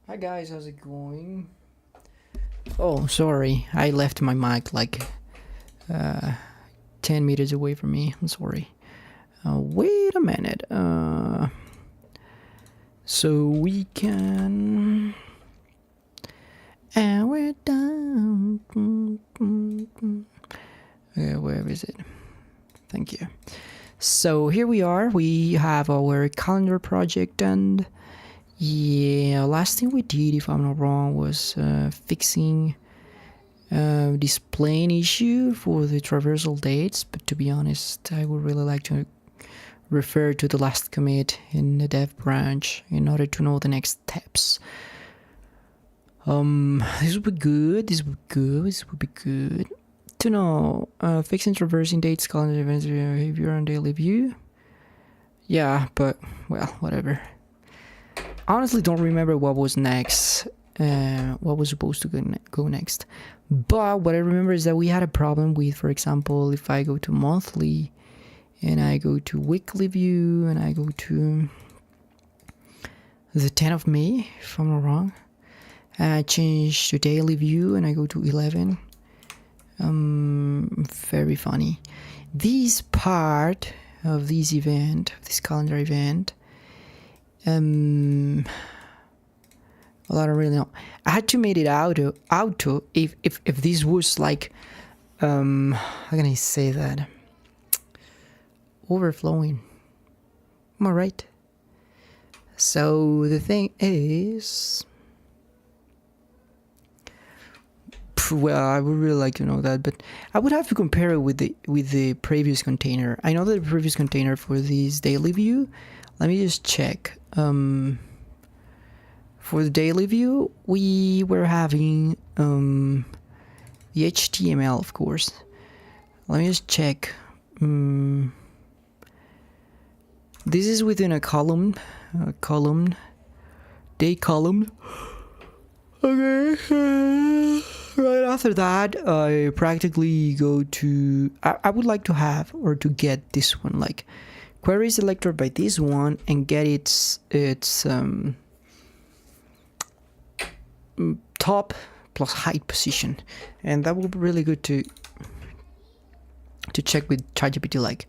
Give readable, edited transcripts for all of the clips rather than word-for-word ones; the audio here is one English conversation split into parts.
Hi guys, how's it going? Oh, sorry, I left my mic like 10 meters away from me. I'm sorry. Wait a minute. So we can. And we're down. Okay, where is it? Thank you. So here we are. We have our calendar project, and yeah, last thing we did, if I'm not wrong, was fixing this plane issue for the traversal dates. But to be honest, I would really like to refer to the last commit in the dev branch in order to know the next steps. This would be good. This would be good. This would be good to know. Fixing traversing dates, calendar events, behavior, and daily view. Yeah, but well, whatever. Honestly, don't remember what was next. What was supposed to go next. But what I remember is that we had a problem with, for example, if I go to monthly and I go to weekly view and I go to the 10th of May, if I'm not wrong, and I change to daily view and I go to 11. Very funny. This part of this event, this calendar event, well, I don't really know. I had to make it auto if this was like how can I say that, overflowing. Am I right? So the thing is, well, I would really like to know that, but I would have to compare it with the previous container. I know that the previous container for this daily view, let me just check. For the daily view, we were having the HTML, of course. Let me just check. This is within a column, day column. Okay. Right after that, I practically go to. I would like to have or to get this one, like query selector by this one, and get its top plus height position, and that would be really good to check with ChatGPT. Like,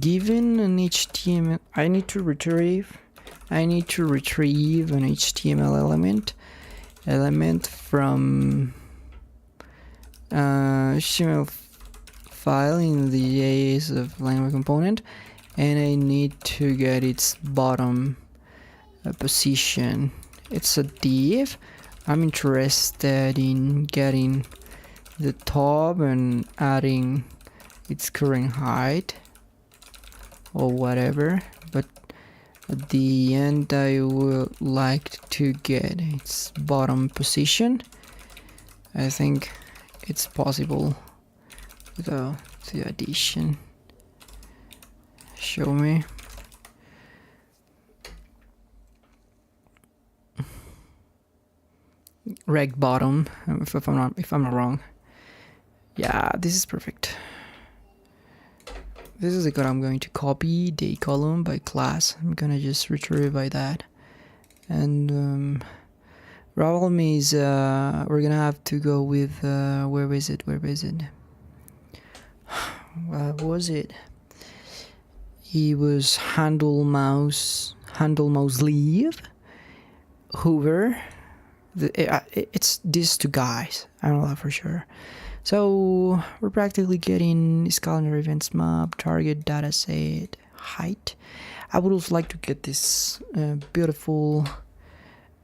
given an HTML, I need to retrieve an HTML element from HTML file in the AS of language component, and I need to get its bottom position. It's a div. I'm interested in getting the top and adding its current height or whatever, but at the end I would like to get its bottom position. I think it's possible without the addition. Show me. Reg bottom, if I'm not wrong. Yeah, this is perfect. This is the code I'm going to copy, day column by class. I'm gonna just retrieve by that. And problem is we're gonna have to go with where is it? What was it? It was handle mouse leave, hover. It's these two guys. I don't know that for sure. So we're practically getting this calendar events map, target dataset, height. I would also like to get this beautiful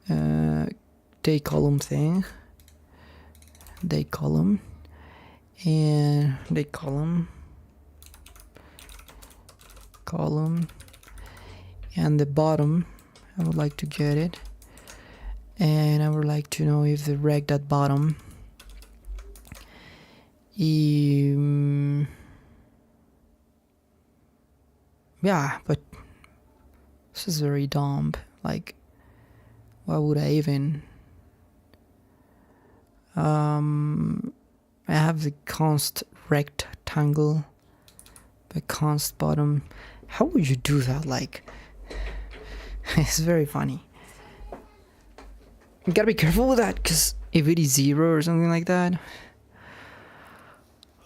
day column thing. Day column and day column and the bottom. I would like to get it. And I would like to know if the reg.bottom yeah, but this is very dumb. Like, why would I even I have the const rectangle by const bottom. How would you do that? Like, it's very funny. You gotta be careful with that, because if it is 0 or something like that,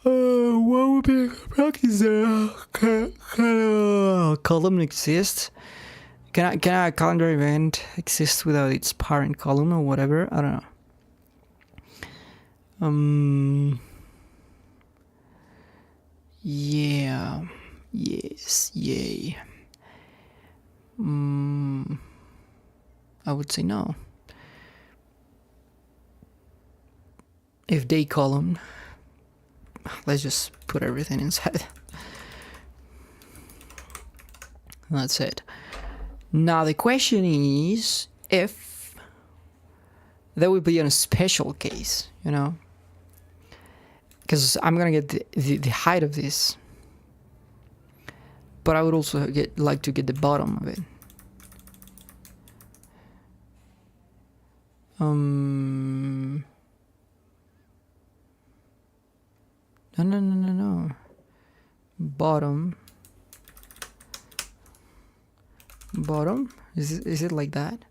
what would be a practice there? Can a column exist? Can a calendar event exist without its parent column or whatever? I don't know. Yeah. Yes. Yay. I would say no. If they column, let's just put everything inside. That's it. Now the question is if that would be in a special case, you know, because I'm gonna get the height of this, but I would also like to get the bottom of it. No. Bottom. Is it like that?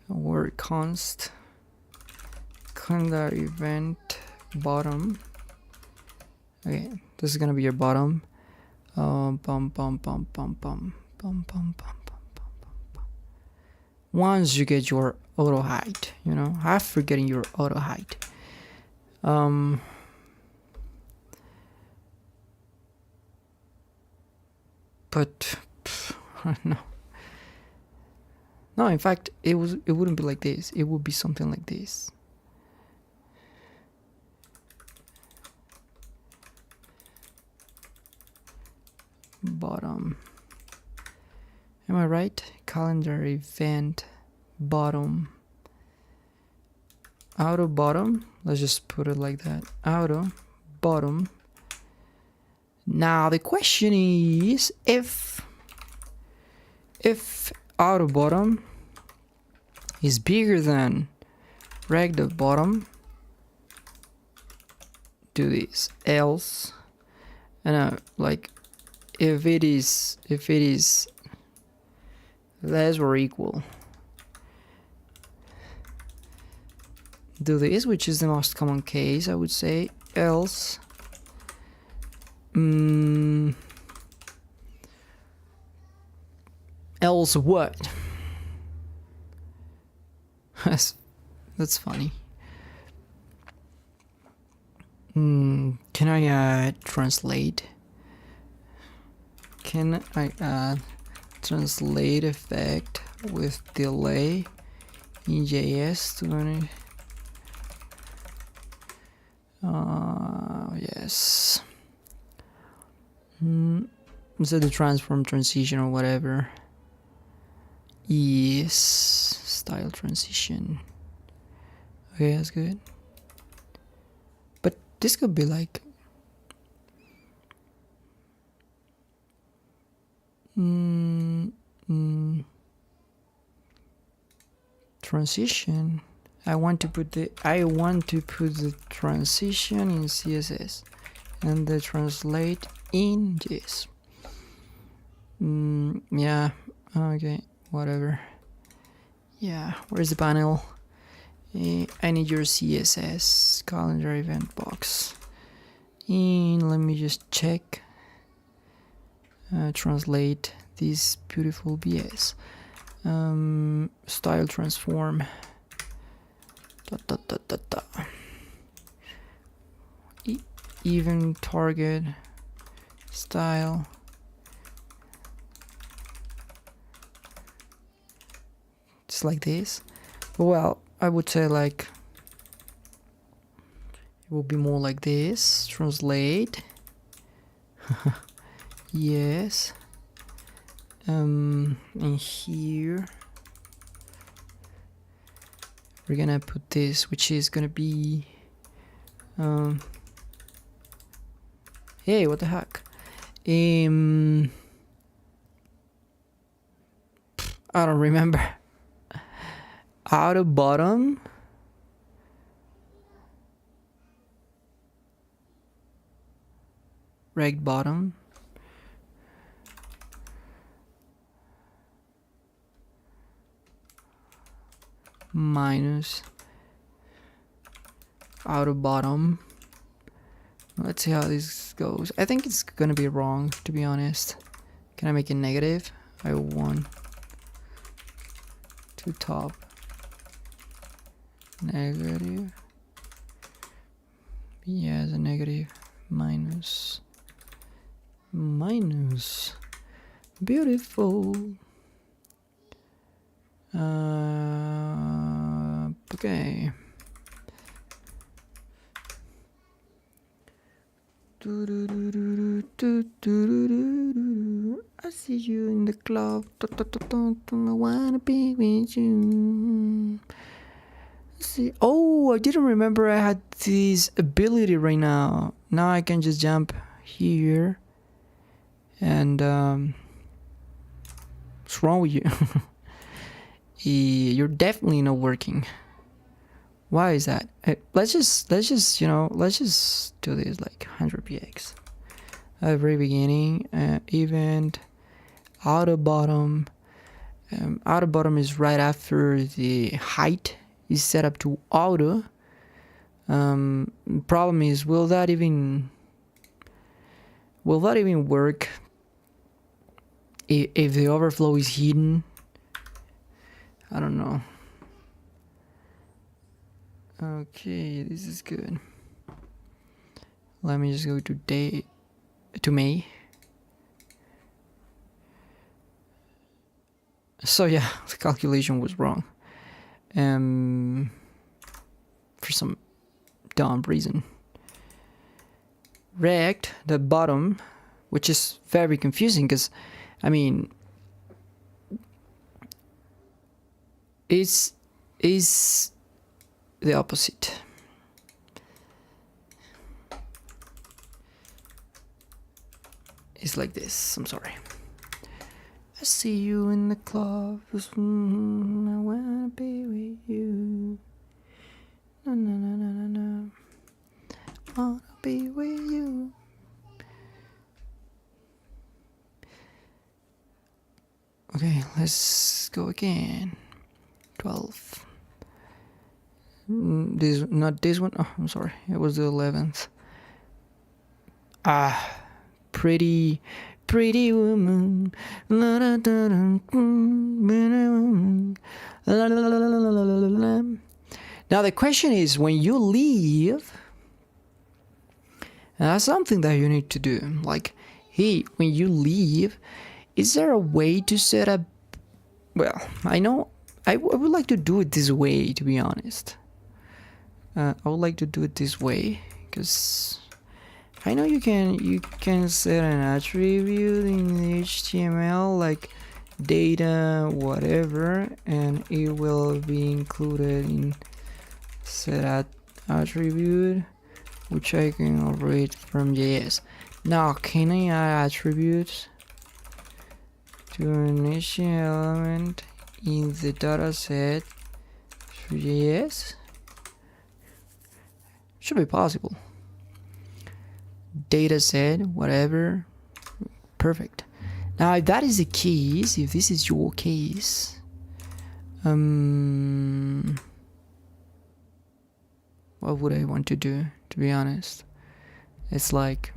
Word const calendar event bottom. Okay, this is gonna be your bottom. Once you get your auto height, you know, after getting your auto height, but no, in fact, it wouldn't be like this. It would be something like this. Bottom. Am I right? Calendar event bottom. Auto bottom. Let's just put it like that. Auto bottom. Now the question is if auto bottom is bigger than reg bottom, do this. Else, and like if it is less or equal, do this, which is the most common case, I would say. Else, else what? That's funny. Can I translate? Can I add translate effect with delay in JS to any? Yes. So the transform transition or whatever. Yes, style transition. Okay, that's good. But this could be like transition. I want to put the transition in CSS and the translate in this. Yeah, okay, whatever. Yeah, where's the panel? I need your CSS calendar event box. And let me just check. Translate this beautiful BS. Style transform. Even target style. Just like this. Well, I would say like it will be more like this. Translate. Yes. And here we're gonna put this, which is gonna be hey, what the heck? I don't remember. Auto bottom. Reg bottom. minus outer bottom. Let's see how this goes. I think it's gonna be wrong, to be honest. Can I make it negative? I want to top negative. Yes, a negative minus. Beautiful. Okay. I see you in the club. I wanna be with you. See, oh, I didn't remember I had this ability right now. Now I can just jump here. And what's wrong with you? You're definitely not working. Why is that? Let's just do this like 100px. At the very beginning, event outer bottom. Outer bottom is right after the height is set up to auto. Problem is, will that even work if the overflow is hidden? I don't know. Okay, this is good. Let me just go to May. So yeah, the calculation was wrong. For some dumb reason. Rect the bottom, which is very confusing because, I mean, is the opposite. It's like this. I'm sorry. I see you in the club. I wanna be with you. No, no, no, no, no, no. Wanna be with you. Okay, let's go again. 12. Not this one. Oh, I'm sorry. It was the 11th. Pretty woman. Now the question is, when you leave, that's something that you need to do. Like, hey, when you leave, is there a way to set up? Well, I know I would like to do it this way, to be honest. I would like to do it this way because I know you can set an attribute in HTML like data whatever, and it will be included in set attribute, which I can operate from JS. Now, can I add attributes to an HTML element in the dataset through JS? Should be possible. Dataset, whatever. Perfect. Now, if that is the case, if this is your case, what would I want to do, to be honest? It's like,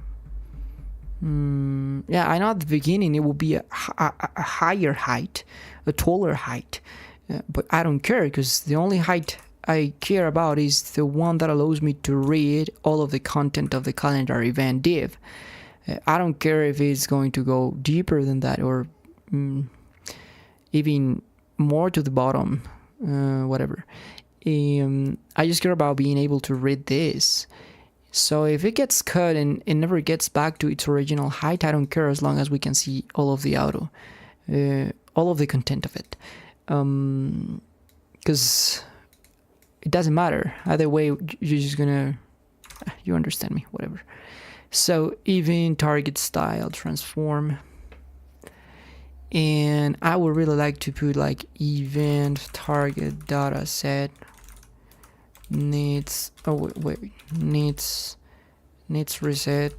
yeah, I know at the beginning it will be a higher height, a taller height, but I don't care because the only height I care about is the one that allows me to read all of the content of the calendar event div. I don't care if it's going to go deeper than that or even more to the bottom, whatever. I just care about being able to read this. So if it gets cut and it never gets back to its original height, I don't care as long as we can see all of the auto, all of the content of it. Because it doesn't matter. Either way, you're just gonna, you understand me, whatever. So even target style transform. And I would really like to put like event target data set needs, oh wait, needs reset,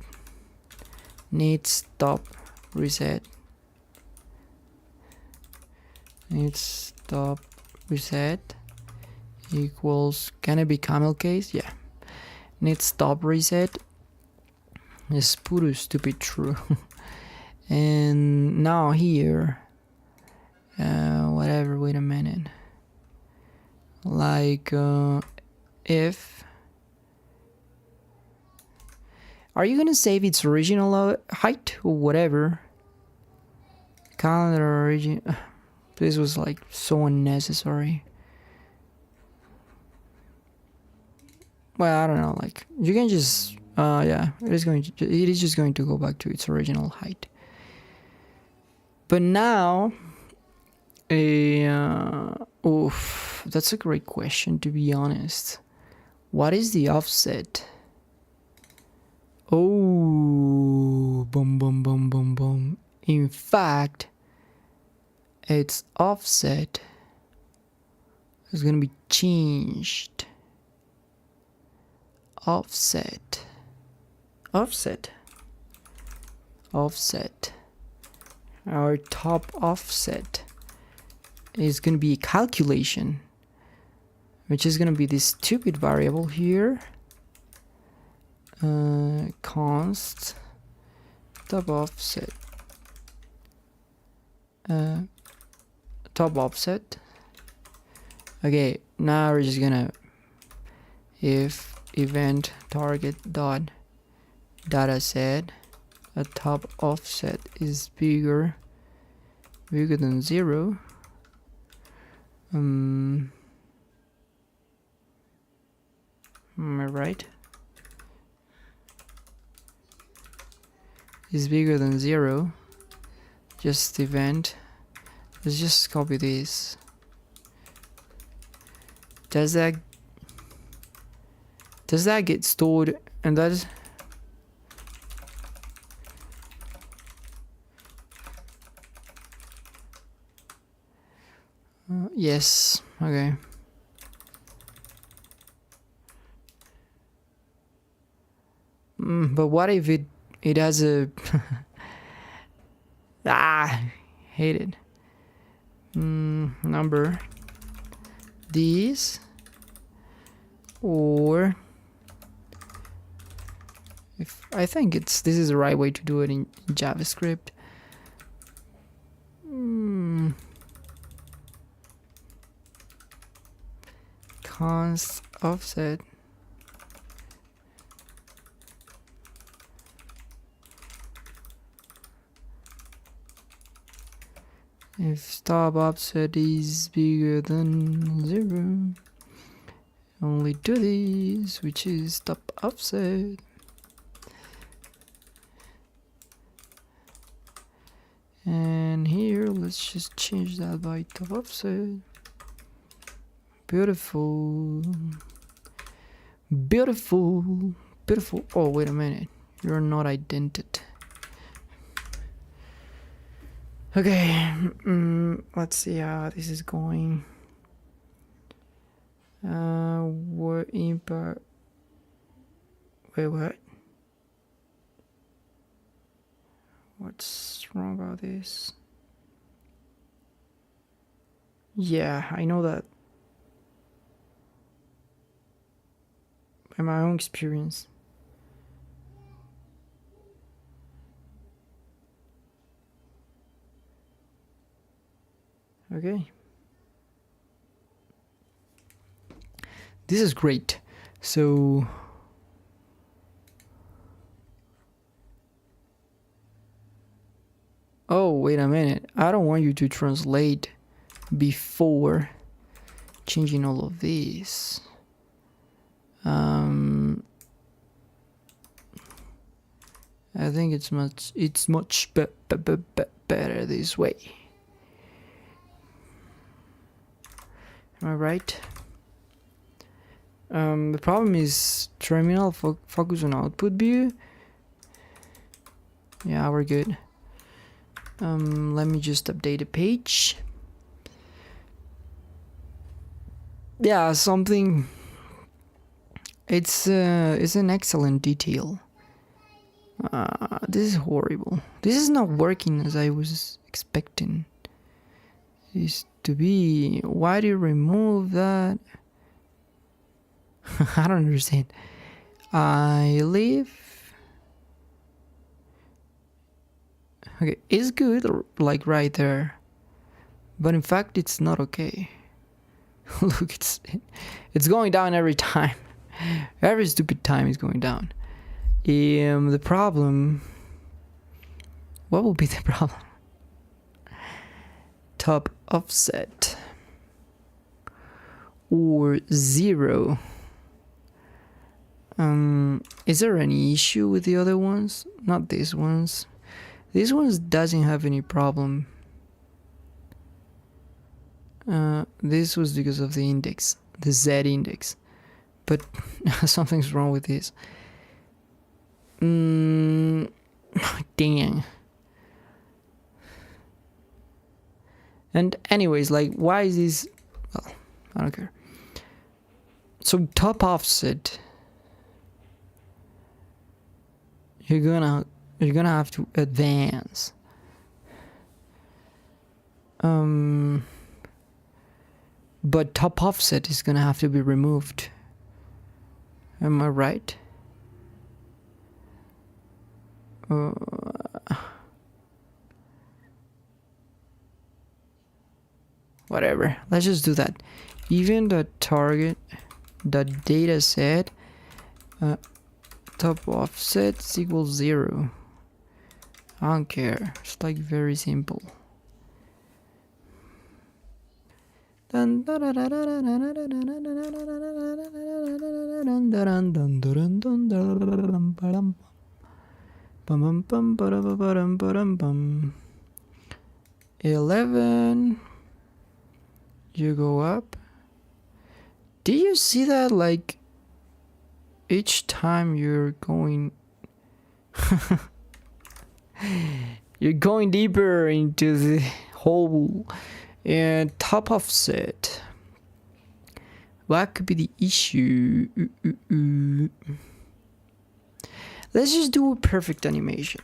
needs stop reset, needs stop reset. equals, can it be camel case? Yeah. Need stop reset. It's puro stupid true. And now here, whatever, wait a minute. Like, if, are you gonna save its original height or whatever? Calendar origin, this was like so unnecessary. Well, I don't know, like, you can just, yeah, it is just going to go back to its original height. But now, oof, that's a great question, to be honest. What is the offset? Oh, boom, boom, boom, boom, boom. In fact, its offset is gonna be changed. Offset. Our top offset is gonna be a calculation, which is gonna be this stupid variable here. Const top offset. Top offset. Okay, now we're just gonna if event target dot data set a top offset is bigger than 0. Am I right? Is bigger than 0. Just event. Let's just copy this. Does that get stored? And that is yes. Okay. But what if it has a hate it. Number these, or if I think this is the right way to do it in JavaScript. Const offset if stop offset is bigger than 0, only do this, which is stop offset. And here, let's just change that by top offset. Beautiful. Oh, wait a minute. You're not indented. Okay, let's see how this is going. What impact? Wait, what? What's wrong about this? Yeah, I know that by my own experience. Okay. This is great. So oh, wait a minute. I don't want you to translate before changing all of these. I think it's much better this way. Am I right? The problem is terminal focus on output view. Yeah, we're good. Let me just update the page. Yeah, something. It's an excellent detail. This is horrible. This is not working as I was expecting. Is to be. Why do you remove that? I don't understand. I live. Okay, it's good, like right there, but in fact, it's not okay. Look, it's going down every time. Every stupid time is going down. The problem. What will be the problem? Top offset or 0. Is there any issue with the other ones? Not these ones. These ones doesn't have any problem. This was because of the index, the Z index, but something's wrong with this. Dang. And anyways, like, why is this? Well, I don't care. So top offset, you're gonna have to advance. But top offset is gonna have to be removed. Am I right? Whatever. Let's just do that. Even the target, the data set, top offset is equals 0. I don't care. It's like very simple. Bum. 11. You go up. Do you see that? Like, each time you're going you're going deeper into the hole. And top offset, what could be the issue? Let's just do a perfect animation.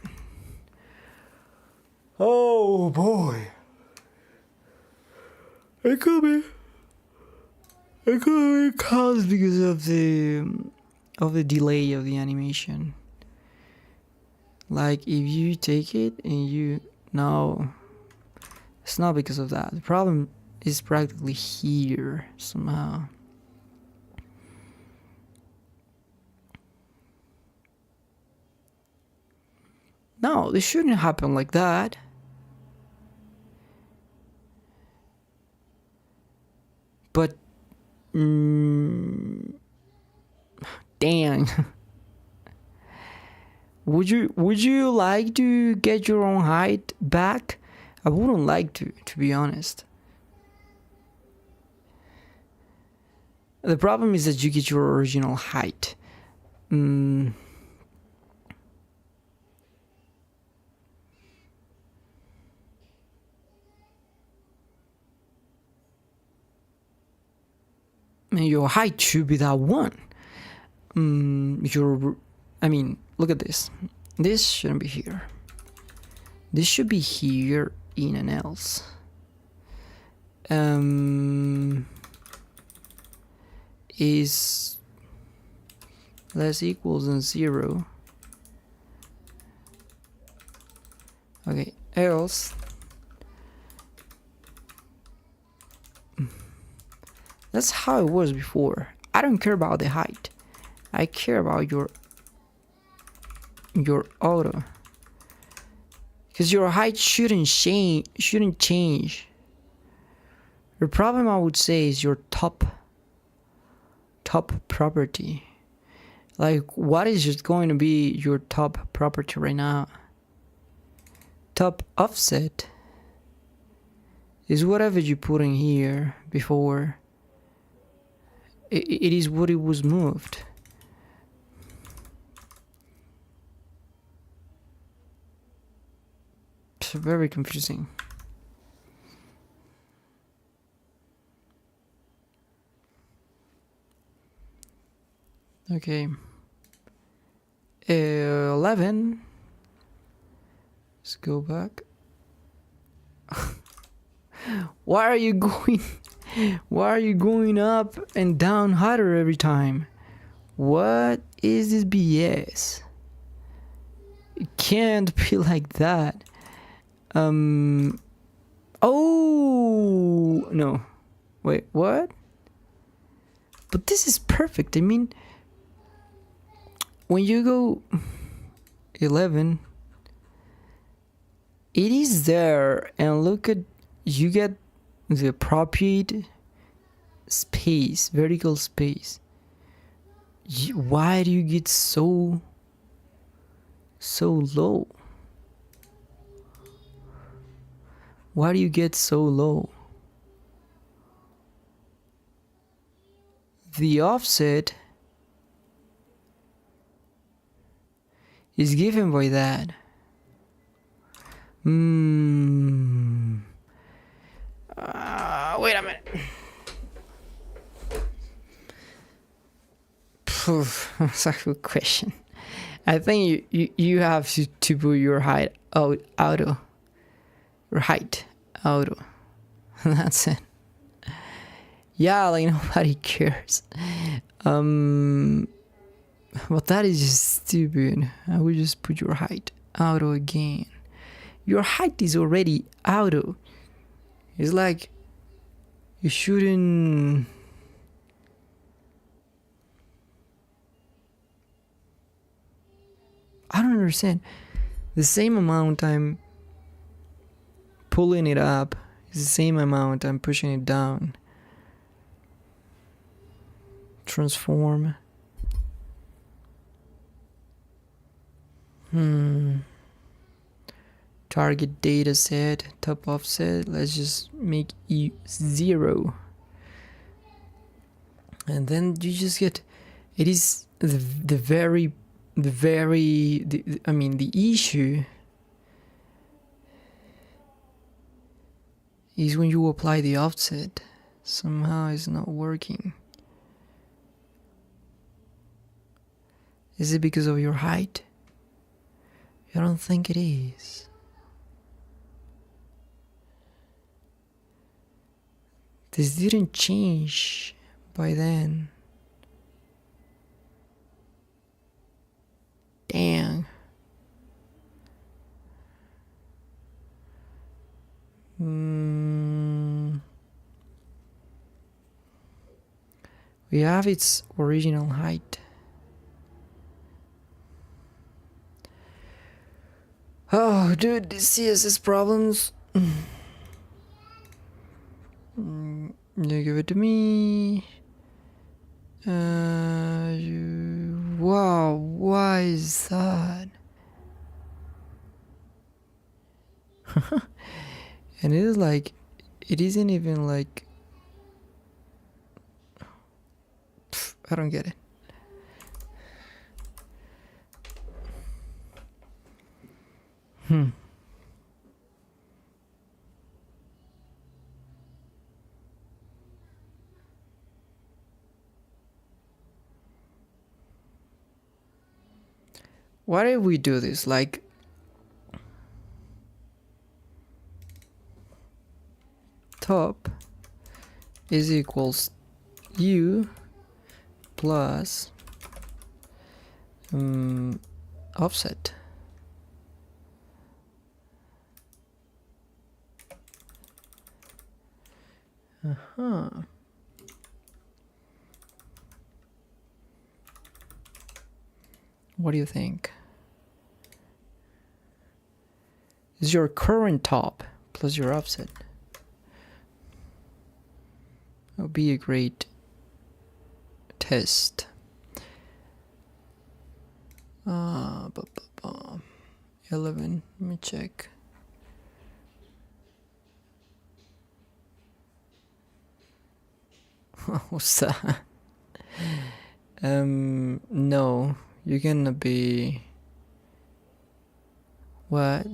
Oh boy, it could be caused because of the delay of the animation. Like, if you take it and you now. It's not because of that. The problem is practically here somehow. No, this shouldn't happen like that. But dang. Would you like to get your own height back? I wouldn't like to be honest. The problem is that you get your original height. And your height should be that one. I mean, look at this. This shouldn't be here. This should be here in an else. Is less equals than 0. Okay, else. That's how it was before. I don't care about the height. I care about your auto. Because your height shouldn't change. The problem, I would say, is your top property. Like, what is just going to be your top property right now? Top offset is whatever you put in here before. It is what it was moved. It's very confusing. Okay. 11. Let's go back. Why are you going? Why are you going up and down harder every time? What is this BS? It can't be like that. Oh no, wait, what? But this is perfect. I mean, when you go 11, it is there, and look at, you get the appropriate space, vertical space. Why do you get so low? Why do you get so low? The offset is given by that. Wait a minute. That's a good question. I think you have to put your height auto. Your height auto. That's it. Yeah, like nobody cares. But that is just stupid. I would just put your height auto again. Your height is already auto. It's like you shouldn't. I don't understand. The same amount I'm pulling it up is the same amount I'm pushing it down. Transform. Target data set, top offset. Let's just make E 0. And then you just get, it is the issue is when you apply the offset, somehow it's not working. Is it because of your height? I don't think it is. This didn't change by then. Dang. We have its original height. Oh, dude, these CSS problems. You give it to me. Wow, why is that? And it is like, it isn't even like, I don't get it. Why did we do this? Like, top is equals u plus offset. What do you think? Is your current top plus your offset? That would be a great test. 11, let me check. What's that? No, you're gonna be what?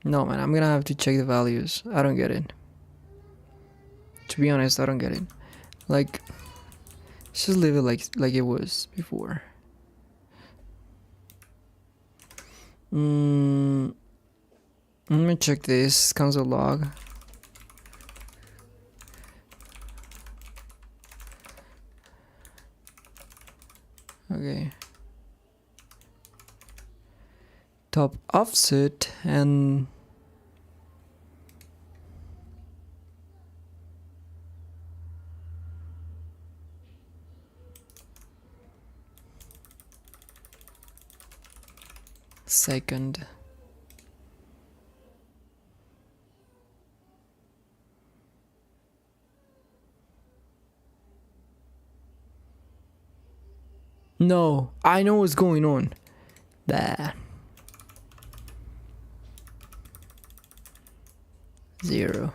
No, man, I'm gonna have to check the values. I don't get it. To be honest, I don't get it. Like, just leave it like it was before. Let me check this console log. Okay. Top offset and second. No, I know what's going on. There. 0.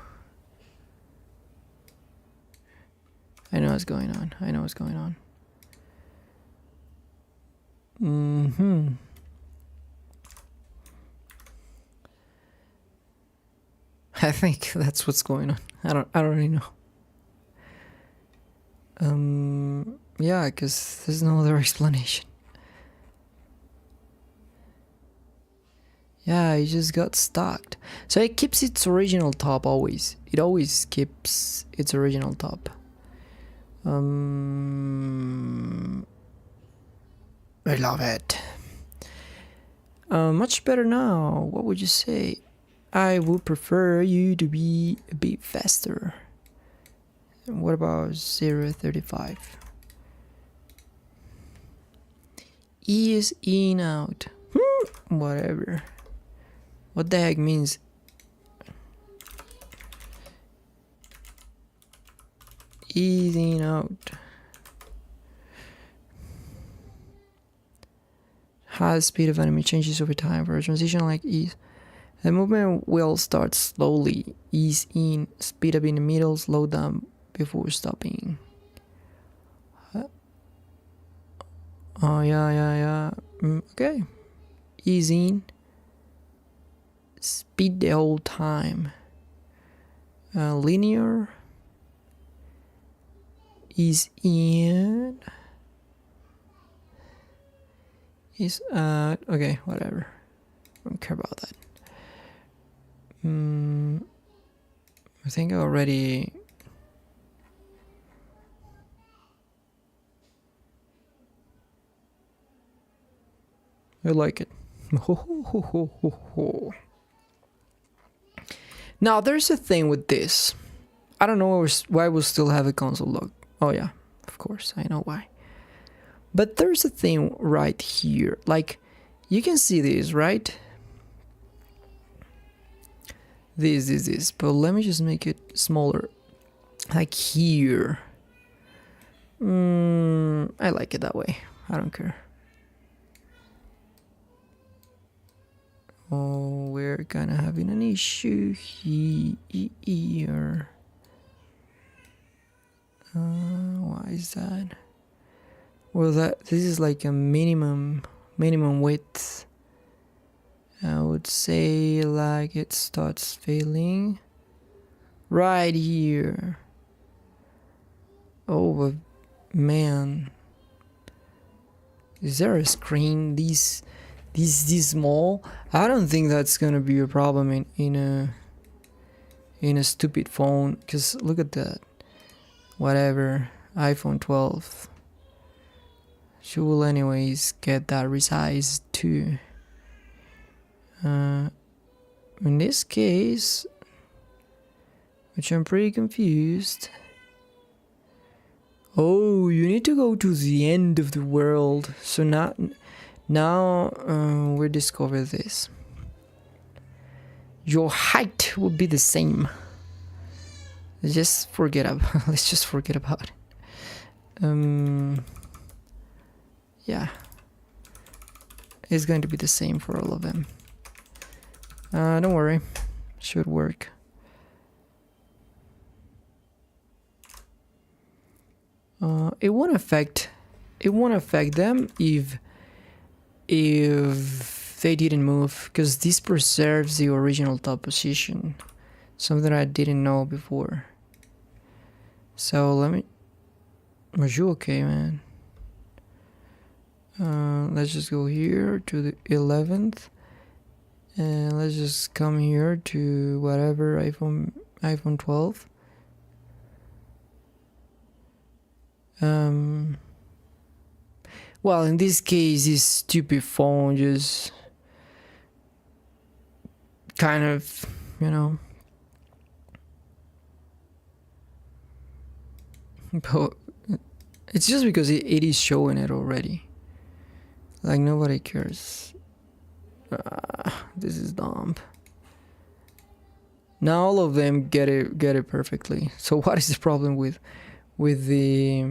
I know what's going on. I know what's going on. I think that's what's going on. I don't really know. Yeah, because there's no other explanation. Yeah, it just got stuck. So it keeps its original top always. It always keeps its original top. I love it. Much better now. What would you say? I would prefer you to be a bit faster. What about 0.35? E is in out. Whatever. What the heck means? E is in out. High speed of enemy changes over time. For a transition like ease, the movement will start slowly, ease in, speed up in the middle, slow down before stopping. Oh yeah. Okay. Ease in, speed the whole time. Linear. Ease in. Is okay, whatever. I don't care about that. I think I already. I like it. Now there's a thing with this. I don't know why we still have a console log. Oh yeah, of course I know why. But there's a thing right here. Like, you can see this, right? This. But let me just make it smaller. Like here. I like it that way. I don't care. Oh, we're kind of having an issue here. Why is that? Well, this is like a minimum width. I would say like it starts failing right here. Oh, but man, is there a screen this small? I don't think that's gonna be a problem in a stupid phone. Cause look at that. Whatever, iPhone 12. She will anyways get that resized too. In this case, which I'm pretty confused. Oh, you need to go to the end of the world. So now we discover this. Your height will be the same. Let's just forget about it. Yeah, it's going to be the same for all of them. Don't worry, should work. It won't affect them if they didn't move, because this preserves the original top position, something I didn't know before. So let me. Was you okay, man? Let's just go here to the 11th And let's just come here to whatever iPhone 12. Well, in this case, this stupid phone just kind of, but it's just because it is showing it already. Like, nobody cares. This is dumb. Now all of them get it perfectly. So what is the problem with the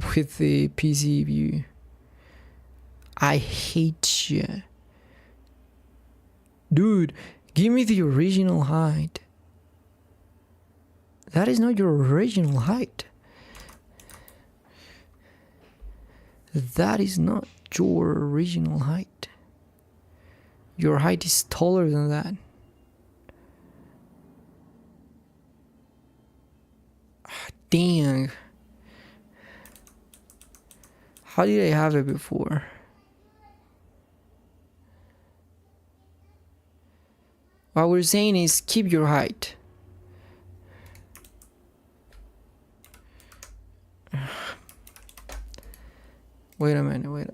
with the PC view? I hate you, dude. Give me the original height. That is not your original height. That is not your original height. Your height is taller than that. Dang. How did I have it before? What we're saying is keep your height. Wait a minute.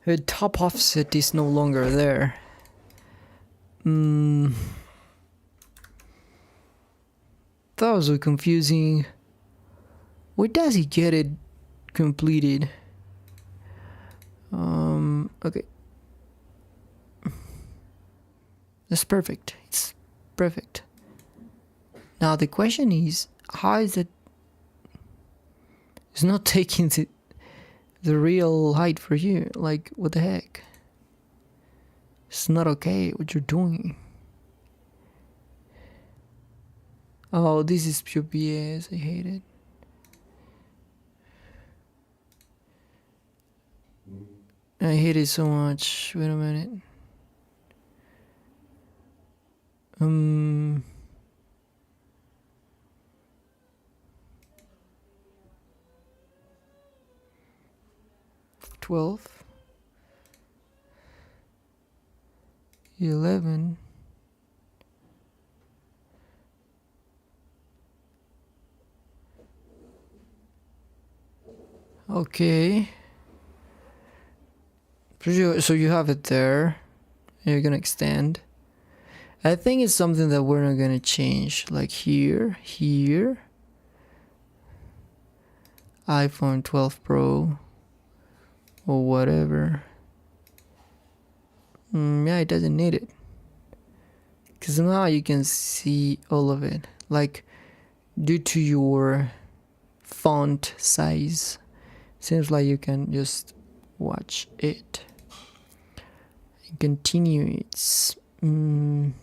The top offset is no longer there. That was so confusing. Where does he get it completed? Okay. That's perfect. It's perfect. Now the question is, how is it? It's not taking the real height for you. Like, what the heck? It's not okay what you're doing. Oh, this is pure BS. I hate it. I hate it so much. Wait a minute. 12, 11, okay. So you have it there. You're gonna extend. I think it's something that we're not gonna change. Like here, iPhone 12 Pro, or whatever. Yeah, it doesn't need it. Because now you can see all of it. Like, due to your font size, seems like you can just watch it. Continue. It's now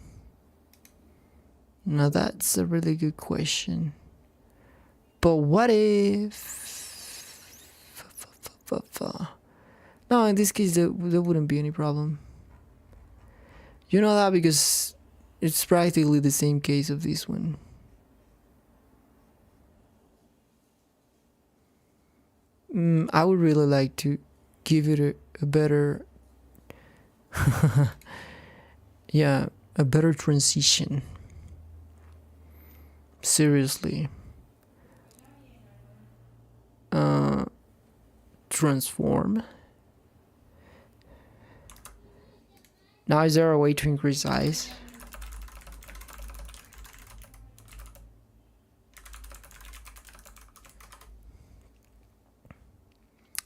that's a really good question. But what if no, in this case there wouldn't be any problem. You know that because it's practically the same case of this one. I would really like to give it a better yeah, a better transition. Seriously. Transform. Now is there a way to increase size?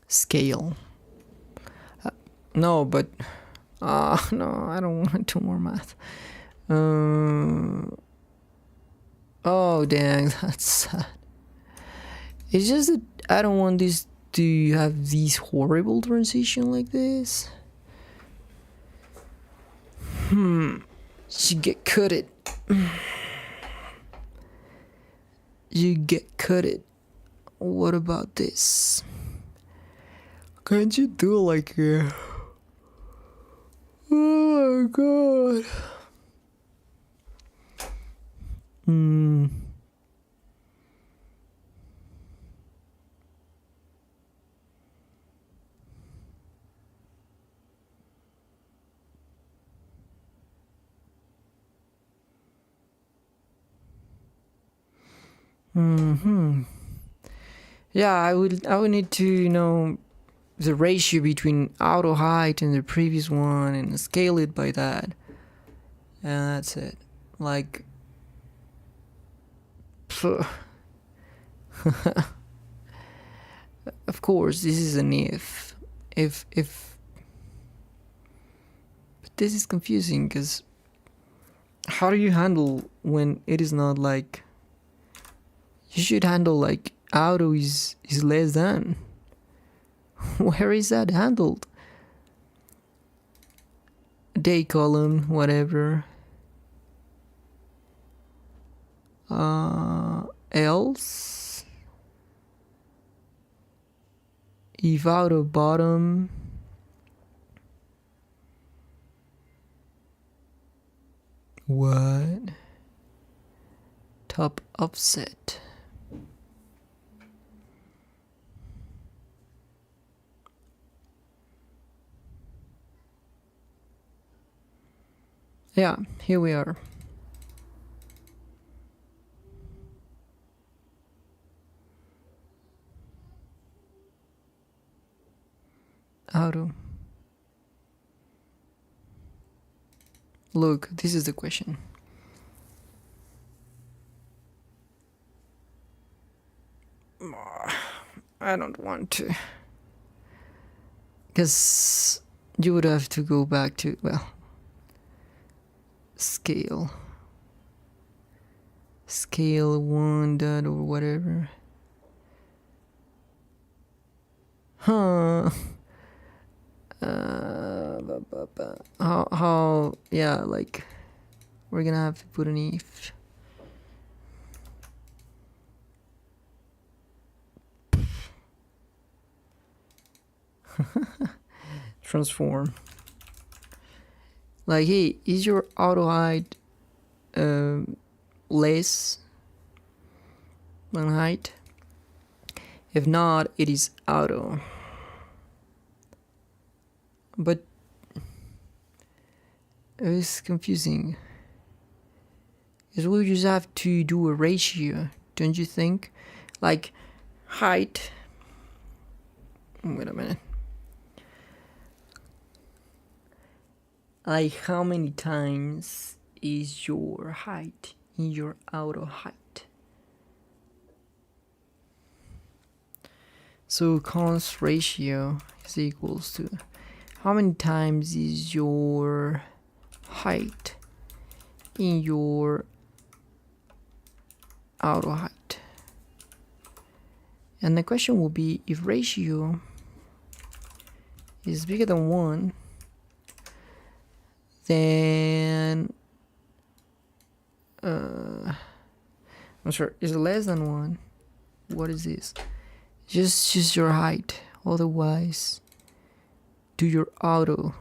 Scale. No, but no, I don't want to do more math. Oh dang, that's sad. It's just that I don't want this to have these horrible transition like this. You get cutted. You get cutted. What about this? Can't you do like a... Oh my god. Yeah, I would need to know the ratio between auto height and the previous one and scale it by that. And that's it. Like, of course, this is an if. But this is confusing because how do you handle when it is not like, you should handle like auto is less than. Where is that handled? Day column, whatever. Else if auto bottom what top offset. Yeah, here we are. Auto. Look, this is the question. I don't want to. Because you would have to go back to, well, scale 1 dot or whatever. How yeah, like we're gonna have to put an if. Transform. Like, hey, is your auto height less than height? If not, it is auto. But it's confusing. Because we just have to do a ratio, don't you think? Like height. Wait a minute. Like how many times is your height in your auto height? So const ratio is equals to how many times is your height in your auto height? And the question will be, if ratio is bigger than 1, then I'm sorry, is it less than 1? What is this? Just your height. Otherwise, do your auto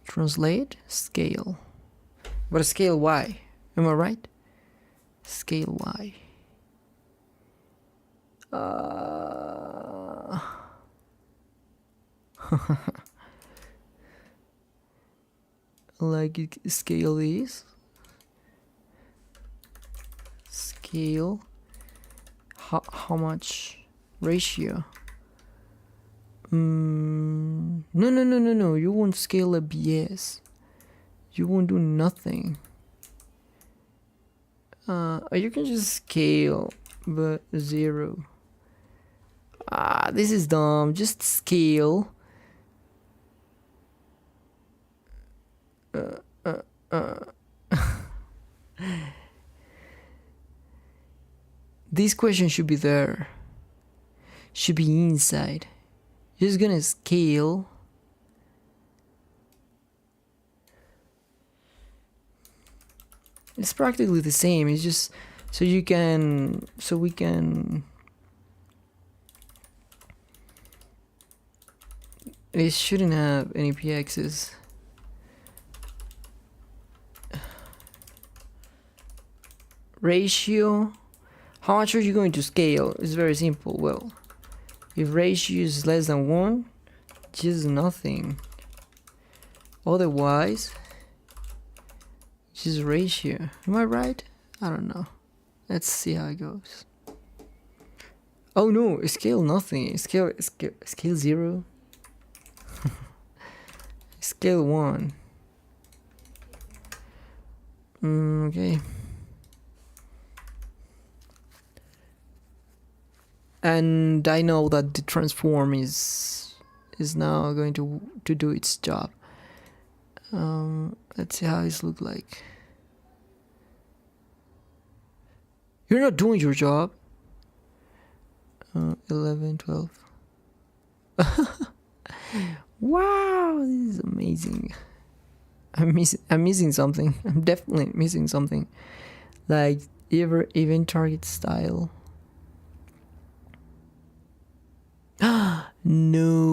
translate scale. But a scale y, am I right? Scale y. Like scale is scale how much ratio? No, you won't scale a BS. You won't do nothing. You can just scale but 0. This is dumb. Just scale. This question should be there. Should be inside. Just gonna scale. It's practically the same. It's just so we can. It shouldn't have any PXs. Ratio. How much are you going to scale? It's very simple. Well, if ratio is less than 1, just nothing. Otherwise, just ratio. Am I right? I don't know. Let's see how it goes. Oh no, scale nothing. Scale 0. Scale 1. Okay. And I know that the transform is now going to do its job. Let's see how this look like. You're not doing your job. 11, 12. Wow, this is amazing. I'm missing something. I'm definitely missing something. Like event target style. No.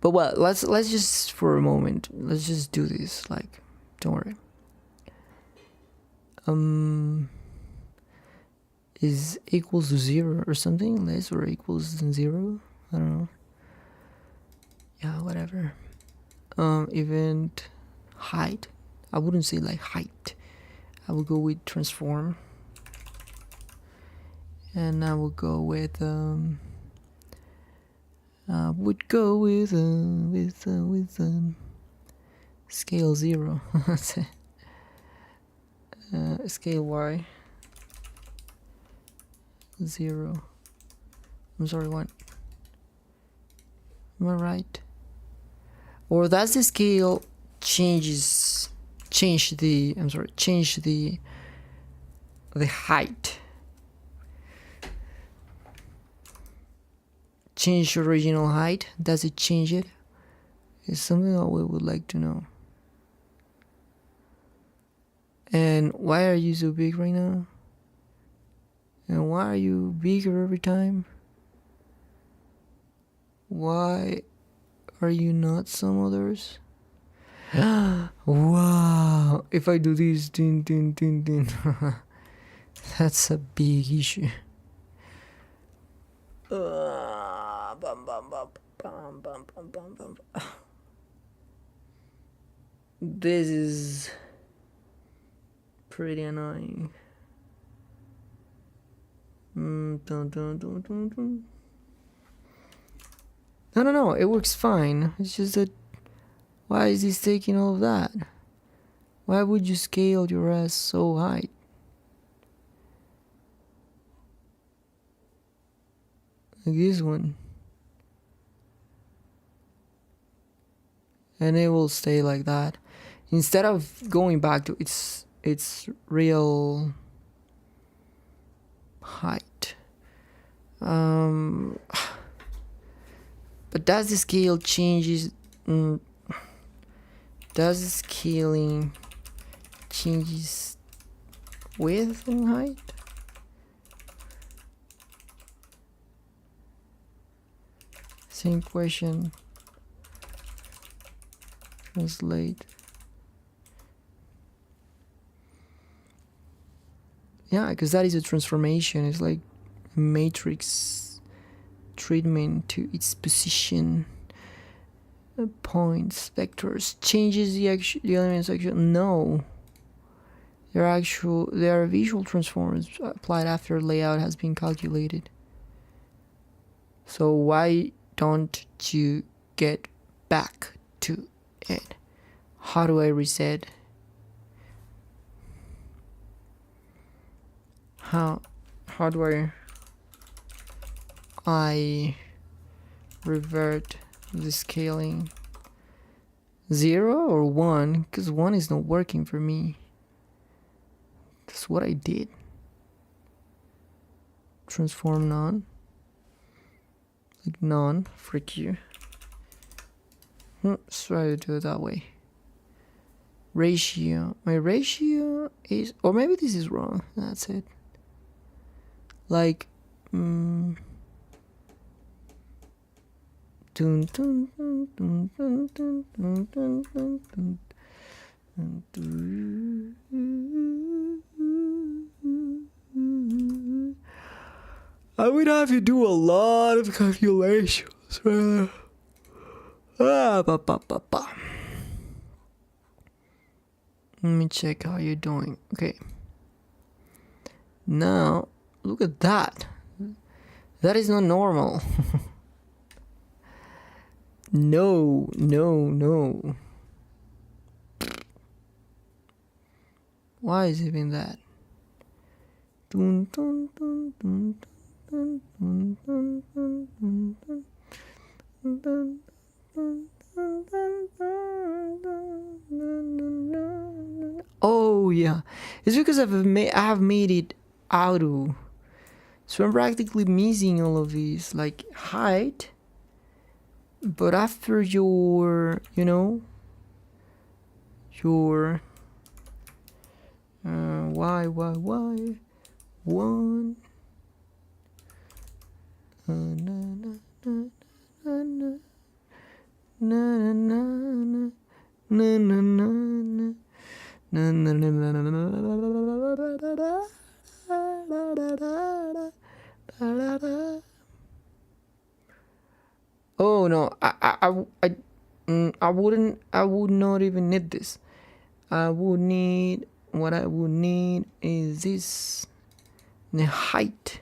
But well, let's just for a moment. Let's just do this. Like, don't worry. Is equals to 0 or something, less or equals than 0. I don't know. Yeah, whatever. Event height. I wouldn't say like height. I will go with transform. And I will go with scale 0. Scale Y 0. I'm sorry, what? Am I right? Or that's the scale change the height. Change the original height. Does it change it? It's something that we would like to know. And why are you so big right now? And why are you bigger every time? Why are you not some others? Wow! If I do this, that's a big issue. This is pretty annoying. No, it works fine. It's just that, why is this taking all of that? Why would you scale your ass so high? Like this one. And it will stay like that. Instead of going back to its real height. But does the scale changes? Does the scaling changes width and height? Same question. Translate. Yeah, because that is a transformation. It's like matrix treatment to its position, points, vectors. Changes the elements actually. No, they are visual transforms applied after layout has been calculated. So why don't you get back to it? How do I reset? How do I revert the scaling? 0 or 1? Because 1 is not working for me. That's what I did. Transform none. Like none. Frick you. Let's try to do it that way. Ratio. My ratio is, or maybe this is wrong. That's it. Like, I would have to do a lot of calculations. Let me check how you're doing. Okay. Now, look at that. That is not normal. No. Why is even that? Oh yeah, it's because I have made it auto, so I'm practically missing all of these, like height. But after your, your why one oh no, I would not even need this. What I would need is this, the height.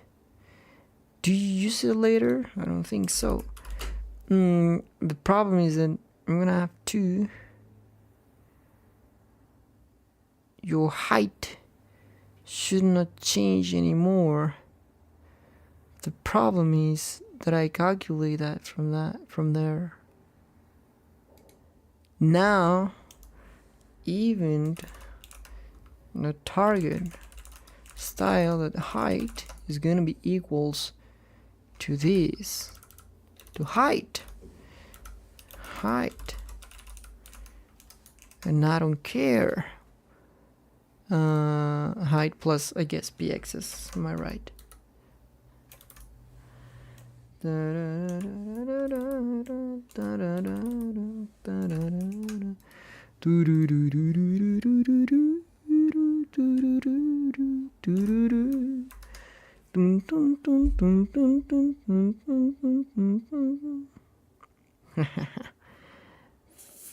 Do you use it later? I don't think so. The problem is that I'm gonna have to, your height should not change anymore. The problem is that I calculate that from there. Now, even the target style, that height is gonna be equals to this, to height, and I don't care. Height plus, I guess, px's. Am I right?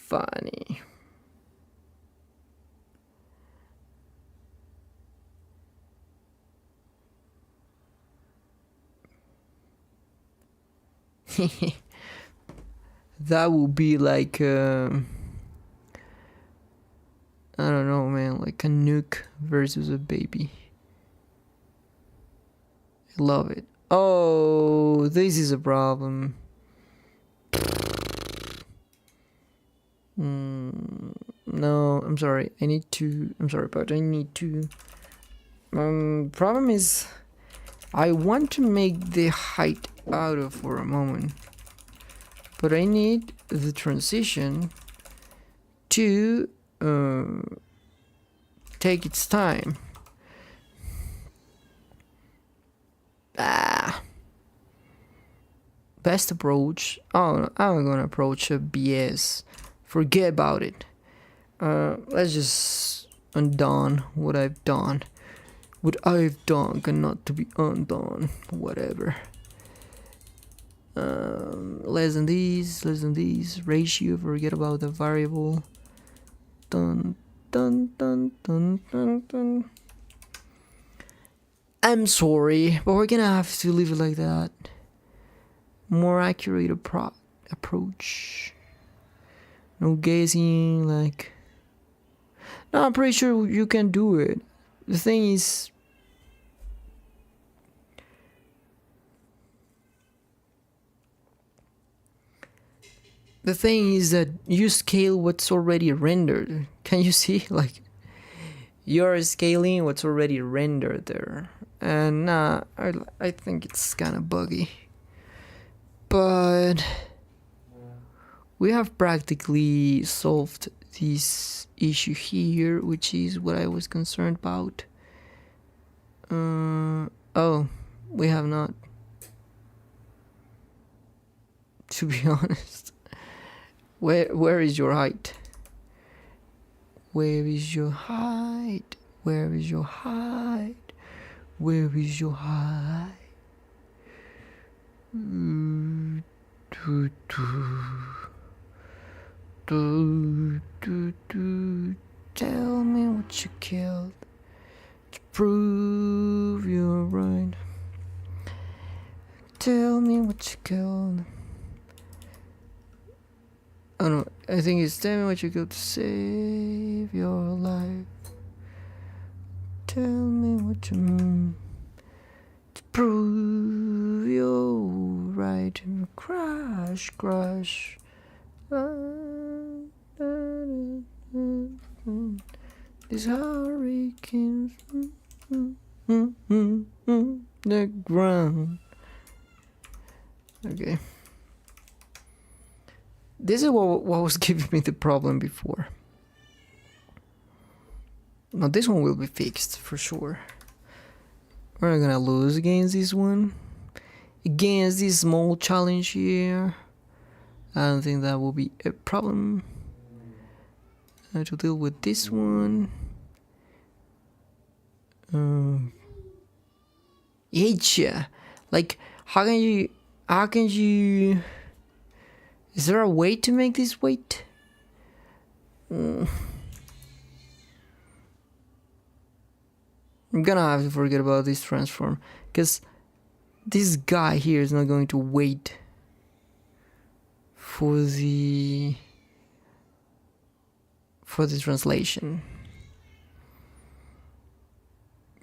Funny. That would be like I don't know, man, like a nuke versus a baby. I love it. Oh, this is a problem. No, I'm sorry, but I need to. Problem is, I want to make the height auto for a moment, but I need the transition to take its time. Best approach. Oh, I'm gonna approach a BS. Forget about it. Let's just undone what I've done. What I've done cannot to be undone. Whatever. Less than these. Ratio. Forget about the variable. Dun. I'm sorry, but we're gonna have to leave it like that. More accurate approach. No guessing, like. No, I'm pretty sure you can do it. The thing is, that you scale what's already rendered. Can you see? Like, you're scaling what's already rendered there. And I think it's kind of buggy. But we have practically solved this issue here, which is what I was concerned about. Oh, we have not. To be honest. Where is your height? Where is your height? Where is your height? Where is your height? Tell me what you killed. Prove you're right. Tell me what you killed. Oh no, I think it's tell me what you killed to save your life. Tell me what you mean to prove you're right. Crash, crash. These hurricanes. The ground. Okay. This is what was giving me the problem before. Now this one will be fixed for sure. We're not gonna lose against this one. Against this small challenge here. I don't think that will be a problem. I have to deal with this one. Yeah. Like, how can you... Is there a way to make this wait? I'm gonna have to forget about this transform, because this guy here is not going to wait for the translation.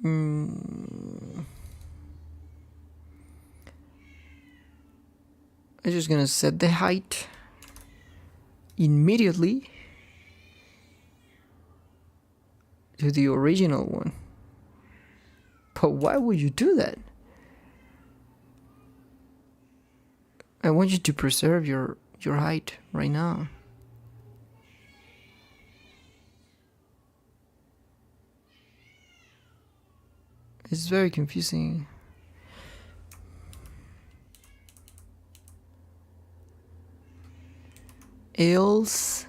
I'm just gonna set the height immediately to the original one. But why would you do that? I want you to preserve your height right now. It's very confusing. Else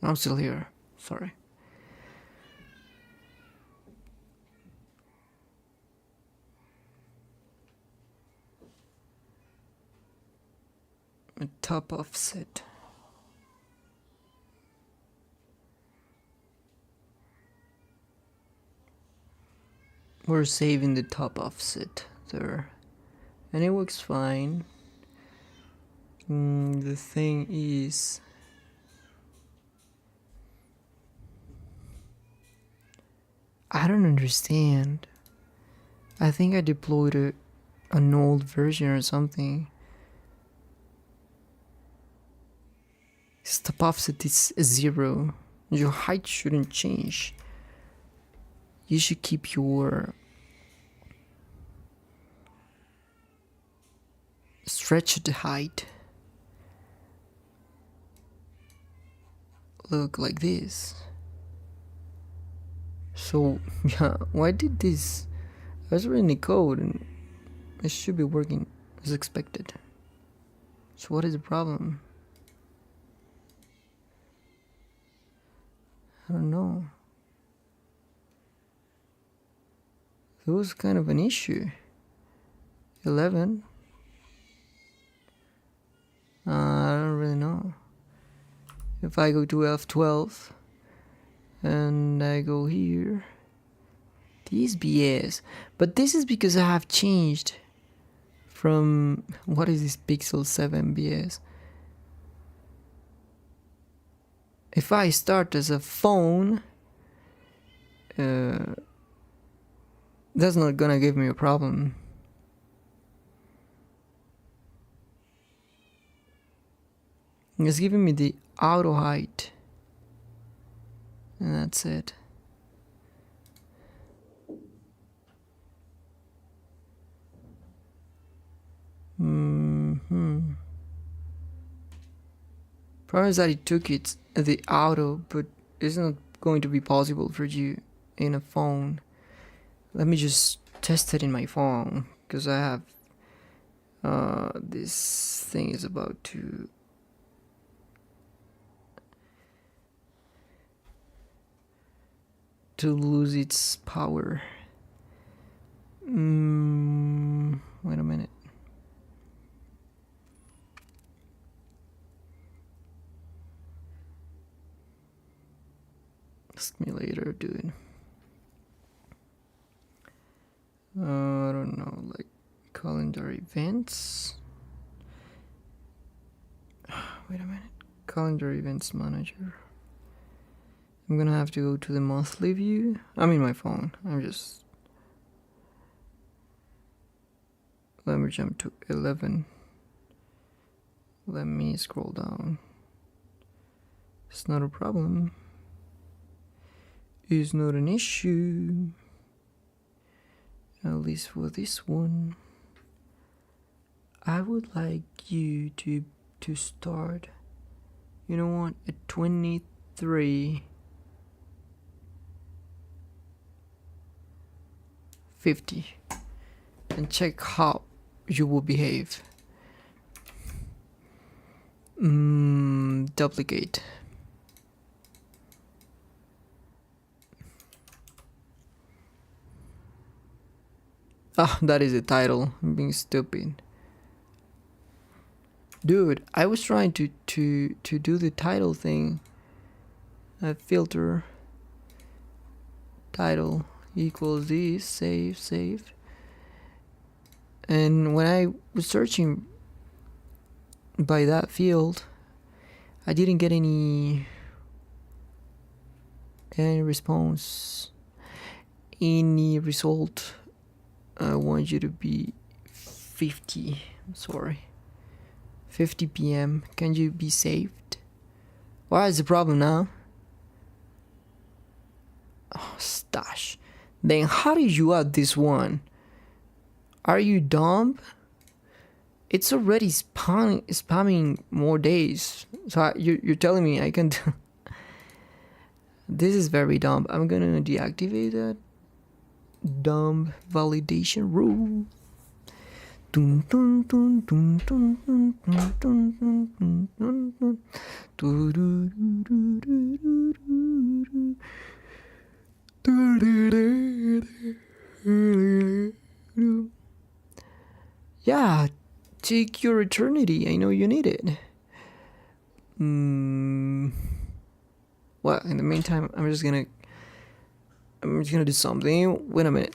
I'm still here. Sorry. A top offset. We're saving the top offset there, and it works fine. The thing is, I don't understand. I think I deployed an old version or something. Stop offset is 0. Your height shouldn't change. You should keep your stretched height. Look like this. So yeah, why did this? I was reading the code and it should be working as expected. So what is the problem? I don't know. It was kind of an issue. 11. I don't really know. If I go to F12 and I go here, these BS. But this is because I have changed from, what is this Pixel 7 BS? If I start as a phone, that's not gonna give me a problem. It's giving me the auto height, and that's it. Problem is that it took the auto, but it's not going to be possible for you in a phone. Let me just test it in my phone, because I have this thing is about to lose its power. Wait a minute. Ask me later, dude. I don't know, like calendar events. Wait a minute. Calendar events manager. I'm gonna have to go to the monthly view. I'm in my phone. Let me jump to 11. Let me scroll down. It's not a problem. It's not an issue. At least for this one. I would like you to start, you know what, at 23:50 and check how you will behave. Duplicate. That is the title. I'm being stupid. Dude, I was trying to do the title thing. Filter. Title equals this. Save. And when I was searching by that field, I didn't get any response, any result. I want you to be 50. I'm sorry. 50 p.m. Can you be saved? What is the problem now? Oh, stash. Then how did you add this one? Are you dumb? It's already spamming more days. So you're telling me I can do... This is very dumb. I'm gonna deactivate that dumb validation rule. Dun, dun, dun, dun, dun, dun, dun, dun, dun, dun, dun. Do, do, do, do, do, do, do. Yeah, take your eternity. I know you need it. Well, in the meantime, I'm just gonna do something. Wait a minute.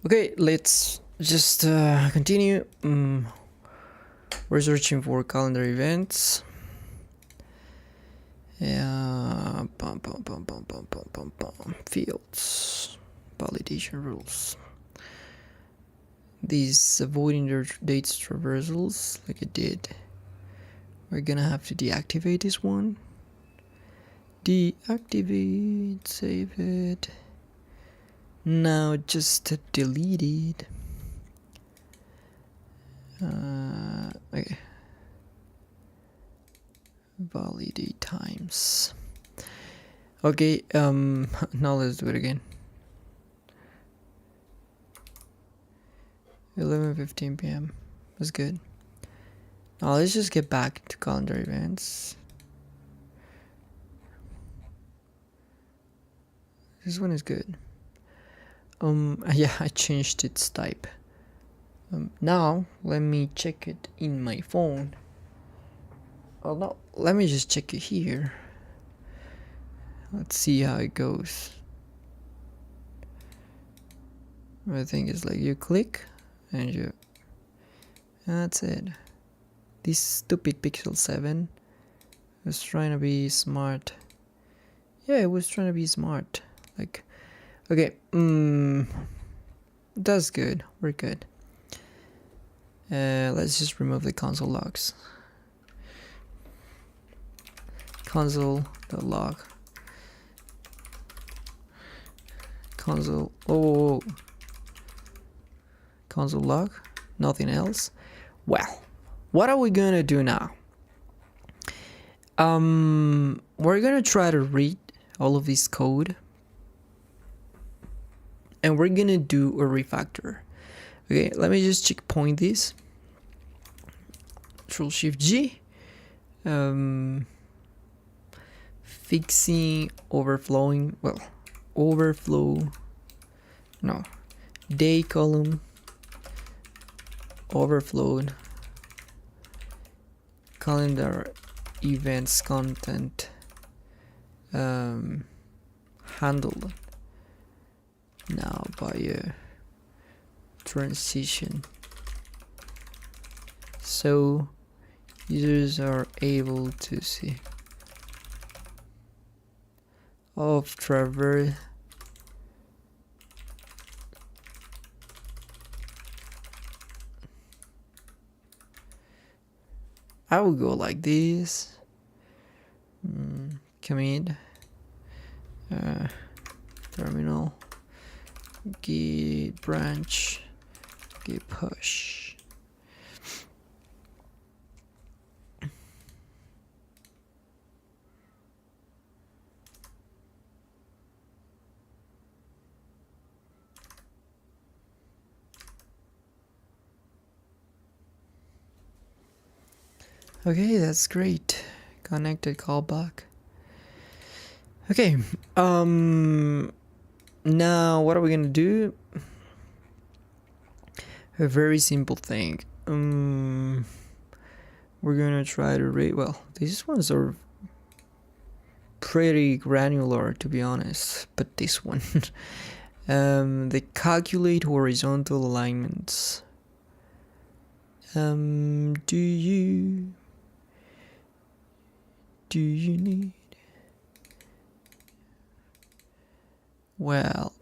Okay, let's just continue. We're searching for calendar events. Yeah, fields, validation rules. These avoiding their dates traversals, like I did. We're gonna have to deactivate this one. Deactivate, save it. Now just delete it. Okay. Validate times. Okay, now let's do it again. 11:15 p.m. That's good. Now let's just get back to calendar events. This one is good. Yeah, I changed its type. Now let me check it in my phone. Well, no, let me just check it here. Let's see how it goes. I think it's like you click and that's it. This stupid Pixel 7 was trying to be smart. Yeah, it was trying to be smart. Like, okay, that's good. We're good. Let's just remove the console logs. Console.log. Console. Oh. Console log. Nothing else. Well, what are we gonna do now? We're gonna try to read all of this code, and we're gonna do a refactor. Okay, let me just checkpoint this. Control-Shift-G. Fixing overflowing. Well, overflow. No, day column overflowed. Calendar events content handled now by a transition, so users are able to see of traverse. I will go like this. Commit terminal git branch git push. Okay, that's great. Connected callback. Okay, now what are we gonna do? A very simple thing. We're gonna try to read. Well, these ones are pretty granular, to be honest, but this one, they calculate horizontal alignments. Do you need? Well,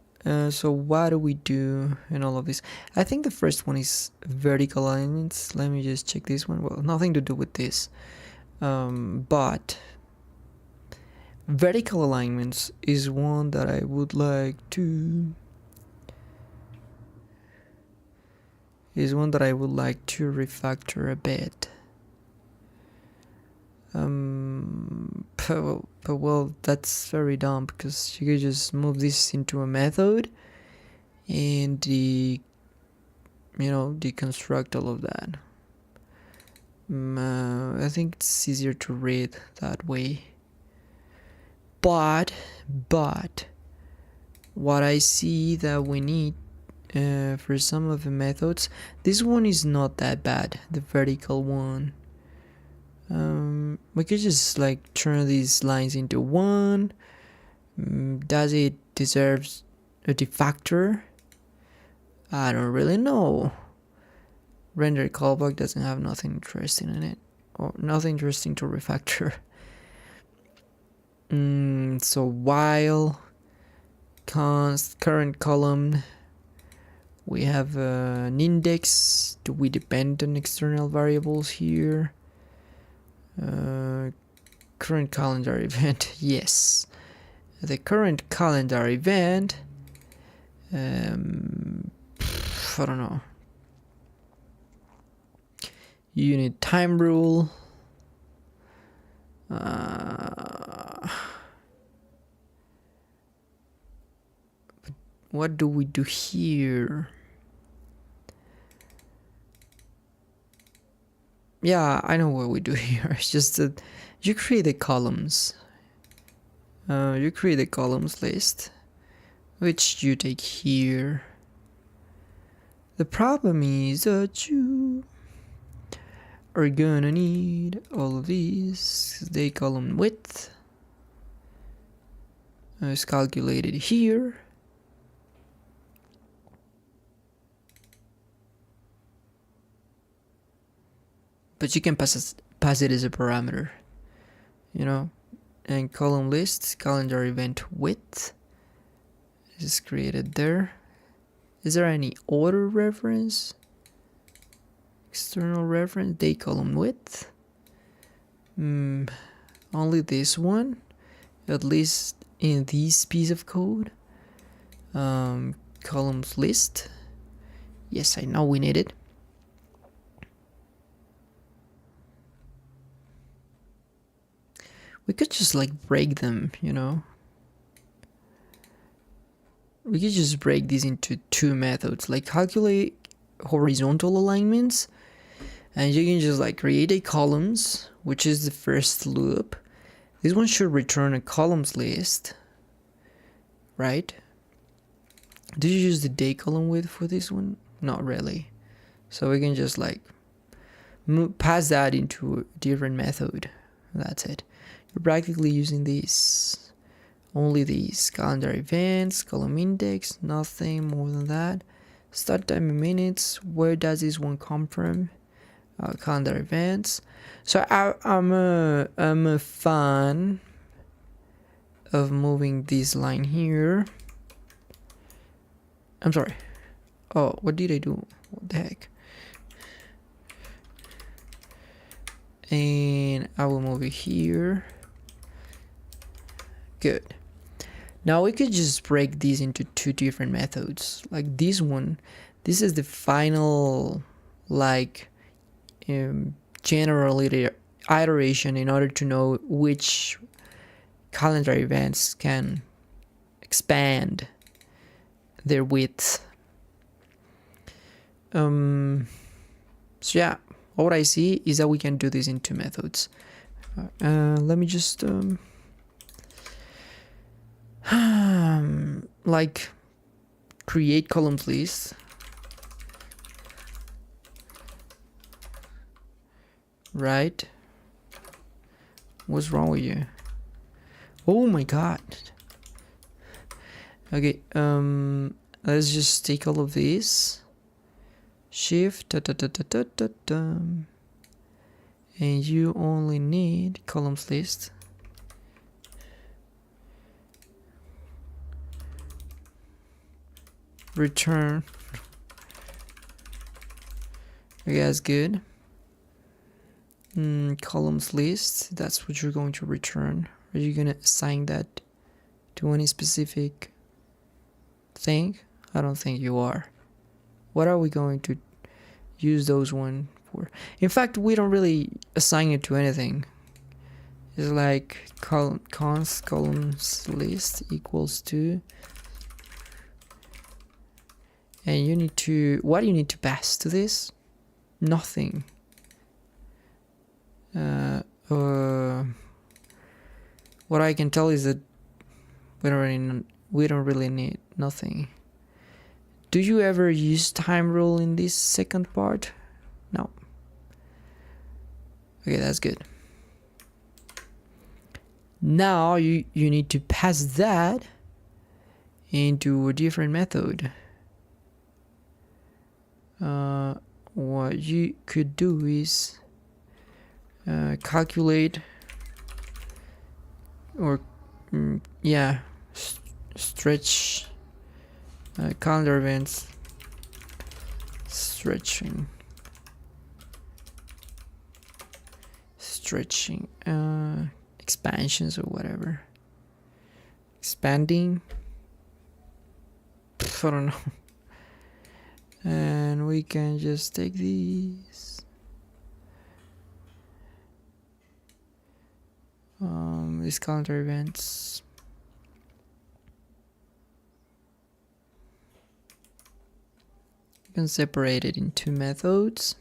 so what do we do in all of this? I think the first one is vertical alignments. Let me just check this one. Well, nothing to do with this, but vertical alignments is one that I would like to refactor a bit. But well, that's very dumb, because you could just move this into a method and deconstruct all of that. I think it's easier to read that way. But what I see that we need for some of the methods, this one is not that bad, the vertical one. We could just like turn these lines into one. Does it deserves a defactor? I don't really know. Render callback doesn't have nothing interesting in it, or nothing interesting to refactor. So while const current column, we have an index. Do we depend on external variables here? Current calendar event, yes. The current calendar event, I don't know. Unit time rule. What do we do here? Yeah, I know what we do here. It's just that you create the columns. You create a columns list, which you take here. The problem is that you are gonna need all of these. The column width is calculated here. But you can pass it as a parameter, you know. And column list, calendar event width is created there. Is there any order reference? External reference, day column width. Only this one, at least in this piece of code. Columns list. Yes, I know we need it. We could just like break them, you know. We could just break these into two methods, like calculate horizontal alignments, and you can just like create a columns, which is the first loop. This one should return a columns list, right? Did you use the day column width for this one? Not really. So we can just like pass that into a different method. That's it. You're practically using these, only these calendar events, column index, nothing more than that. Start time in minutes. Where does this one come from? Calendar events. So I'm a fan of moving this line here. I'm sorry. Oh, what did I do? What the heck? And I will move it here. Good. Now we could just break these into two different methods. Like this one, this is the final like general iteration in order to know which calendar events can expand their width. So yeah, what I see is that we can do this in two methods. Let me just like create columns list. Right? What's wrong with you? Oh my god. Okay, let's just take all of these. Shift and you only need columns list. Return. Okay, that's good. Columns list, that's what you're going to return. Are you gonna assign that to any specific thing? I don't think you are. What are we going to use those one for? In fact, we don't really assign it to anything. It's like const columns list equals to, and you need to, what do you need to pass to this? Nothing. What I can tell is that we don't really need nothing. Do you ever use time rule in this second part? No. Okay, that's good. Now you need to pass that into a different method. what you could do is calculate or stretch calendar events, stretching expansions or whatever, expanding, I don't know. And we can just take these calendar events, you can separate it into methods.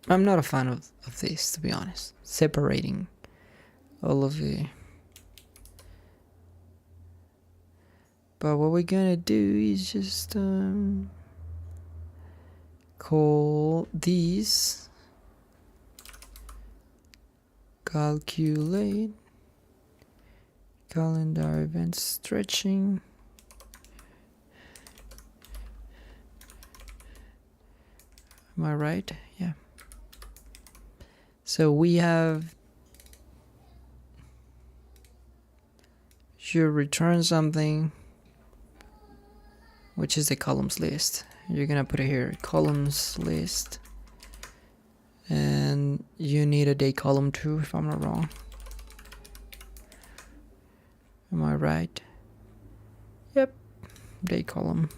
I'm not a fan of this, to be honest, separating all of the, but what we're gonna do is just call these calculate calendar event stretching. Am I right? Yeah. So we have should return something, which is the columns list. You're gonna put it here, columns list, and you need a day column too, if I'm not wrong. Am I right? Yep, day column.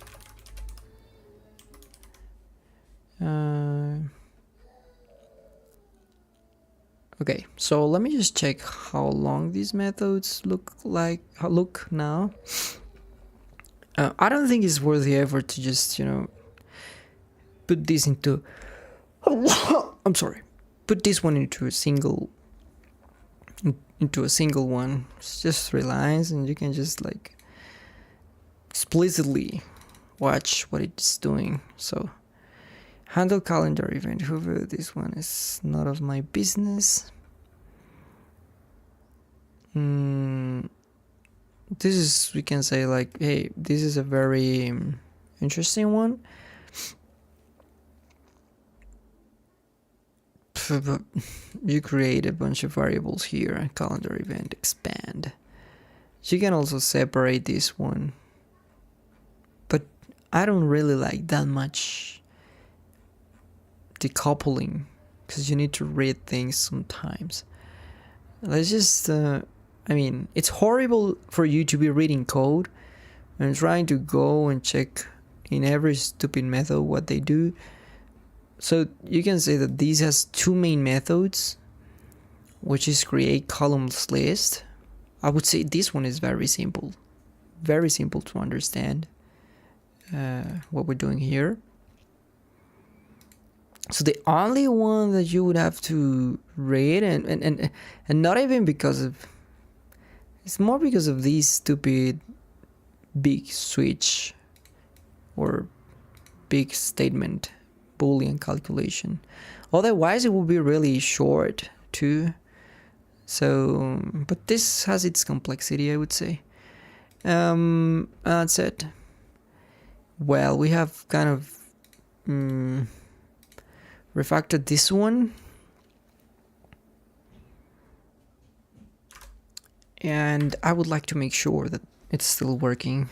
Okay, so let me just check how long these methods look now. I don't think it's worth the effort to just, put this into I'm sorry, put this one into a single one. It's just 3 lines, and you can just like explicitly watch what it's doing. So handle calendar event, whoever this one is, not of my business. This is, we can say like, hey, this is a very interesting one. You create a bunch of variables here, calendar event expand. You can also separate this one, but I don't really like that much decoupling, because you need to read things sometimes. Let's just it's horrible for you to be reading code and trying to go and check in every stupid method what they do. So you can say that this has 2 main methods, which is create columns list. I would say this one is very simple to understand what we're doing here. So the only one that you would have to read, and not even because of, it's more because of these stupid big switch or big statement Boolean calculation. Otherwise it would be really short too. So, but this has its complexity, I would say. That's it. Well, we have kind of refactored this one, and I would like to make sure that it's still working.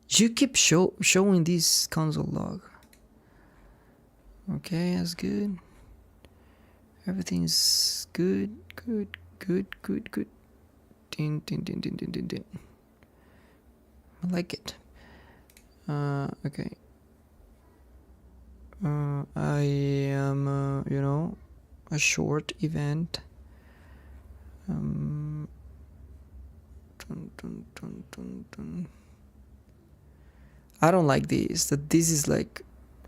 You keep showing this console log. Okay, that's good. Everything's good. Din. I like it. Okay. I am, a short event. I don't like this. That this is like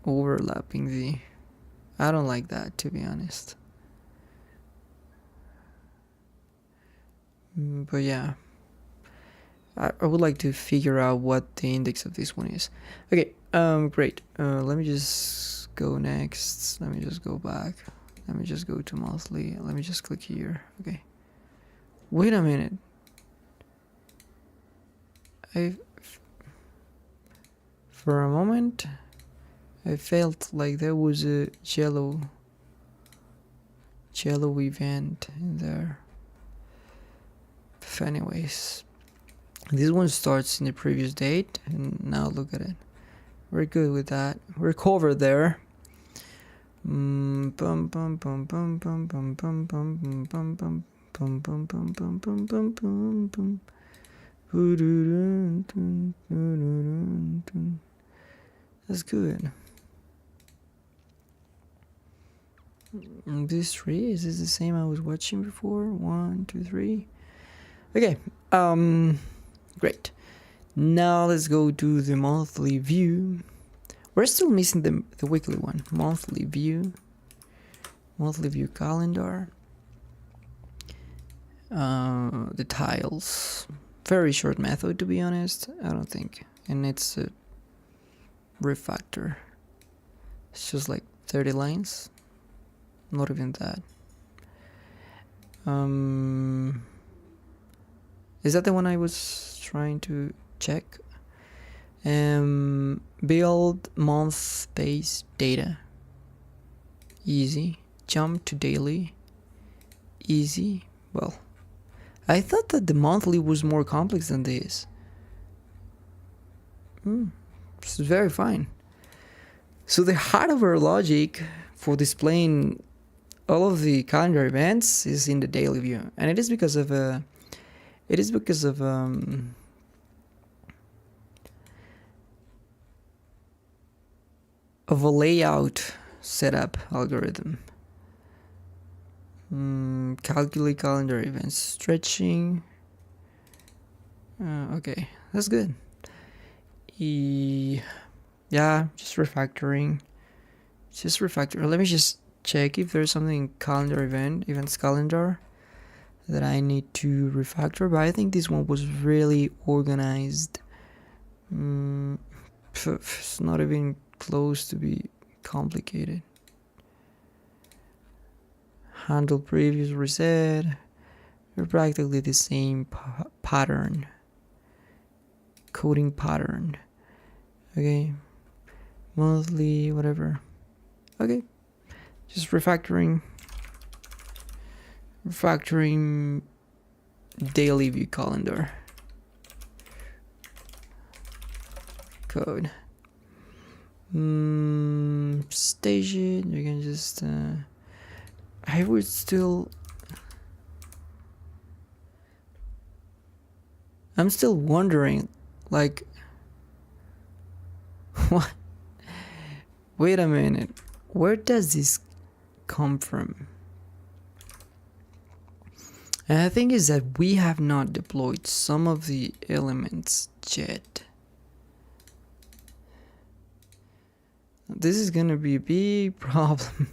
overlapping the. I don't like that, to be honest. But yeah, I would like to figure out what the index of this one is. Okay, great. Let me just go next. Let me just go back. Let me just go to monthly. Let me just click here. Okay. Wait a minute. For a moment, I felt like there was a yellow event in there. But anyways, this one starts in the previous date, and now look at it. We're good with that. We're covered there. Bum bum bum bum bum bum bum bum bum bum bum bum bum bum bum bum bum bum bum. That's good. This tree, is this the same I was watching before? 1, 2, 3. Okay. Great. Now let's go to the monthly view. We're still missing the weekly one. Monthly view calendar. The tiles. Very short method, to be honest. I don't think. And it's a refactor. It's just like 30 lines. Not even that. Is that the one I was trying to check? Build month base data. Easy. Jump to daily. Easy. Well, I thought that the monthly was more complex than this. This is very fine. So the heart of our logic for displaying all of the calendar events is in the daily view, and it is because of a layout setup algorithm. Calculate calendar events, stretching. Okay, that's good. Yeah, just refactoring. Let me just check if there's something in calendar events calendar that I need to refactor, but I think this one was really organized. It's not even close to be complicated. Handle previous reset. They're practically the same pattern. Coding pattern. Okay. Monthly, whatever. Okay. Just refactoring daily view calendar. Code. Station. You can just I would still. I'm still wondering, like, what? Wait a minute. Where does this come from? And the thing is that we have not deployed some of the elements yet. This is gonna be a big problem.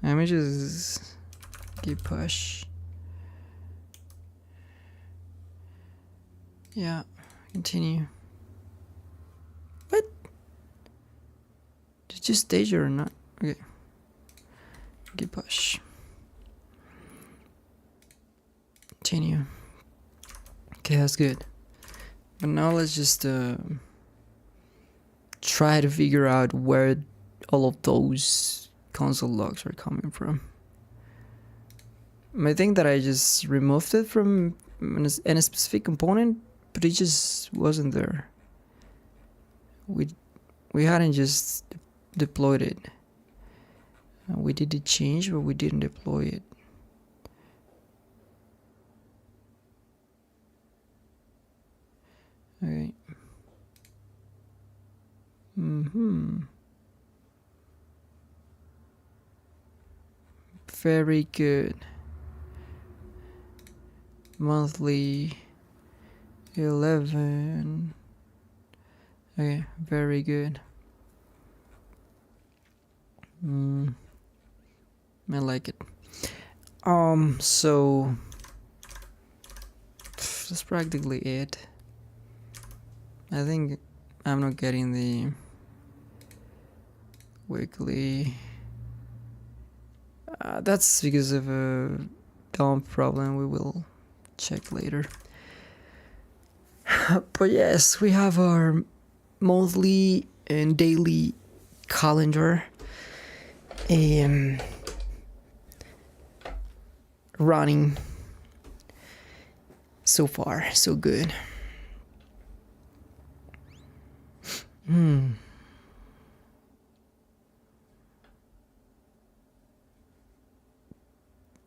Let me just keep push. Yeah, continue. What? Did you stage or not? Okay. Keep push. Continue. Okay, that's good. But now let's just try to figure out where all of those console logs are coming from. I think that I just removed it from a specific component, but it just wasn't there. We hadn't just deployed it. We did the change, but we didn't deploy it. Okay. Very good. Monthly 11. Okay, very good. I like it. So that's practically it. I think I'm not getting the weekly. That's because of the dumb problem we will check later. But yes, we have our monthly and daily calendar running. So far, so good.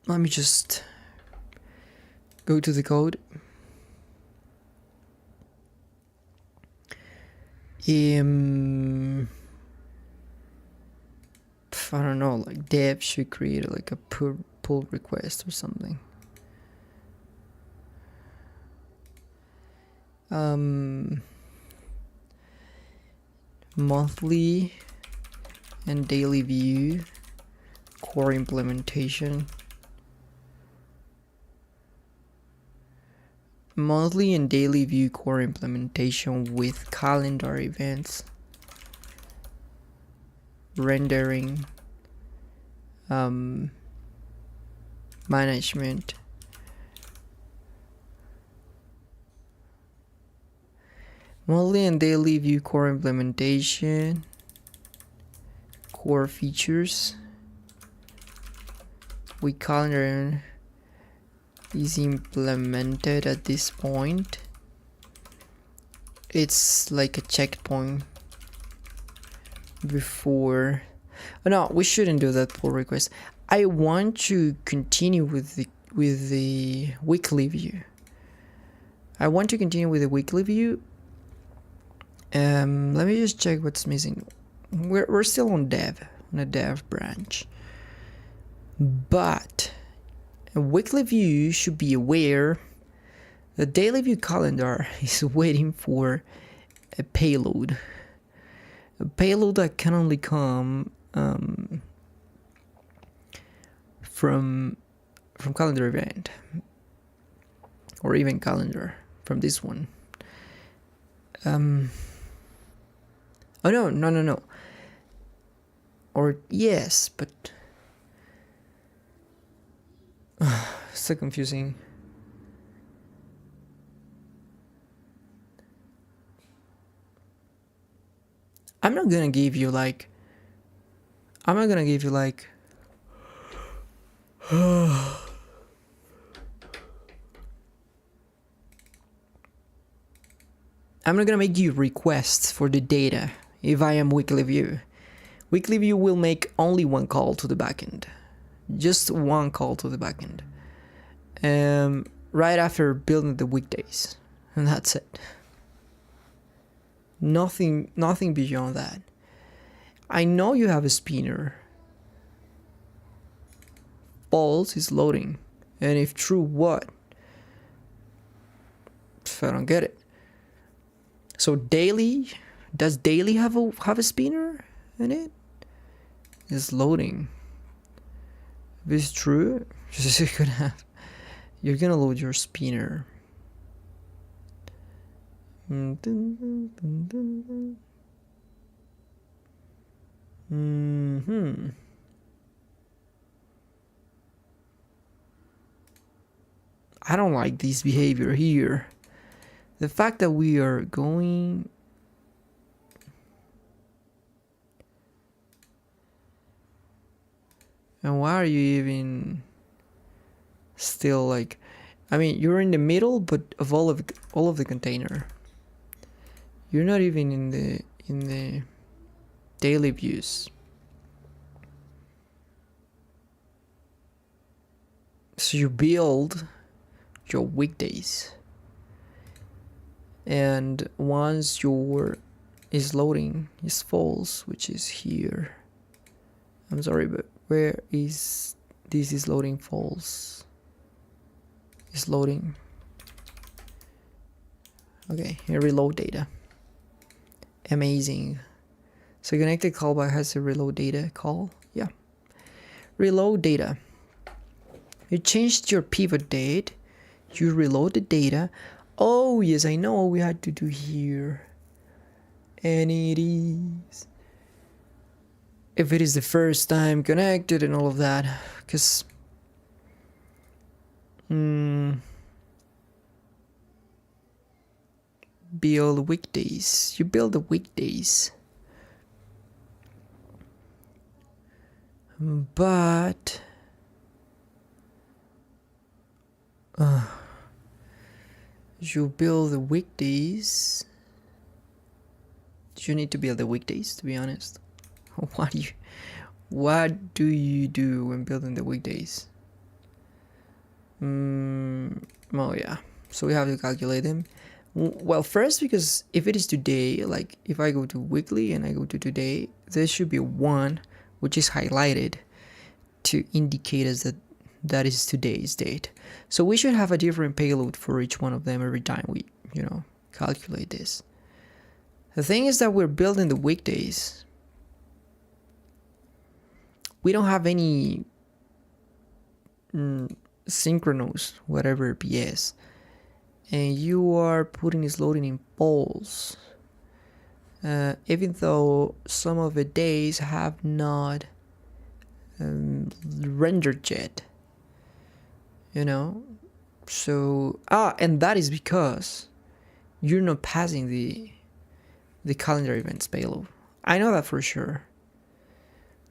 Let me just go to the code. I don't know, like dev should create like a pull request or something. Monthly and daily view core implementation. Monthly and daily view core implementation with calendar events, rendering, management, monthly and daily view core implementation, core features with calendar is implemented at this point. It's like a checkpoint before. Oh no, we shouldn't do that pull request. I want to continue with the weekly view. Let me just check what's missing. We're still on a dev branch, but a weekly view should be aware the daily view calendar is waiting for a payload that can only come from calendar event or even calendar from this one. Oh no, or yes, but so confusing. I'm not gonna give you like I'm not gonna make you requests for the data if I am weekly view. Weekly view will make only one call to the backend. Just one call to the backend. Right after building the weekdays. And that's it. Nothing beyond that. I know you have a spinner. False is loading. And if true, what? If I don't get it. So daily, does daily have a spinner in it? It's loading. If it's true, you're gonna load your spinner. I don't like this behavior here. The fact that we are going and why are you even still like, I mean, you're in the middle, but of all of the container. You're not even in the daily views. So you build your weekdays, and once your is loading is false, which is here. I'm sorry, but where is this is loading false? Is loading. Okay, here reload data. Amazing. So connected callback has a reload data call. Yeah. Reload data. You changed your pivot date. You reload the data. Oh yes, I know what we had to do here. And it is if it is the first time connected and all of that, because Build weekdays. You build the weekdays. But you build the weekdays. You need to build the weekdays, to be honest. What do you do when building the weekdays? Oh yeah, so we have to calculate them. Well, first, because if it is today, like if I go to weekly and I go to today, there should be one which is highlighted to indicate us that is today's date. So we should have a different payload for each one of them every time we, calculate this. The thing is that we're building the weekdays. We don't have any synchronous, whatever PS. And you are putting this loading in polls. Even though some of the days have not rendered yet. So and that is because you're not passing the calendar events payload. I know that for sure.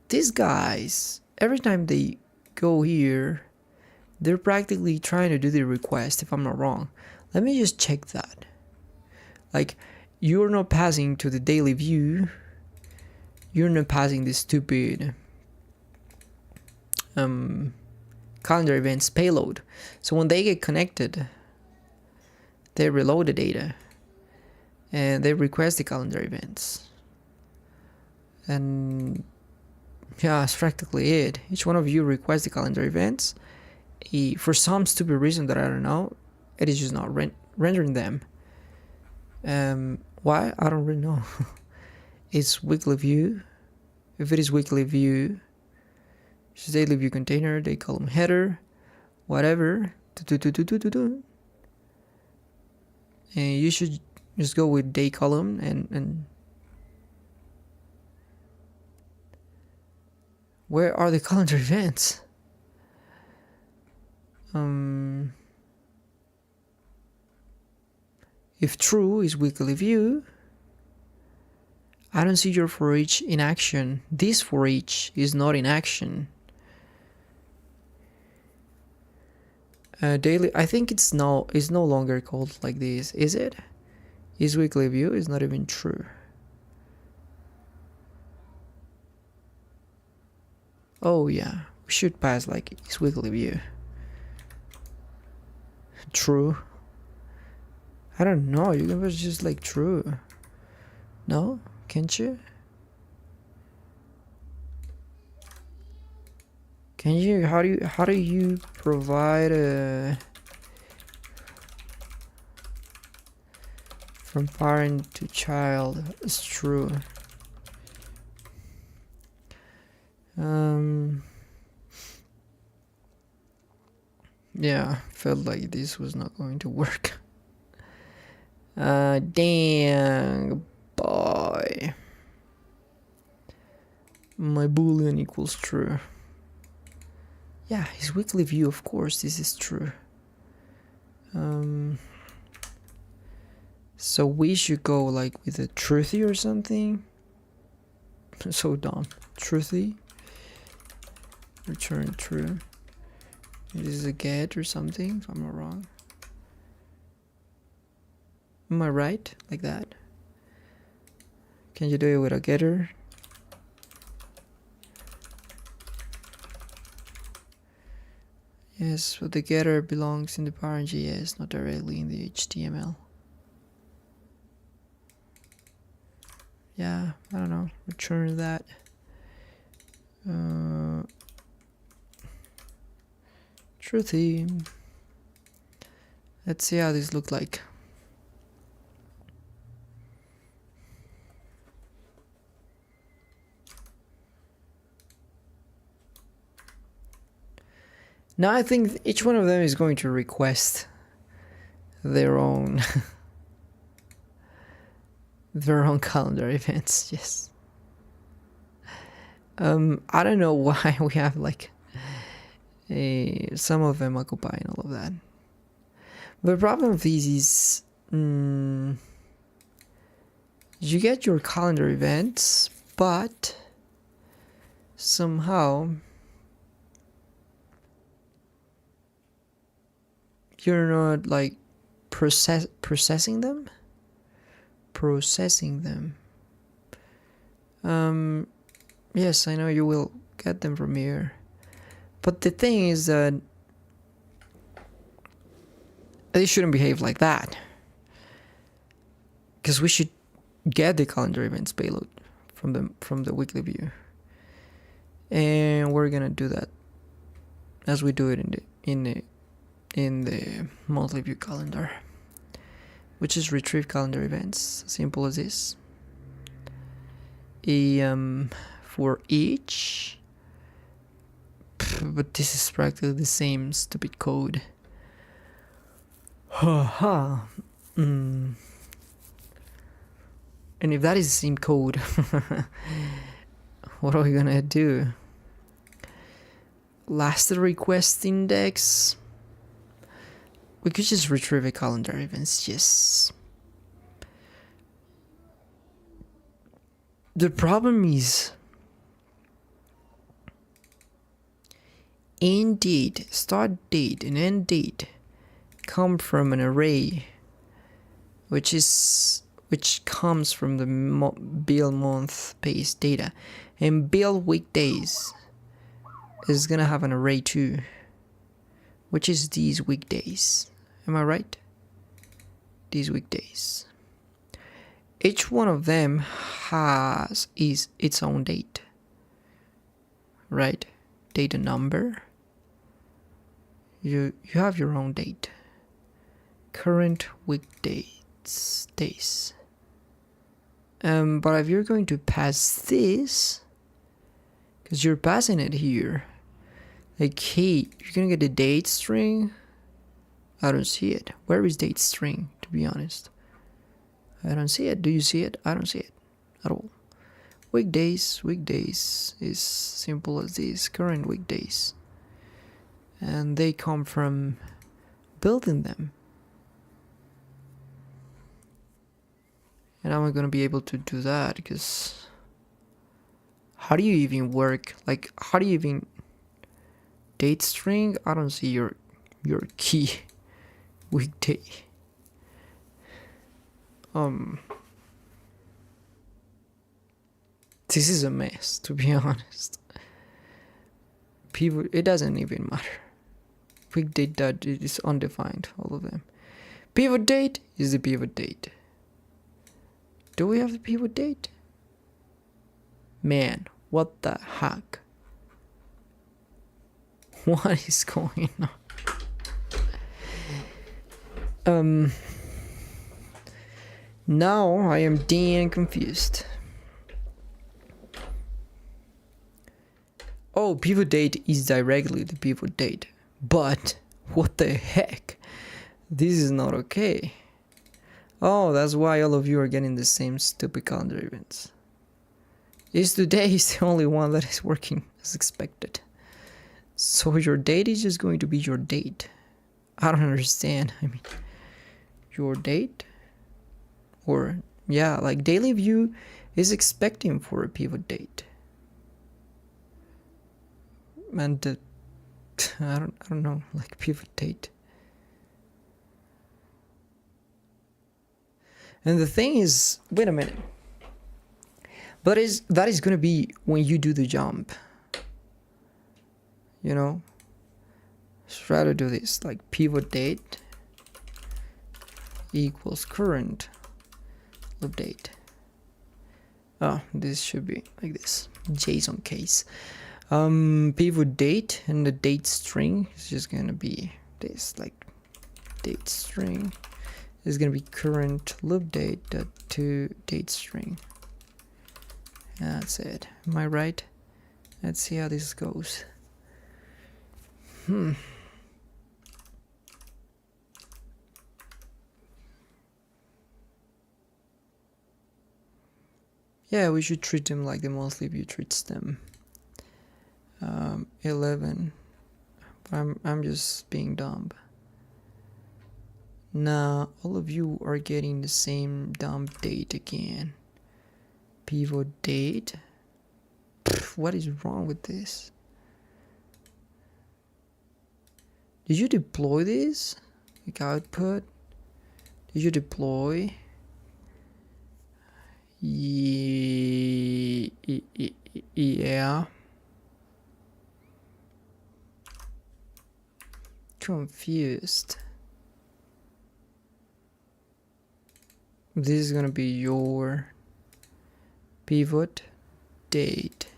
These guys, every time they go here, they're practically trying to do the request, if I'm not wrong. Let me just check that. Like, you're not passing to the daily view. You're not passing this stupid calendar events payload. So when they get connected, they reload the data and they request the calendar events. And yeah, that's practically it. Each one of you requests the calendar events. For some stupid reason that I don't know, it is just not rendering them. Why? I don't really know. It's weekly view. If it is weekly view, it's daily view container, day column header, whatever. And you should just go with day column and where are the calendar events? If true is weekly view, I don't see your for each in action. This for each is not in action. Daily, I think it's no longer called like this, is it? Is weekly view is not even true. Oh yeah, we should pass like is weekly view. True. I don't know, you can pass just like true. No? Can't you? Can you? How do you provide a from parent to child? It's true. Yeah, felt like this was not going to work. Dang boy. My boolean equals true. Yeah, his weekly view, of course, this is true. So we should go like with a truthy or something. So dumb. Truthy. Return true. It is a get or something, if I'm not wrong. Am I right? Like that? Can you do it with a getter? Yes, but the getter belongs in the parent JS, not directly in the HTML. Yeah, I don't know. Return that. Truthy. Let's see how this looks like. Now I think each one of them is going to request their own their own calendar events. Yes. I don't know why we have like Some of them occupy and all of that. The problem of these is you get your calendar events, but somehow you're not like processing them. Yes, I know you will get them from here, but the thing is that they shouldn't behave like that, because we should get the calendar events payload from the weekly view, and we're gonna do that as we do it in the monthly view calendar, which is retrieve calendar events. Simple as this. For each, but this is practically the same stupid code. And if that is the same code, what are we gonna do? Last request index. We could just retrieve a calendar events, yes. The problem is end date, start date, and end date come from an array which comes from the bill month based data, and bill weekdays is gonna have an array too, which is these weekdays. Am I right? These weekdays. Each one of them is its own date, right? Data number. You have your own date. Current weekdays days. But if you're going to pass this, because you're passing it here, like, hey, you're gonna get the date string. I don't see it. Where is date string, to be honest? I don't see it. Do you see it? I don't see it at all. Weekdays is simple as this. Current weekdays. And they come from building them. And I'm not going to be able to do that, because how do you even work? Like, how do you even date string? I don't see your key weekday. This is a mess, to be honest. People, it doesn't even matter. Weekday that it is undefined, all of them. Pivot date is the pivot date. Do we have the pivot date? Man, what the heck? What is going on? Now I am damn confused. Oh, pivot date is directly the pivot date. But what the heck? This is not okay. Oh, that's why all of you are getting the same stupid calendar events. Is today is the only one that is working as expected. So your date is just going to be your date. I don't understand. I mean, your date? Or, yeah, like daily view is expecting for a pivot date. And I don't know, like pivot date. And the thing is, wait a minute. But that is gonna be when you do the jump. You know? Let's try to do this, like pivot date equals current update. Oh, this should be like this. JSON case. Pivot date, and the date string is just gonna be this, like date string is gonna be current loop date to date string. That's it. Am I right? Let's see how this goes. Yeah, we should treat them like the monthly view treats them. 11 I'm just being dumb. Now all of you are getting the same dumb date again. Pivot date. Pfft, what is wrong with this? Did you deploy this? Like output? Did you deploy? Yeah. Confused. This is gonna be your pivot date.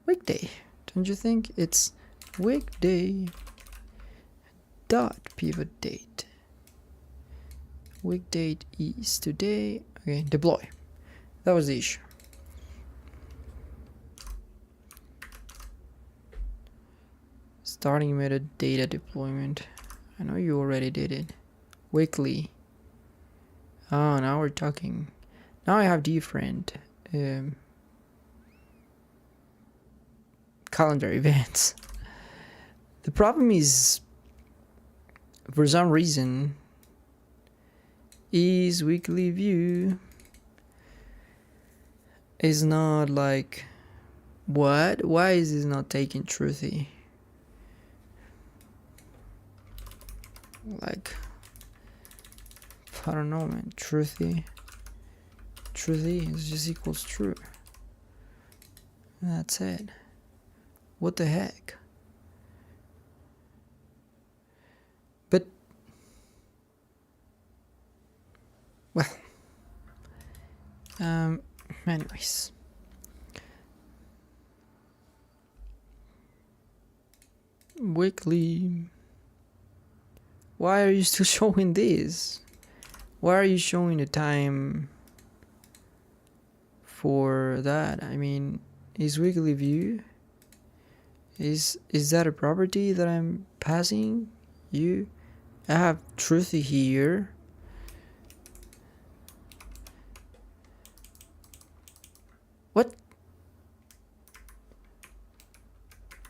Weekday. Don't you think? It's weekday dot pivot date. Weekday is today. Okay, deploy. That was the issue. Starting method data deployment. I know you already did it. Weekly. Oh, now we're talking. Now I have different calendar events. The problem is, for some reason, is weekly view is not like what? Why is this not taking truthy? Like, I don't know, man. Truthy is just equals true. That's it. What the heck? But well, anyways, weekly. Why are you still showing this? Why are you showing the time for that? I mean, is weekly view? Is that a property that I'm passing you? I have truthy here. What?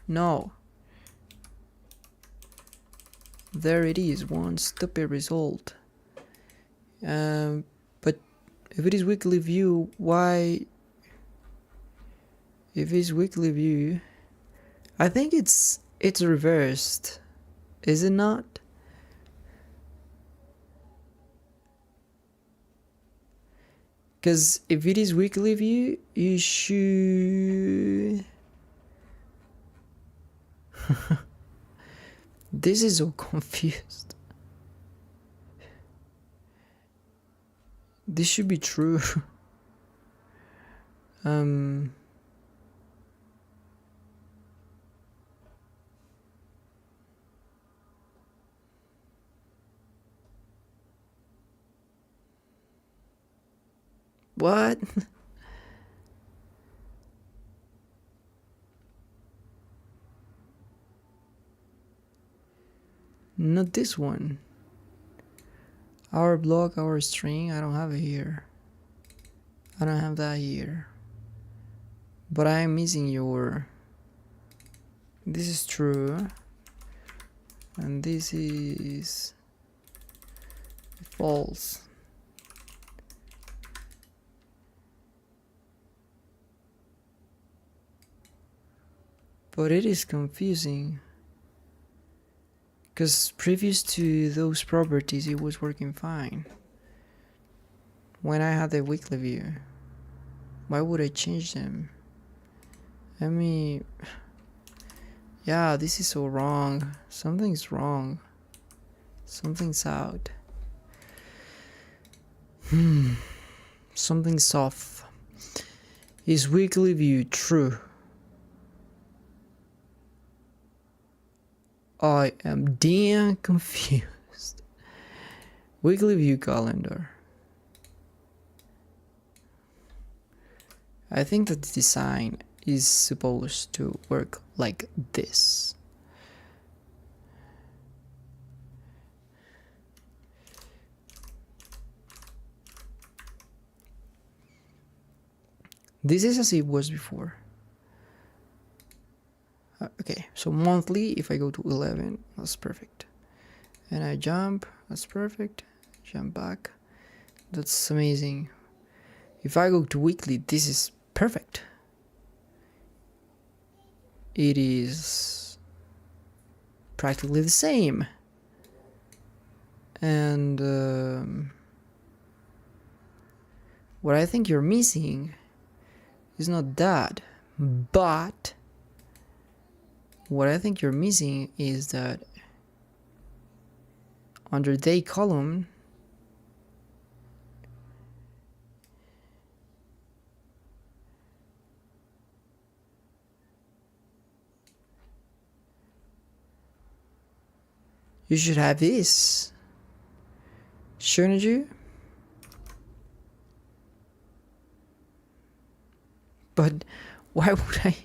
No. There it is, one stupid result. But if it is weekly view, why? If it's weekly view, I think it's reversed, is it not? Because if it is weekly view, you should. This is so confused. This should be true. What? Not this one. Our block, our string, I don't have it here. I don't have that here. But I am missing your. This is true. And this is false. But it is confusing. Because previous to those properties, it was working fine. When I had the weekly view, why would I change them? I mean, yeah, this is so wrong. Something's wrong. Something's out. Something's off. Is weekly view true? I am damn confused. Weekly view calendar. I think that the design is supposed to work like this. This is as it was before. Okay, so monthly, if I go to 11, that's perfect. And I jump, that's perfect. Jump back, that's amazing. If I go to weekly, this is perfect. It is practically the same. And what I think you're missing is not that, but what I think you're missing is that under day column, you should have this, shouldn't you? But why would I?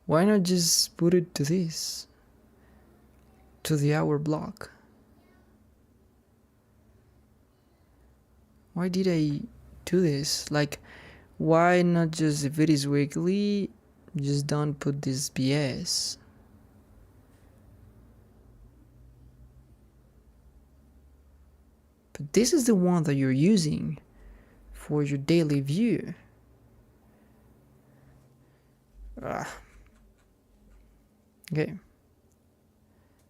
Why not just put it to this? To the hour block? Why did I do this? Like, why not just, if it is weekly, just don't put this BS? But this is the one that you're using for your daily view. Okay.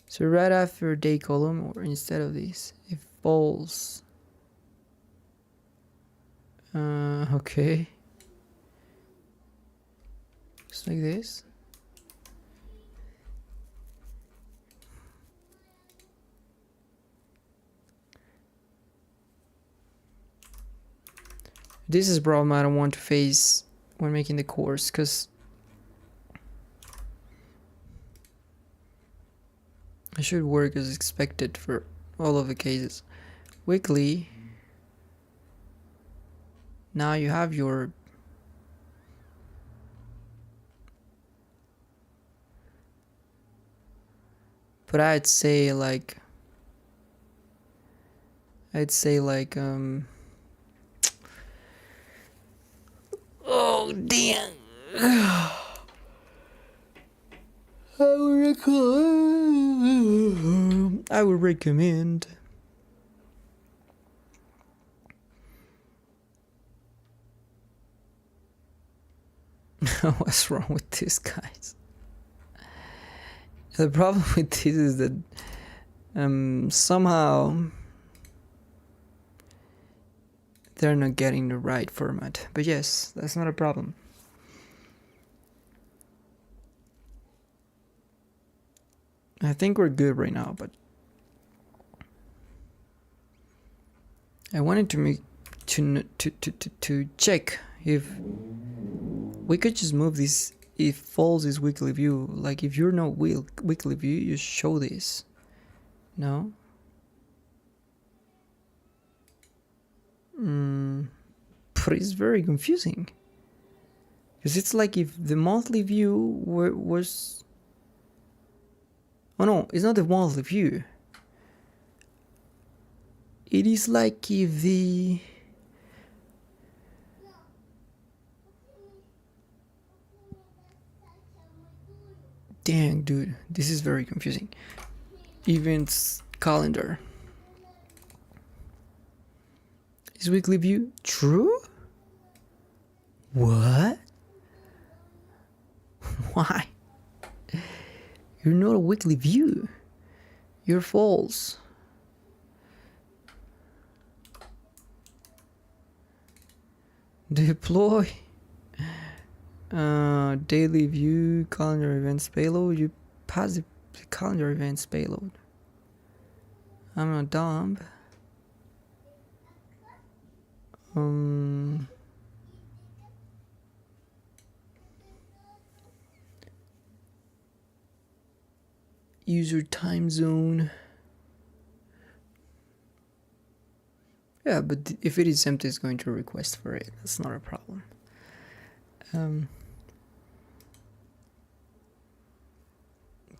So right after day column, or instead of this, it falls. Okay. Just like this. This is a problem I don't want to face when making the course, because it should work as expected for all of the cases. Weekly, now you have your but I'd say like oh damn. I would recommend what's wrong with these guys? The problem with this is that somehow they're not getting the right format. But yes, that's not a problem. I think we're good right now, but I wanted to make to check if we could just move this. If falls is weekly view, like if you're not weekly view, you show this. No. But it's very confusing, because it's like if the monthly view was. Oh no, it's not the monthly view. It is like if the dang dude, this is very confusing. Events calendar is weekly view true? What? Why? You're not a weekly view. You're false. Deploy daily view calendar events payload. You pass the calendar events payload. I'm not dumb. User time zone. Yeah, but if it is empty, it's going to request for it. That's not a problem.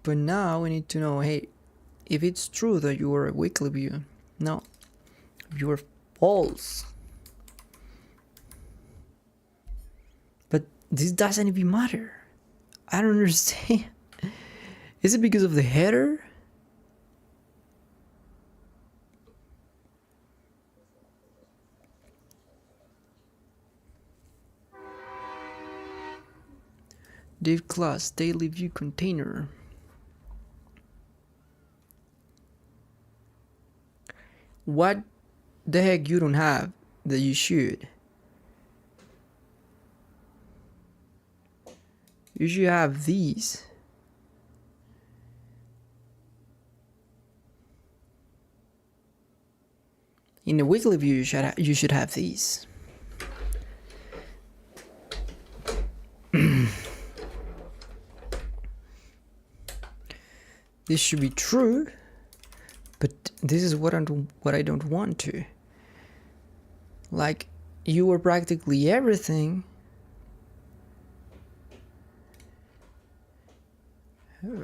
But now we need to know, hey, if it's true that you are a weekly view. No, you're false. But this doesn't even matter. I don't understand. Is it because of the header? Div class daily view container. What the heck you don't have that you should? You should have these. In the weekly view, you should have these. This should be true, but this is what I don't want to. Like, you were practically everything.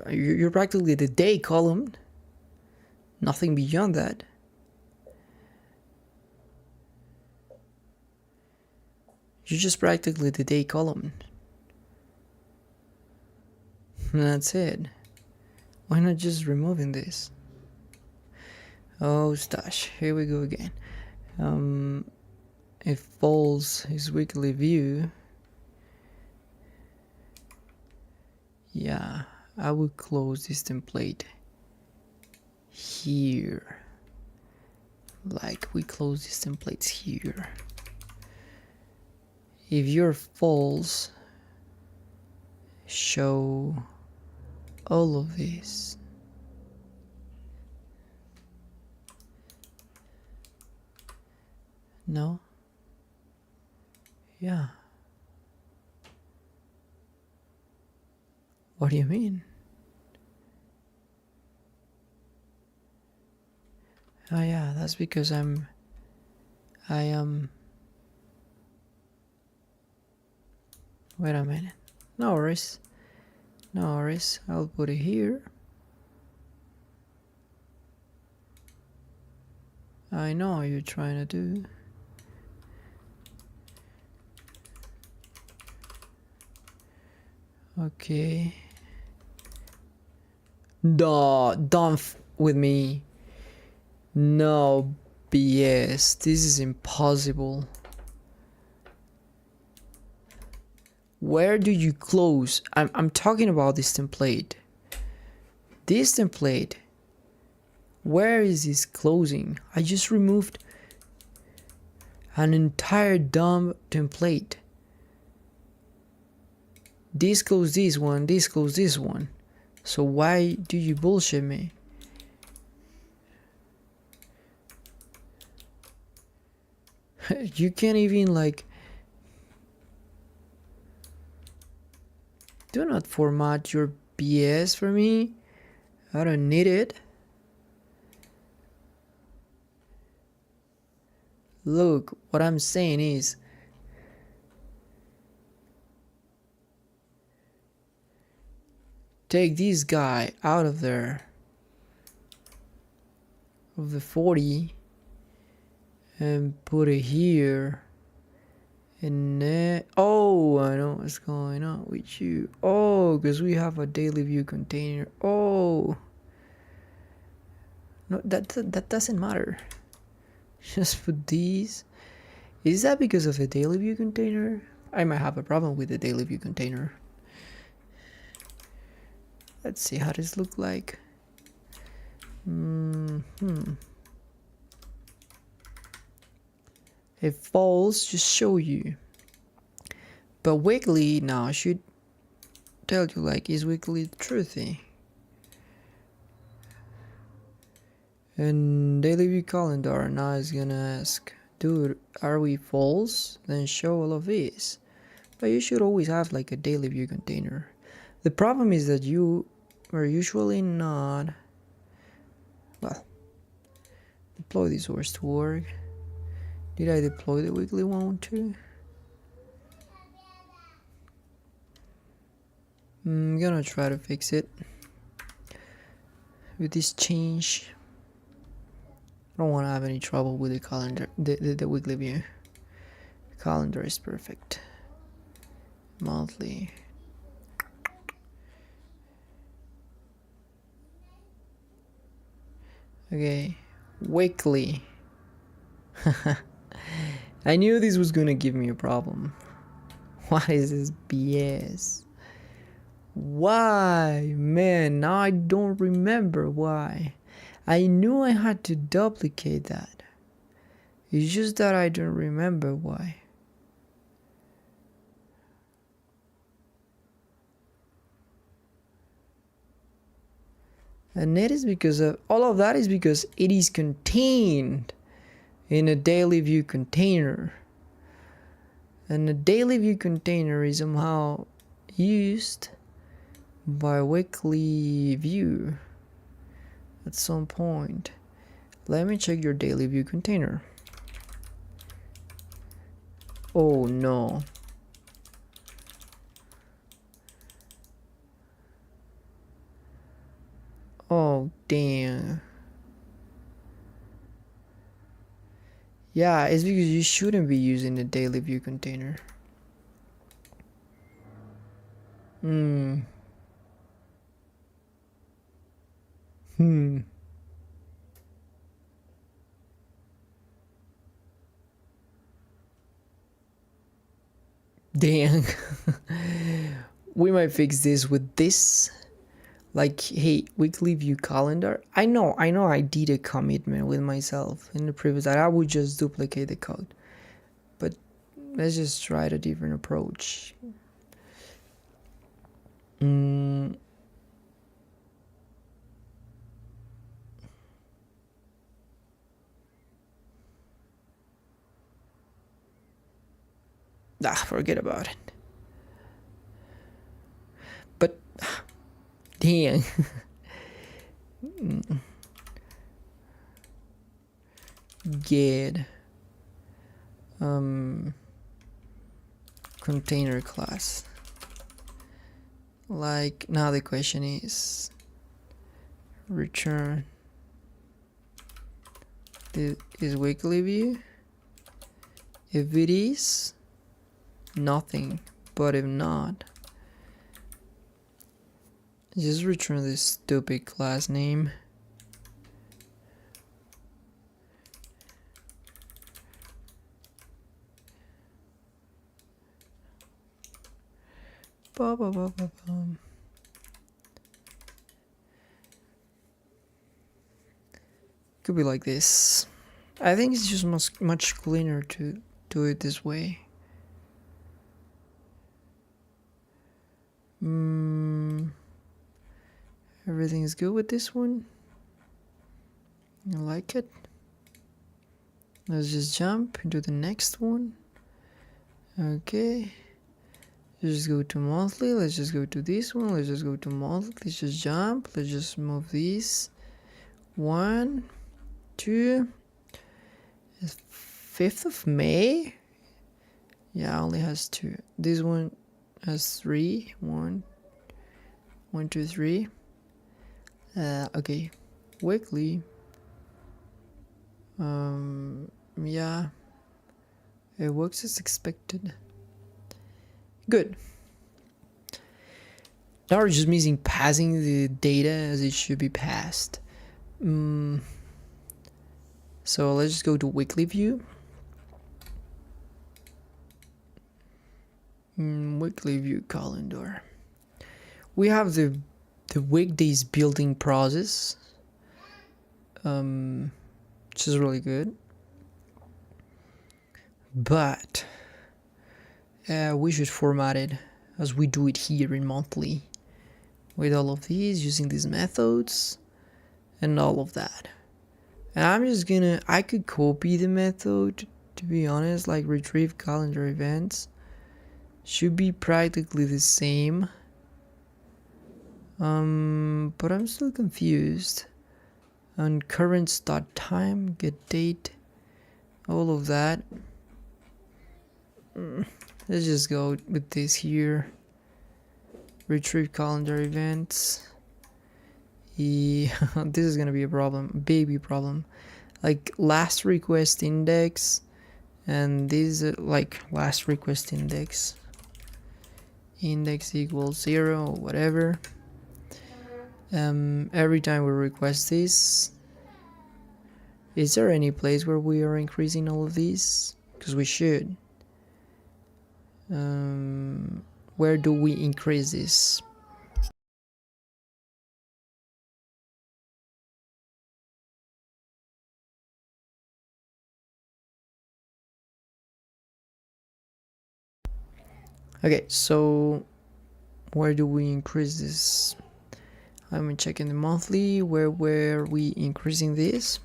You're practically the day column. Nothing beyond that. You're just practically the day column. That's it. Why not just removing this? Oh, stash. Here we go again. If false is weekly view, yeah, I will close this template here. Like we close these templates here. If you're false, show all of this. No? Yeah. What do you mean? Oh yeah, that's because I am. Wait a minute. No worries. No worries. I'll put it here. I know what you're trying to do. Okay. Don't with me. No BS. This is impossible. Where do you close? I'm talking about this template. This template. Where is this closing? I just removed an entire dumb template. This close this one, this close this one. So why do you bullshit me? You can't even like... Do not format your BS for me. I don't need it. Look, what I'm saying is... Take this guy out of there. Of the 40. And put it here. And then... Oh, I know what's going on with you. Oh, because we have a daily view container. Oh. No, that doesn't matter. Just put these. Is that because of the daily view container? I might have a problem with the daily view container. Let's see how this look like. If false, just show you. But weekly now should tell you like, is weekly truthy? And daily view calendar now is gonna ask, dude, are we false? Then show all of this. But you should always have like a daily view container. The problem is that you are usually not... Well, deploy the source to work. Did I deploy the weekly one too? I'm gonna try to fix it with this change. don't want to have any trouble with the calendar, the weekly view. Calendar is perfect. Monthly. Okay, weekly. I knew this was gonna give me a problem. What is this BS? Why? Man, now I don't remember why. I knew I had to duplicate that. It's just that I don't remember why. And it is because of all of that is because it is contained in a daily view container. And the daily view container is somehow used by weekly view at some point. Let me check your daily view container. Oh no. Oh damn. Yeah, it's because you shouldn't be using the daily view container. Hmm. Dang. We might fix this with this. Like, hey, weekly view calendar. I know I did a commitment with myself in the previous that I would just duplicate the code. But let's just try a different approach. Forget about it. But dang. Get container class. Like, now the question is return is weekly view. If it is, nothing. But if not, just return this stupid class name. Could be like this. I think it's just much cleaner to do it this way. Everything's good with this one. I like it. Let's just jump into the next one. Okay. Let's just go to monthly. Let's just go to this one. Let's just go to monthly. Let's just jump. Let's just move these. 1, 2. 5th of May. Yeah, only has 2. This one has 3. 1, 2, 3. Okay. Weekly. Yeah. It works as expected. Good. Now we're just missing passing the data as it should be passed. So let's just go to weekly view. Weekly view calendar. We have the weekdays building process, which is really good. But we should format it as we do it here in monthly, with all of these, using these methods and all of that. And I'm just gonna, I could copy the method, to be honest, like retrieve calendar events. Should be practically the same. But I'm still confused. On current start time, get date, all of that. Let's just go with this here. Retrieve calendar events. This is gonna be a problem, baby problem. like last request index, and this like last request index equals 0 or whatever. Every time we request this, is there any place where we are increasing all of these? Because we should. Where do we increase this? Okay, so where do we increase this? I'm checking the monthly. Where were we increasing this?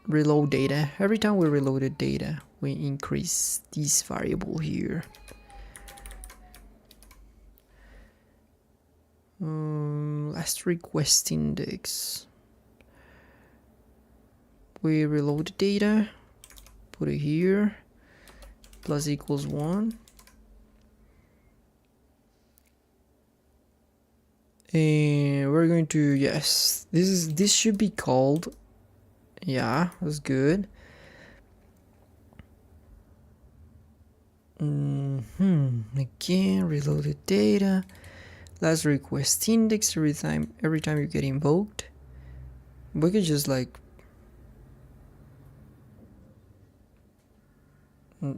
Reload data. Every time we reloaded data, we increase this variable here. Last request index. We reload the data, put it here, plus equals 1. And we're going to, yes, this should be called, yeah, that's good. Again, reload the data. Last request index. Every time you get invoked, we could just like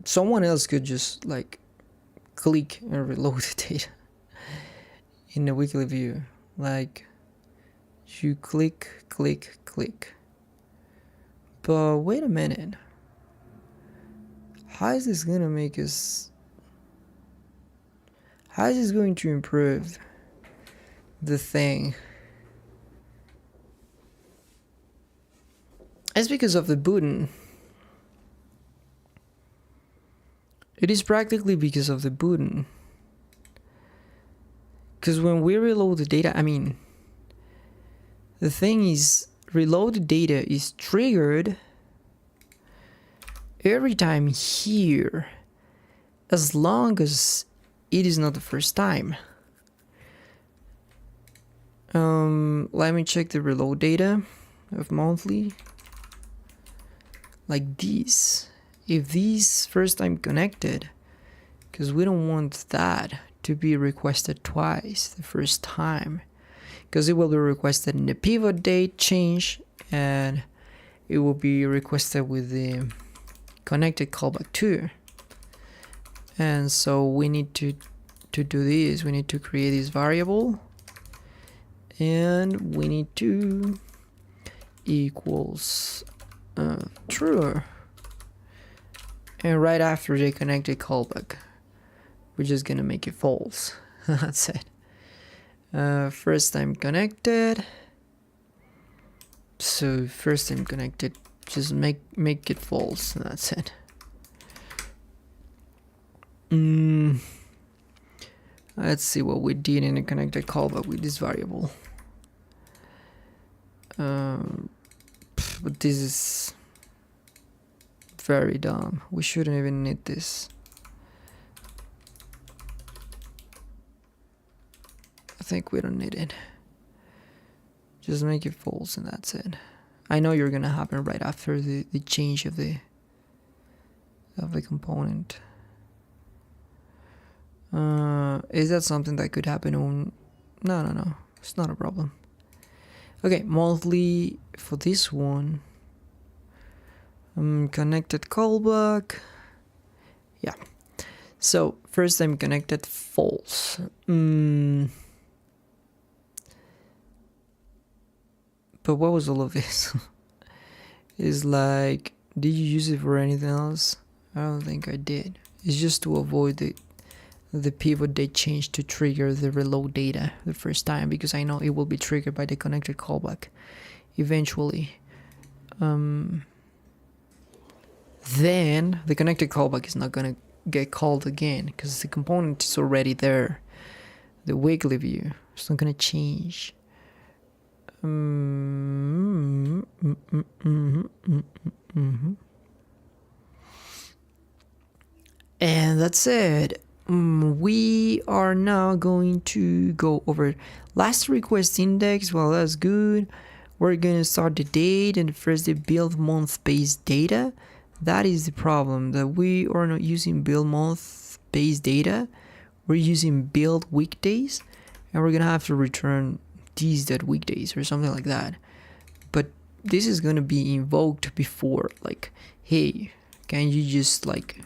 someone else could just like click and reload the data in the weekly view. Like you click. But wait a minute. How is this gonna make us? How is this going to improve the thing? It's because of the button. It is practically because of the button. Because when we reload the data, I mean, the thing is, reloaded data is triggered every time here, as long as it is not the first time. Let me check the reload data of monthly. Like this. If these first time connected, because we don't want that to be requested twice the first time, because it will be requested in the pivot date change, and it will be requested with the connected callback too. And so we need to do this. We need to create this variable, and we need to equals true, and right after the connected callback, we're just gonna make it false. That's it. First time connected. So first time connected, just make it false. That's it. Let's see what we did in the connected callback with this variable. But this is very dumb. We shouldn't even need this. I think we don't need it. Just make it false and that's it. I know you're gonna happen right after the change of the component. Is that something that could happen on? No, it's not a problem. Okay, monthly for this one. Connected callback. Yeah. So first time connected false. But what was all of this? It's like, did you use it for anything else? I don't think I did. It's just to avoid the pivot date change to trigger the reload data the first time, because I know it will be triggered by the connected callback eventually. Then the connected callback is not gonna get called again because the component is already there. The weekly view, it's not gonna change. And that's it. We are now going to go over last request index. Well, that's good. we're gonna start the date and first the build month based data. That is the problem, that we are not using build month based data. We're using build weekdays, and we're gonna have to return these that weekdays or something like that. But this is gonna be invoked before, like, hey, can you just like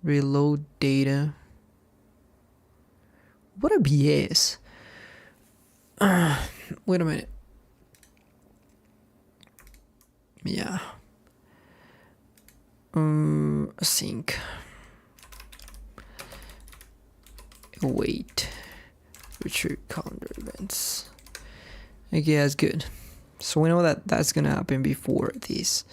reload data? What a BS. Wait a minute. Yeah. Sync. Wait. Retrieve calendar events. Okay, that's good. So we know that that's gonna happen before this.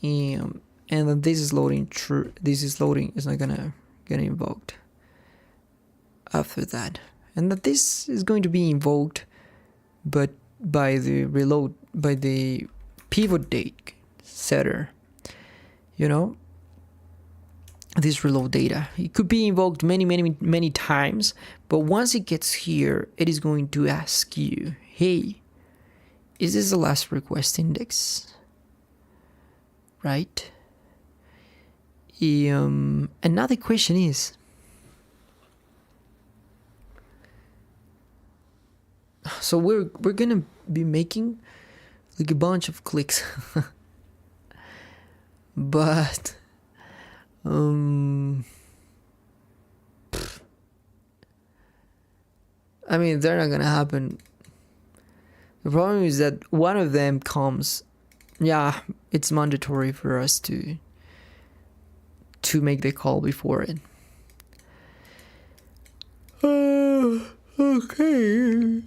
And then this is loading true. This is loading. It's not gonna get invoked after that. And that this is going to be invoked, but by the reload, by the pivot date setter. You know, this reload data, it could be invoked many times, but once it gets here, it is going to ask you, hey, is this the last request index? Right? Another question is, so we're gonna be making like a bunch of clicks. But I mean, they're not gonna happen. The problem is that one of them comes, yeah, it's mandatory for us to make the call before it.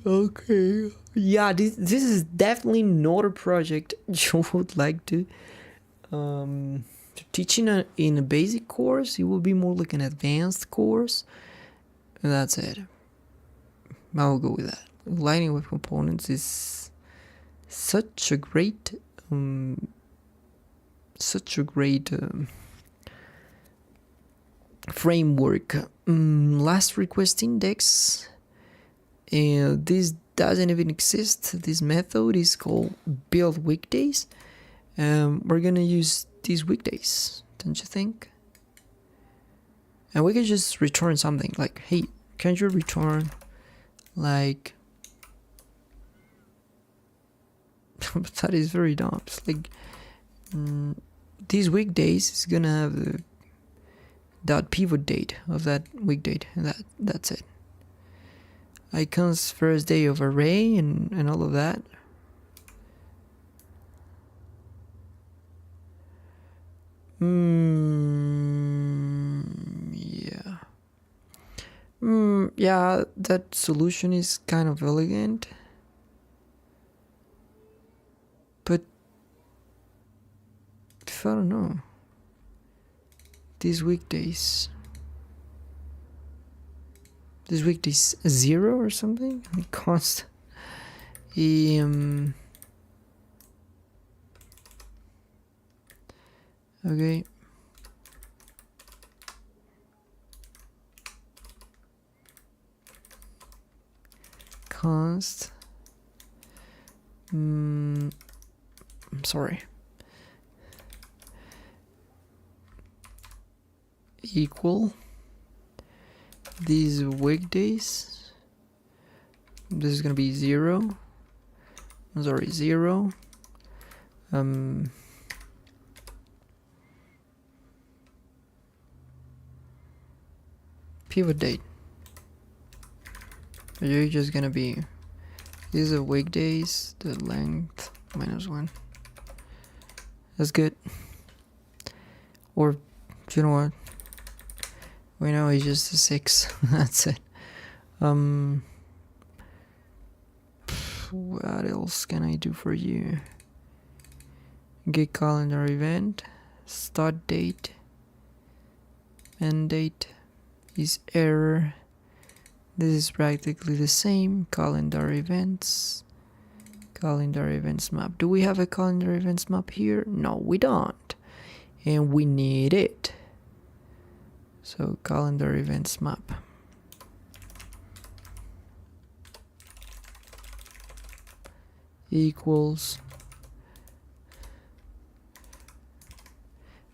Okay. Yeah, this is definitely not a project you would like to teach in a basic course. It will be more like an advanced course, and that's it. I will go with that. Lightning Web Components is such a great framework. Last request index, this doesn't even exist. This method is called build weekdays. We're gonna use these weekdays, don't you think? And we can just return something like, hey, can you return like that is very dumb. It's like these weekdays is gonna have the dot pivot date of that weekday, and that's it. Icons first day of array and all of that. Yeah, that solution is kind of elegant, but I don't know, these weekdays 0 or something, const okay. Const I'm sorry, equal these weekdays. This is gonna be 0. I'm sorry, 0. Pivot date. You're just gonna be, these are weekdays, the length -1. That's good. Or, you know what? We know it's just a 6. That's it. What else can I do for you? Get calendar event, start date, end date is error. This is practically the same. Calendar events map. Do we have a calendar events map here? No, we don't, and we need it. So calendar events map. equals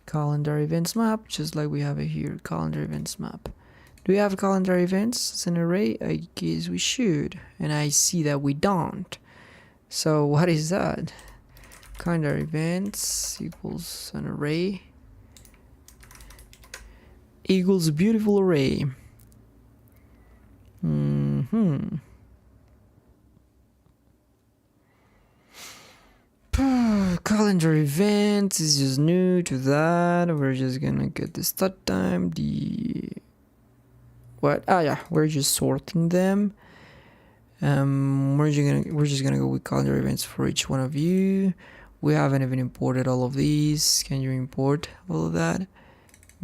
calendar events map, just like we have it here, calendar events map. Do we have calendar events as an array? I guess we should, and I see that we don't. So what is that? Calendar events equals an array equals a beautiful array. Calendar events is just new to that. We're just gonna get the start time, the what? Ah, yeah, we're just sorting them. We're just gonna go with calendar events for each one of you. We haven't even imported all of these. Can you import all of that?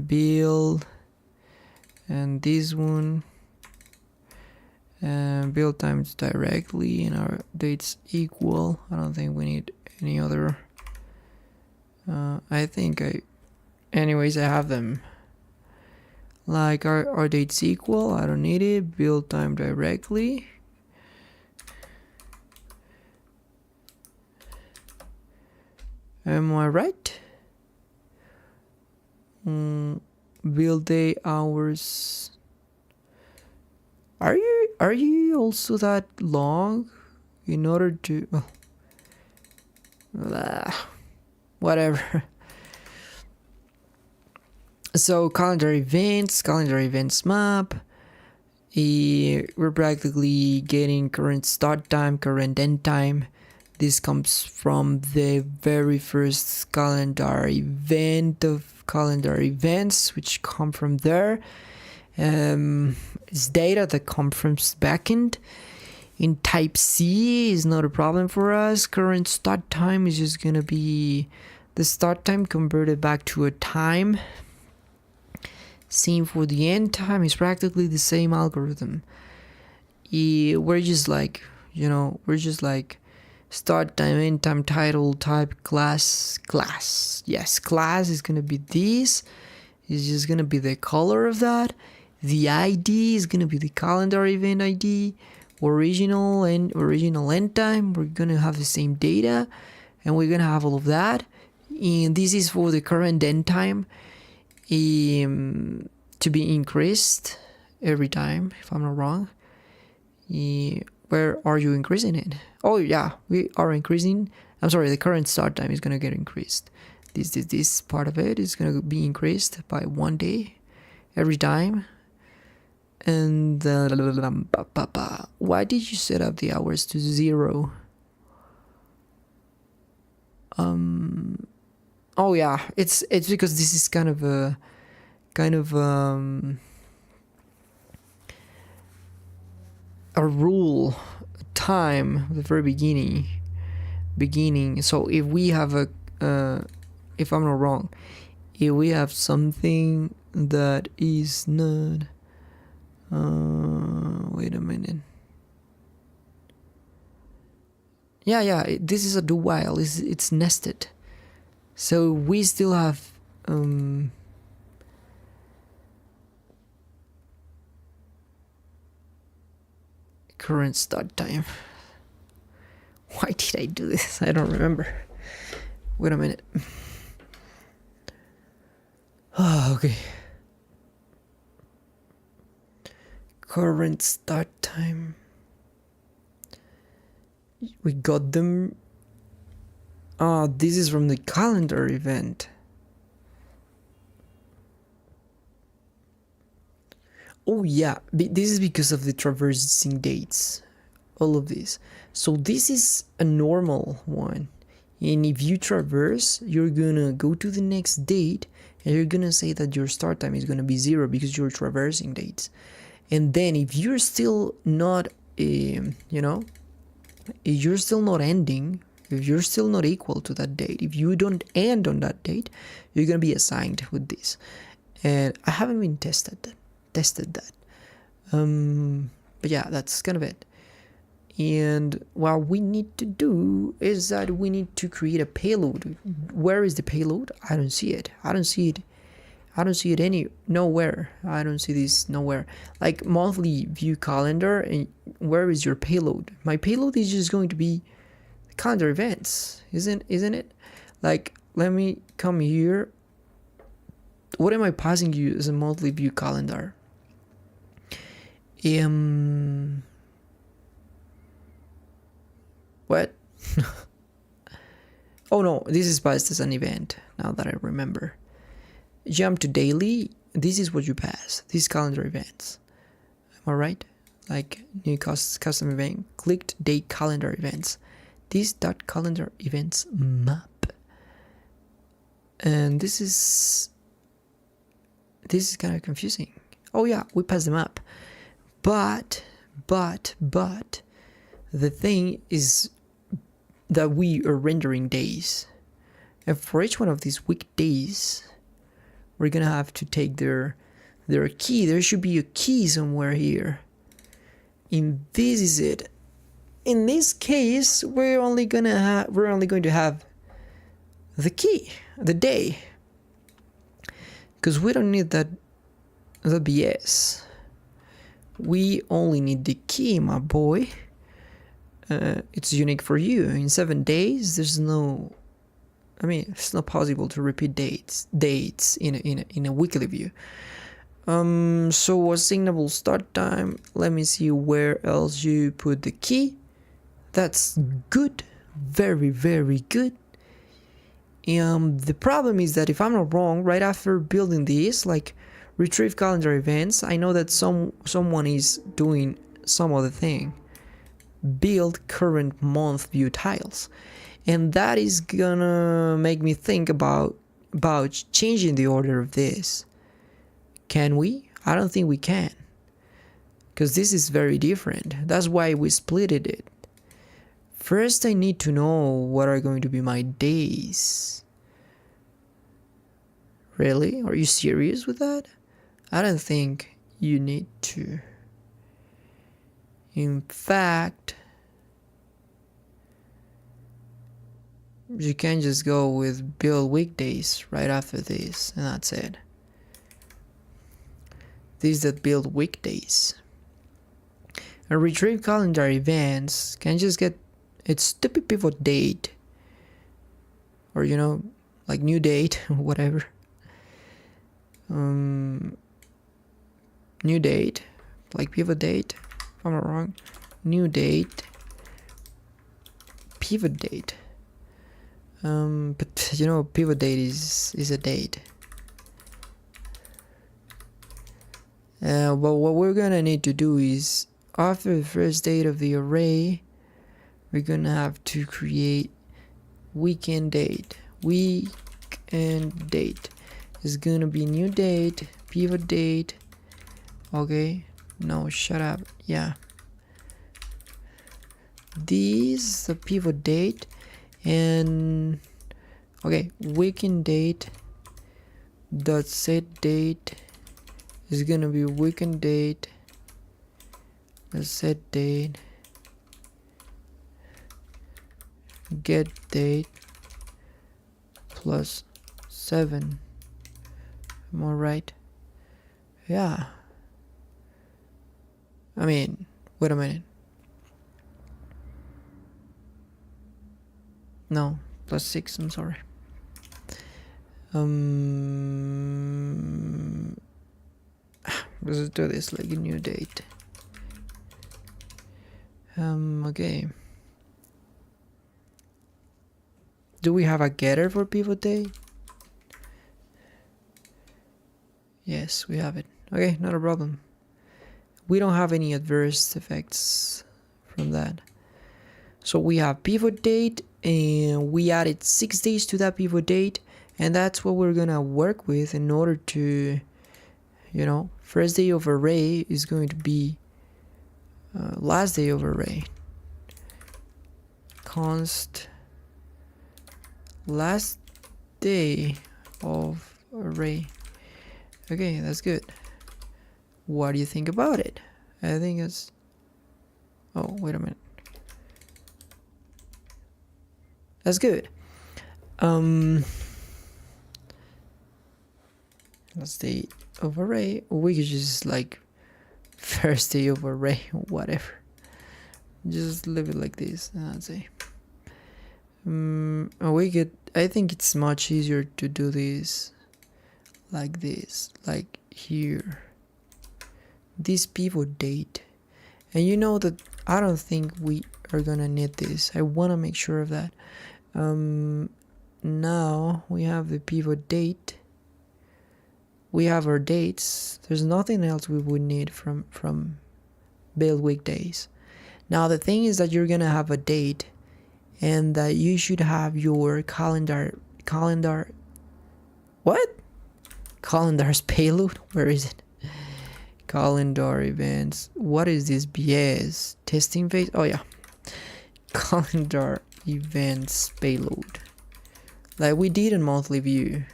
Build, and this one, and build times directly, and our dates equal. I don't think we need any other. Anyways, I have them. Like our dates equal. I don't need it. Build time directly. Am I right? Build day hours. Are you also that long in order to whatever. So calendar events map. We're practically getting current start time, current end time. This comes from the very first calendar event of calendar events, which come from there. It's data that comes from backend. In type C is not a problem for us. Current start time is just gonna be the start time converted back to a time. Same for the end time, is practically the same algorithm. We're just like start time, end time, title, type, class. Yes, class is gonna be this. It's just gonna be the color of that. The ID is gonna be the calendar event ID. Original end time. We're gonna have the same data, and we're gonna have all of that. And this is for the current end time, to be increased every time, if I'm not wrong. Where are you increasing it? Oh yeah, we are increasing. I'm sorry, the current start time is gonna get increased. This part of it is gonna be increased by 1 day every time. And why did you set up the hours to 0? Oh yeah, it's because this is kind of a rule, time at the very beginning. So if we have if I'm not wrong, if we have something that is not wait a minute. Yeah, this is a do while. It's nested. So we still have current start time. Why did I do this? I don't remember. Wait a minute. Oh, okay. Current start time. We got them. This is from the calendar event. Oh yeah, this is because of the traversing dates. All of this. So this is a normal one. And if you traverse, you're gonna go to the next date and you're gonna say that your start time is gonna be 0 because you're traversing dates. And then if you're still not, if you're still not ending, if you're still not equal to that date, if you don't end on that date, you're gonna be assigned with this. And I haven't been tested that. But yeah, that's kind of it. And what we need to do is that we need to create a payload. Where is the payload? I don't see it. I don't see it nowhere. I don't see this nowhere. Like monthly view calendar, and where is your payload? My payload is just going to be the calendar events, isn't it? Like, let me come here. What am I passing you as a monthly view calendar? What? Oh no, this is passed as an event, now that I remember. Jump to daily, this is what you pass. These calendar events. Am I right? Like new custom event, clicked date calendar events. This dot calendar events map. And this is kind of confusing. Oh yeah, we passed the map. But the thing is that we are rendering days. And for each one of these weekdays, we're gonna have to take their key. There should be a key somewhere here. And this is it. In this case, we're only going to have the key, the day. Because we don't need the BS. We only need the key, my boy. It's unique for you. In 7 days, it's not possible to repeat dates in a weekly view. So assignable start time. Let me see where else you put the key. That's good, very, very good. The problem is that if I'm not wrong, right after building this, like retrieve calendar events, I know that someone is doing some other thing. Build current month view tiles, and that is gonna make me think about changing the order of this. Can we? I don't think we can, because this is very different. That's why we split it. First, I need to know what are going to be my days. Really? Are you serious with that? I don't think you need to. In fact, you can just go with build weekdays right after this, and that's it. These that build weekdays. And retrieve calendar events can just get its stupid pivot date, or like new date, whatever. New date, like pivot date. If I'm not wrong, new date, pivot date. But pivot date is a date. But what we're gonna need to do is, after the first date of the array, we're gonna have to create weekend date. Weekend date is gonna be new date, pivot date. Okay, no, shut up. Yeah, this is the pivot date, and okay, weekend date dot set date is gonna be weekend date dot set date get date plus 7. Am I right? Yeah. I mean, wait a minute. No, plus 6, I'm sorry. Let's do this like a new date. Okay. Do we have a getter for pivot date? Yes, we have it. Okay, not a problem. We don't have any adverse effects from that. So we have pivot date, and we added 6 days to that pivot date, and that's what we're gonna work with in order to, first day of array is going to be last day of array. Const last day of array. Okay, that's good. What do you think about it? I think it's... Oh, wait a minute. That's good. Last day of array. We could just like first day of array, whatever. Just leave it like this. I'd say. I think it's much easier to do this like this, like here. This pivot date. And you know that I don't think we are gonna need this. I wanna make sure of that. Now we have the pivot date. We have our dates. There's nothing else we would need from build weekdays. Now the thing is that you're gonna have a date, and that you should have your calendar. What? Calendar's payload? Where is it? Calendar events. What is this BS? Testing phase? Oh yeah. Calendar events payload. Like we did in monthly view.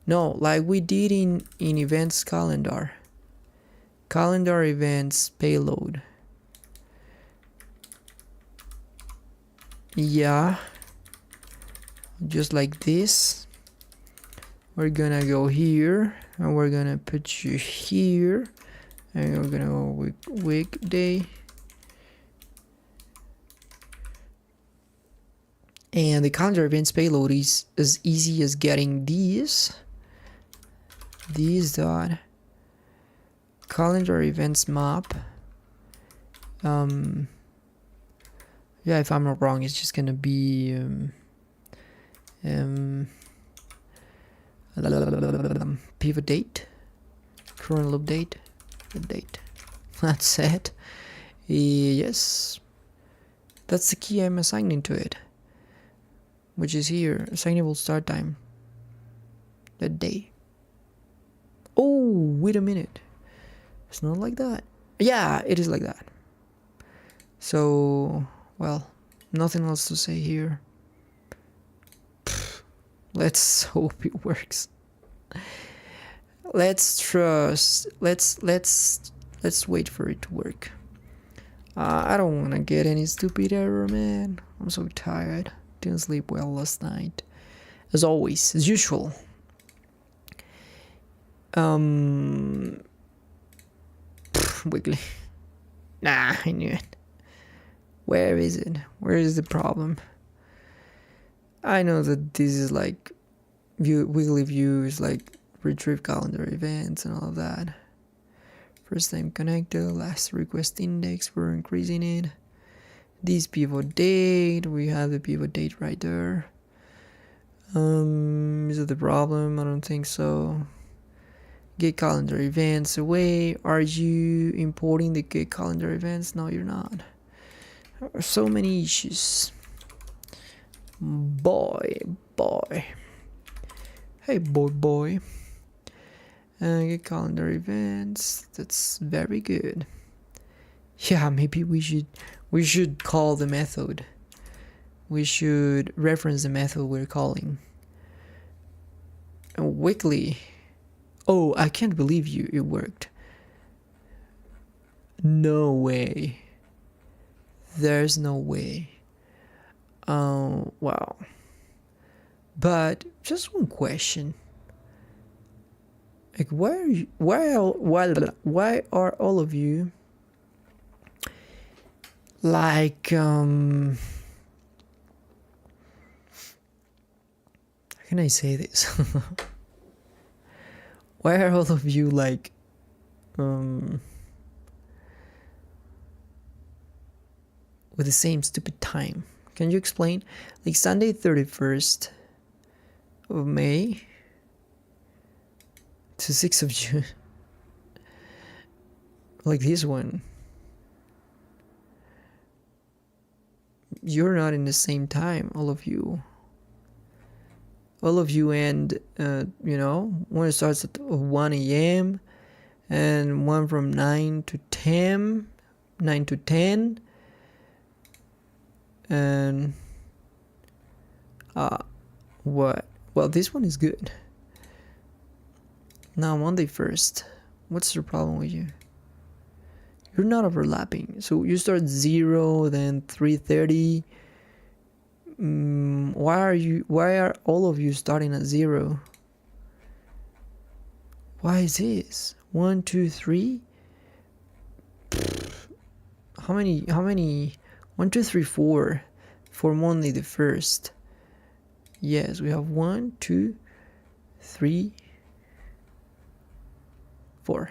No, like we did in events calendar. Calendar events payload. Yeah. Just like this. We're gonna go here, and we're gonna put you here, and we're gonna go weekday, and the calendar events payload is as easy as getting these dot calendar events map. Yeah, if I'm not wrong, it's just gonna be pivot date, current loop date, the date. That's it. Yes, that's the key I'm assigning to it, which is here. Assignable start time, the day. Oh, wait a minute. It's not like that. Yeah, it is like that. So, well, nothing else to say here. Let's hope it works. Let's trust. Let's wait for it to work. I don't want to get any stupid error, man. I'm so tired. Didn't sleep well last night. As always, as usual. Wiggly. Nah, I knew it. Where is it? Where is the problem? I know that this is like wiggly view is like retrieve calendar events and all of that. First time connected, last request index, we're increasing it. This pivot date, we have the pivot date right there. Is it the problem? I don't think so. Get calendar events away. Are you importing the get calendar events? No, you're not. There are so many issues. Boy. Hey, boy. Get calendar events. That's very good. Yeah, maybe we should call the method. We should reference the method we're calling. Weekly. Oh, I can't believe you. It worked. No way. There's no way. Wow. But just one question. Like, why are all of you like how can I say this? Why are all of you like with the same stupid time? Can you explain? Like Sunday 31st of May to 6th of June. Like this one. You're not in the same time, all of you. All of you, and one starts at 1 a.m. and one from 9 to 10. And what? Well, this one is good. Now Monday 1st. What's the problem with you? You're not overlapping. So you start 0, then 3:30. Why are all of you starting at 0? Why is this? 1, 2, 3? How many? 1, 2, 3, 4, for Monday the 1st. Yes, we have 1, 2, 3, 4.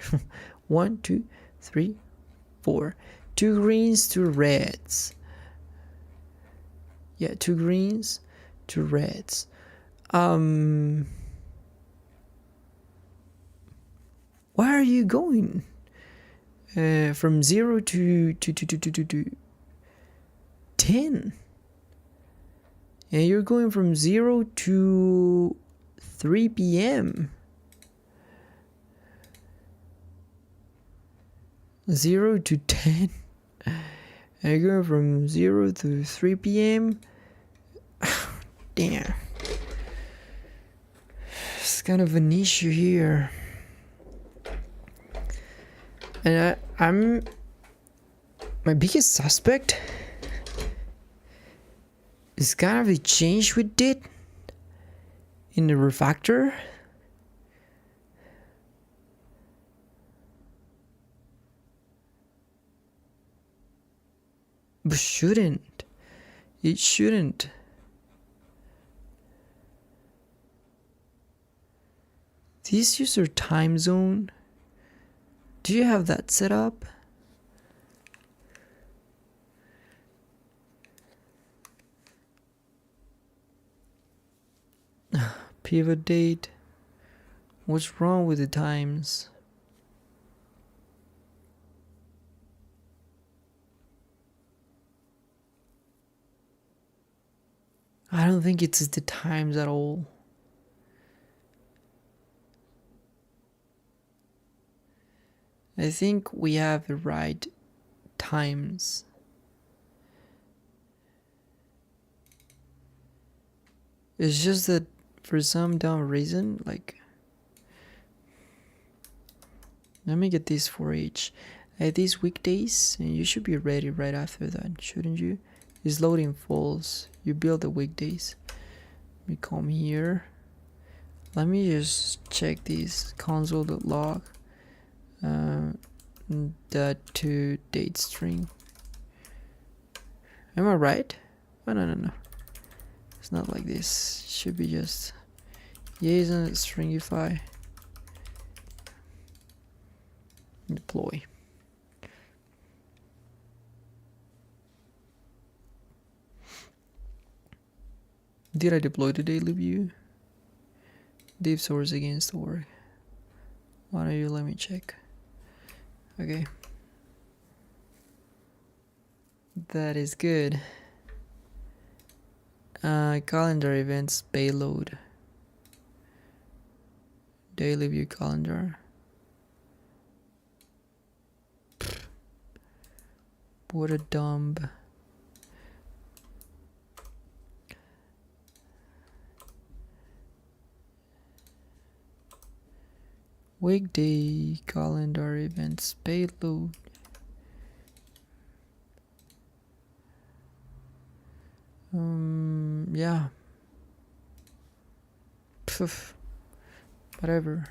1, 2, 3, 4. 2 greens, 2 reds. Yeah, 2 greens, 2 reds. Where are you going? From 0 to 10. And you're going from 0 to 3 p.m. 0 to 10. And you're going from 0 to 3 p.m. Damn. It's kind of an issue here. And I'm my biggest suspect is kind of the change we did in the refactor. But shouldn't. It shouldn't. This user time zone. Do you have that set up? Pivot date. What's wrong with the times? I don't think it's the times at all. I think we have the right times. It's just that for some dumb reason, like, let me get this for each. These weekdays, and you should be ready right after that, shouldn't you? It's loading false. You build the weekdays. Let me come here. Let me just check this console.log. That to date string. Am I right? Oh, no. It's not like this. It should be just JSON stringify deploy. Did I deploy the daily view? Div source against org. Why don't you let me check? Okay. That is good. Calendar events payload. Daily view calendar. What a dumb. Weekday calendar events payload. Yeah. Pff. Whatever.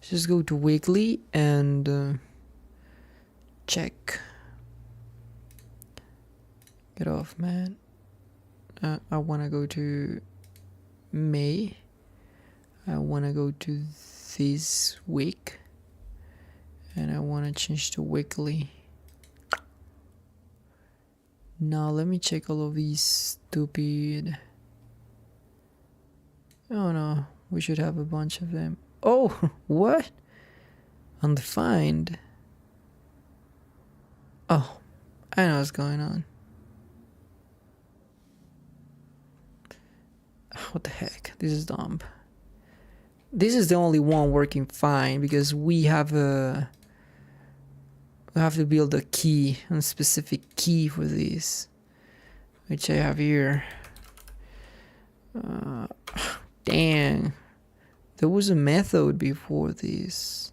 Just go to weekly and check. Get off, man. I wanna go to May. I wanna go to this week. And I wanna change to weekly. Now let me check all of these stupid. Oh no, we should have a bunch of them. Oh, what? Undefined. Oh, I know what's going on. What the heck? This is dumb. This is the only one working fine because we have to build a key, a specific key for this, which I have here. Dang, there was a method before this.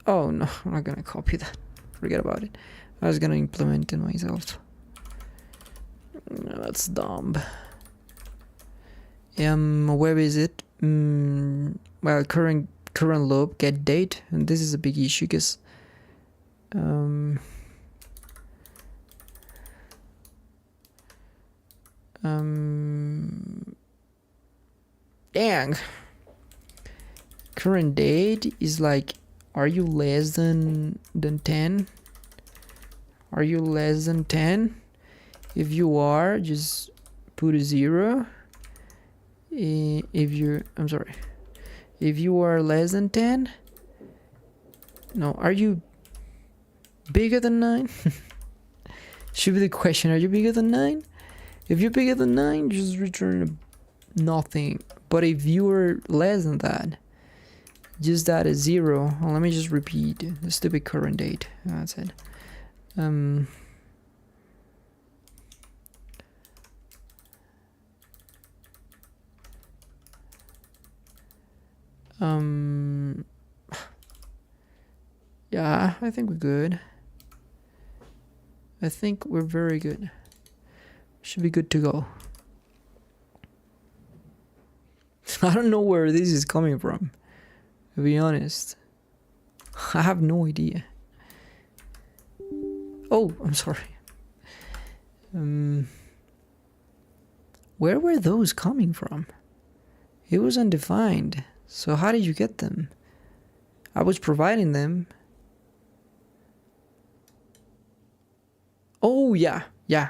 Oh no, I'm not gonna copy that. Forget about it. I was gonna implement it myself. No, that's dumb. Where is it? Well, current loop get date, and this is a big issue because Dang. Current date is like, are you less than 10? Are you less than 10? If you are, just put a 0. If you are less than 10, no, are you bigger than 9? Should be the question. Are you bigger than 9? If you're bigger than 9, just return nothing. But if you are less than that, just add a 0. Well, let me just repeat the stupid current date. That's it. Yeah, I think we're good. I think we're very good. Should be good to go. I don't know where this is coming from, to be honest. I have no idea. Oh, I'm sorry. Where were those coming from? It was undefined. So how did you get them? I was providing them. Oh, yeah,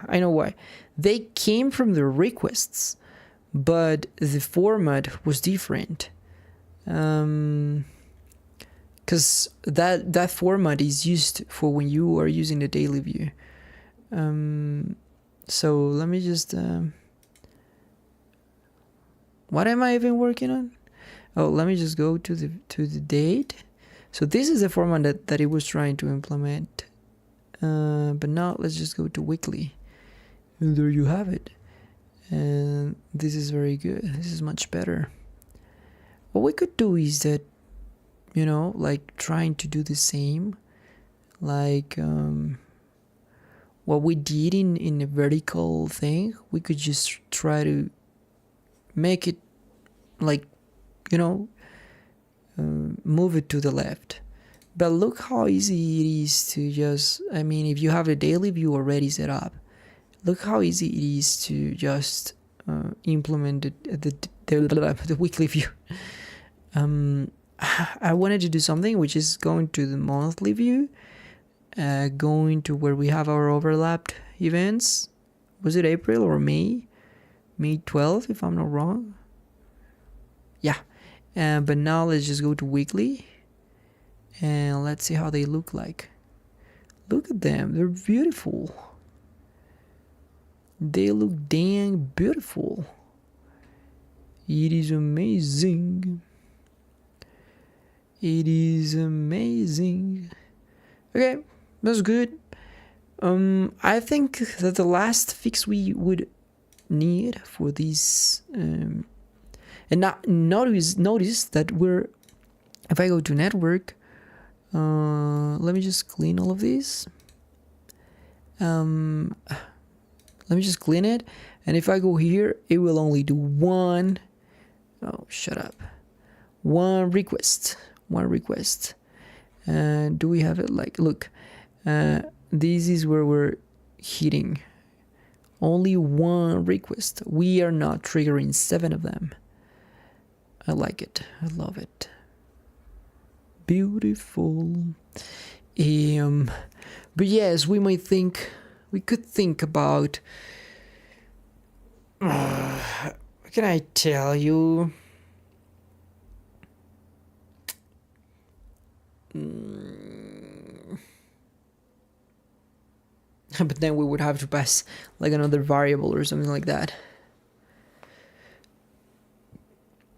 I know why. They came from the requests, but the format was different. Because that format is used for when you are using the daily view. So let me just... what am I even working on? Oh, let me just go to the date. So this is the format that it was trying to implement. But now let's just go to weekly. And there you have it. And this is very good. This is much better. What we could do is that, like trying to do the same, like what we did in the vertical thing. We could just try to make it like, move it to the left. But look how easy it is to just, if you have the daily view already set up, look how easy it is to just implement the weekly view. I wanted to do something which is going to the monthly view, going to where we have our overlapped events. Was it April or May? May 12th, if I'm not wrong. Yeah. But now let's just go to weekly. And let's see how they look like. Look at them. They're beautiful. They look dang beautiful. It is amazing. It is amazing. Okay, that's good. I think that the last fix we would need for this, and not notice that we're, if I go to network, let me just clean all of these. Let me just clean it, and if I go here, it will only do one. Oh, shut up. One request. Do we have it? Like, look, this is where we're hitting. Only one request. We are not triggering 7 of them. I like it. I love it. Beautiful. But yes, we could think about, what can I tell you? But then we would have to pass like another variable or something like that.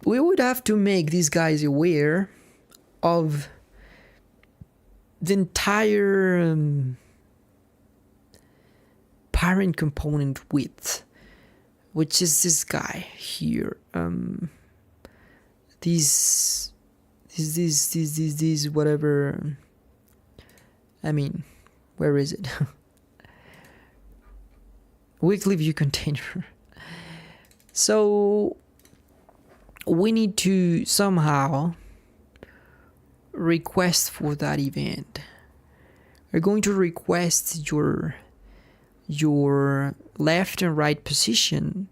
We would have to make these guys aware of the entire parent component width, which is this guy here. This whatever. Where is it? Weekly view container. So we need to somehow request for that event. We're going to request your your left and right position,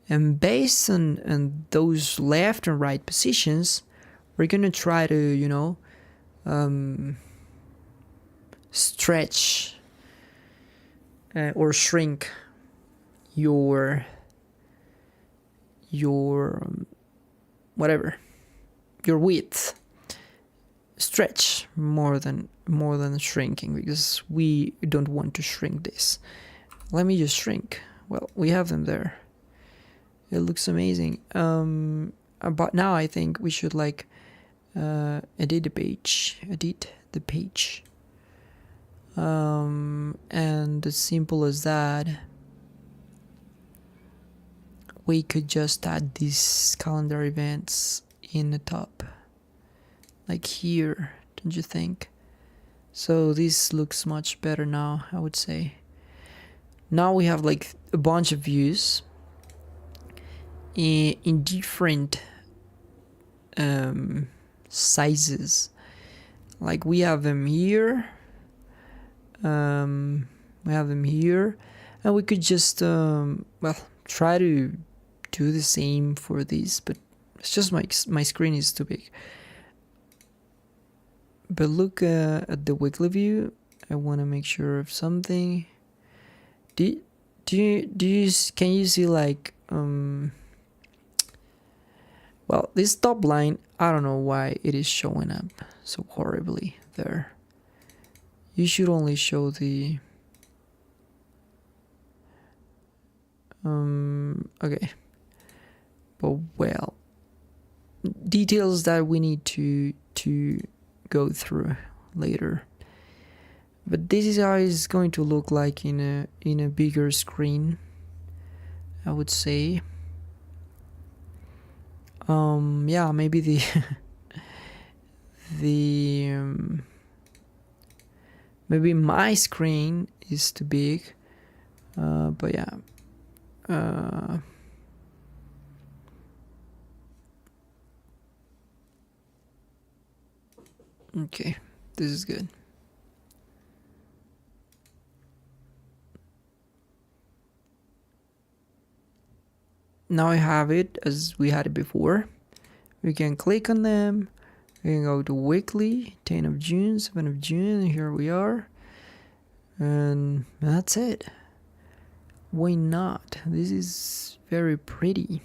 and based on those left and right positions, we're gonna try to stretch or shrink your whatever, your width. Stretch more than shrinking, because we don't want to shrink this. Let me just shrink. Well, we have them there. It looks amazing. But now I think we should edit the page. And as simple as that, we could just add these calendar events in the top, like here, don't you think? So this looks much better now, I would say. Now we have like a bunch of views in different sizes. Like we have them here, and we could just try to do the same for these, but it's just my screen is too big. But look at the weekly view. I want to make sure of something. Can you see like well, this top line, I don't know why it is showing up so horribly there. You should only show the okay. But well, details that we need to go through later. But this is how it's going to look like in a bigger screen, I would say. Yeah, maybe the maybe my screen is too big, but yeah. Okay, this is good. Now I have it as we had it before. We can click on them. We can go to weekly, 10 of June, 7 of June. Here we are. And that's it. Why not? This is very pretty.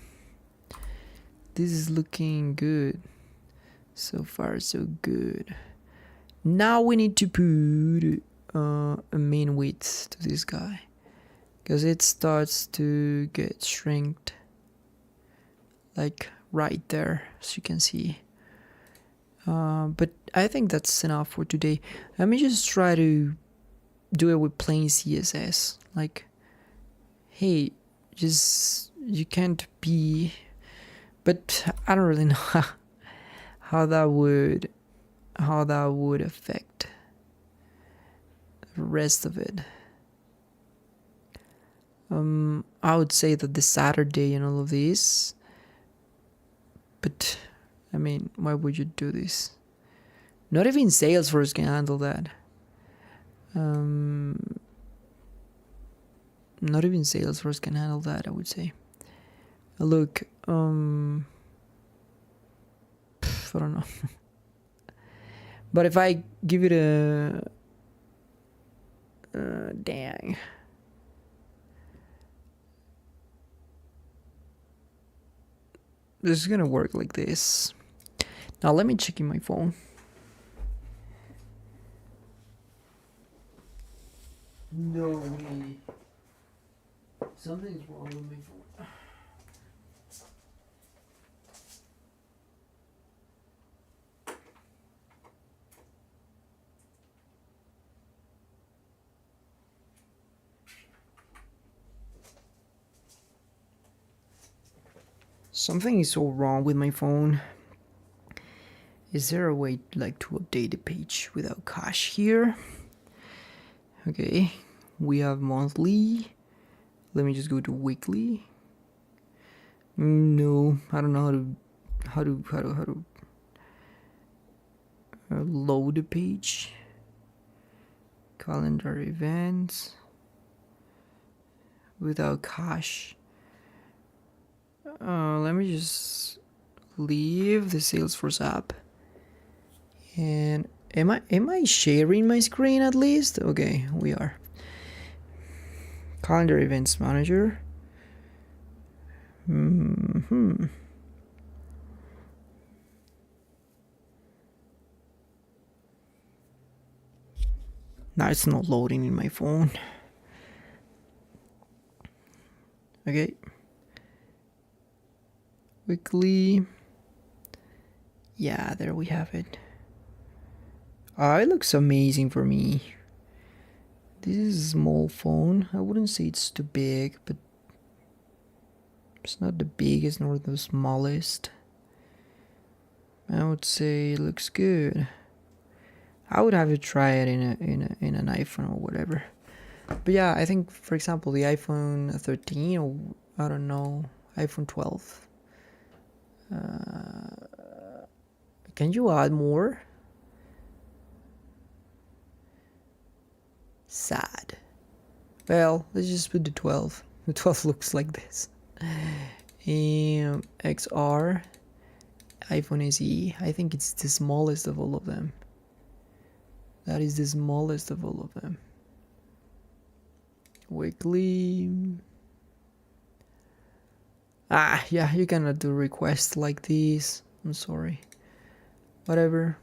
This is looking good. So far, so good. Now we need to put a mean width to this guy, because it starts to get shrinked, like right there, as you can see. But I think that's enough for today. Let me just try to do it with plain CSS. Like, hey, you can't be, but I don't really know how that would affect the rest of it. I would say that the Saturday and all of this, but I mean, why would you do this? Not even Salesforce can handle that. Not even Salesforce can handle that, I would say. Look, I don't know. But if I give it a dang. This is gonna work like this. Now let me check in my phone. No way. Something's wrong with my phone. Something is so wrong with my phone. Is there a way to update the page without cache here? Okay, we have monthly. Let me just go to weekly. No, I don't know how to load the page. Calendar events. without cache. Let me just leave the Salesforce app. And am I sharing my screen at least? Okay, we are. Calendar events manager. No, it's not loading in my phone. Okay. Weekly. Yeah, there we have it. It looks amazing for me. This is a small phone. I wouldn't say it's too big, but it's not the biggest nor the smallest. I would say it looks good. I would have to try it in an iPhone or whatever. But yeah, I think, for example, the iPhone 13 or I don't know, iPhone 12. Can you add more? Sad. Well, let's just put the 12. The 12 looks like this. XR, iPhone SE. I think it's the smallest of all of them. That is the smallest of all of them. Weekly. Yeah, you cannot do requests like this. I'm sorry. Whatever.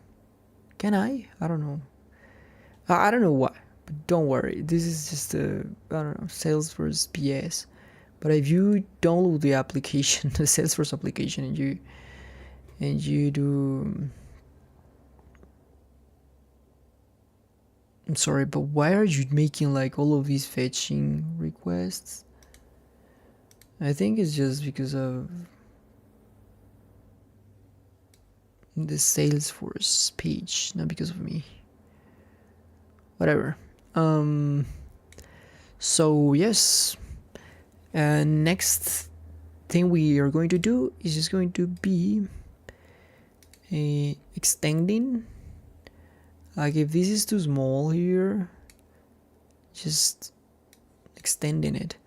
Can I? I don't know. I don't know why. But don't worry. This is just a, I don't know, Salesforce PS. But if you download the application, the Salesforce application, and you do, I'm sorry, but why are you making like all of these fetching requests? I think it's just because of the Salesforce page, not because of me. Whatever. So yes, next thing we are going to do is just going to be extending. Like if this is too small here, just extending it.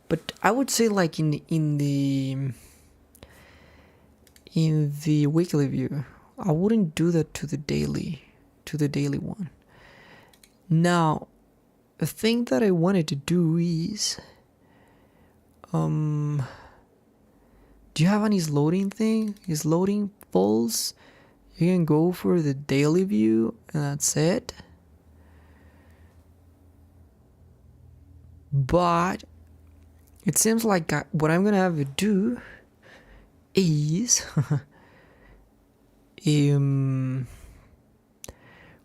But I would say like in the weekly view, I wouldn't do that to the daily one. Now, the thing that I wanted to do is, do you have any loading thing? Is loading false? You can go for the daily view and that's it. But it seems like what I'm gonna have to do is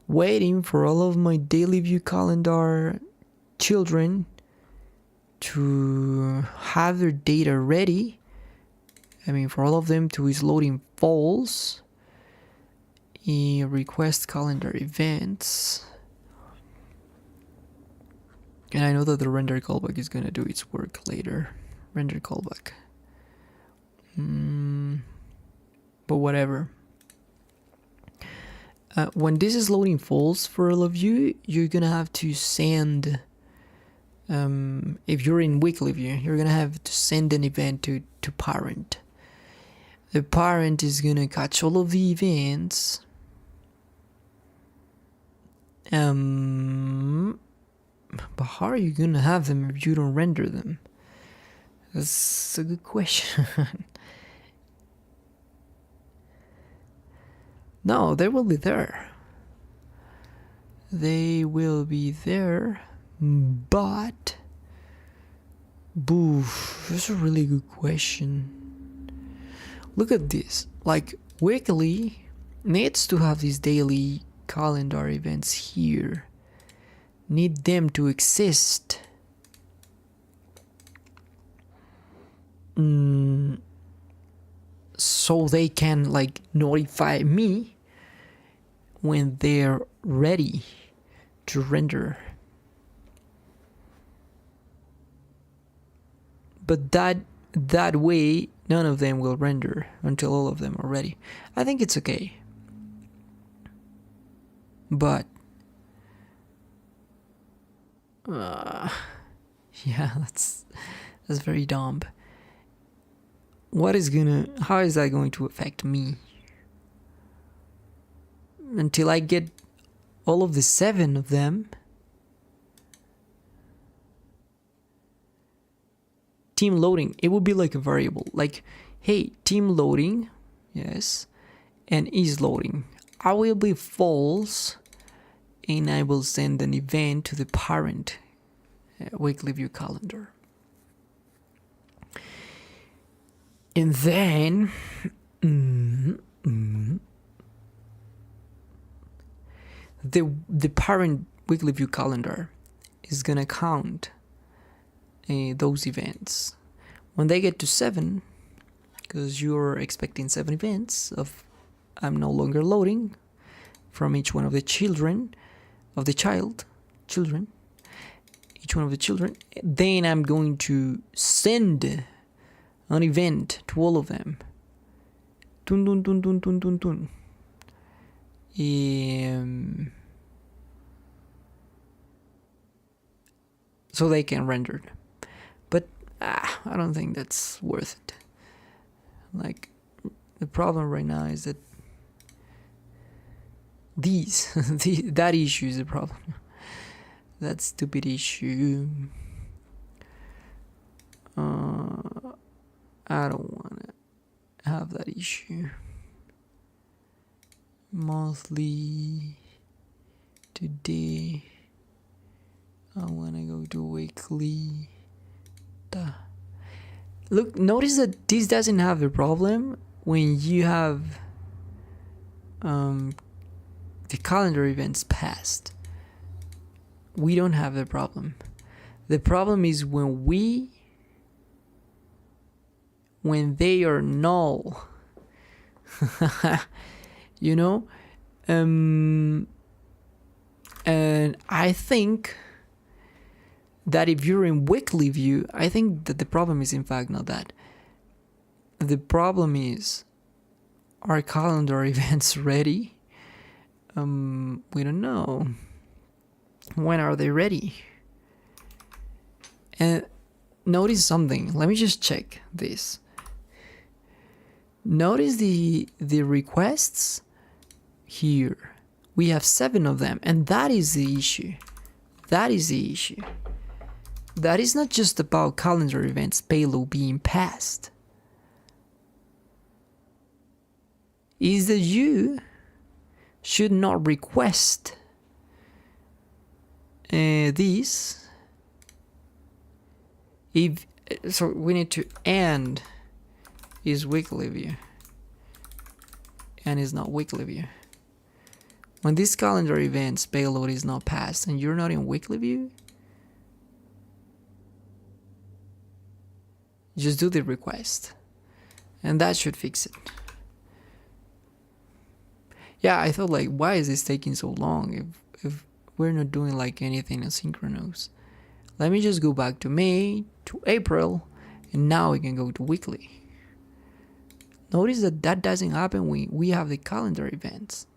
waiting for all of my daily view calendar children to have their data ready. I mean, for all of them to is loading false. Request calendar events. And I know that the render callback is gonna do its work later. Render callback. But whatever. When this is loading false for all of you, you're gonna have to send, if you're in weekly view, you're gonna have to send an event to parent. The parent is gonna catch all of the events. But how are you gonna have them if you don't render them? That's a good question. No, they will be there. They will be there, but boof, that's a really good question. Look at this. Like weekly needs to have these daily calendar events here. Need them to exist. So they can like notify me when they're ready to render. But that way none of them will render until all of them are ready. I think it's okay. But yeah, That's very dumb. How is that going to affect me? Until I get all of the 7 of them. Team loading, it would be like a variable. Like, hey, team loading, yes, and is loading. I will be false, and I will send an event to the parent weekly view calendar. And then the parent weekly view calendar is gonna count those events. When they get to 7, because you're expecting 7 events of I'm no longer loading from each one of the children, each one of the children, then I'm going to send an event to all of them. Dun dun dun dun dun dun dun. So they can render. But I don't think that's worth it. Like, the problem right now is that that issue is the problem. That stupid issue. I don't want to have that issue. Monthly, today, I want to go to weekly. Look, notice that this doesn't have a problem when you have the calendar events passed. We don't have the problem. The problem is when they are null. You know? And I think that if you're in weekly view, I think that the problem is in fact not that. The problem is, are calendar events ready? We don't know. When are they ready? And notice something. Let me just check this. Notice the requests here. We have 7 of them, and that is the issue. That is the issue. That is not just about calendar events payload being passed. Is that you should not request these. So we need to end is weekly view, and is not weekly view. When this calendar events payload is not passed and you're not in weekly view, just do the request, and that should fix it. Yeah, I thought, like, why is this taking so long if we're not doing like anything asynchronous? Let me just go back to May, to April, and now we can go to weekly. Notice that doesn't happen when we have the calendar events.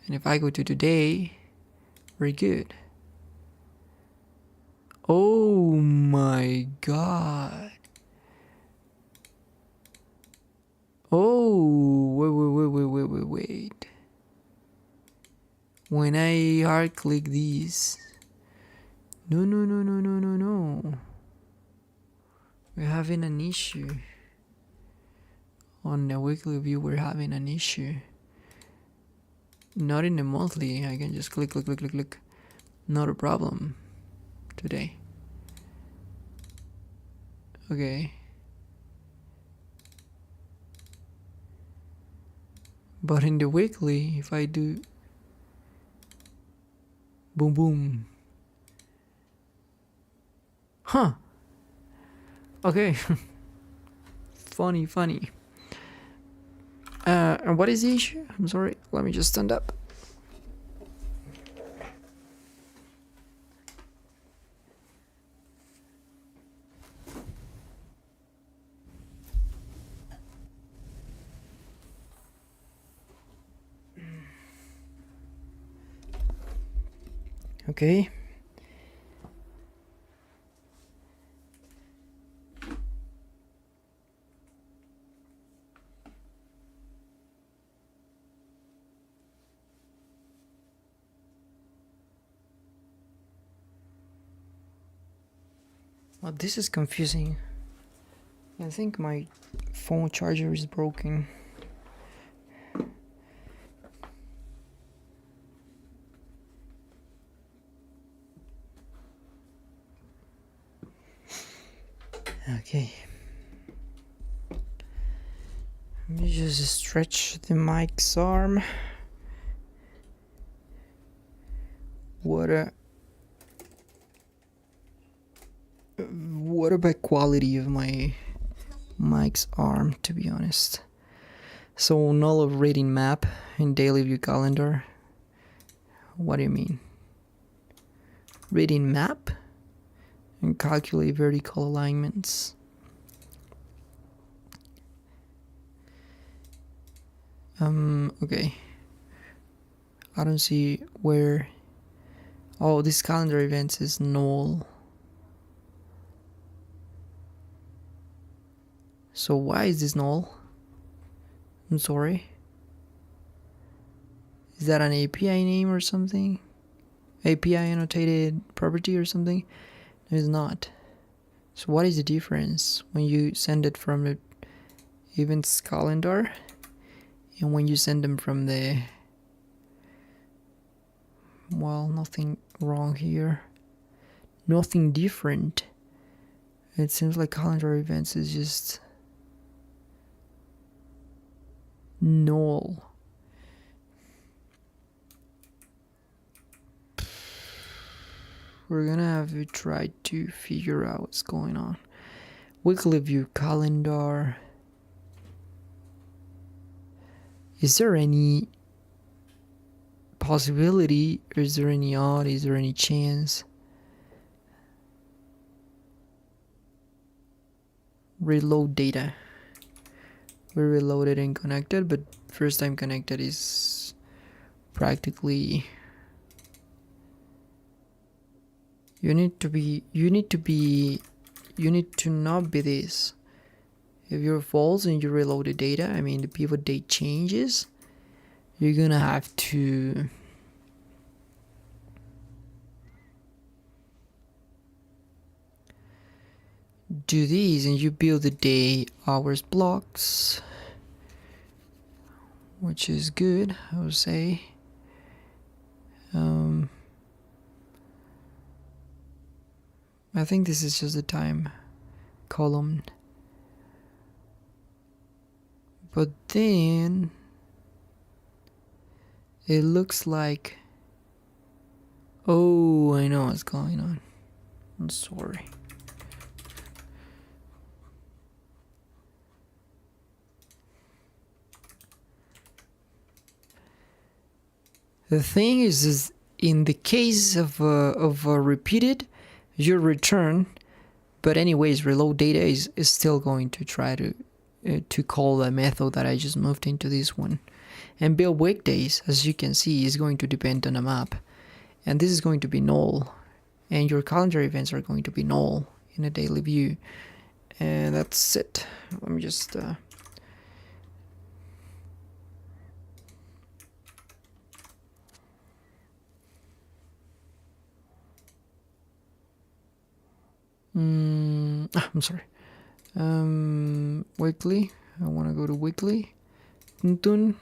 And if I go to today, very good. Oh my god. Oh, wait. When I hard click these. No. We're having an issue. On the weekly view, we're having an issue. Not in the monthly. I can just click. Not a problem. Today. Okay. But in the weekly, if I do boom. Huh. Okay. Funny. And what is the issue? I'm sorry. Let me just stand up. Okay. Well, this is confusing. I think my phone charger is broken. Okay. Let me just stretch the mic's arm. What about quality of my mic's arm, to be honest. So null of reading map in daily view calendar. What do you mean? Reading map and calculate vertical alignments. Okay. I don't see where. Oh, this calendar events is null. So why is this null? I'm sorry. Is that an API name or something? API annotated property or something? No, it's not. So what is the difference when you send it from the events calendar and when you send them from the... Well, nothing wrong here. Nothing different. It seems like calendar events is just null. We're gonna have to try to figure out what's going on. Weekly view calendar. Is there any possibility? Or is there any odd? Is there any chance? Reload data. We're reloaded and connected, but first time connected is practically... You need to not be this. If you're false and you reload the data, I mean the pivot date changes, you're gonna have to do these, and you build the day hours blocks, which is good, I would say. I think this is just the time column. But then it looks like... Oh, I know what's going on. I'm sorry. The thing is in the case of a repeated, your return, but anyways, reload data is still going to try to call the method that I just moved into this one. And build weekdays, as you can see, is going to depend on a map. And this is going to be null. And your calendar events are going to be null in a daily view. And that's it. Let me just... I'm sorry. Weekly. I want to go to weekly. Dun dun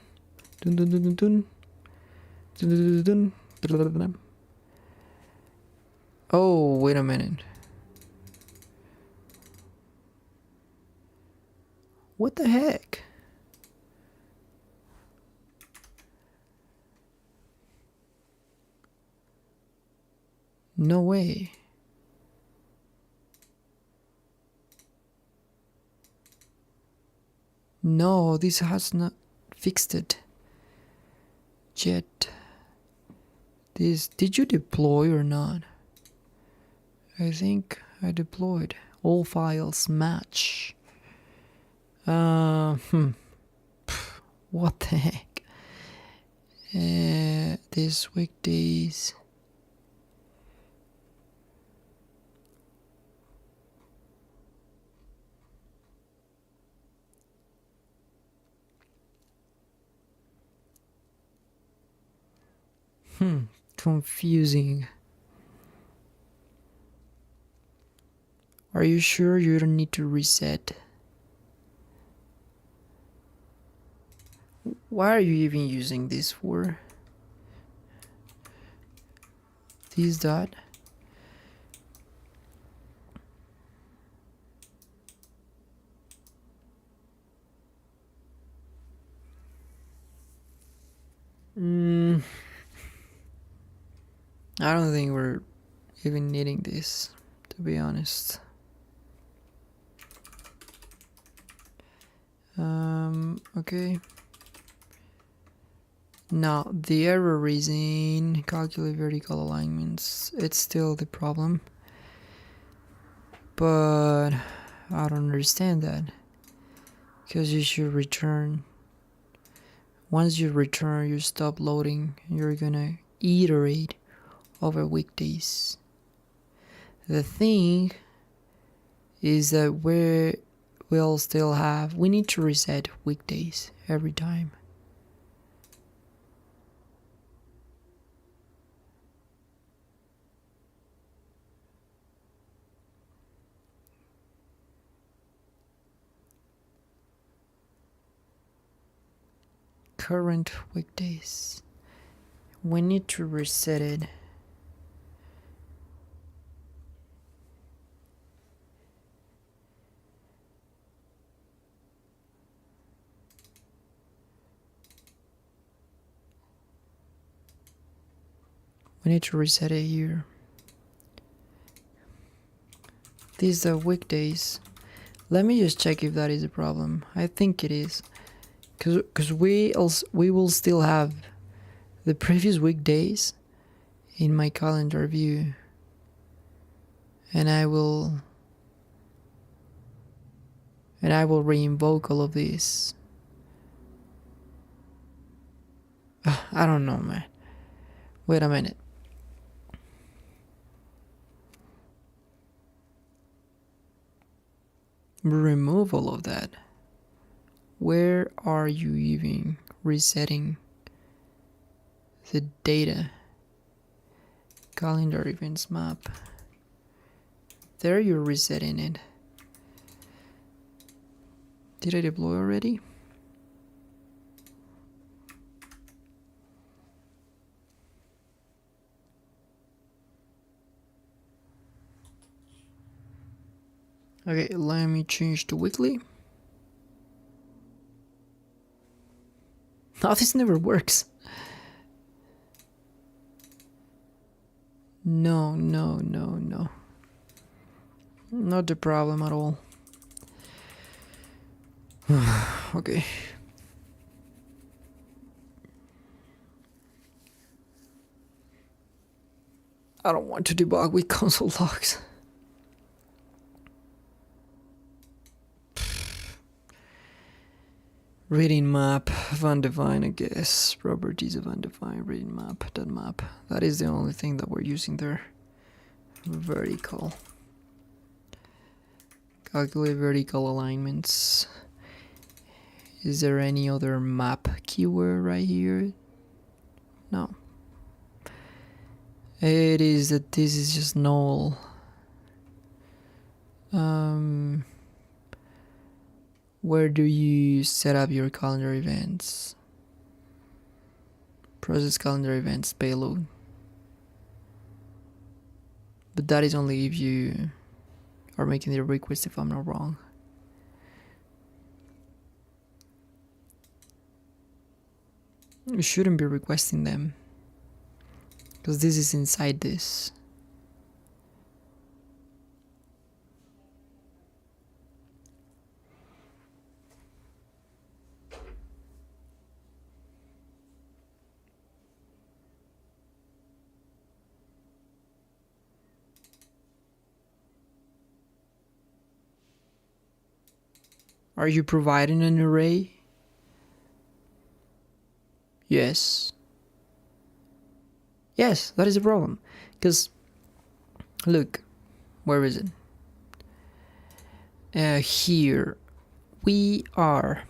dun dun dun dun dun dun dun dun. Oh, wait a minute. What the heck? No way. No, this has not fixed it yet. This, did you deploy or not? I think I deployed. All files match. What the heck? This weekdays. Confusing. Are you sure you don't need to reset? Why are you even using this for? This dot? I don't think we're even needing this, to be honest. Okay. Now, the error is in calculate vertical alignments. It's still the problem. But I don't understand that. Because you should return. Once you return, you stop loading. You're gonna iterate over weekdays. The thing is that we'll still have, we need to reset weekdays every time. Current weekdays. We need to reset it. We need to reset it here. These are weekdays. Let me just check if that is a problem. I think it is. Because we will still have the previous weekdays in my calendar view. And I will re-invoke all of this. I don't know, man. Wait a minute. Remove all of that. Where are you even resetting the data? Calendar events map. There you're resetting it. Did I deploy already? Okay, let me change to weekly. No, this never works. No. Not the problem at all. Okay. I don't want to debug with console logs. Reading map of undefined, I guess. Properties of undefined reading map. That map. That is the only thing that we're using there. Vertical. Calculate vertical alignments. Is there any other map keyword right here? No. It is that this is just null. Where do you set up your calendar events? Process calendar events payload. But that is only if you are making the request, if I'm not wrong. You shouldn't be requesting them, because this is inside this. Are you providing an array? Yes. Yes, that is a problem. Because, look, where is it? Here, we are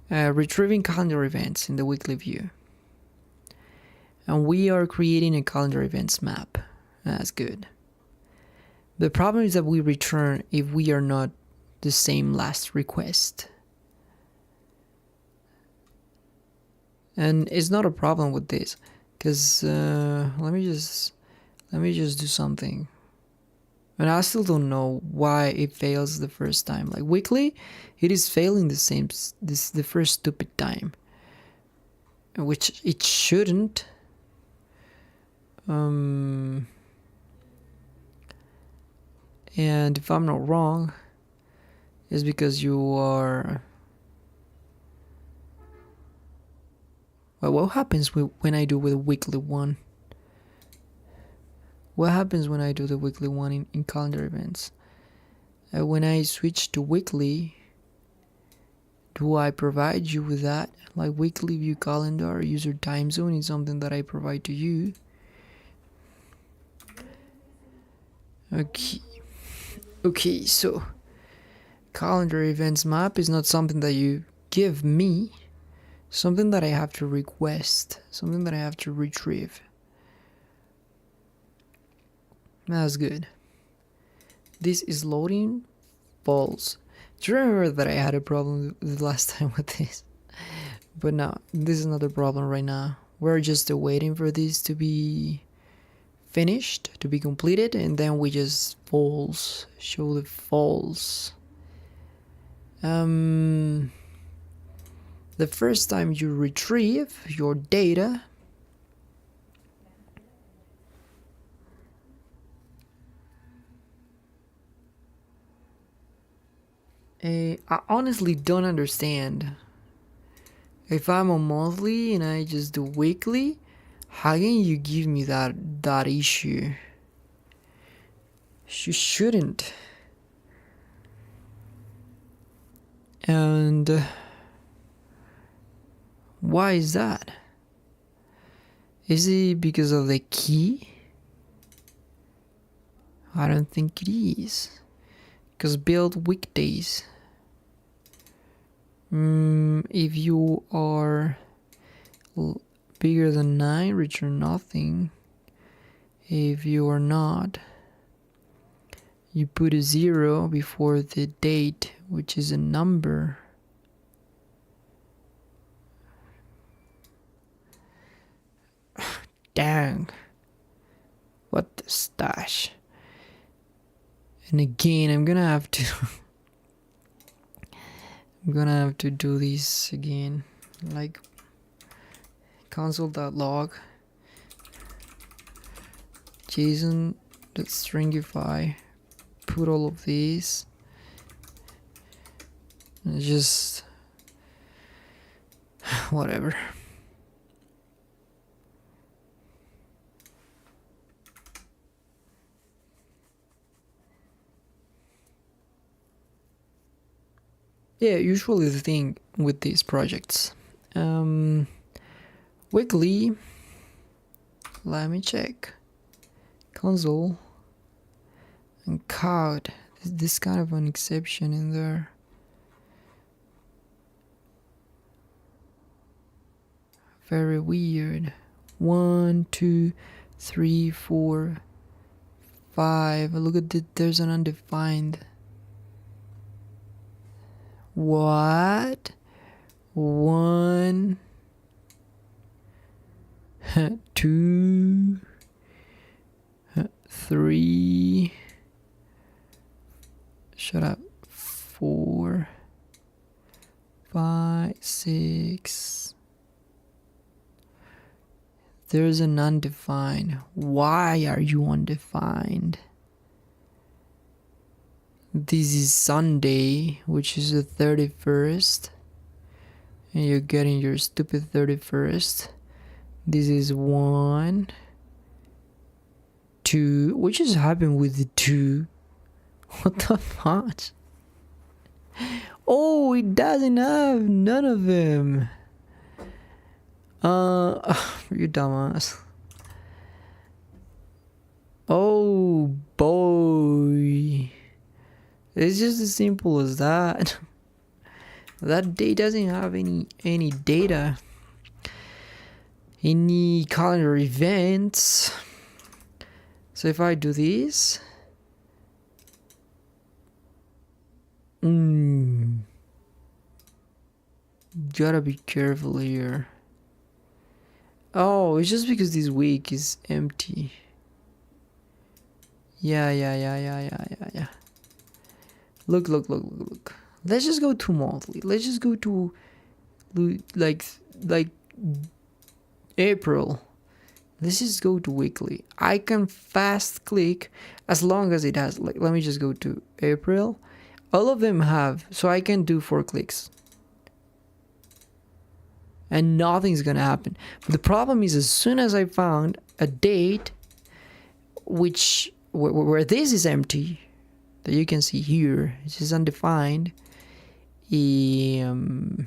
retrieving calendar events in the weekly view. And we are creating a calendar events map. That's good. The problem is that we return if we are not the same last request. And it's not a problem with this, because let me just do something. And I still don't know why it fails the first time. Like weekly, it is failing the first stupid time, which it shouldn't. And if I'm not wrong, it's because you are. Well, what happens when I do with a weekly one? What happens when I do the weekly one in calendar events? When I switch to weekly, do I provide you with that? Like weekly view calendar, user time zone is something that I provide to you. Okay, so calendar events map is not something that you give me, something that I have to request, something that I have to retrieve. That's good. This is loading false. Do you remember that I had a problem the last time with this? But no, this is not a problem right now. We're just waiting for this to be finished, to be completed, and then we just false, show the false. The first time you retrieve your data, I honestly don't understand. If I'm a monthly and I just do weekly, how can you give me that issue? You shouldn't. And why is that? Is it because of the key? I don't think it is. Because build weekdays. If you are bigger than 9, return nothing. If you are not, you put a 0 before the date, which is a number. Dang. What the stash. And again, I'm gonna have to do this again, like console.log JSON.stringify, put all of these, and just whatever. Yeah, usually the thing with these projects, weekly, let me check, console, and code, this kind of an exception in there. Very weird. 1, 2, 3, 4, 5. Look at that, there's an undefined. What? 1, 2, 3. Shut up. 4, 5, 6. There's an undefined. Why are you undefined? This is Sunday, which is the 31st, and you're getting your stupid 31st. This is 1, 2. What just happened with the 2? What the fuck? Oh, it doesn't have none of them. You dumbass. Oh boy. It's just as simple as that. That day doesn't have any data, any calendar events. So if I do this, Gotta be careful here. Oh, it's just because this week is empty. Yeah. Look. Let's just go to monthly. Let's just go to like April. Let's just go to weekly. I can fast click as long as it has, like, let me just go to April. All of them have, so I can do 4 clicks. And nothing's gonna happen. But the problem is, as soon as I found a date where this is empty, that you can see here, it is undefined, I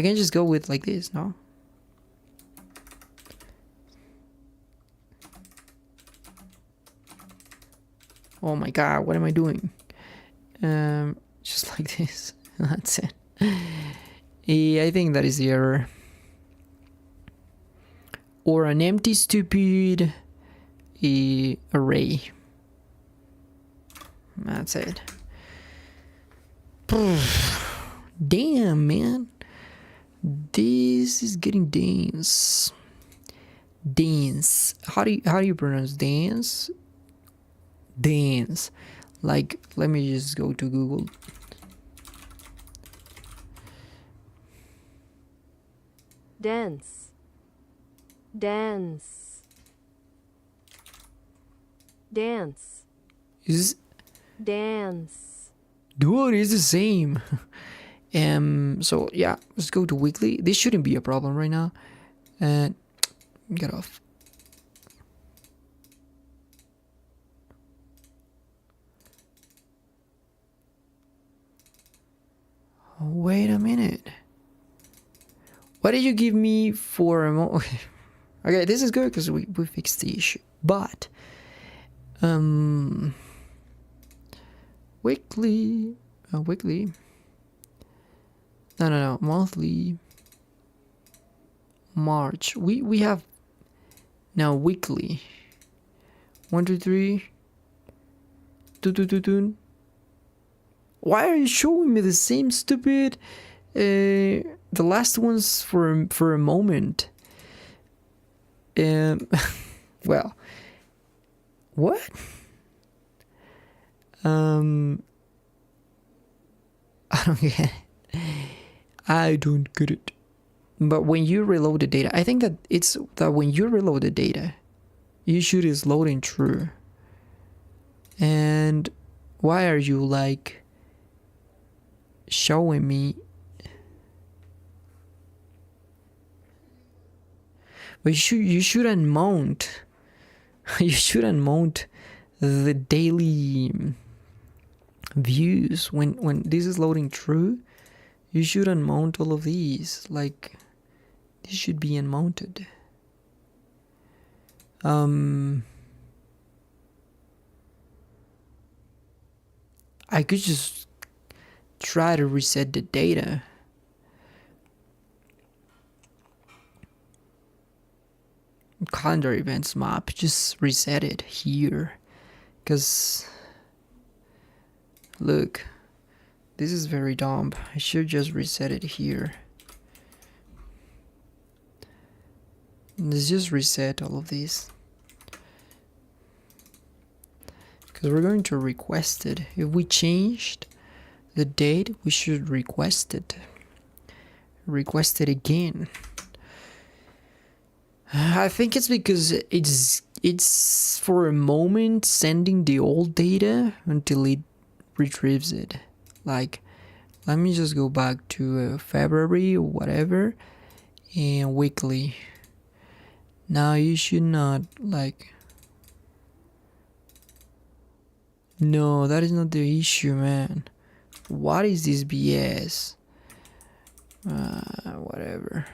can just go with like this, no? Oh my god, what am I doing? Just like this. That's it. I think that is the error. Or an empty stupid array. That's it. Damn, man. This is getting dense. Dense. How do you pronounce dance? Dance. Like, let me just go to Google. Dance. Dance. Dance. Is Dance. dude, it's the same. So yeah, let's go to weekly. This shouldn't be a problem right now. And get off. Oh, wait a minute. What did you give me for a moment? Okay, this is good because we fixed the issue. But weekly, no, monthly, March. We have now weekly. 1, 2, 3. Why are you showing me the same stupid? The last ones for a moment. Well, what? I don't get it. I don't get it. But when you reload the data, I think that it's that when you reload the data, usually it's loading true. And why are you like showing me? But you shouldn't mount. You shouldn't mount the daily views when this is loading true. You shouldn't mount all of these. Like, this should be unmounted. I could just try to reset the data. Calendar events map, just reset it here. Because, look, this is very dumb. I should just reset it here. Let's just reset all of these. Because we're going to request it. If we changed the date, we should request it. Request it again. I think it's because it's for a moment sending the old data until it retrieves it. Like, let me just go back to February or whatever, and weekly. Now you should not, like, no, that is not the issue, man. What is this BS? Whatever.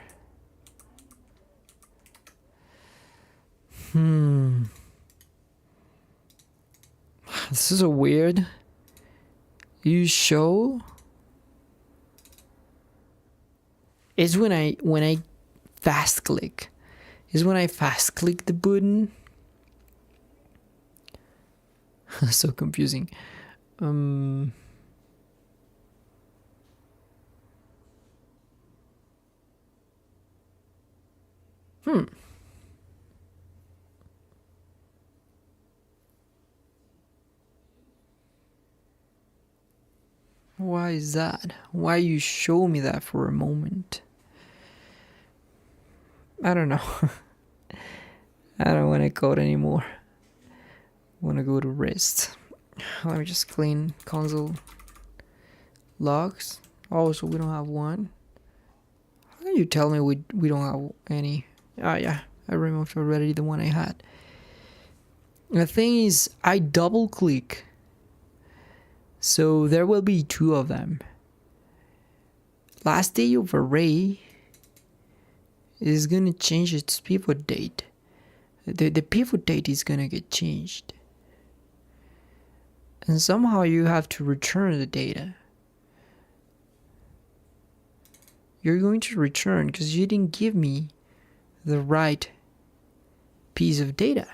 This is so weird. You show. It's when I fast click. It's when I fast click the button. So confusing. Um. Why is that? Why you show me that for a moment? I don't know. I don't want to code anymore. I want to go to rest. Let me just clean console logs. Oh, so we don't have one. How can you tell me we don't have any? Ah, yeah, I removed already the one I had. The thing is, I double click, so there will be two of them. Last day of array is gonna change its pivot date. The pivot date is gonna get changed, and somehow you have to return the data. You're going to return because you didn't give me the right piece of data,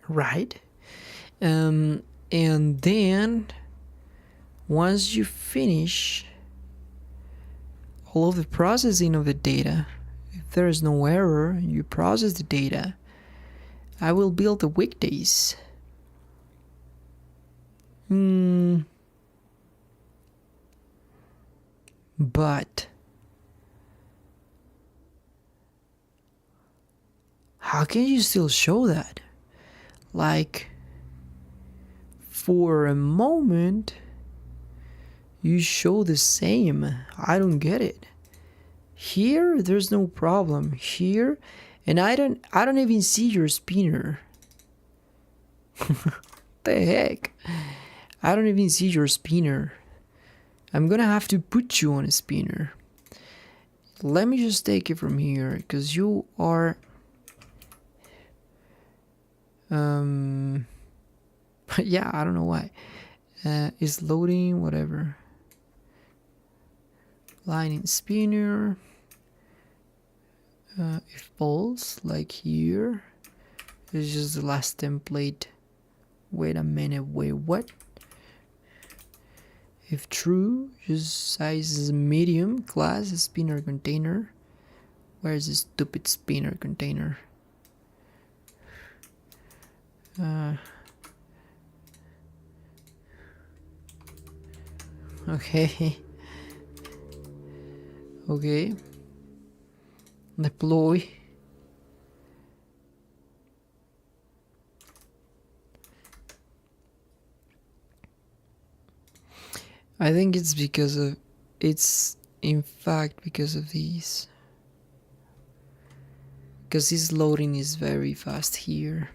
right? And then once you finish all of the processing of the data, if there is no error, you process the data, I will build the weekdays. But how can you still show that? Like, for a moment, you show the same. I don't get it. Here, there's no problem. Here, and I don't even see your spinner. The heck? I don't even see your spinner. I'm gonna have to put you on a spinner. Let me just take it from here, because you are yeah, I don't know why. It's loading, whatever. Line in spinner. If false, like here, it's just the last template. Wait a minute, wait, what? If true, just size is medium, class spinner container. Where is this stupid spinner container? Okay. Okay. Deploy. I think it's because of, it's in fact because of these. Because this loading is very fast here.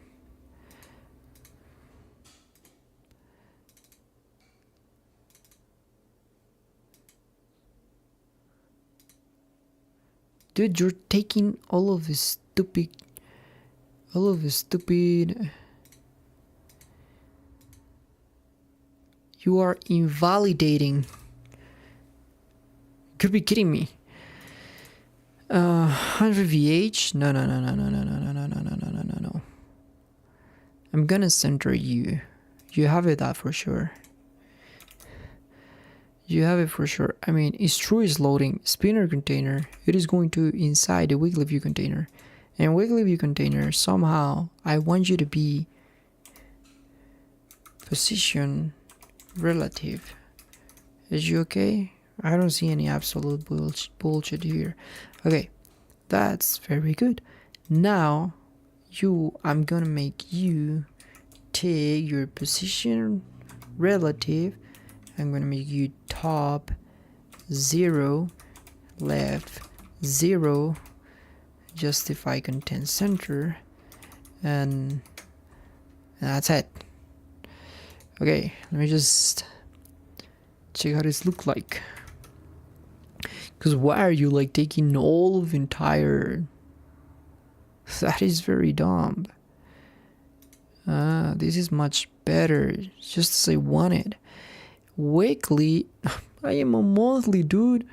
Dude, you're taking all of this stupid. You are invalidating. You could be kidding me. 100 VH? No. I'm gonna center you. You have it that for sure. You have it for sure. I mean, it's true is loading spinner container. It is going to inside the weekly view container. And weekly view container, somehow, I want you to be position relative. Is you okay? I don't see any absolute bullshit here. Okay, that's very good. Now, I'm gonna make you take your position relative. I'm gonna make you top 0, left 0, justify content center, and that's it. Okay, let me just check how this look like. Because why are you like taking all of entire? That is very dumb. This is much better. Just as I wanted. Weekly. I am a monthly dude.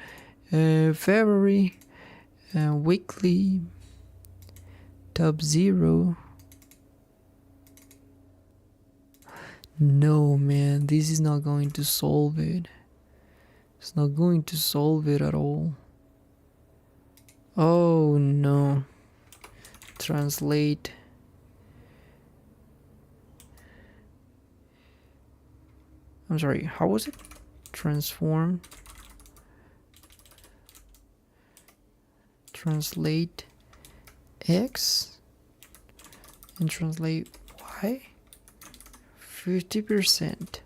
February. Weekly. Top 0. No, man, this is not going to solve it. It's not going to solve it at all. Oh no. Translate. I'm sorry, how was it? Transform. Translate X and translate Y. 50%.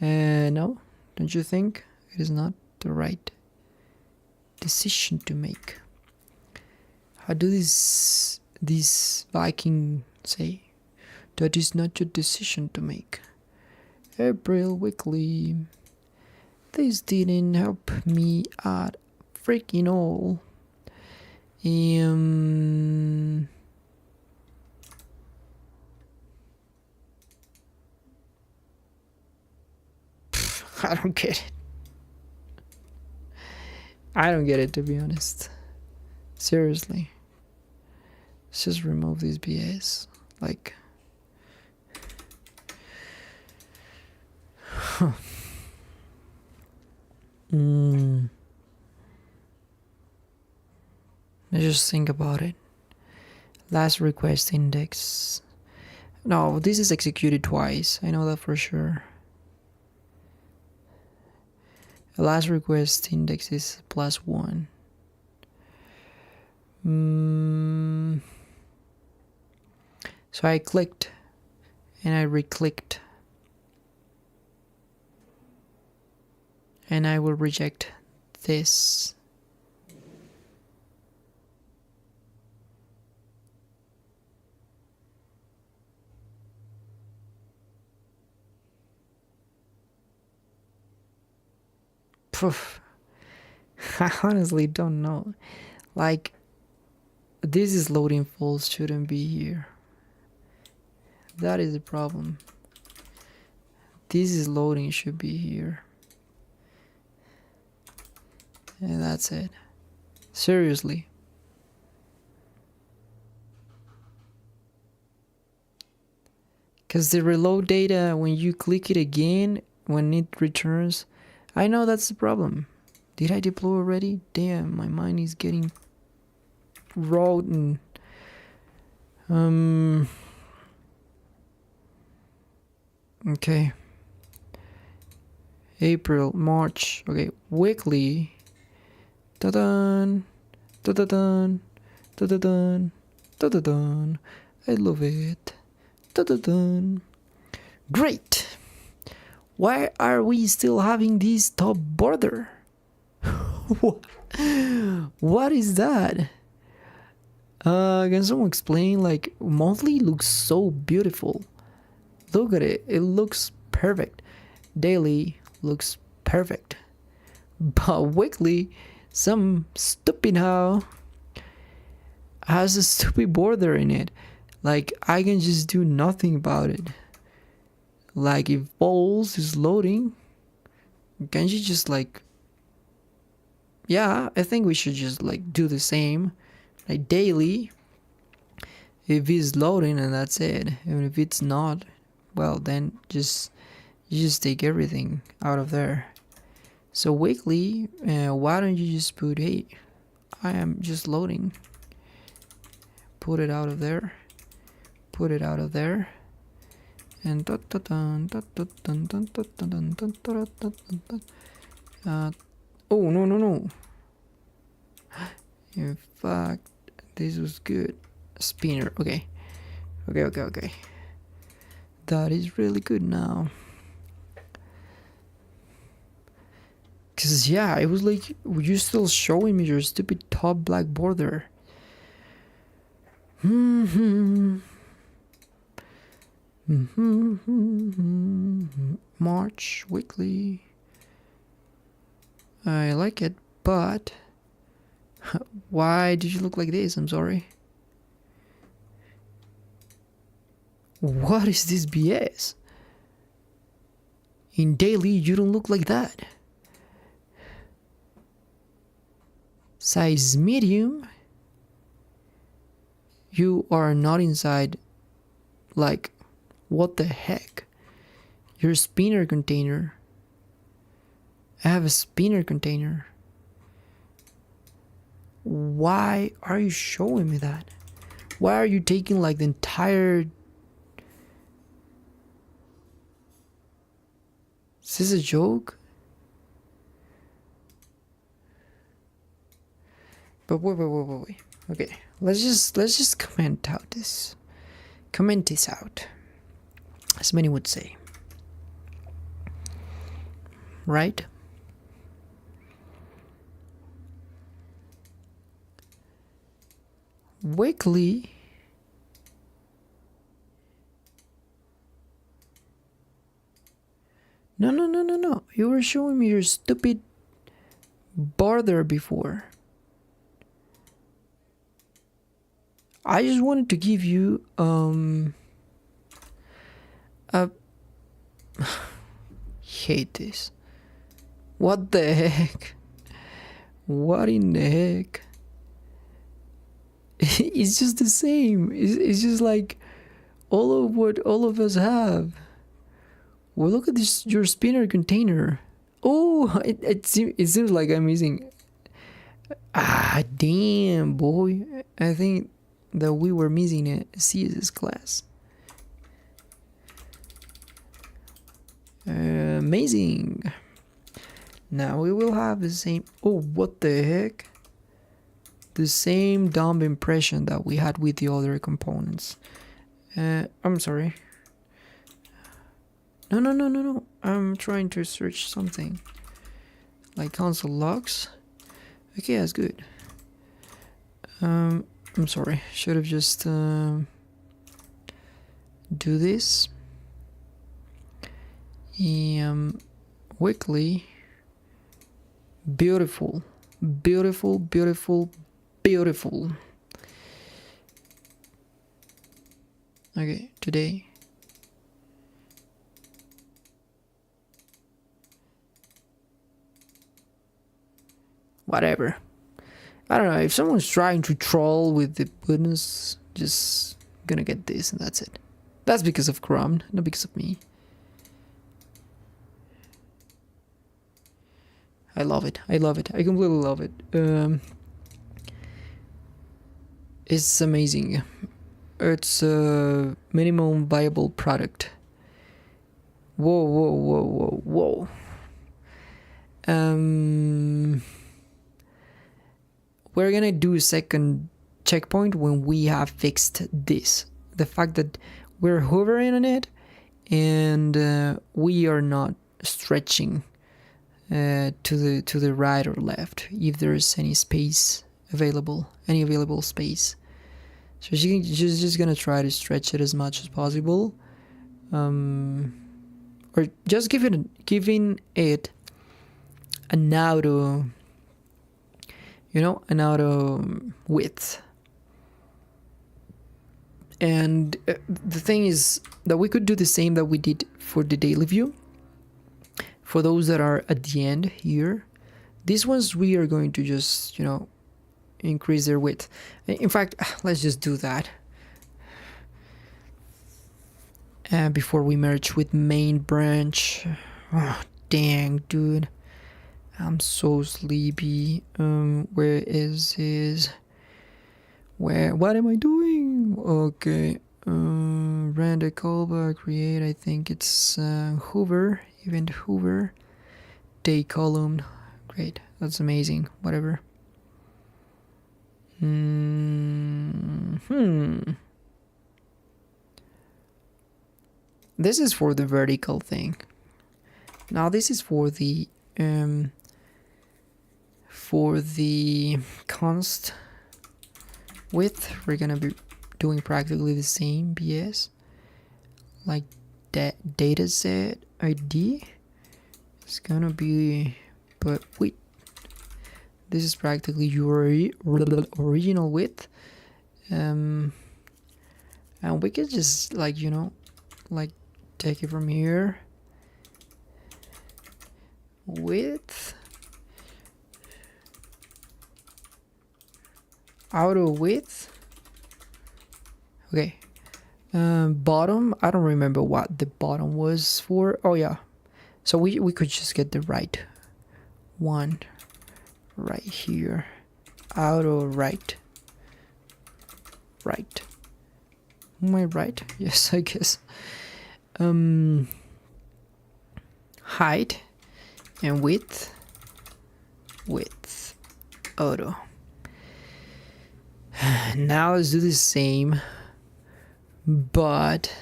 No, don't you think it is not the right decision to make? How do this Viking say? That is not your decision to make. April Weekly. This didn't help me at freaking all. I don't get it. I don't get it, to be honest. Seriously. Let's just remove these BS. Like, huh. Let's just think about it. Last request index. No, this is executed twice. I know that for sure. The last request index is +1. So I clicked and I re-clicked, and I will reject this. Poof. I honestly don't know. Like, this is loading false, shouldn't be here. That is the problem. This is loading, should be here. And that's it. Seriously. Because the reload data, when you click it again, when it returns, I know that's the problem. Did I deploy already? Damn, my mind is getting rotten. Okay. April, March. Okay, weekly. Da-dun, da-da-dun, da-da-dun, da-da-dun. I love it. Da-da-dun. Great. Why are we still having this top border? What is that? Can someone explain? Like, monthly looks so beautiful. Look at it. It looks perfect. Daily looks perfect. But weekly, some stupid how has a stupid border in it. Like, I can just do nothing about it. Like, if Bowls is loading, can't you just like... Yeah, I think we should just like do the same. Like daily, if it's loading, and that's it. And if it's not, well, then you just take everything out of there. So weekly, why don't you just put, hey, I am just loading. Put it out of there. Put it out of there. And oh, no. In fact, this was good. Spinner. Okay. That is really good now. Cause yeah, it was like, you're still showing me your stupid top black border. March weekly. I like it, but why did you look like this? I'm sorry. What is this BS? In daily, you don't look like that. Size medium, you are not inside like What the heck? Your spinner container. I have a spinner container. Why are you showing me that? Why are you taking like the entire... Is this a joke? But wait. Okay, let's just comment this out, as many would say. Right? Weekly. No. You were showing me your stupid bar there before. I just wanted to give you a hate this. What the heck? What in the heck? It's just the same. It's just like all of what all of us have. Well, look at this, your spinner container. Oh, it seems like I'm missing. Ah, damn, boy. I think that we were missing a CSS class. Amazing. Now we will have the same... Oh, what the heck? The same dumb impression that we had with the other components. I'm sorry. No. I'm trying to search something. Like console logs. Okay, that's good. I'm sorry. Should have just do this. Weekly. Beautiful. Okay, today. Whatever. I don't know, if someone's trying to troll with the buttons, just gonna get this and that's it. That's because of Chrome, not because of me. I love it. I completely love it. It's amazing. It's a minimum viable product. Whoa. We're gonna do a second checkpoint when we have fixed this. The fact that we're hovering on it and we are not stretching to the right or left if there's any space available, any available space. So she's just gonna try to stretch it as much as possible, or just giving it an auto, an auto width. And the thing is that we could do the same that we did for the daily view. For those that are at the end here, these ones we are going to just, increase their width. In fact, let's just do that before we merge with main branch. Oh, dang, dude. I'm so sleepy. Where is his... What am I doing? Okay. Random callback, create, I think it's Hoover, event Hoover, day column. Great, that's amazing. Whatever. This is for the vertical thing. Now this is for the const width. We're gonna be doing practically the same BS, like that data set ID. It's gonna be, but wait, this is practically your original width, and we could just like take it from here, width, auto width. Okay, Bottom, I don't remember what the bottom was for. Oh yeah, so we could just get the right one right here. Auto right. Am I right? Yes, I guess. Height and width auto. Now let's do the same, but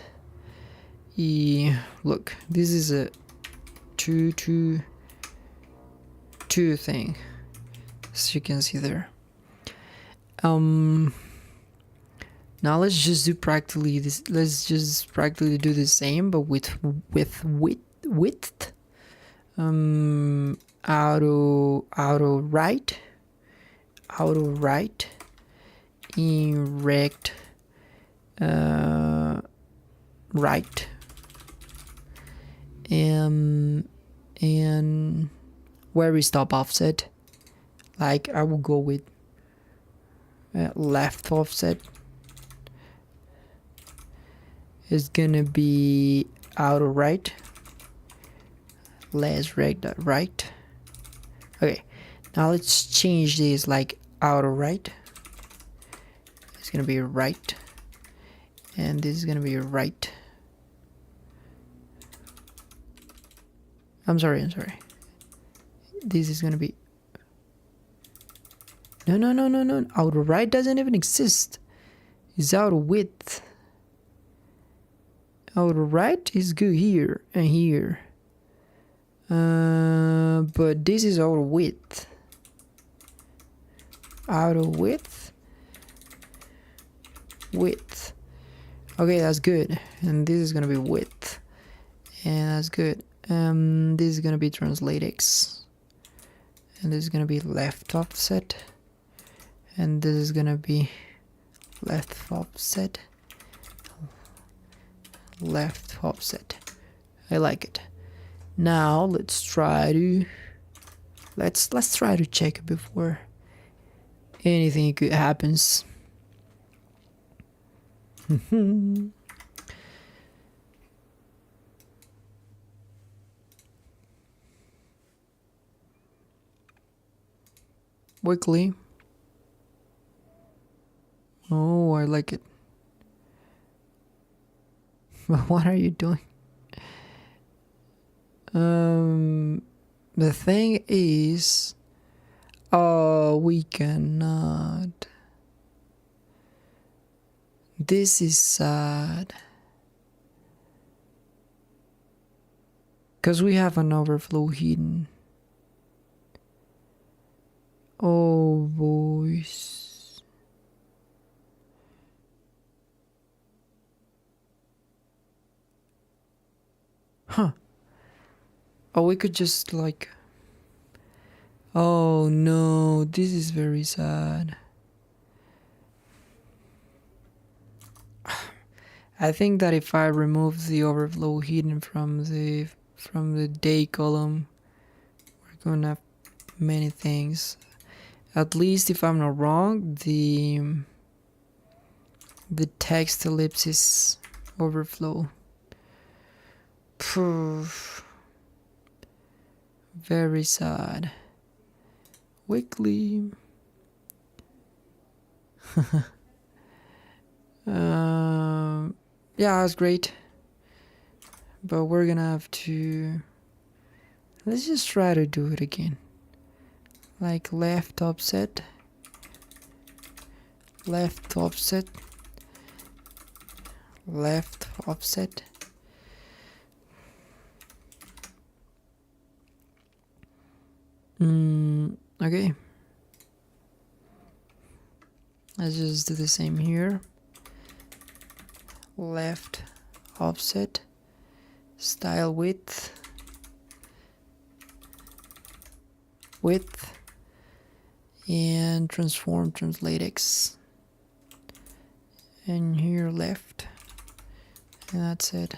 look, this is a two thing, as you can see there. Now let's just do practically this. Let's just practically do the same, but with width. Auto right, erect, right, and where we stop offset. Like I will go with left offset. Is gonna be auto right. Let's reg that right. Okay, now let's change this like auto right. It's gonna be right, and this is gonna be right. I'm sorry. This is gonna be no. Auto right doesn't even exist. It's auto width. Auto right is good here and here. But this is auto width. Width. Okay, that's good. And this is gonna be width. And that's good. This is gonna be translate X. And this is gonna be left offset. And this is gonna be left offset. I like it. Now let's try to check it before anything good happens. Weekly. Oh, I like it. What are you doing? The thing is, we cannot. This is sad. Because we have an overflow hidden. Oh, boys. Huh. Oh, we could just like... Oh no, this is very sad. I think that if I remove the overflow hidden from the day column, we're gonna have many things. At least if I'm not wrong, the text ellipsis overflow. Poof. Very sad. Weekly. Yeah, it's great. But we're gonna have to... Let's just try to do it again. Like left offset. Left offset. Left offset. Okay. Let's just do the same here. Left offset. Style width. And transform translate X. And here left. And that's it.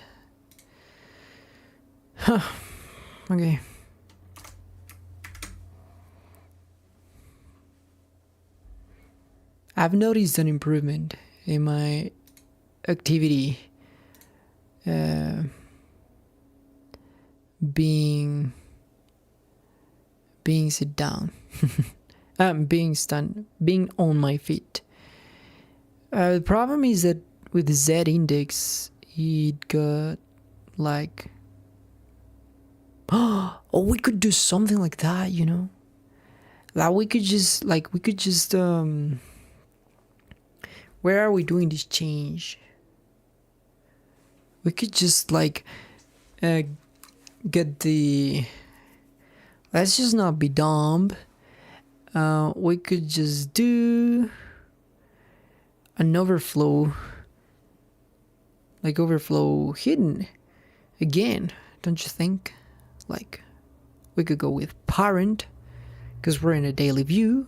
Okay. I've noticed an improvement in my activity being sit down. Being stand, being on my feet. The problem is that with the Z index, it got like, oh, we could do something like that, you know? Like we could just where are we doing this change? We could just like get the, let's just not be dumb. We could just do an overflow, like overflow hidden again, don't you think? Like we could go with parent because we're in a daily view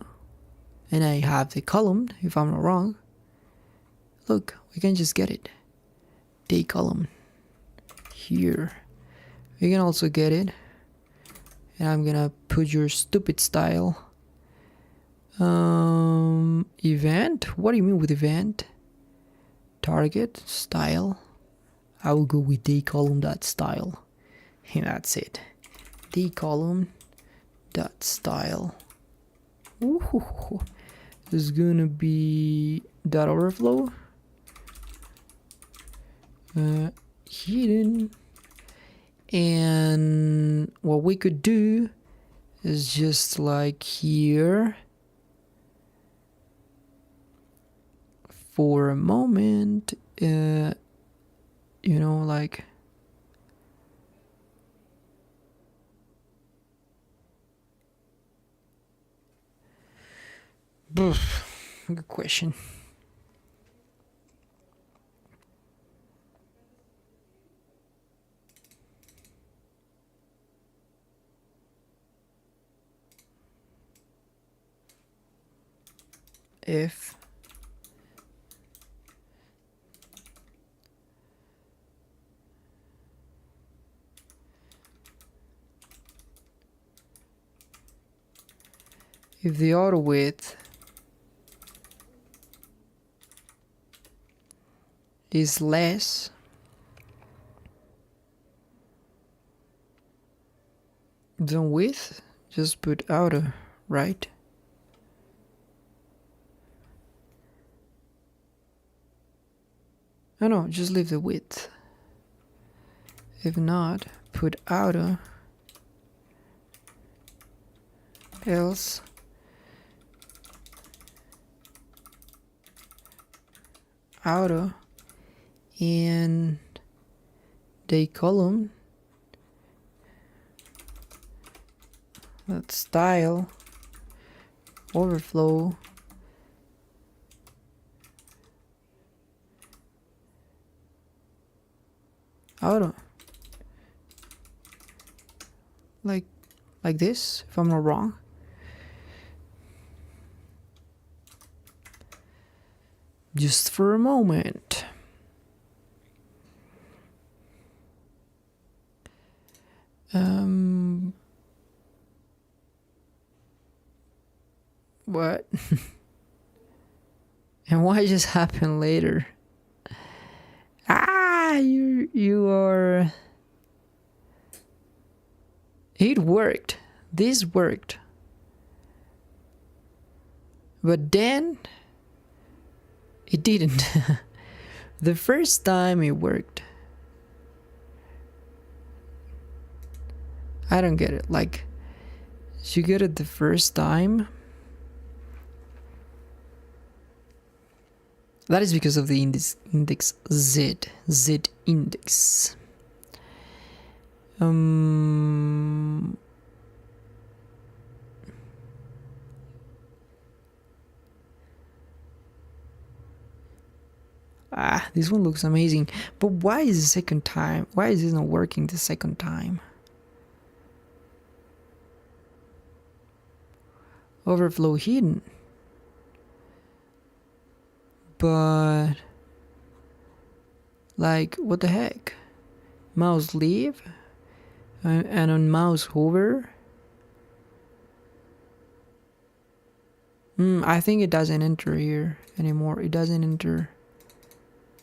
and I have the column, if I'm not wrong. Look, we can just get it. Day column here. You can also get it, and I'm gonna put your stupid style. Event, what do you mean with event? Target style, I will go with day column dot style, and that's it. Day column dot style. Ooh, there's gonna be dot overflow hidden, and what we could do is just like here for a moment, you know, like good question. If the auto width is less than width, just put outer, right? Oh no, just leave the width. If not, put outer, else outer, and day column, that style overflow outer, like this, if I'm not wrong. Just for a moment. What? And why just happened later? You are. It worked. This worked. But then it didn't. The first time it worked. I don't get it. Like, you get it the first time. That is because of the index Z index. This one looks amazing. But why is the second time? Why is this not working the second time? Overflow hidden. But like, what the heck? Mouse leave and on mouse hover. I think it doesn't enter here anymore. It doesn't enter.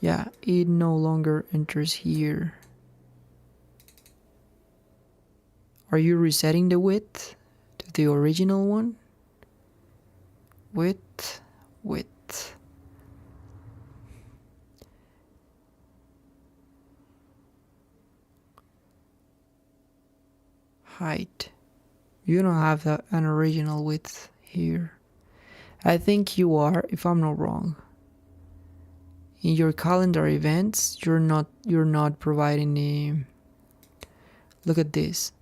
Yeah, it no longer enters here. Are you resetting the width to the original one? Width. Height. You don't have an original width here. I think you are, if I'm not wrong. In your calendar events, you're not providing the. Look at this.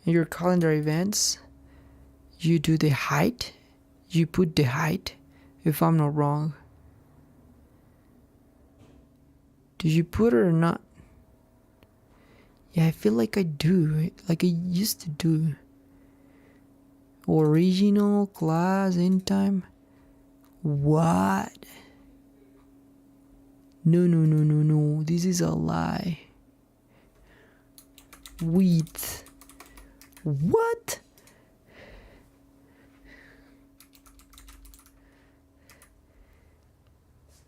In your calendar events, you do the height. You put the height, if I'm not wrong. Did you put it or not? Yeah, I feel like I do. Like I used to do. Original class in time. What? No. This is a lie. Width. What?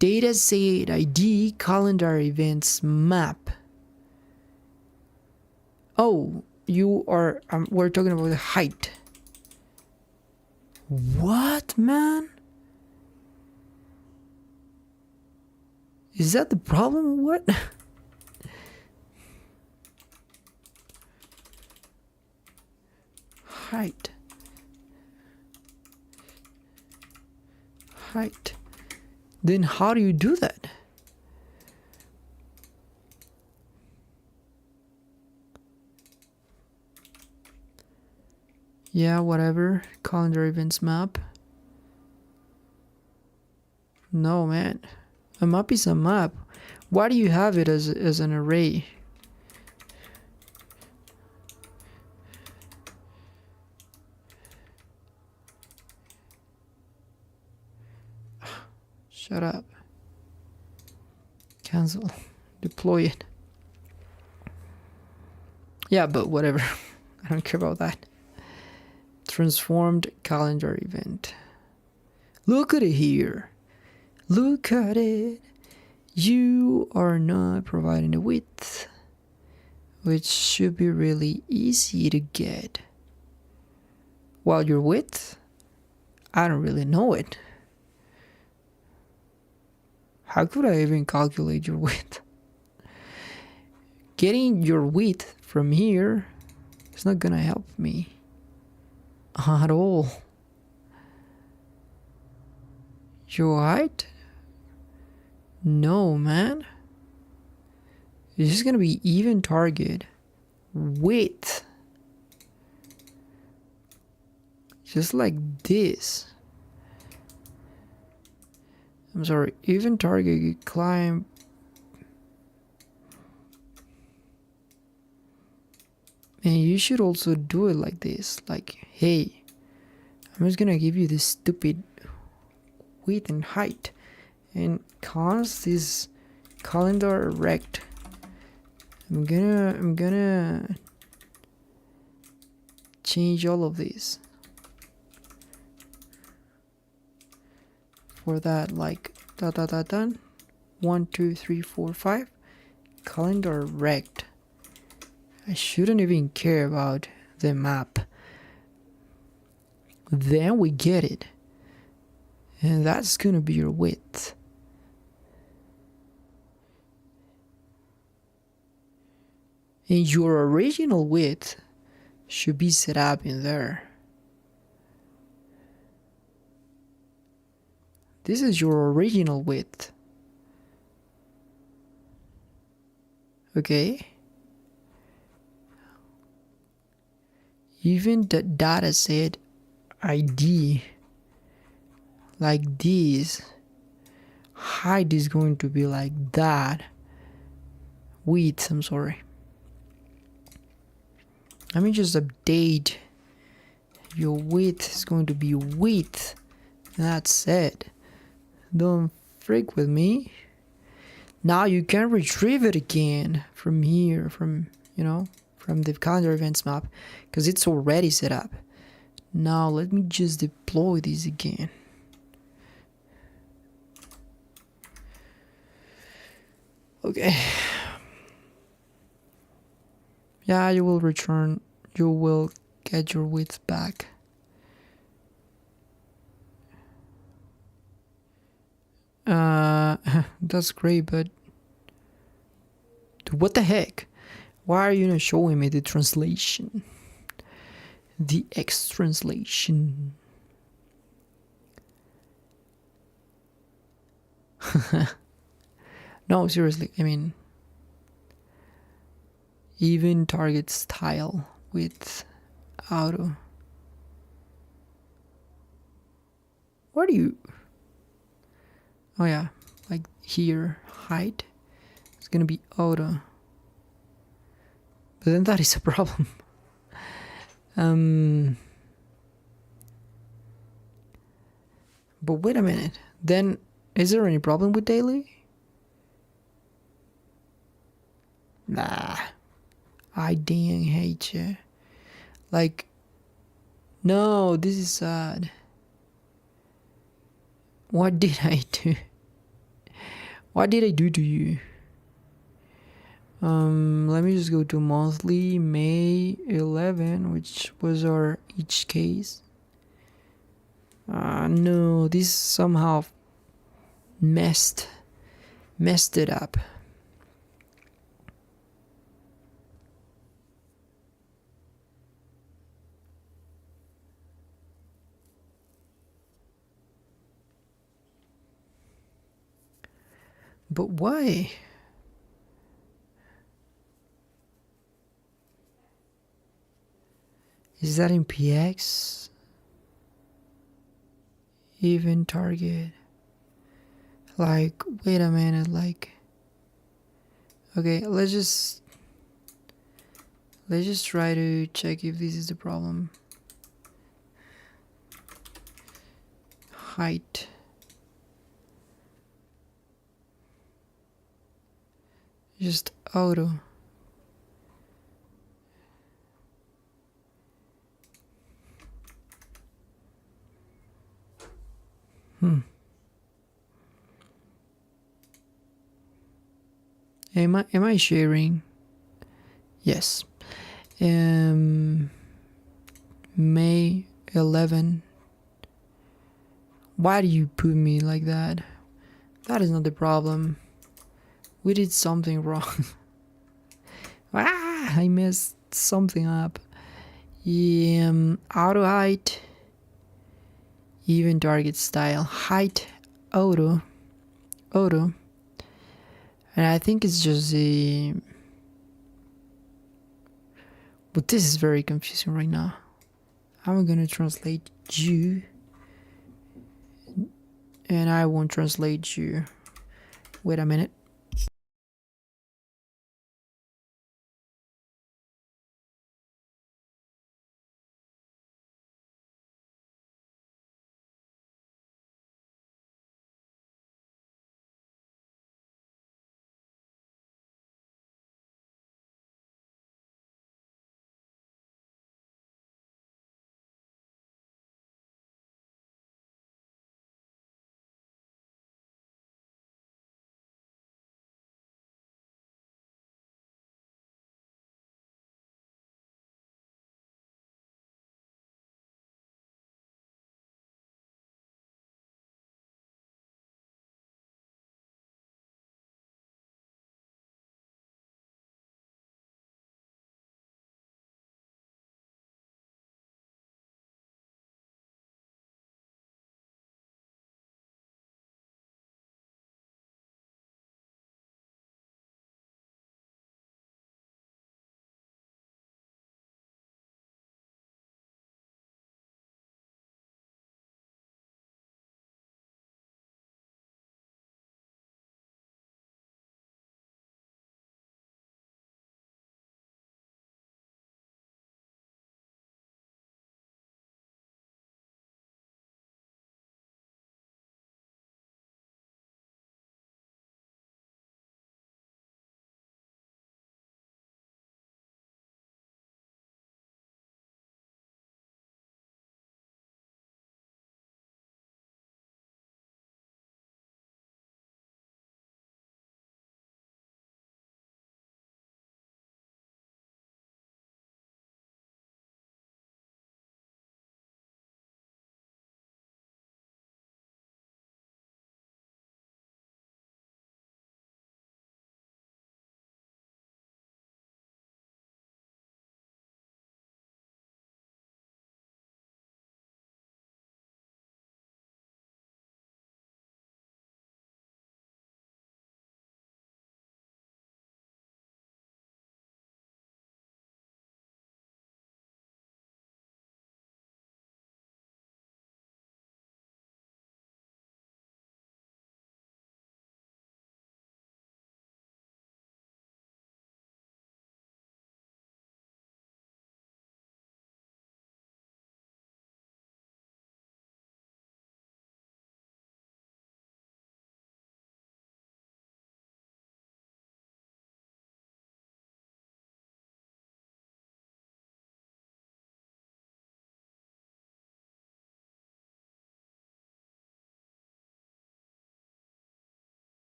Dataset ID calendar events map. Oh, you are. We're talking about the height. What, man? Is that the problem? What? Height. Then how do you do that? Yeah, whatever. Calendar events map. No, man. A map is a map. Why do you have it as an array? Shut up. Cancel. Deploy it. Yeah, but whatever. I don't care about that. Transformed calendar event. Look at it here. Look at it. You are not providing the width, which should be really easy to get. While your width, I don't really know it. How could I even calculate your width? Getting your width from here is not gonna help me at all. Your height? No, man. It's just gonna be even target. Width. Just like this. I'm sorry, even target you climb. And you should also do it like this. Like, hey, I'm just gonna give you this stupid width and height. And const this calendar rect. I'm gonna change all of these. For that, like done 1 2 3 4 5 calendar rect. I shouldn't even care about the map. Then we get it, and that's gonna be your width. And your original width should be set up in there. This is your original width. Okay? Even the data set ID, like this, height is going to be like that. Width, I'm sorry. Let me just update. Your width is going to be width. That's it. Don't freak with me. Now you can retrieve it again from here, from the calendar events map, because it's already set up. Now let me just deploy this again. Okay. Yeah, you will return. You will get your width back. That's great, but what the heck? Why are you not showing me the translation? The X translation. No, seriously, I mean, even target style with auto. What do you? Oh yeah, like here, height. It's gonna be auto. But then that is a problem. But wait a minute. Then is there any problem with daily? Nah. I dang hate you. Like, no, this is sad. What did I do? What did I do to you? Let me just go to monthly May 11, which was our each case. No, this somehow messed it up. But why? Is that in PX? Even target? Like, wait a minute, like, okay, let's just try to check if this is the problem. Height. Just auto. Am I sharing? Yes. May 11. Why do you put me like that? That is not the problem. We did something wrong. I messed something up. Auto height. Even target style. Height. Auto. And I think it's just the... But this is very confusing right now. I'm gonna translate you. And I won't translate you. Wait a minute.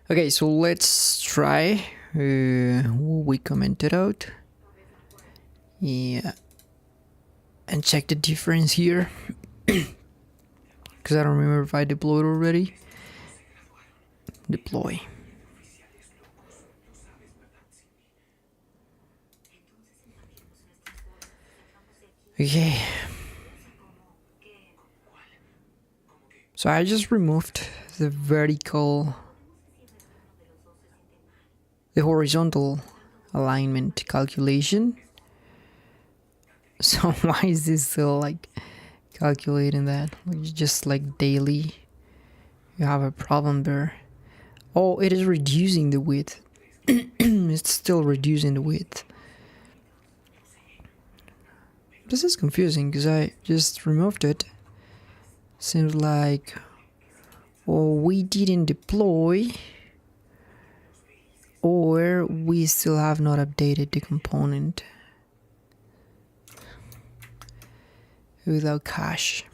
Okay, so let's try what we commented out. Yeah. And check the difference here. Because I don't remember if I deployed already. Deploy. Okay. So I just removed the horizontal alignment calculation. So why is this still like calculating that? Like just like daily, you have a problem there. Oh, it is reducing the width. It's still reducing the width. This is confusing because I just removed it. Seems like, oh, we didn't deploy, or we still have not updated the component without cache.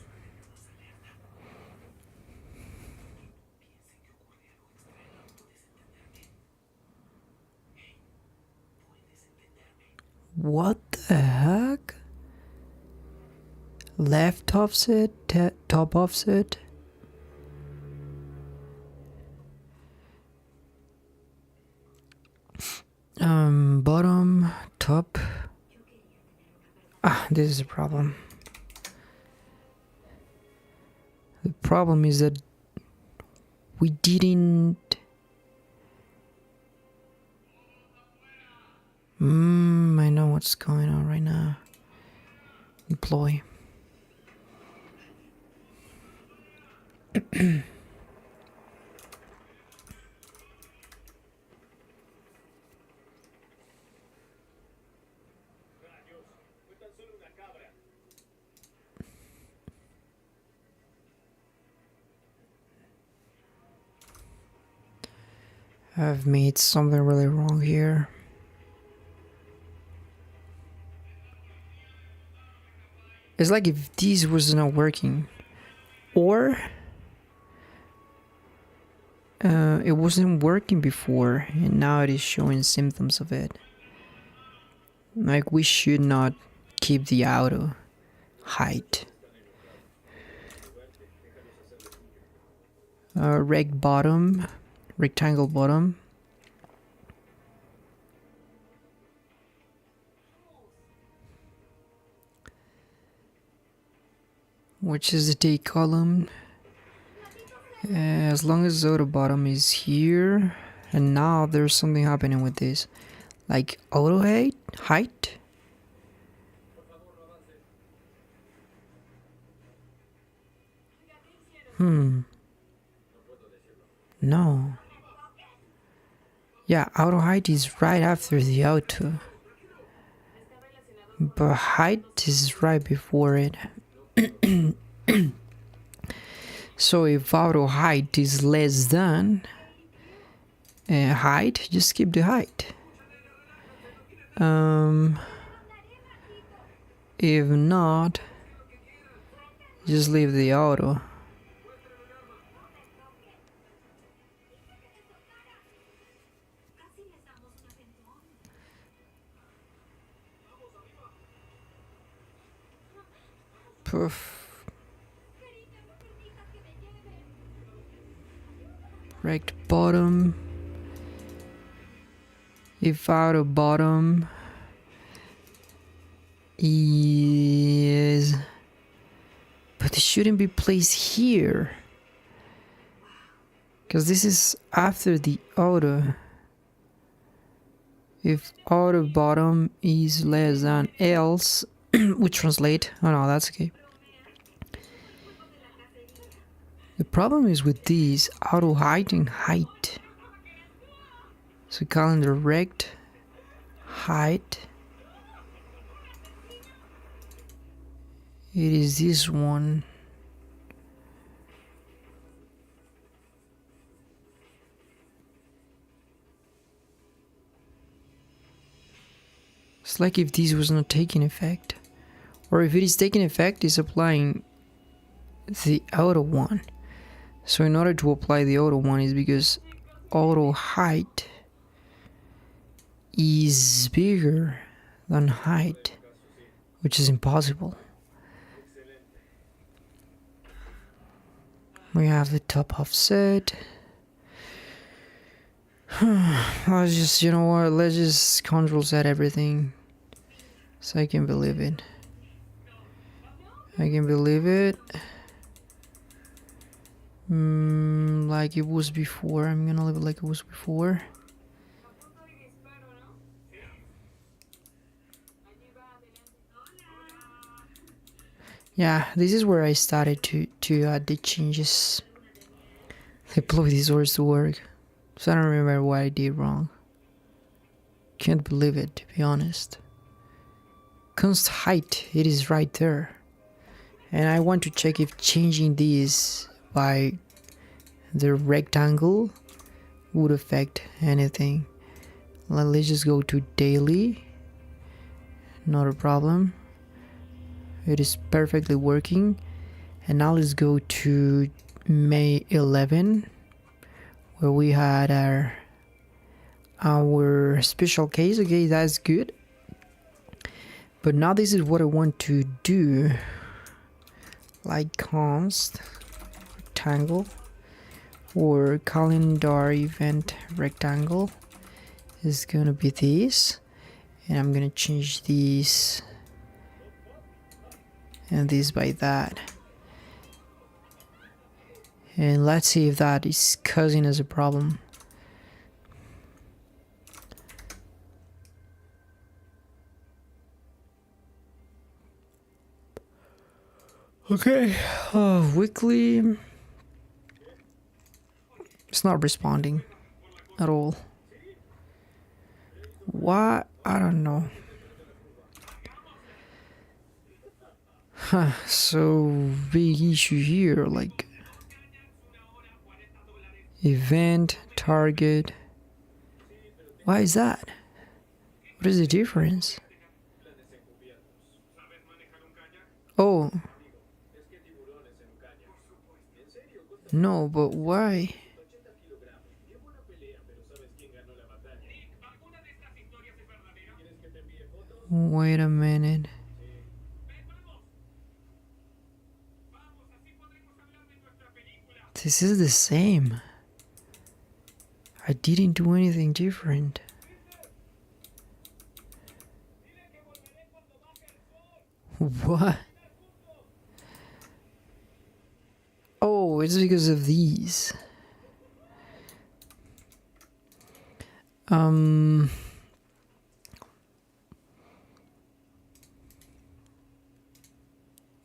What the heck? Left offset, top offset. Bottom, top. Ah, this is a problem. The problem is that we didn't. I know what's going on right now. Deploy. I've made something really wrong here. It's like if this was not working, or it wasn't working before and now it is showing symptoms of it. Like we should not keep the auto height. Rectangle bottom. Which is the date column. As long as auto bottom is here, and now there's something happening with this, like auto height. No. Yeah, auto height is right after the auto, but height is right before it. So if auto height is less than height, just keep the height. If not, just leave the auto. Poof. Rect bottom. If auto bottom is, but it shouldn't be placed here, because this is after the auto. If auto bottom is less than else, we translate. Oh no, that's okay. The problem is with these auto height and height. So calendar rect height. It is this one. It's like if this was not taking effect, or if it is taking effect, it's applying the auto one. So in order to apply the auto one is because auto height is bigger than height, which is impossible. We have the top offset. Let's just, you know what, let's just control set everything so I can believe it. I can believe it. Like it was before. I'm gonna leave it like it was before. Yeah, this is where I started to add the changes. Deploy these words to work. So I don't remember what I did wrong. Can't believe it, to be honest. Const height, it is right there. And I want to check if changing this by the rectangle would affect anything. Let's just go to daily. Not a problem. It is perfectly working. And now let's go to May 11, where we had our special case. Okay, that's good. But now this is what I want to do. Like const rectangle or calendar event rectangle is gonna be this, and I'm gonna change these and this by that, and let's see if that is causing us a problem. Okay, weekly, it's not responding at all. Why? I don't know. So big issue here, like event target. Why is that? What is the difference? Oh. No, but why? Wait a minute. This is the same. I didn't do anything different. What? Oh, it's because of these.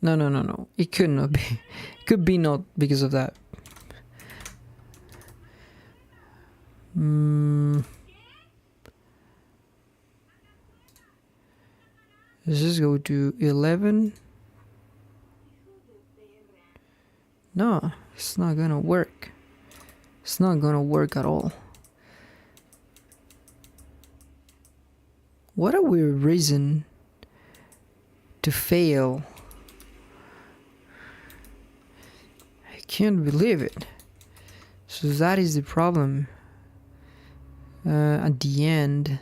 No. It could not be. It could be not because of that. Let's just go to 11. No, it's not gonna work. It's not gonna work at all. What a weird reason to fail. I can't believe it. So that is the problem. At the end.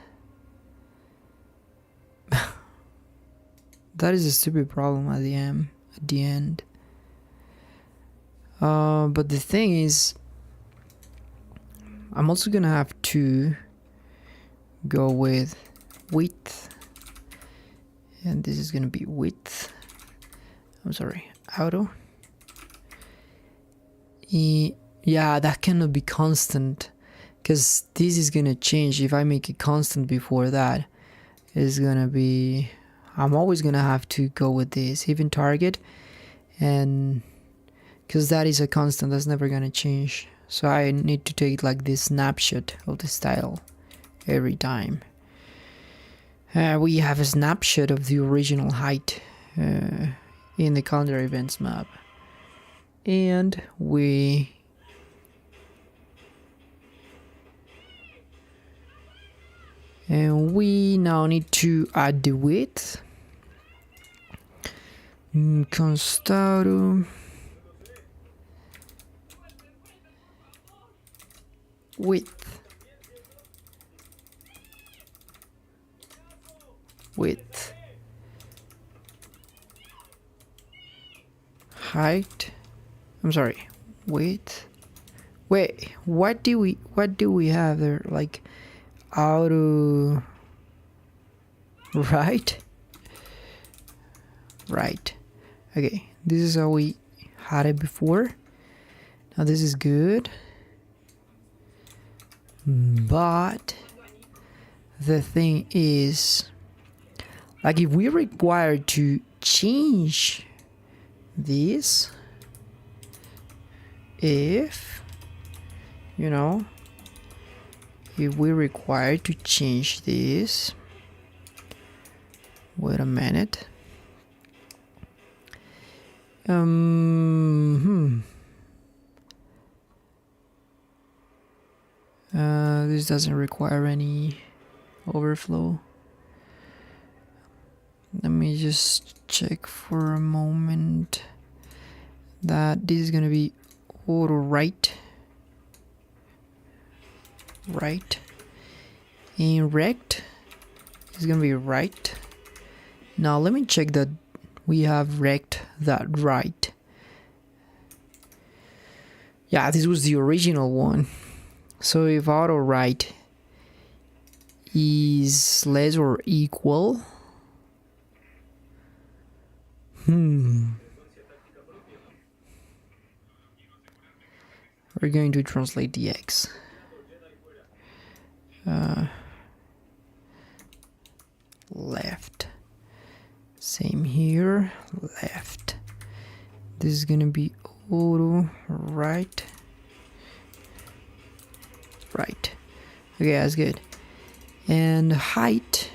That is a stupid problem at the end. But the thing is, I'm also gonna have to go with width, and this is gonna be width. I'm sorry, auto. Yeah, that cannot be constant, because this is gonna change. If I make it constant before that, it's gonna be, I'm always gonna have to go with this even target, and because that is a constant, that's never gonna change. So I need to take like this snapshot of the style every time. We have a snapshot of the original height in the calendar events map, and we now need to add the width. Const auto. width, width, height. I'm sorry, width. Wait, what do we have there? Like auto, right? Right. Okay, this is how we had it before. Now this is good. But the thing is, like if we require to change this, if you know, if we require to change this, wait a minute. This doesn't require any overflow. Let me just check for a moment that this is gonna be auto right, and rect is gonna be right. Now let me check that we have rect that right. Yeah, this was the original one. So if auto right is less or equal, we're going to translate the x. Left. Same here, left. This is gonna be auto right. Right. Okay, that's good. And height.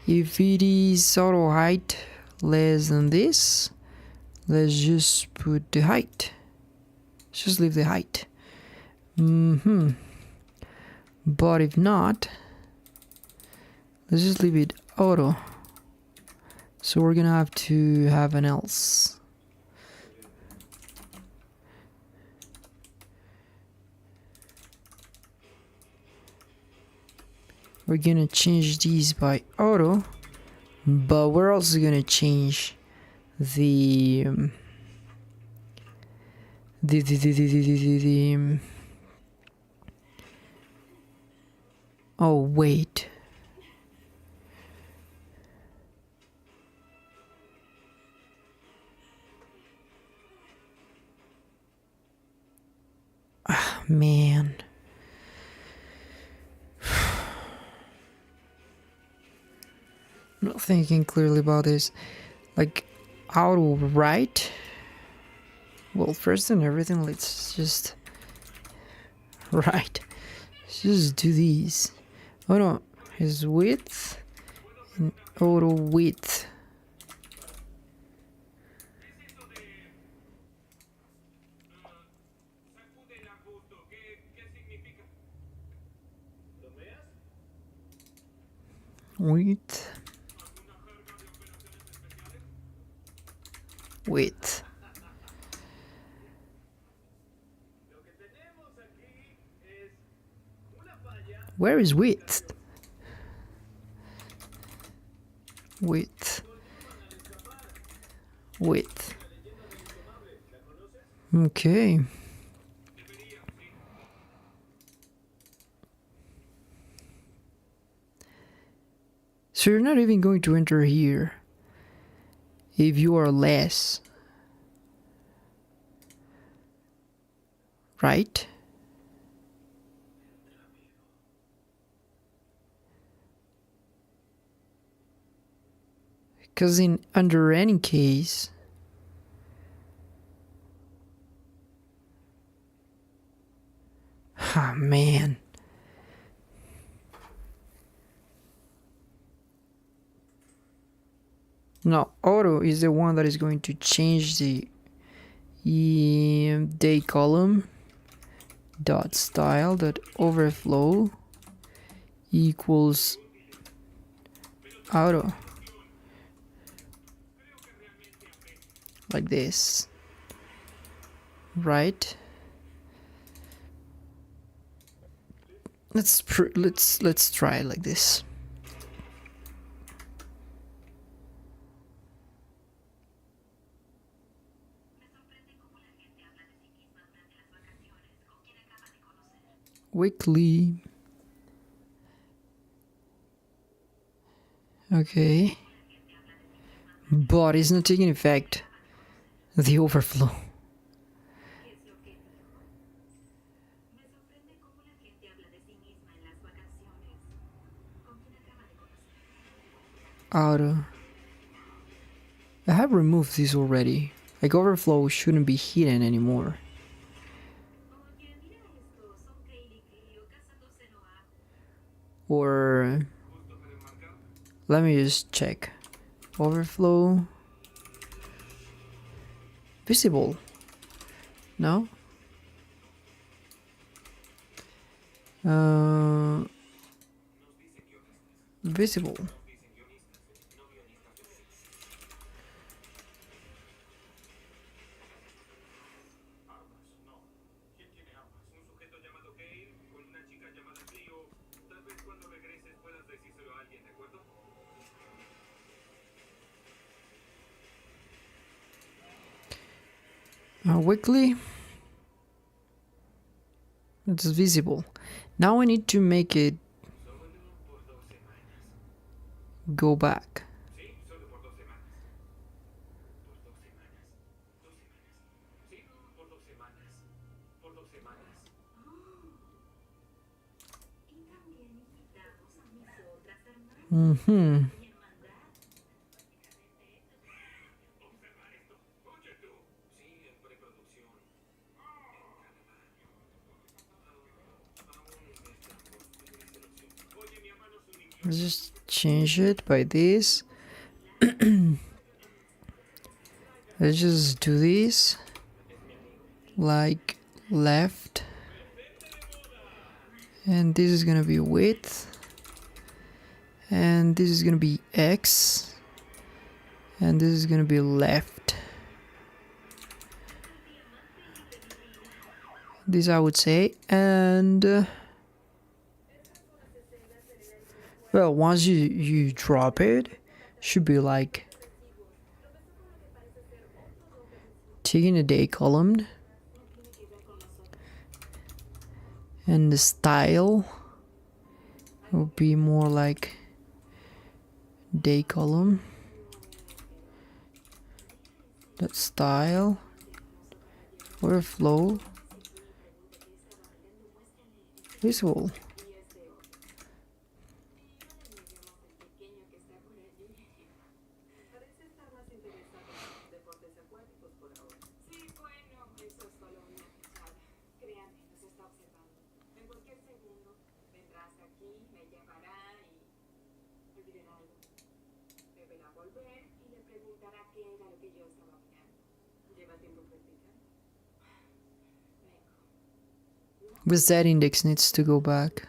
If it is auto height less than this, let's just put the height. Just leave the height. But if not, let's just leave it auto. So we're gonna have to have an else. We're gonna change these by auto, but we're also gonna change the oh wait. Ah, man. Not thinking clearly about this. Like auto right. Well, first and everything, let's just right. Let's just do these. Oh no, is width and auto width. Width. Width. Where is width? Width. Width. Okay. So you're not even going to enter here if you are less, right? Because in under any case, ah man. No, auto is the one that is going to change the date column dot style dot overflow equals auto, like this, right? let's try it like this. Weekly. Okay. But it's not taking effect. The overflow. Auto. I have removed this already. Like overflow shouldn't be hidden anymore. Or let me just check. Overflow. Visible. No? Visible. Weekly. It's visible. Now I need to make it go back. Let's just change it by this. Let's just do this like left, and this is gonna be width, and this is gonna be X, and this is gonna be left. This I would say, and well, once you drop it, should be like taking a day column, and the style will be more like day column. That style, overflow, visible. But that index needs to go back.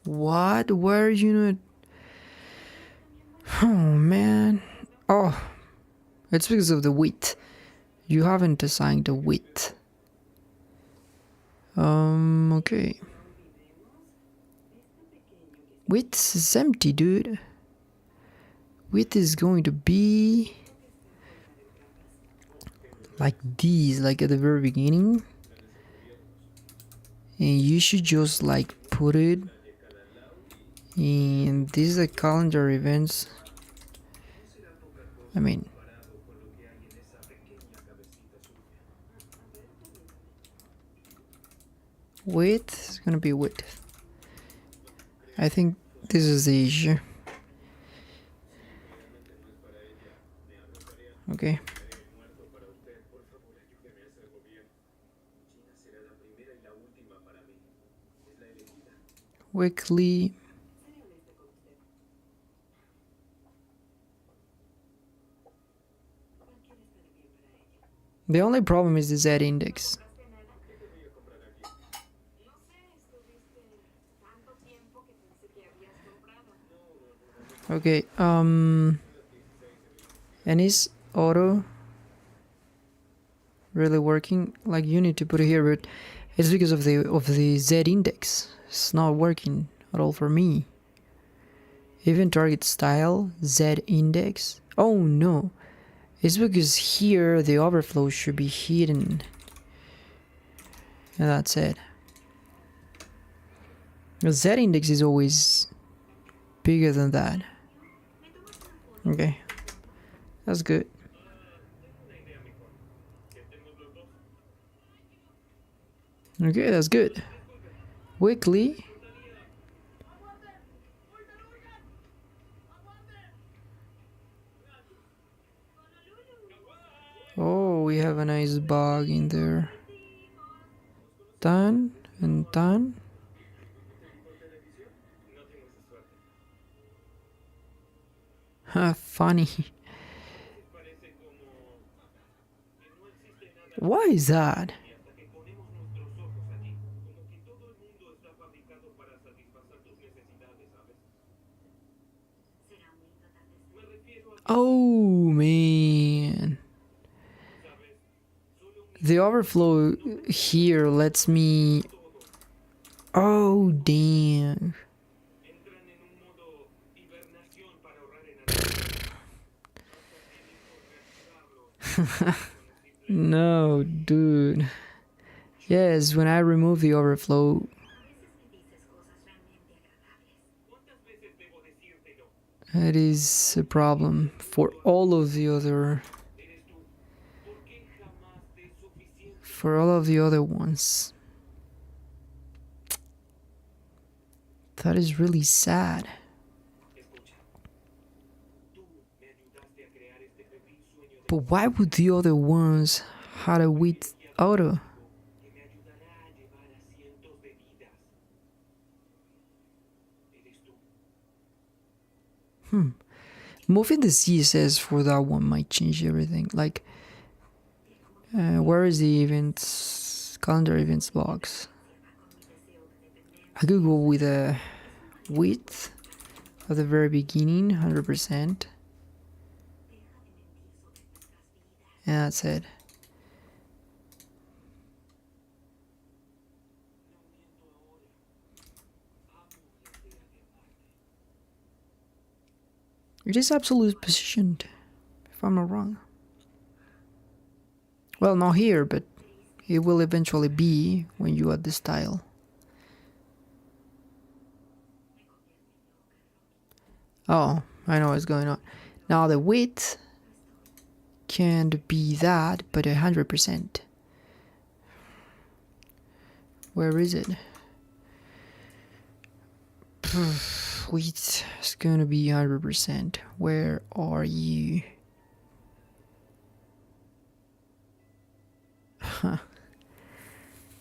What? Where are you not? Oh man. Oh, it's because of the width. You haven't assigned the width. Okay. Width is empty, dude. Width is going to be like these, like at the very beginning, and you should just like put it in this is calendar events. I mean, width is gonna be width. I think this is the issue. Okay. Weekly. The only problem is the Z index. Okay, and is auto really working. Like you need to put it here, but it's because of the Z index. It's not working at all for me. Even target style Z index. Oh no, it's because here the overflow should be hidden. And that's it. The Z index is always bigger than that. Okay, that's good. Okay, that's good. Weekly. Oh, we have a nice bug in there. Done and done. Ha, funny. Why is that? Oh man. The overflow here lets me... Oh damn. No, dude. Yes, when I remove the overflow, it is a problem for all of the other... For all of the other ones. That is really sad. But why would the other ones have a with auto? Moving the CSS for that one might change everything. Like, where is the events, calendar events box? I could go with a width at the very beginning, 100%. And that's it. It is absolute positioned, if I'm not wrong. Well, not here, but it will eventually be when you add the style. Oh, I know what's going on. Now the width can't be that, but 100%. Where is it? Width is gonna be 100%. Where are you?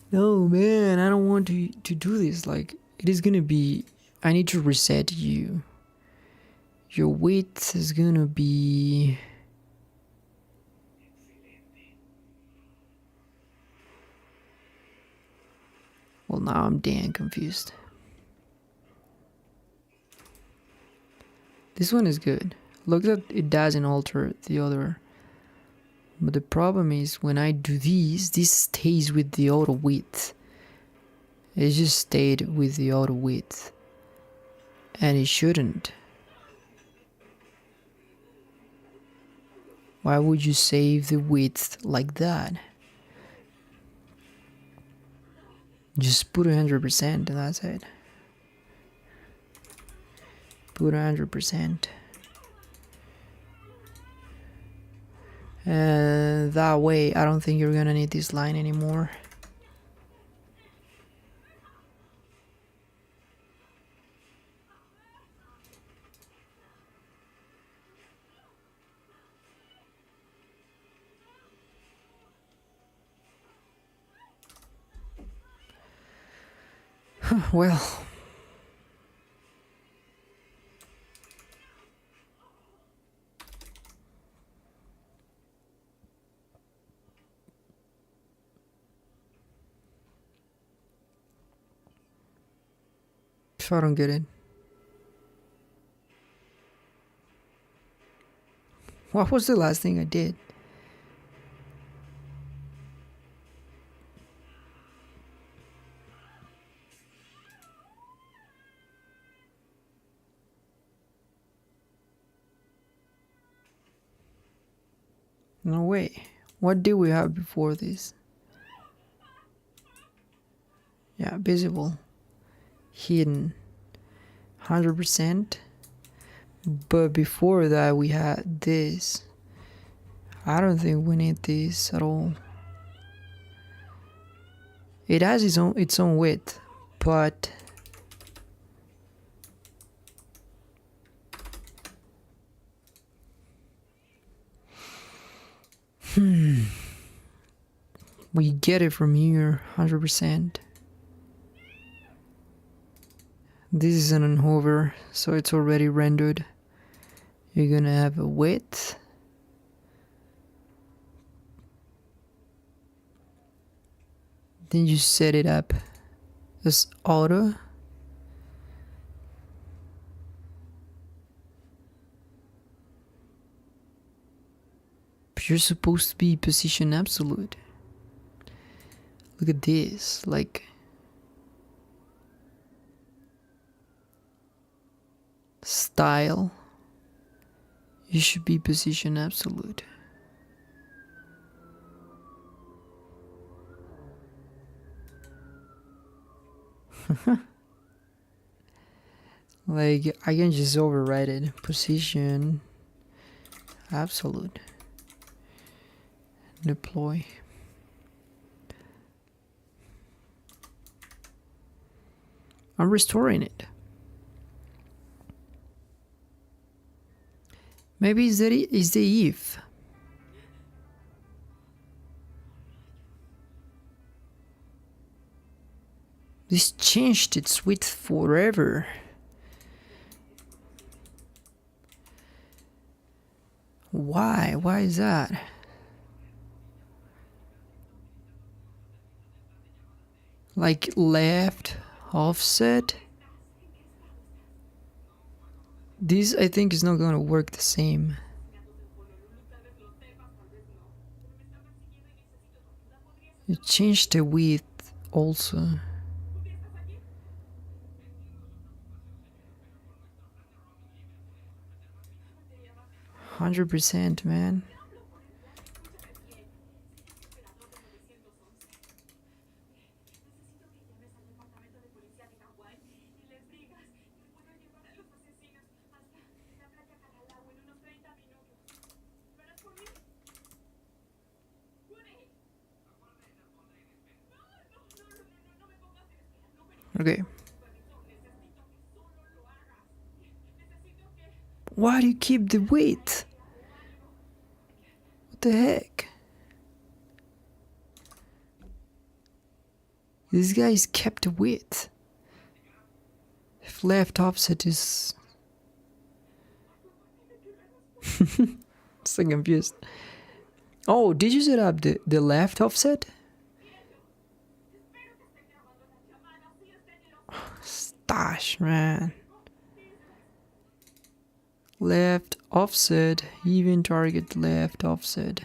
No, man, I don't want to do this. Like, it is gonna be... I need to reset you. Your width is gonna be... Well, now I'm damn confused. This one is good. Look that it doesn't alter the other. But the problem is when I do this stays with the auto width. It just stayed with the auto width. And it shouldn't. Why would you save the width like that? Just put 100% and that's it. Put 100%. And that way, I don't think you're gonna need this line anymore. Well, if I don't get it. What was the last thing I did? No way. What did we have before this? Yeah, visible, hidden, 100%. But before that we had this. I don't think we need this at all. It has its own width, but we get it from here 100%. This is an hover, so it's already rendered. You're gonna have a width. Then you set it up as auto. But you're supposed to be position absolute. Look at this, like style. You should be position absolute. Like I can just override it. Position absolute. Deploy. I'm restoring it. Maybe it's the if. This changed its width forever. Why? Why is that? Like left offset? This I think is not gonna work the same. You changed the width also. %, man. Okay. Why do you keep the width? What the heck? This guy's kept the width. If left offset is... So confused. Oh, did you set up the left offset? Stash, man. Left offset, even target left offset.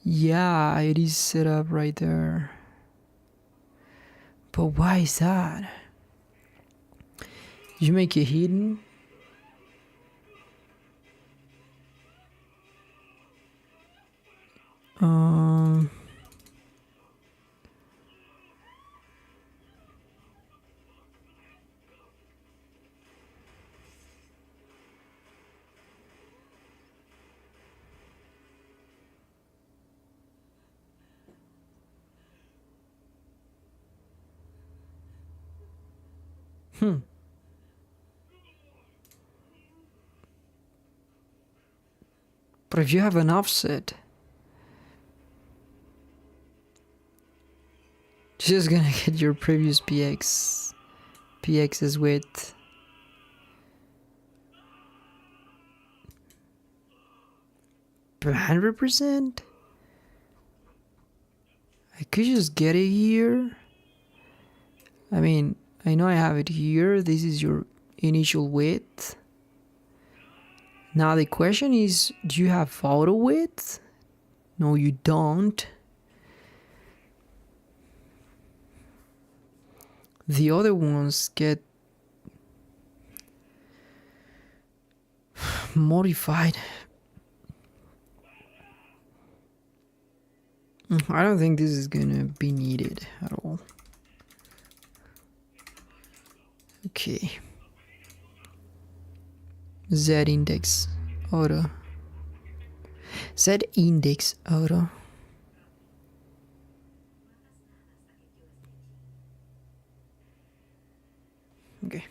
Yeah, it is set up right there. But why is that? You make it hidden? But if you have an offset, you're just gonna get your previous PX's width. But 100%? I could just get it here. I mean, I know I have it here. This is your initial width. Now the question is, do you have photo width? No, you don't. The other ones get modified. I don't think this is gonna be needed at all. Okay. Z index auto. Z index auto. Okay.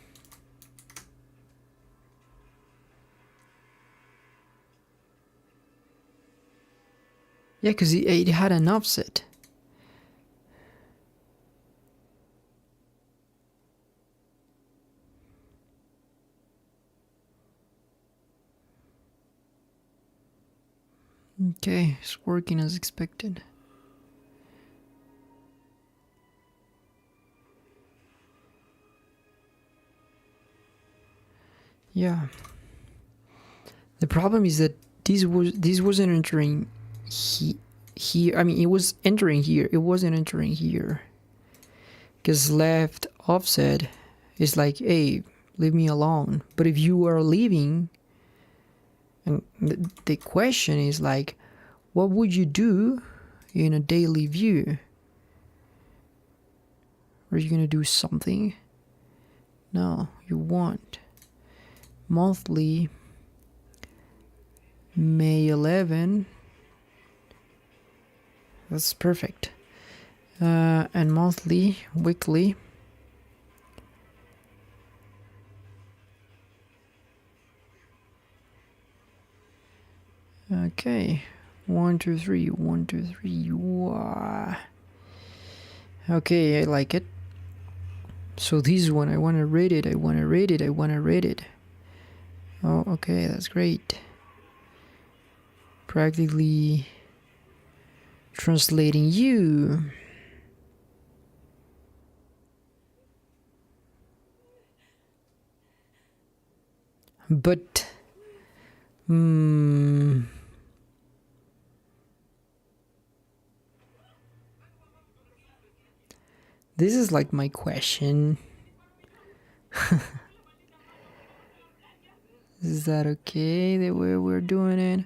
Yeah, because it had an offset. Okay, it's working as expected. Yeah. The problem is that this wasn't entering here. I mean, it was entering here. It wasn't entering here. Because left offset is like, hey, leave me alone. But if you are leaving, and the question is like, what would you do in a daily view? Are you gonna do something? No, you won't. Monthly, May 11. That's perfect. And monthly, weekly. Okay, 1, 2, 3, 1, 2, 3. Wow. Okay, I like it. So this one, I want to rate it. I want to rate it. I want to rate it. Oh, okay, that's great. Practically translating you. But this is like my question. Is that okay the way we're doing it?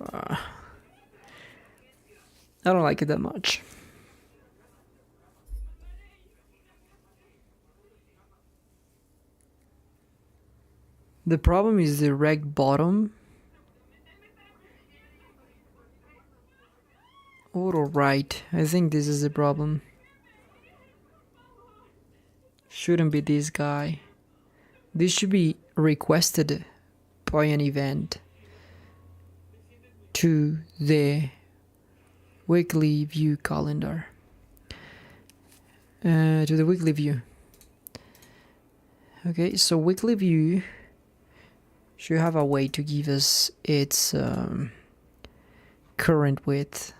I don't like it that much. The problem is the reg bottom. Auto right. I think this is the problem. Shouldn't be this guy. This should be requested by an event to the weekly view calendar. To the weekly view. Okay, so weekly view should have a way to give us its current width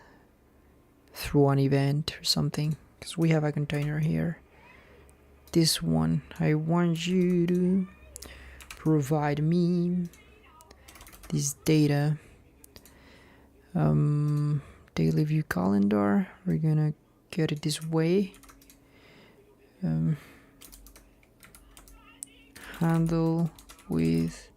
through an event or something, because we have a container here. This one, I want you to provide me this data. Daily view calendar, we're gonna get it this way. Handle with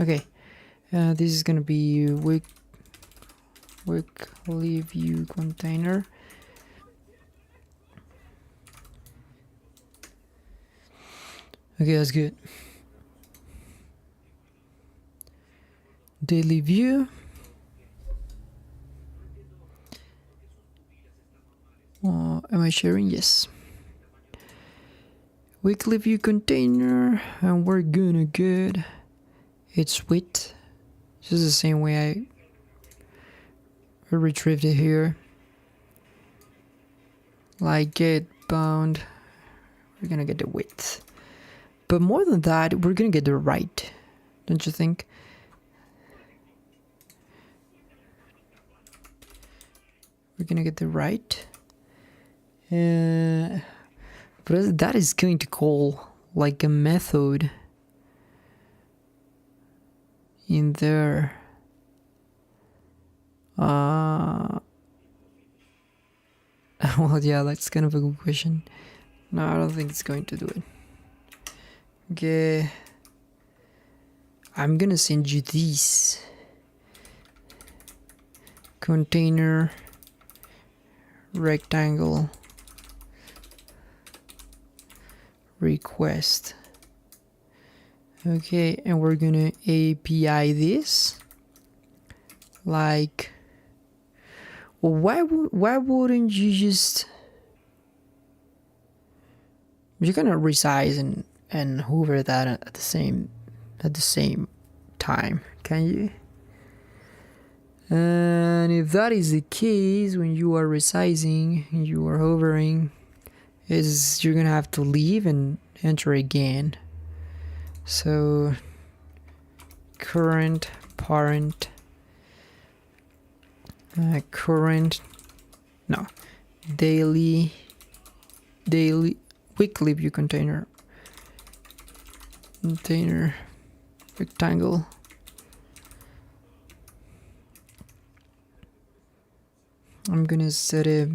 okay, this is gonna be weekly view container. Okay, that's good. Daily view. Am I sharing? Yes. Weekly view container, and we're gonna get its width. Just the same way I retrieved it here. Like get bound, we're gonna get the width. But more than that, we're gonna get the right, don't you think? We're gonna get the right. But that is going to call like a method in there. Well, yeah, that's kind of a good question. No, I don't think it's going to do it. Okay. I'm gonna send you this container rectangle request. Okay, and we're gonna API this. Like, why wouldn't you just, you're gonna resize and hover that at the same time, can you? And if that is the case, when you are resizing, you are hovering, you're gonna have to leave and enter again. So current parent daily weekly view container rectangle. I'm gonna set it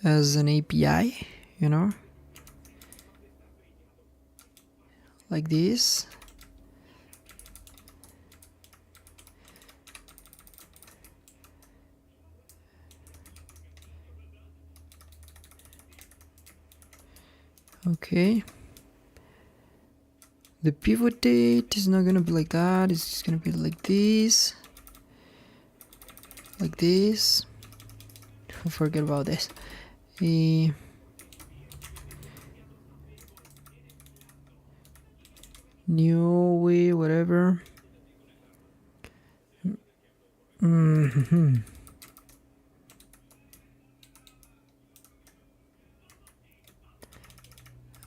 as an API, you know, like this. Okay. The pivot date is not gonna be like that. It's just gonna be like this. Like this. Forget about this. New way, whatever.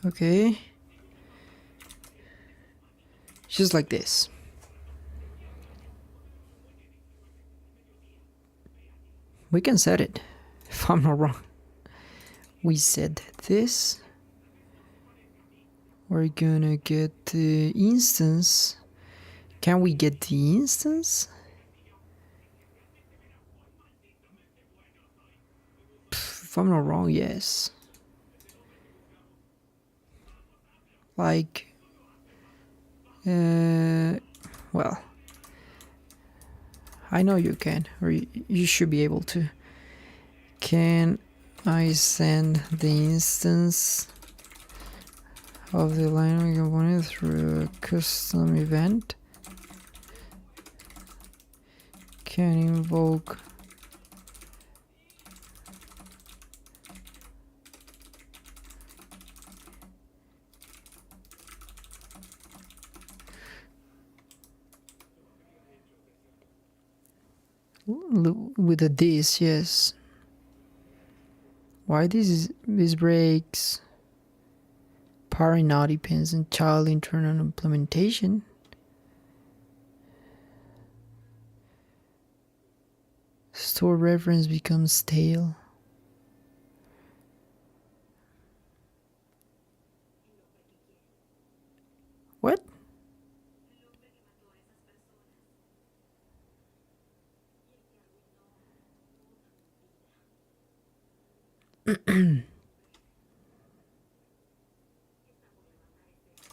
Okay. Just like this. We can set it, if I'm not wrong. We set this. We're gonna get the instance. Can we get the instance? If I'm not wrong, yes. Like, well, I know you can, or you should be able to. Can I send the instance of the language component through a custom event? Can invoke with a this, yes. Why this breaks? Parent now depends on child internal implementation. Store reference becomes stale. What?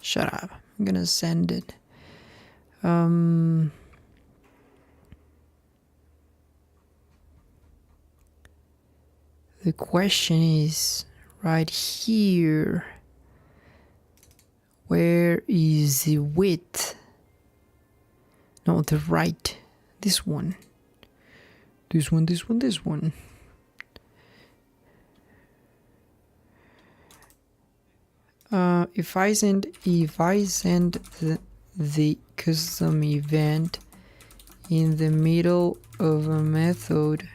Shut up. I'm gonna send it. The question is right here. Where is the width? No, the right. This one. This one. If I send the custom event in the middle of a method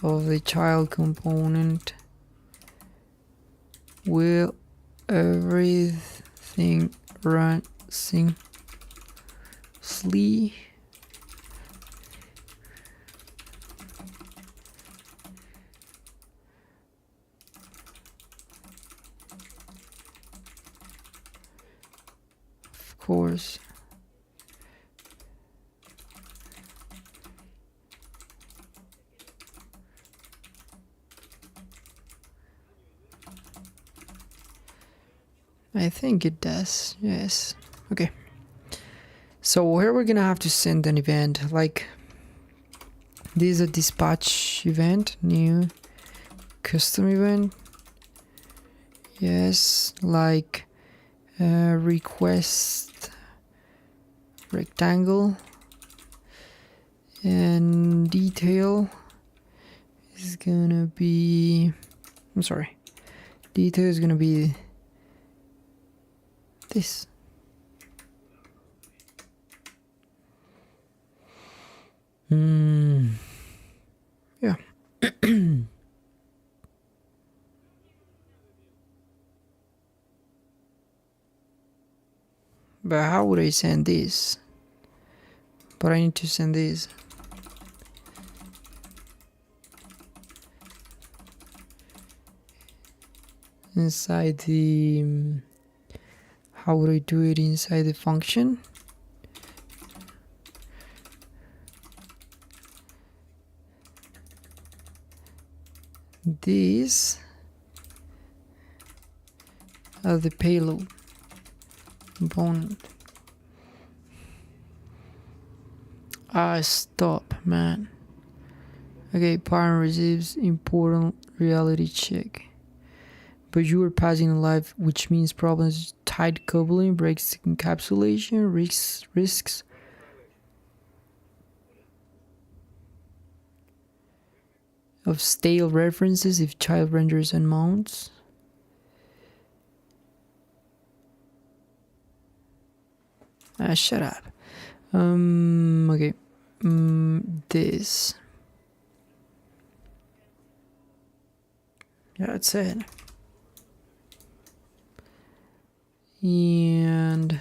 of the child component, will everything run seamlessly? course. I think it does, yes. Okay. So here we're gonna have to send an event, like this is a dispatch event, new custom event. Yes, like request rectangle, and detail is gonna be, I'm sorry, detail is gonna be this. Yeah. But how would I send this? But I need to send this. Inside the, how would I do it inside the function? This as the payload component. Stop, man. Okay, parent receives important reality check. But you are passing a live, which means problems, tight coupling, breaks encapsulation, risks. Of stale references if child renders and mounts. Shut up. Okay. This. Yeah, that's it. And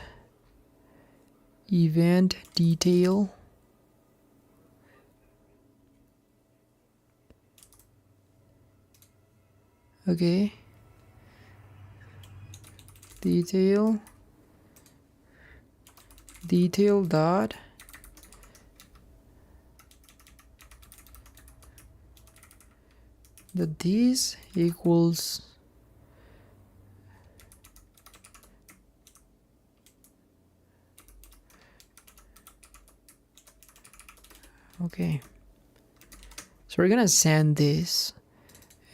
event detail. Okay. Detail dot this equals okay. So we're gonna send this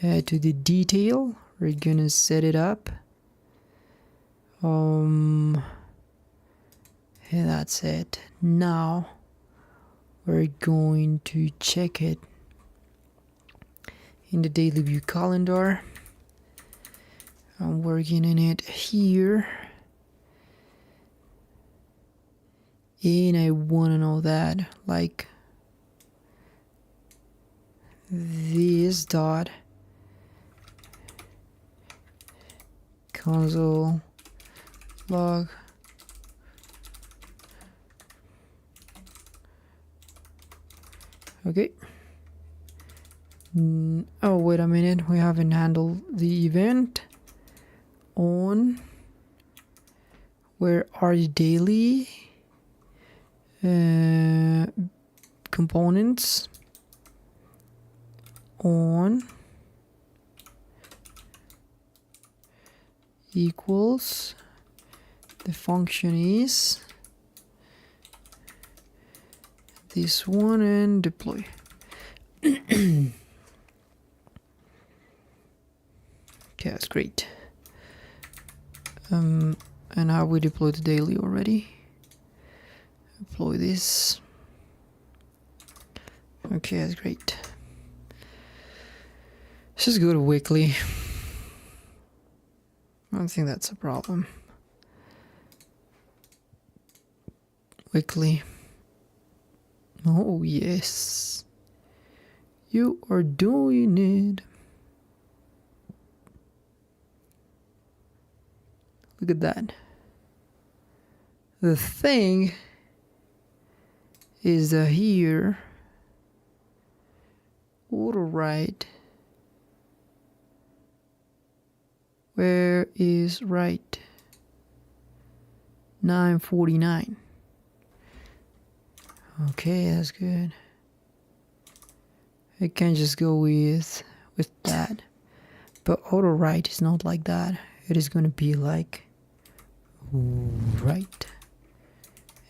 to the detail. We're gonna set it up. And that's it. Now we're going to check it in the daily view calendar. I'm working in it here, and I want to know that, like, this dot console log. Okay. Oh, wait a minute. We haven't handled the event on. Where are the daily components? On equals, the function is this one, and deploy. Okay, that's great. And how we deploy the daily already. Deploy this. Okay, that's great. Let's just go to weekly. I don't think that's a problem. Weekly. Oh, yes. You are doing it. Look at that. The thing is here. Auto right. Where is right? 9:49. Okay, that's good. I can just go with that. But auto write is not like that. It is gonna be like right.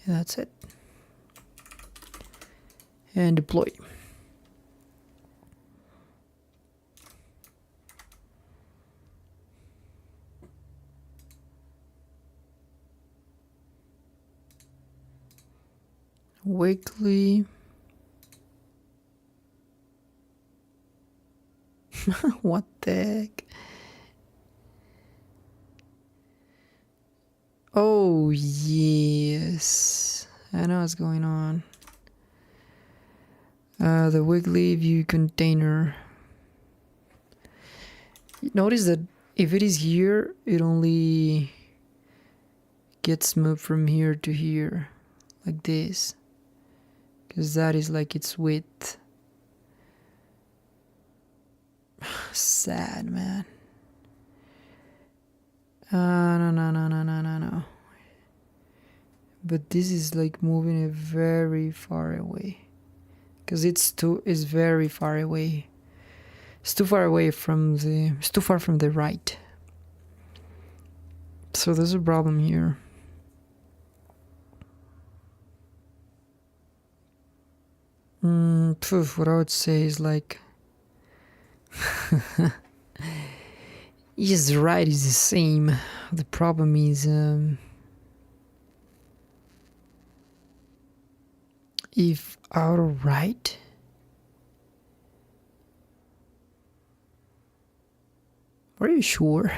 And that's it. And deploy. Weekly. What the heck? Oh yes, I know what's going on. The weekly view container. Notice that if it is here, it only gets moved from here to here, like this, because that is like its width. Sad, man. No. But this is like moving it very far away, because it's very far away. It's too far away from it's too far from the right. So there's a problem here. What I would say is like, yes, the right is the same. The problem is if our right are you sure?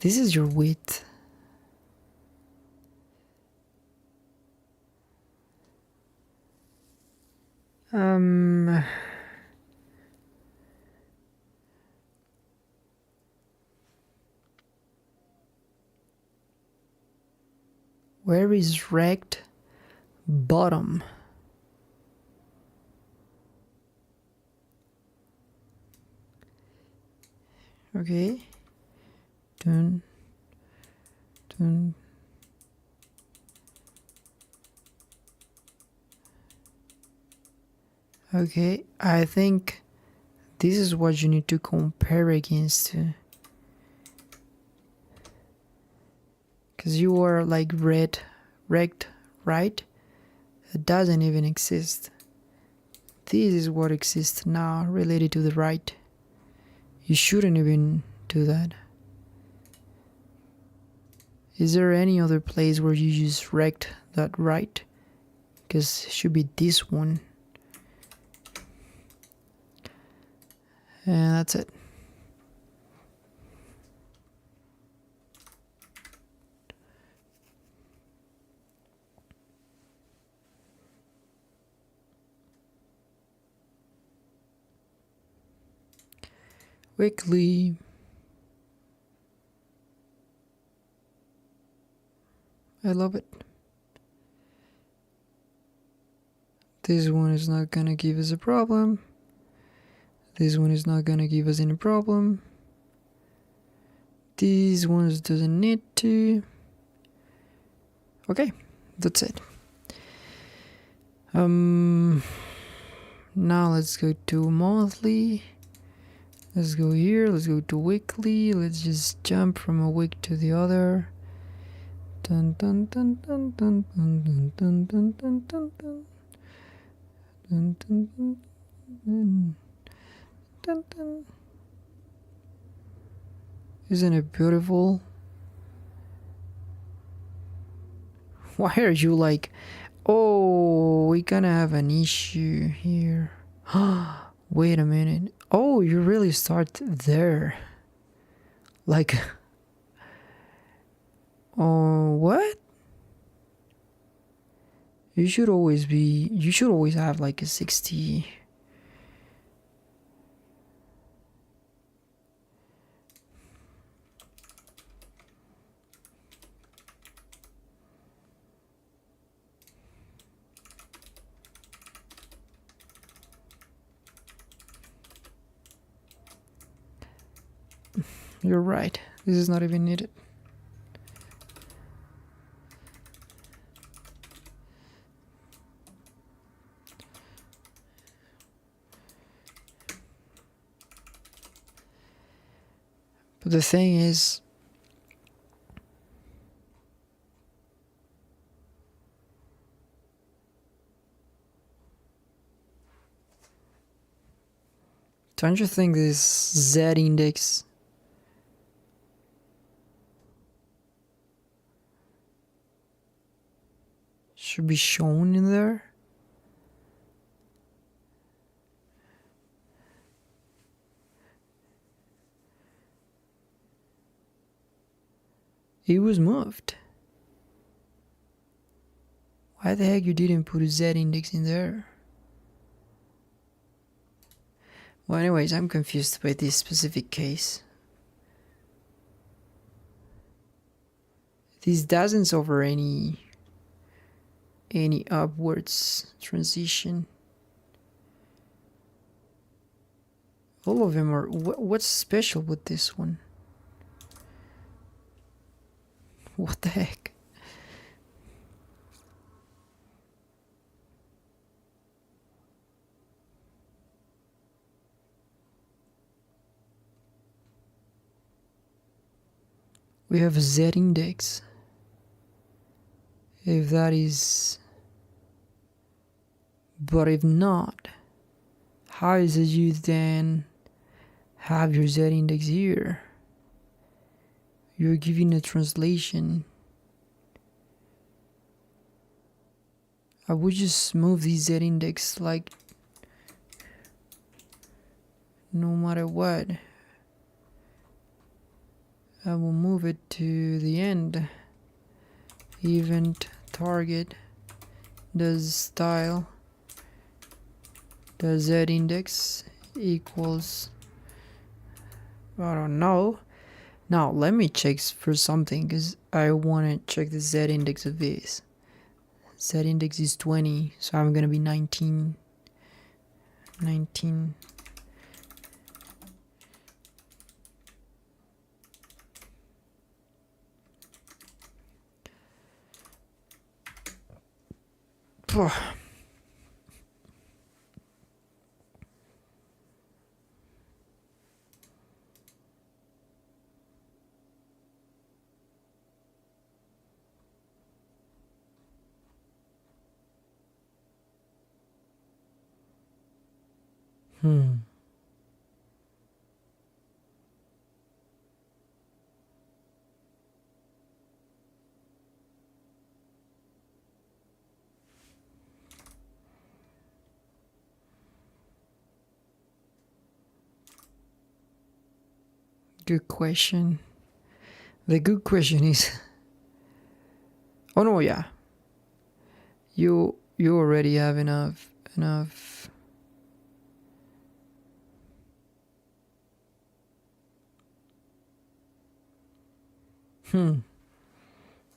This is your width. Where is rect bottom? Okay. Dun. Okay, I think this is what you need to compare against. Because you are like rect right? It doesn't even exist. This is what exists now related to the right. You shouldn't even do that. Is there any other place where you use rect that right? Because it should be this one. And that's it. Weekly. I love it. This one is not gonna give us a problem. This one is not gonna give us any problem. These ones doesn't need to. Okay, that's it. Now let's go to monthly. Let's go here, let's go to weekly. Let's just jump from a week to the other. Dun dun dun dun dun dun dun dun dun dun dun dun. Dun, dun, dun, dun, dun, dun. Isn't it beautiful? Why are you like, oh, we're gonna have an issue here. Wait a minute. Oh, you really start there. Like, oh, what? You should always have like a 60. You're right. This is not even needed. the thing is, don't you think this Z index should be shown in there? It was moved. Why the heck you didn't put a Z index in there? Well, anyways, I'm confused by this specific case. This doesn't offer any upwards transition. All of them are. What's special with this one? What the heck? We have a Z index. If that is... But if not, how is it you then have your Z index here? You're giving a translation. I would just move the Z index like no matter what. I will move it to the end. Event target does style the Z index equals, I don't know. Now let me check for something, because I want to check the Z index of this. Z index is 20, so I'm gonna be 19. Good question. The good question is, oh no, yeah, you already have enough.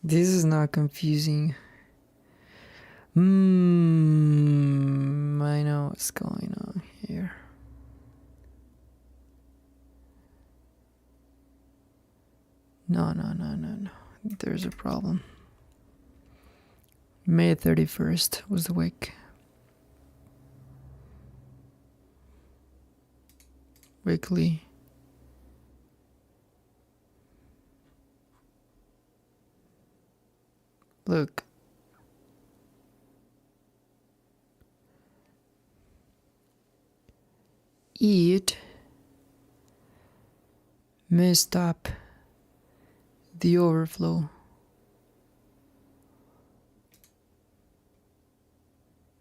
This is not confusing. I know what's going on here. No. There's a problem. May 31st was the week. Weekly. Look. It messed up the overflow.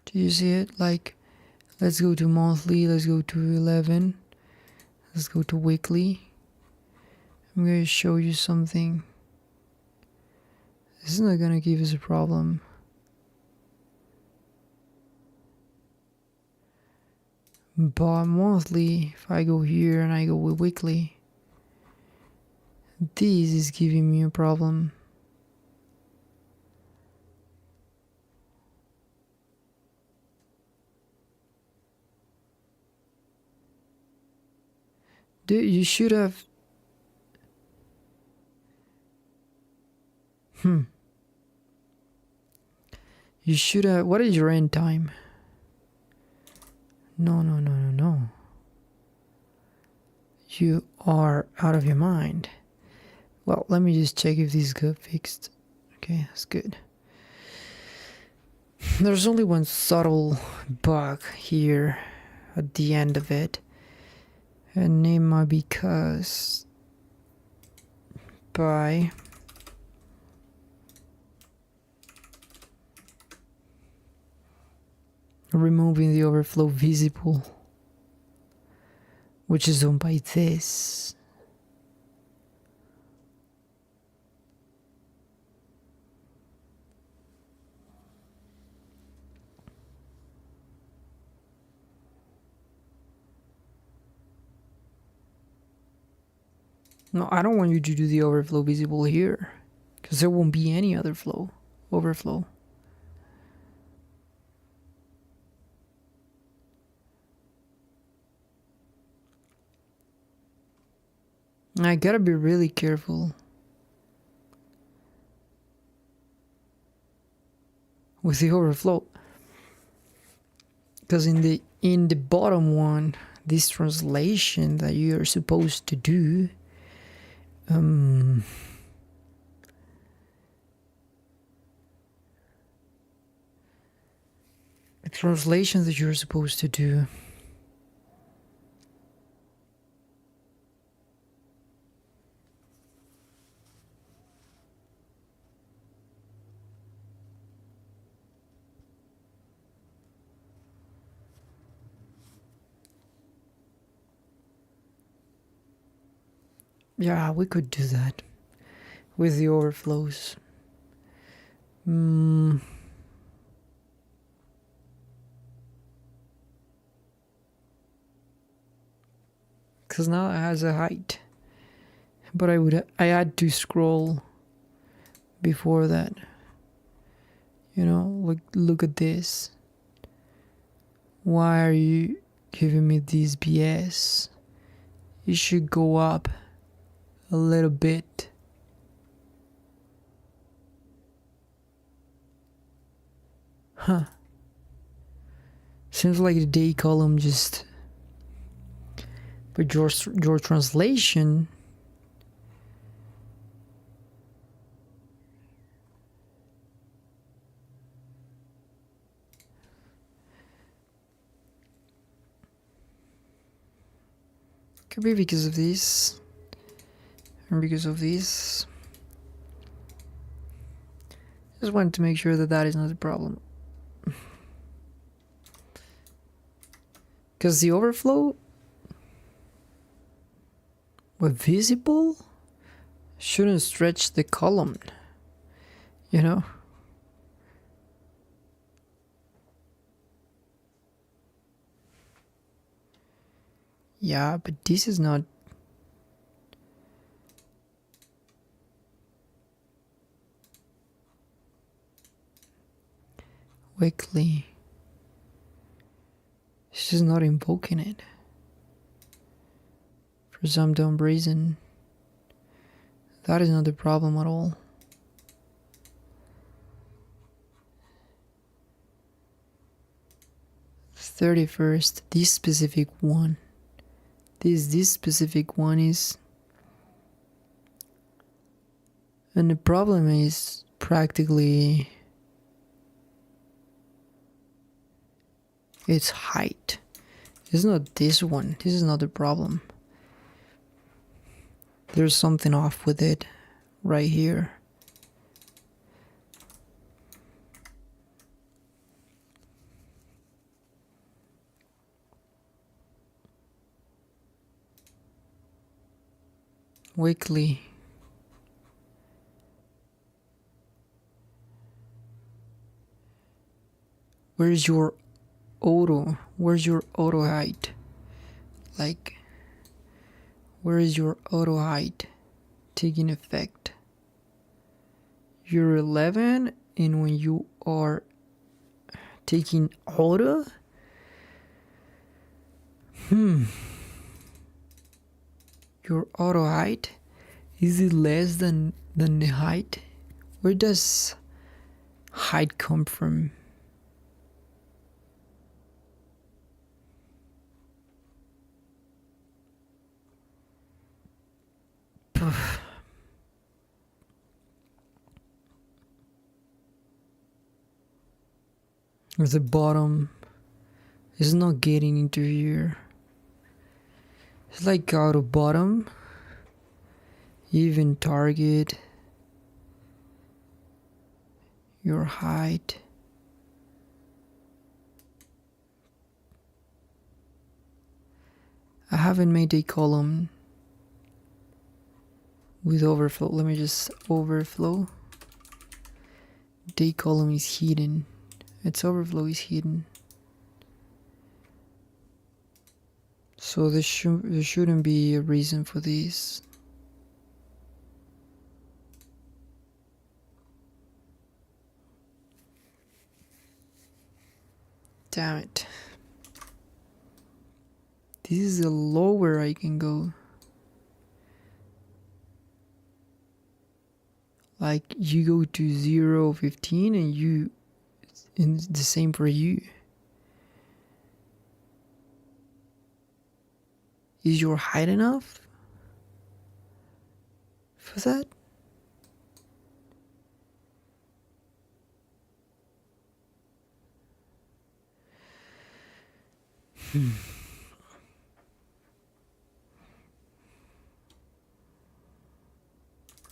Do you see it? Like, let's go to monthly, let's go to 11, let's go to weekly. I'm going to show you something. This is not going to give us a problem. But monthly, if I go here and I go with weekly, this is giving me a problem. Dude, you should have... You should have... What is your end time? No. You are out of your mind. Well, let me just check if this got fixed. Okay, that's good. There's only one subtle bug here at the end of it, and it might be caused by removing the overflow visible, which is done by this. No, I don't want you to do the overflow visible here, because there won't be any other overflow. I gotta be really careful with the overflow, because in the bottom one, this translation that you are supposed to do, the translation that you're supposed to do yeah, we could do that with the overflows. Because now it has a height, but I had to scroll before that. You know, look at this. Why are you giving me this BS? You should go up a little bit. Huh. Seems like the day column just... But your translation... Could be because of this. And because of this. Just wanted to make sure that that is not a problem. Because the overflow with visible shouldn't stretch the column, you know? Yeah, but this is not... Weekly. It's just not invoking it. For some dumb reason. That is not the problem at all. The 31st, this specific one. This specific one is... And the problem is practically... Its height. It's not this one. This is not the problem. There's something off with it right here. Weekly. Where's your auto height? Like, where is your auto height taking effect? You're 11, and when you are taking auto, your auto height, is it less than the height? Where does height come from? The bottom is not getting into here. It's like go to bottom, even target your height. I haven't made a column with overflow. Let me just overflow. The column is hidden. Its overflow is hidden. So there shouldn't be a reason for this. Damn it. This is the lower I can go. Like you go to 0, 15 and the same for you. Is your height enough for that?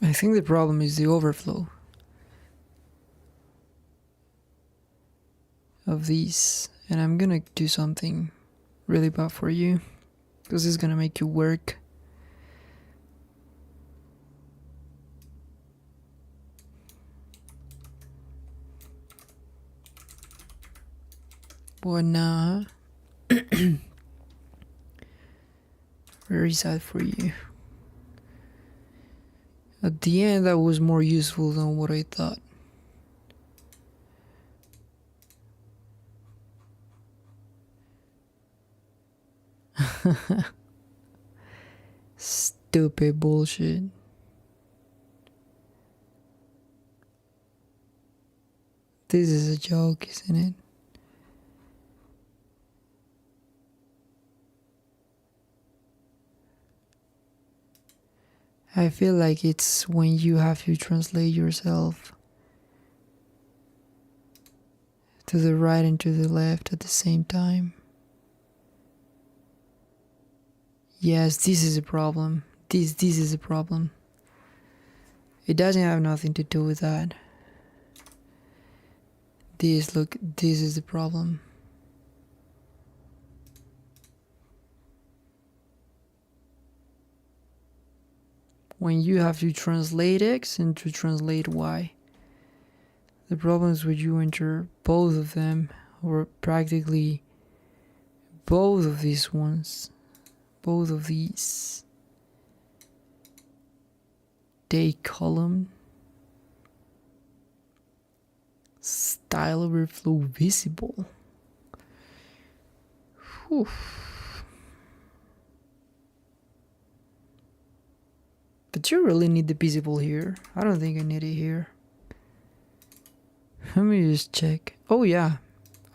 I think the problem is the overflow of these, and I'm gonna do something really bad for you because it's gonna make you work. But nah, very sad for you. At the end, that was more useful than what I thought. Stupid bullshit. This is a joke, isn't it? I feel like it's when you have to translate yourself to the right and to the left at the same time. Yes, this is a problem. This is a problem. It doesn't have nothing to do with that. Look, this is the problem. When you have to translate X and to translate Y. The problem is when you enter both of them, or practically both of these ones. Both of these. Day column. Style overflow visible. Whew. But you really need the visible here. I don't think I need it here. Let me just check. Oh yeah,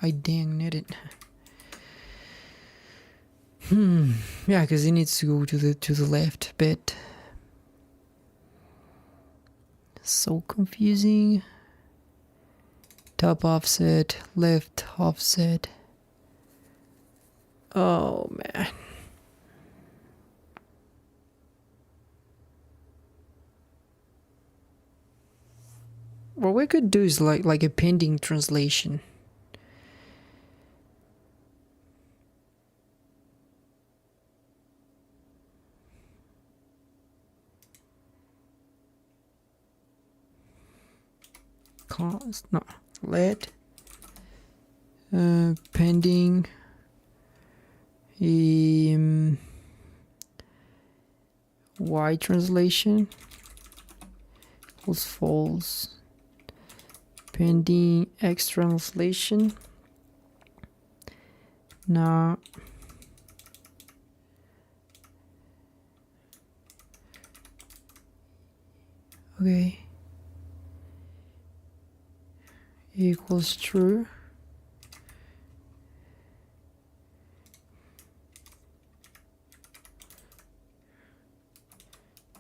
I dang need it. Yeah, because it needs to go to the left bit. So confusing. Top offset, left offset. Oh man. What we could do is like a pending translation. No, let pending Y translation equals false. Pending X translation. Now okay, equals true.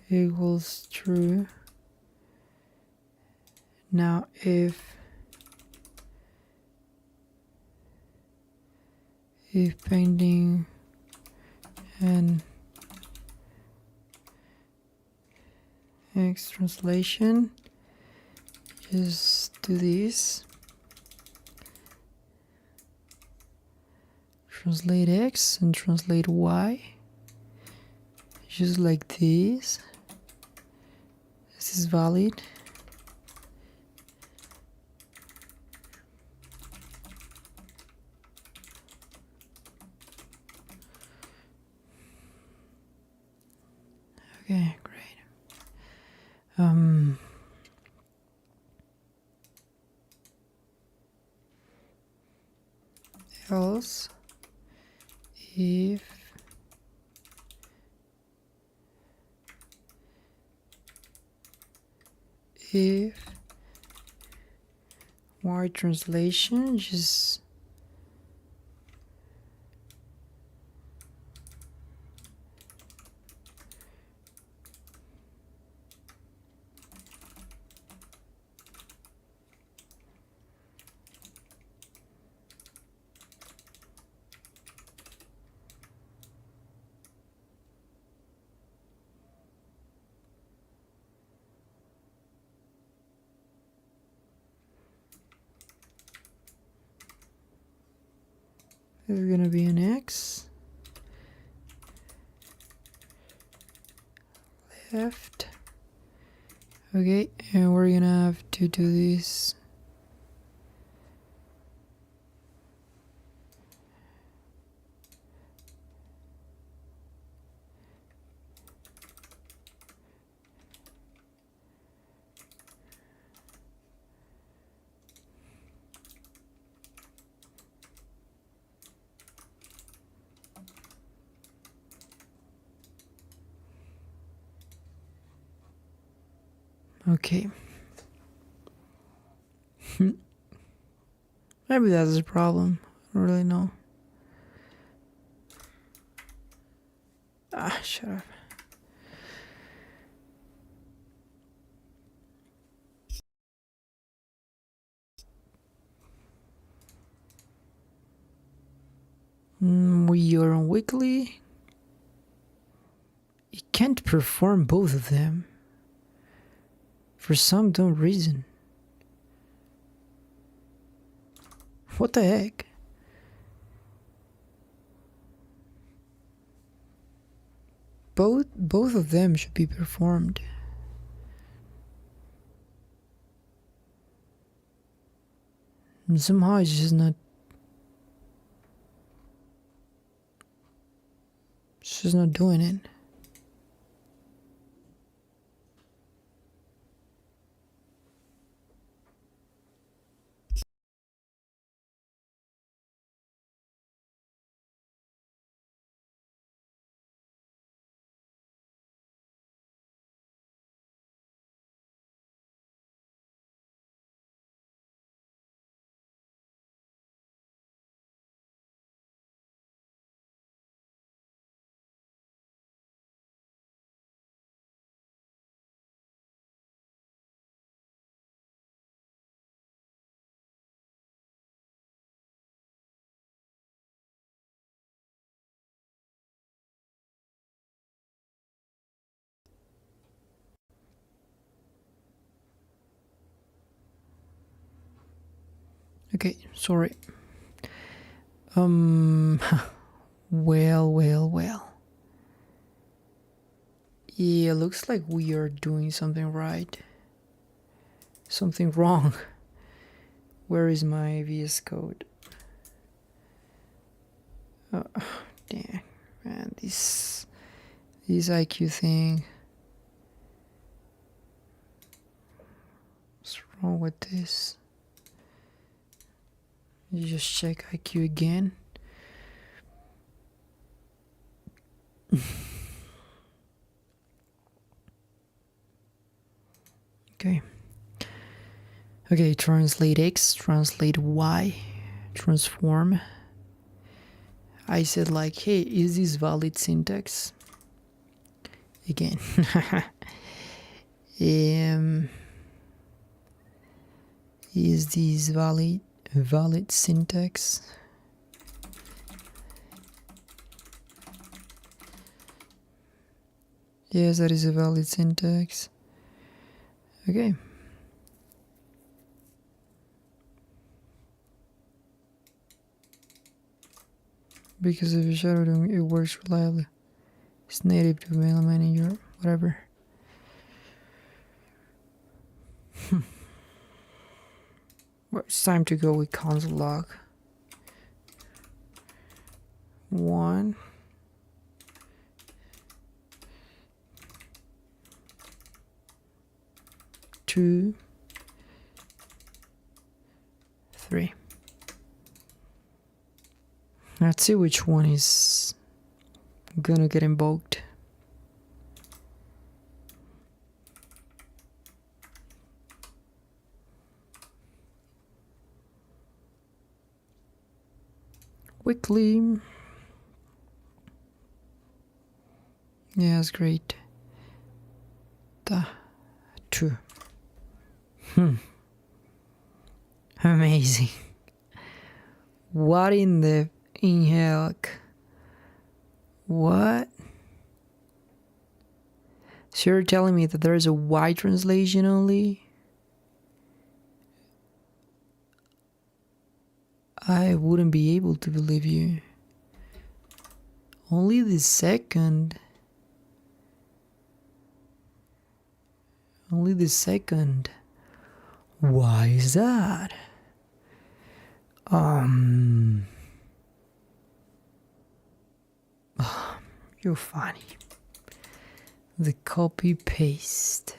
Equals true. Now if if pending and X translation, just do this. Translate X and translate Y. Just like this. This is valid. Okay, great. Else if Y translation, just there's gonna be an X. Left. Okay, and we're gonna have to do this. Okay. Maybe that's the problem. I don't really know. Ah, shut up. We are on weekly. It can't perform both of them. For some dumb reason. What the heck? Both of them should be performed. And somehow it's just not doing it. Okay, sorry. Well. Yeah, looks like we are doing something right. Something wrong. Where is my VS Code? Oh, dang, man, this IQ thing. What's wrong with this? You just check IQ again. Okay, translate X, translate Y, transform. I said like, hey, is this valid syntax? Again. Is this valid syntax? Yes, that is a valid syntax. Okay. Because of shadowing, it works reliably. It's native to mail manager, whatever. Well, it's time to go with console log. 1. 2. 3. Let's see which one is gonna get invoked. Weekly. Yeah, that's great. 2. Amazing. What in heck? What? So you're telling me that there is a Y translation only? I wouldn't be able to believe you. Only the second. Only the second. Why is that? You're funny. The copy paste.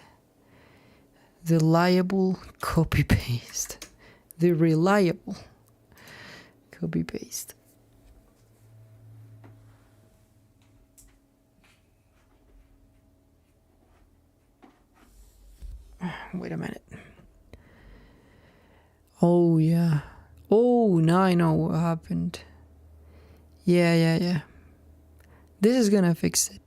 The liable copy paste. The reliable copy paste. Wait a minute. Oh yeah. Oh, now I know what happened. Yeah. This is gonna fix it.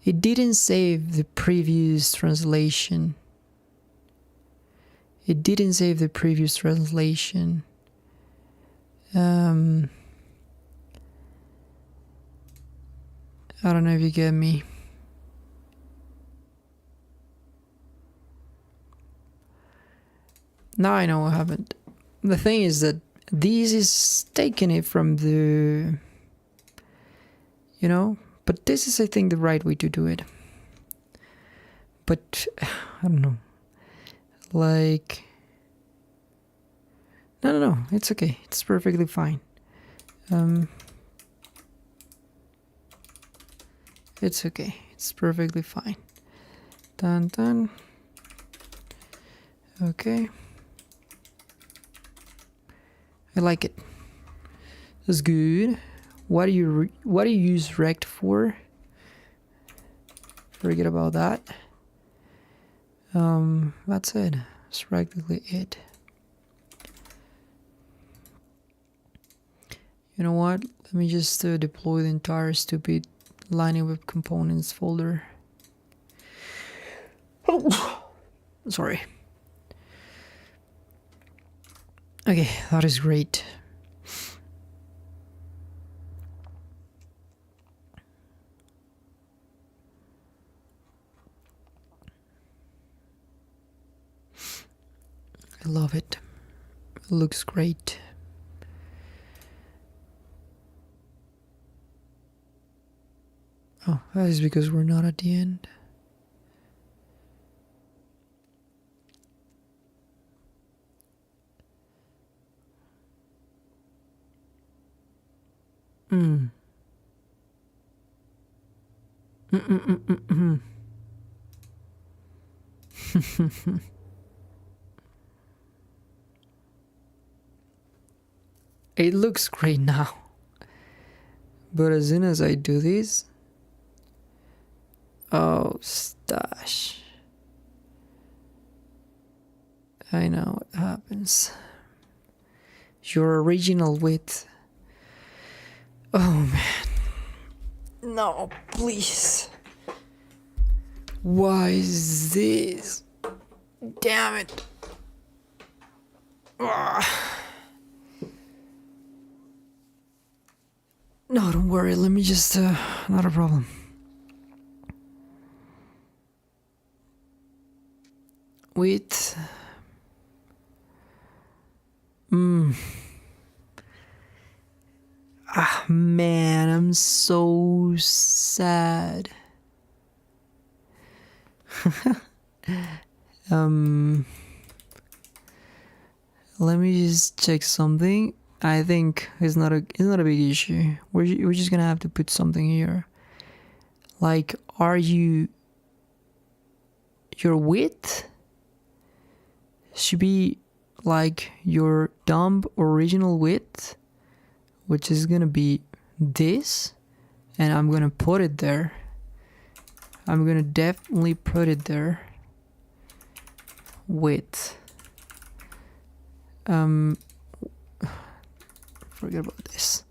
It didn't save the previous translation. I don't know if you get me. Now I know what happened. The thing is that this is taking it from the, but this is, I think, the right way to do it. But I don't know. Like, no, it's okay. It's perfectly fine. It's okay. It's perfectly fine. Done. Okay. I like it. That's good. What do you use rect for? Forget about that. That's it. That's practically it. You know what? Let me just deploy the entire stupid Lightning Web Components folder. Sorry. Okay, that is great. I love it. It looks great. Oh, that is because we're not at the end. It looks great now. But as soon as I do this, oh, stash. I know what happens. Your original width. Oh man. No, please. Why is this? Damn it. Ugh. No, don't worry. Let me just, not a problem. width. Ah, man, I'm so sad. Let me just check something. I think it's not a big issue. We're just gonna have to put something here. Like, your width should be like your dumb original width, which is gonna be this, and I'm gonna put it there. I'm gonna definitely put it there. Width. Forget about this.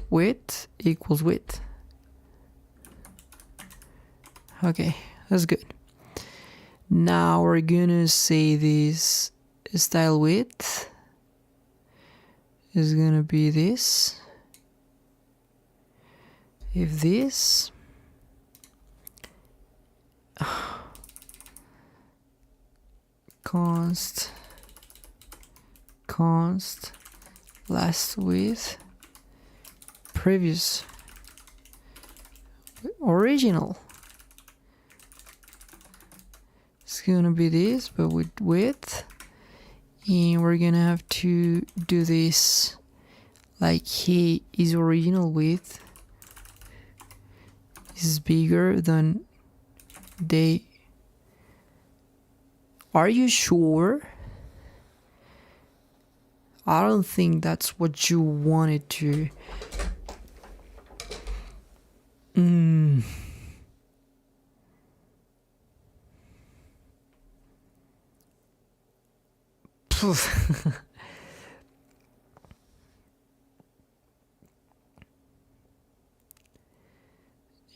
Width equals width. Okay, that's good. Now we're gonna say this style width is gonna be this. If this const last width previous original, it's gonna be this, but with width, and we're gonna have to do this like his original width is bigger than they. Are you sure? I don't think that's what you wanted to.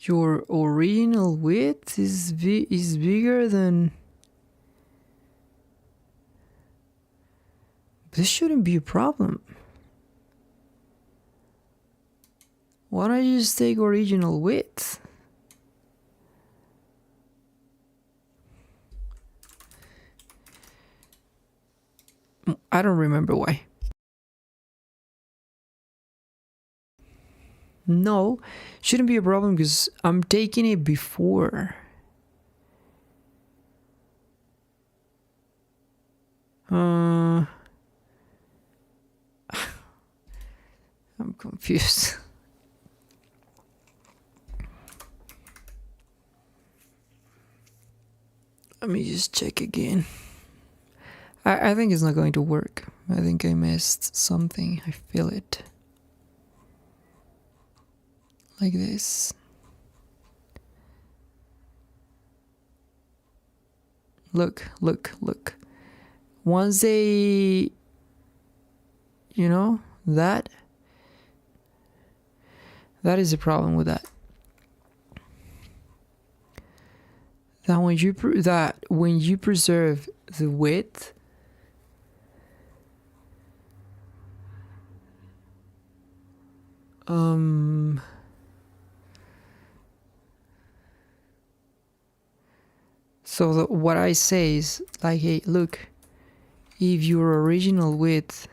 Your original width is bigger than. This shouldn't be a problem. Why don't you just take original width? I don't remember why. No, shouldn't be a problem because I'm taking it before. I'm confused. Let me just check again. I think it's not going to work. I think I missed something. I feel it. Like this. Look. Once they, that is a problem with that. That when you preserve the width, so what I say is like, hey, look, if your original width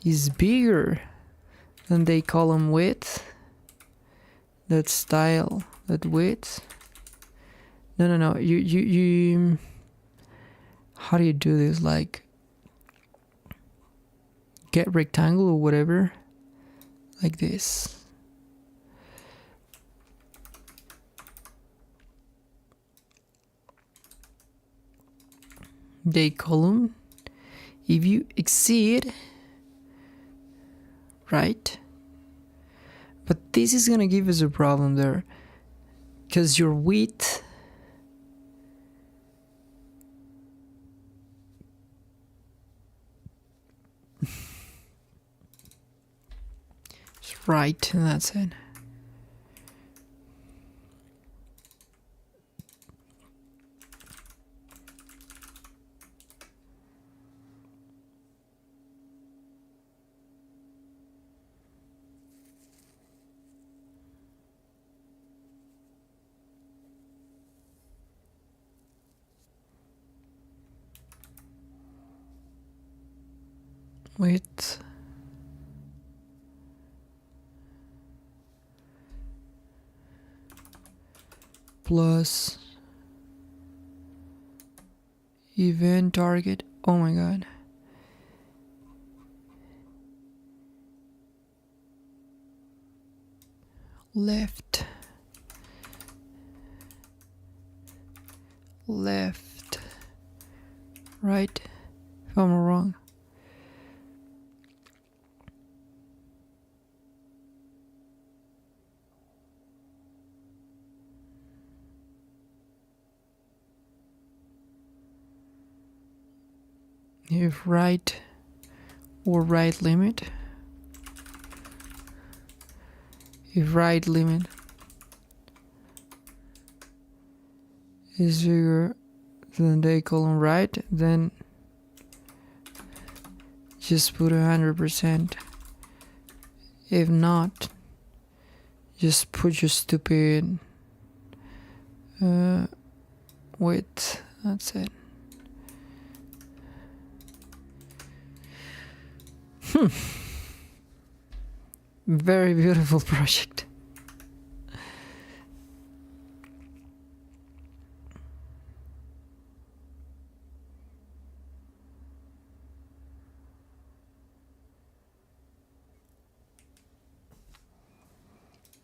is bigger than the column width, that style, that width. No. You. How do you do this? Like, get rectangle or whatever, like this. The column, if you exceed, right? But this is gonna give us a problem there, because your width is right, and that's it. width plus event target. Oh my god. Left, right, if I'm wrong. If right or right limit. If right limit is bigger than the column right, then just put 100%. If not, just put your stupid width. That's it. Very beautiful project.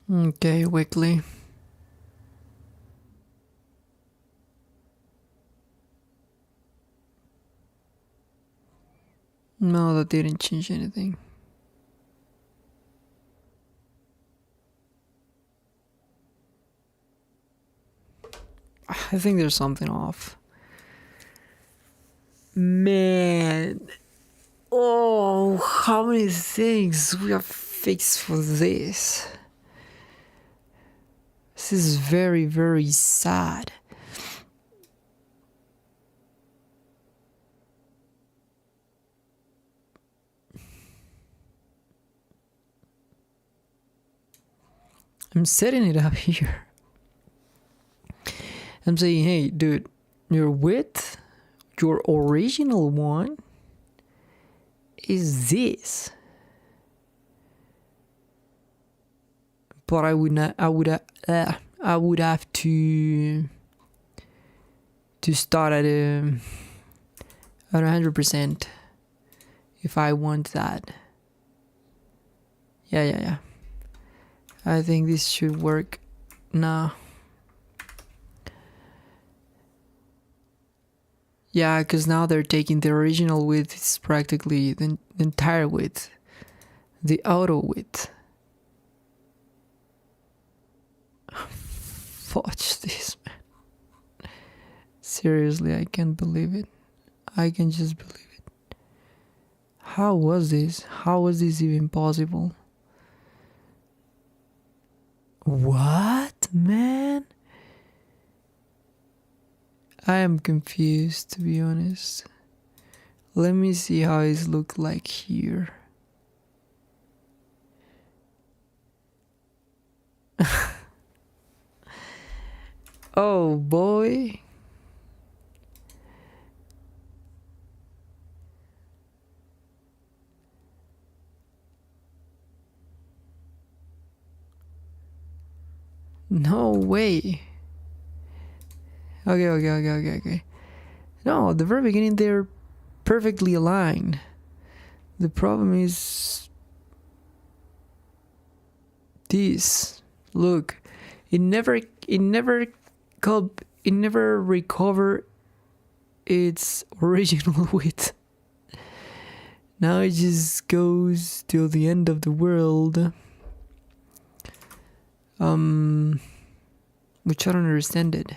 Okay, weekly. No, that didn't change anything. I think there's something off. Man. Oh, how many things we have fixed for this. This is very, very sad. I'm setting it up here. I'm saying, hey, dude, your width, your original one, is this. But I would have to start at 100% if I want that. Yeah. I think this should work now. Yeah, because now they're taking the original width, it's practically the entire width, the auto width. Fudge this, man. Seriously, I can't believe it. I can just believe it. How was this? How was this even possible? What, man? I am confused, to be honest. Let me see how it looks like here. Oh boy. No way. Okay. No, at the very beginning they're perfectly aligned. The problem is this. Look, it never recovered its original width. Now it just goes till the end of the world. Which I don't understand it.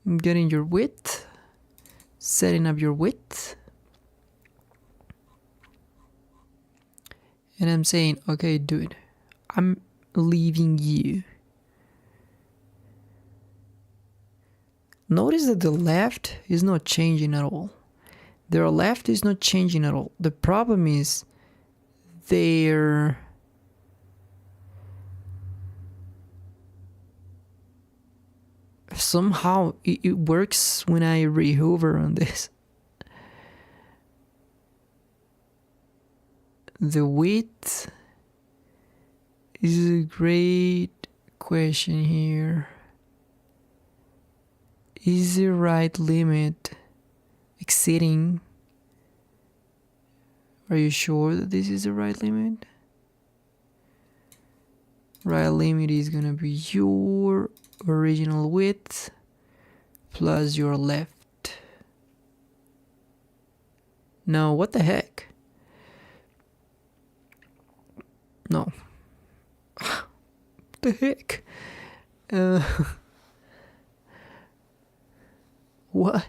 I'm getting your width, setting up your width, and I'm saying, okay, dude, I'm leaving you. Notice that the left is not changing at all. Their left is not changing at all. The problem is their somehow it works when I rehover on this. The width is a great question here. Is the right limit exceeding? Are you sure that this is the right limit? Right limit is gonna be your original width plus your left. No, what the heck? No. The heck? What?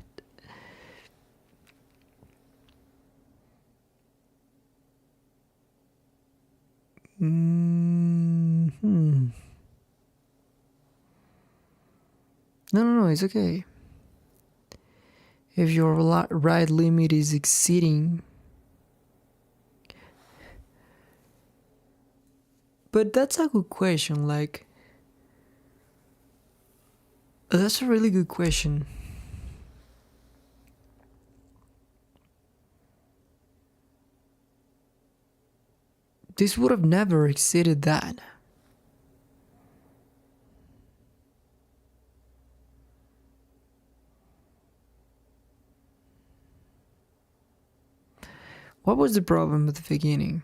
No, it's okay. If your right limit is exceeding, but that's a good question. Like, that's a really good question. This would have never exceeded that. What was the problem at the beginning?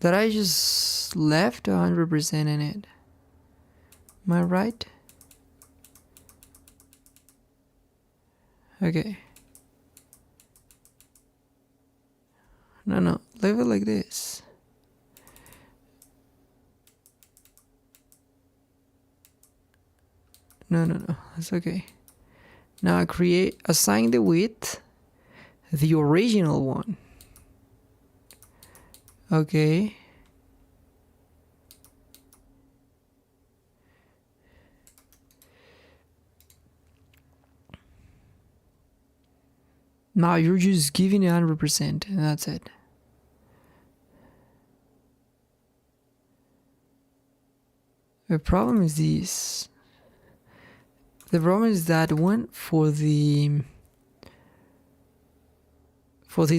That I just left 100% in it. Am I right? Okay. No, leave it like this. No, that's okay. Now assign the width, the original one. Okay. Now you're just giving 100% and that's it. The problem is this. The problem is that one for these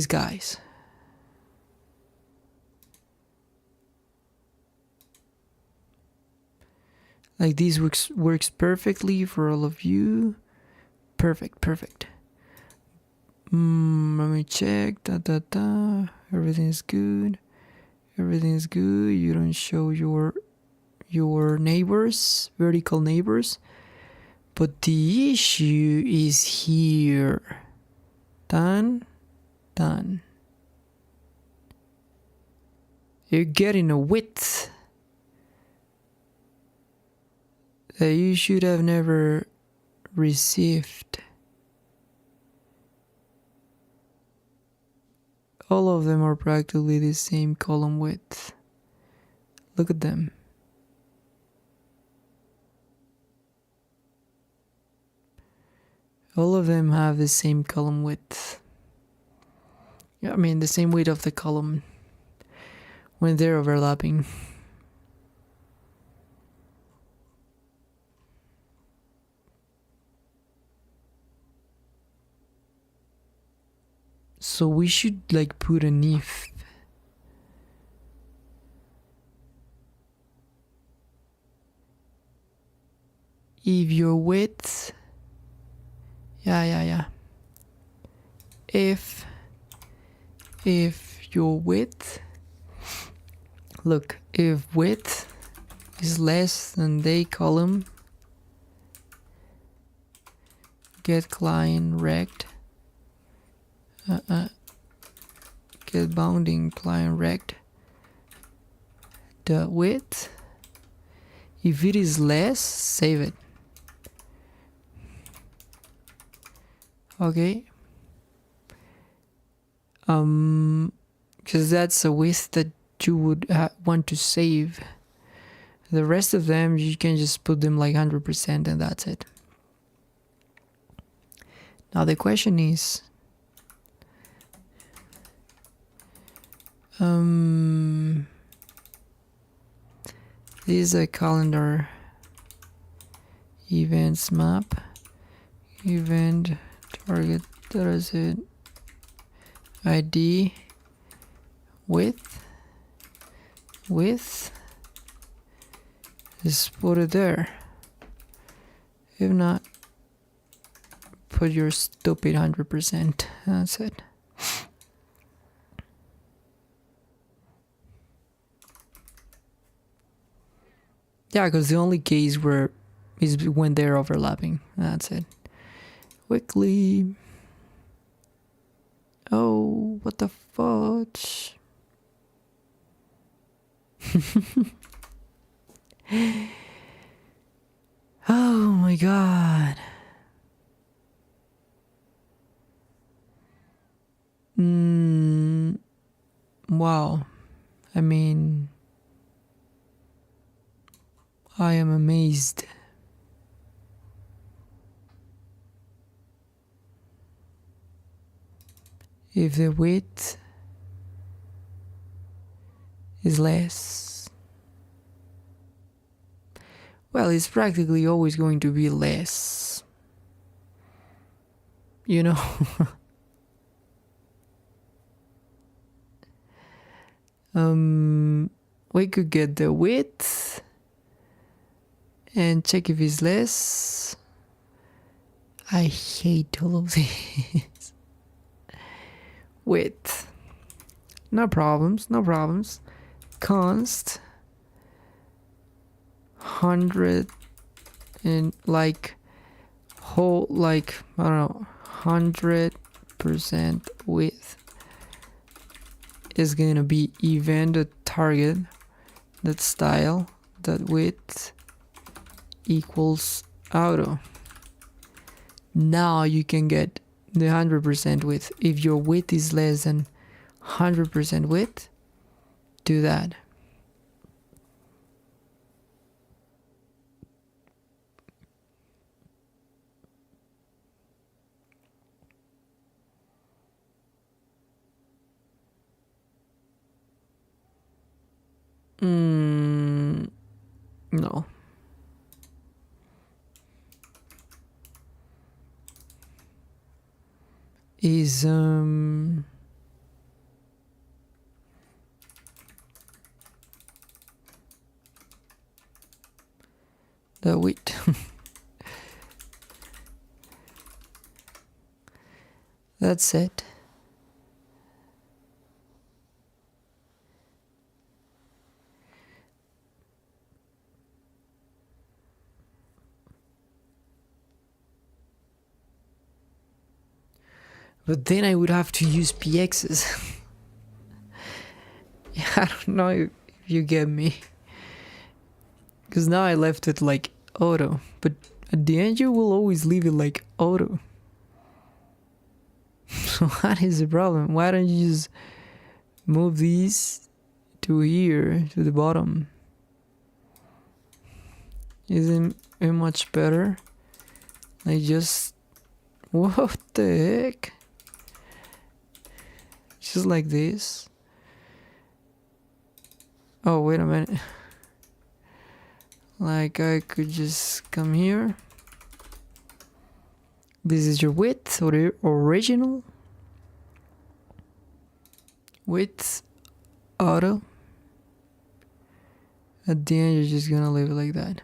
guys. Like this works perfectly for all of you. Perfect. Let me check. Everything's good. You don't show your neighbors, vertical neighbors. But the issue is here. Done. You're getting a width that you should have never received. All of them are practically the same column width. Look at them. All of them have the same column width. I mean, the same width of the column when they're overlapping. So we should like put an if. If your width, yeah. If your width, look, if width is less than the column, get client rect, get bounding client rect, the width. If it is less, save it. Okay. Because that's a width that you would want to save. The rest of them, you can just put them like 100% and that's it. Now the question is, This is a calendar events map. Event target, that is it. ID width. Just put it there. If not, put your stupid 100%. That's it. Yeah, because the only case where is when they're overlapping. That's it. Weekly. Oh, what the fudge? Oh my god. Wow. I mean, I am amazed. If the width is less, well, it's practically always going to be less. You know? We could get the width and check if it's less. I hate all of this. Width. No problems. Const 100 and like whole, like I don't know, 100% width is gonna be event target that style that width equals auto. Now you can get the 100% width. If your width is less than 100% width, do that. No. Is the width. That's it. But then I would have to use PXs. I don't know if you get me. Because now I left it like auto. But at the end you will always leave it like auto. So what is the problem? Why don't you just move these to here, to the bottom? Isn't it much better? Like just... What the heck? Just like this. Oh, wait a minute. Like I could just come here. This is your width or the original. Width auto. At the end you're just gonna leave it like that.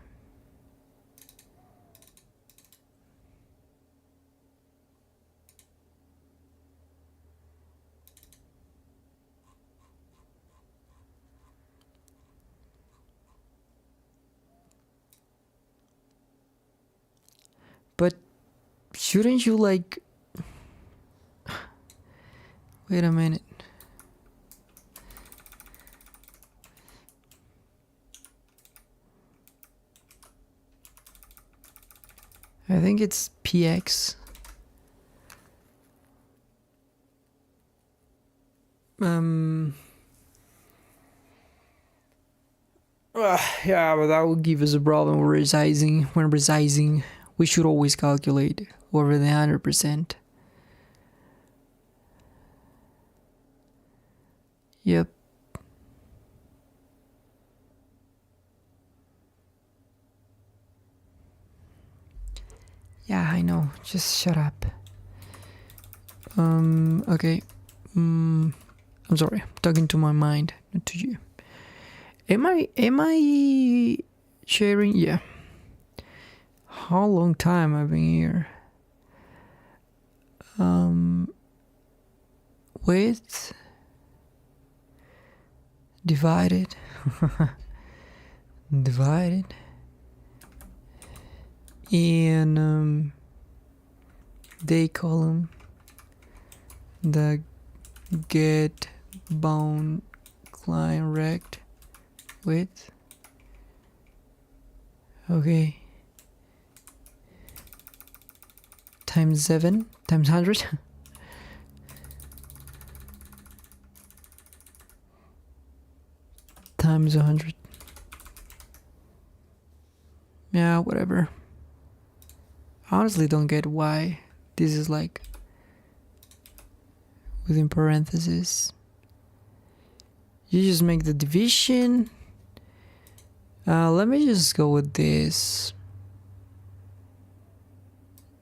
But shouldn't you like... Wait a minute. I think it's PX. Yeah, but that would give us a problem when resizing. When resizing, we should always calculate over the 100%. Yep. Yeah, I know. Just shut up. Okay. I'm sorry. I'm talking to my mind, not to you. Am I sharing? Yeah. How long time I've been here? Width divided divided in day column the get bound client rect width. Okay, times 7 times 100. Times 100. Yeah, whatever. I honestly don't get why this is like within parentheses. You just make the division. Let me just go with this.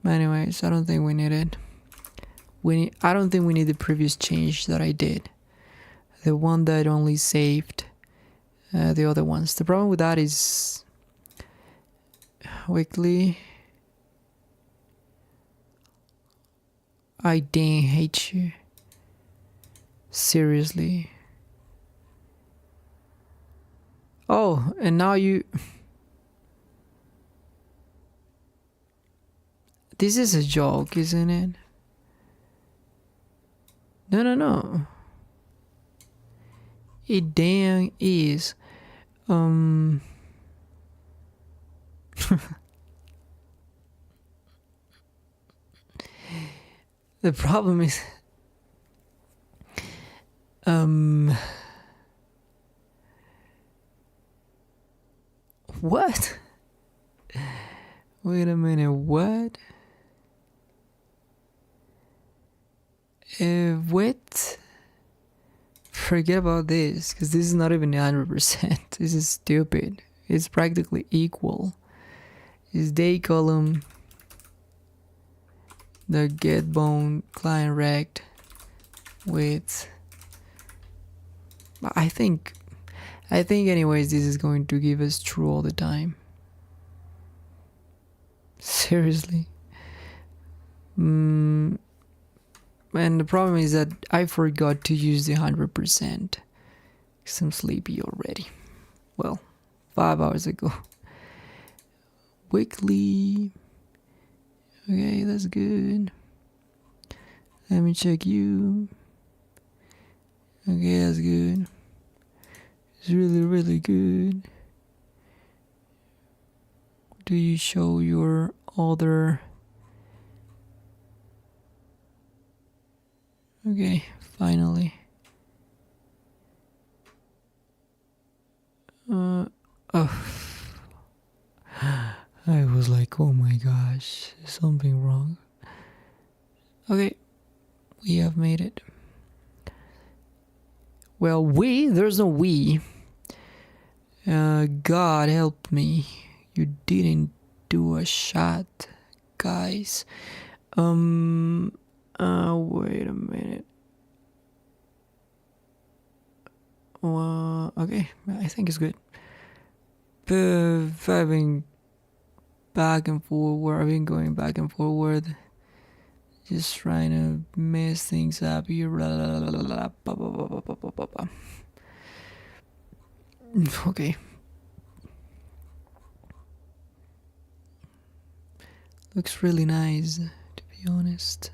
Anyways, I don't think we need it. I don't think we need the previous change that I did. The one that only saved the other ones. The problem with that is weekly. I dang hate you. Seriously. Oh, and now you... This is a joke, isn't it? No. It damn is. The problem is... What? Wait a minute, what? What? Forget about this, because this is not even 100%. This is stupid. It's practically equal. It's day column, the get bone client rect with... I think anyways this is going to give us true all the time. Seriously. And the problem is that I forgot to use the 100% because I'm sleepy already. Well, 5 hours ago. Weekly. Okay, that's good. Let me check you. Okay, that's good. It's really, really good. Do you show your other... Okay, finally. Oh. I was like, oh my gosh, is something wrong? Okay, we have made it. Well, there's no we. God help me. You didn't do a shot, guys. Wait a minute. Okay, I think it's good. I've been back and forward. I've been going back and forward, just trying to mess things up here. Okay. Looks really nice, to be honest.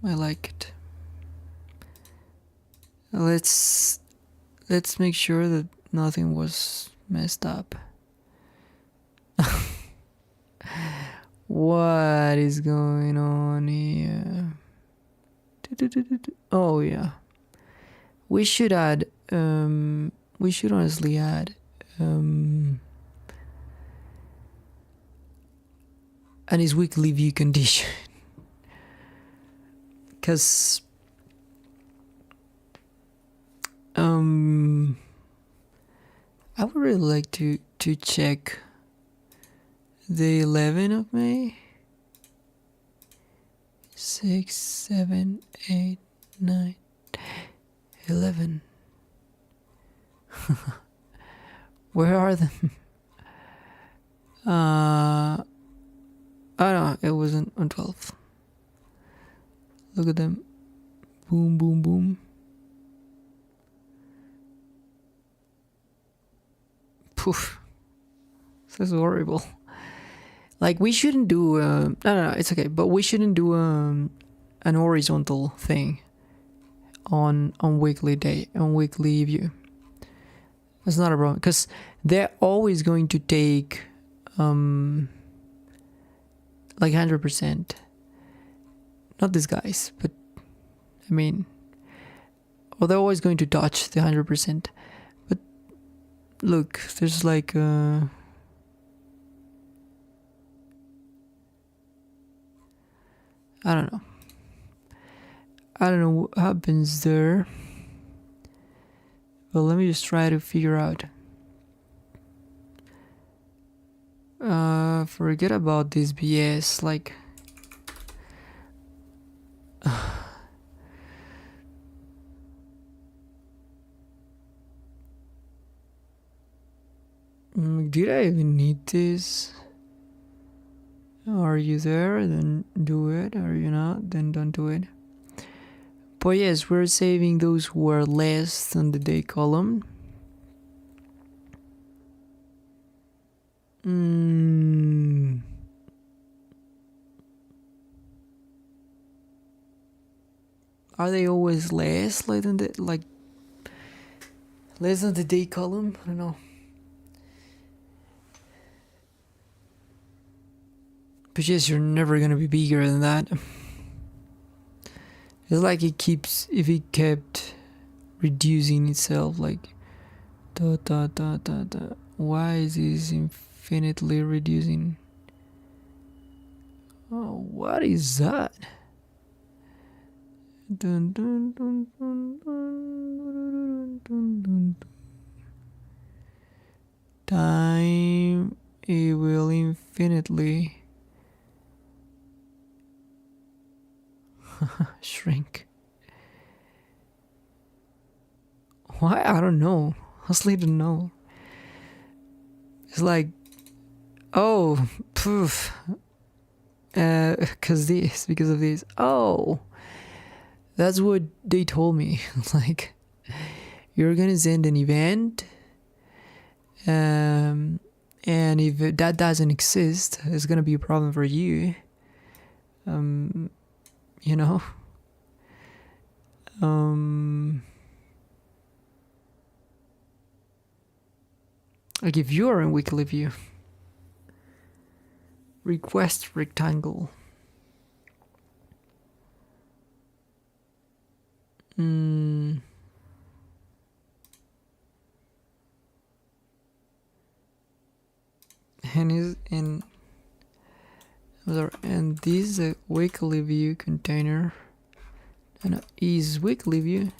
I like it. Let's make sure that nothing was messed up. What is going on here? Oh yeah. We should add we should honestly add and his weekly view condition. Cause I would really like to check the 11th of May. 6, 7, 8, 9, 11. Where are them? Oh no, it wasn't on 12th. Look at them. Boom, boom, boom. Poof. This is horrible. Like, we shouldn't do no, it's okay, but we shouldn't do an horizontal thing on weekly view. That's not a problem, because they're always going to take like 100%. Not these guys, but I mean, well, they're always going to touch the 100%. But look, there's like I don't know what happens there. But let me just try to figure out. Forget about this BS. Like, did I even need this? Are you there? Then do it. Are you not? Then don't do it. But yes, we're saving those who are less than the day column. Are they always less than the less than the day column? I don't know. But yes, you're never gonna be bigger than that. It's like if it kept reducing itself, like why is this infinitely reducing? Oh, what is that? Time, it will infinitely shrink. Why? I don't know. Honestly, don't know. It's like, oh, poof. Because of this. Oh, that's what they told me. Like, you're gonna send an event, and if that doesn't exist, it's gonna be a problem for you. You know. Like, if you are in weekly view, request rectangle. And this is a weekly view container, and is weekly view.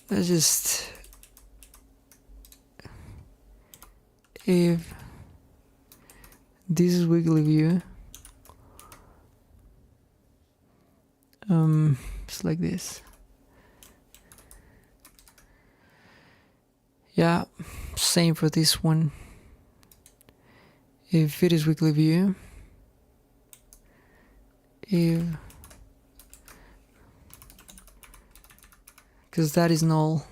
That's just, if this is weekly view, it's like this. Yeah, same for this one. If it is weekly view, because that is null,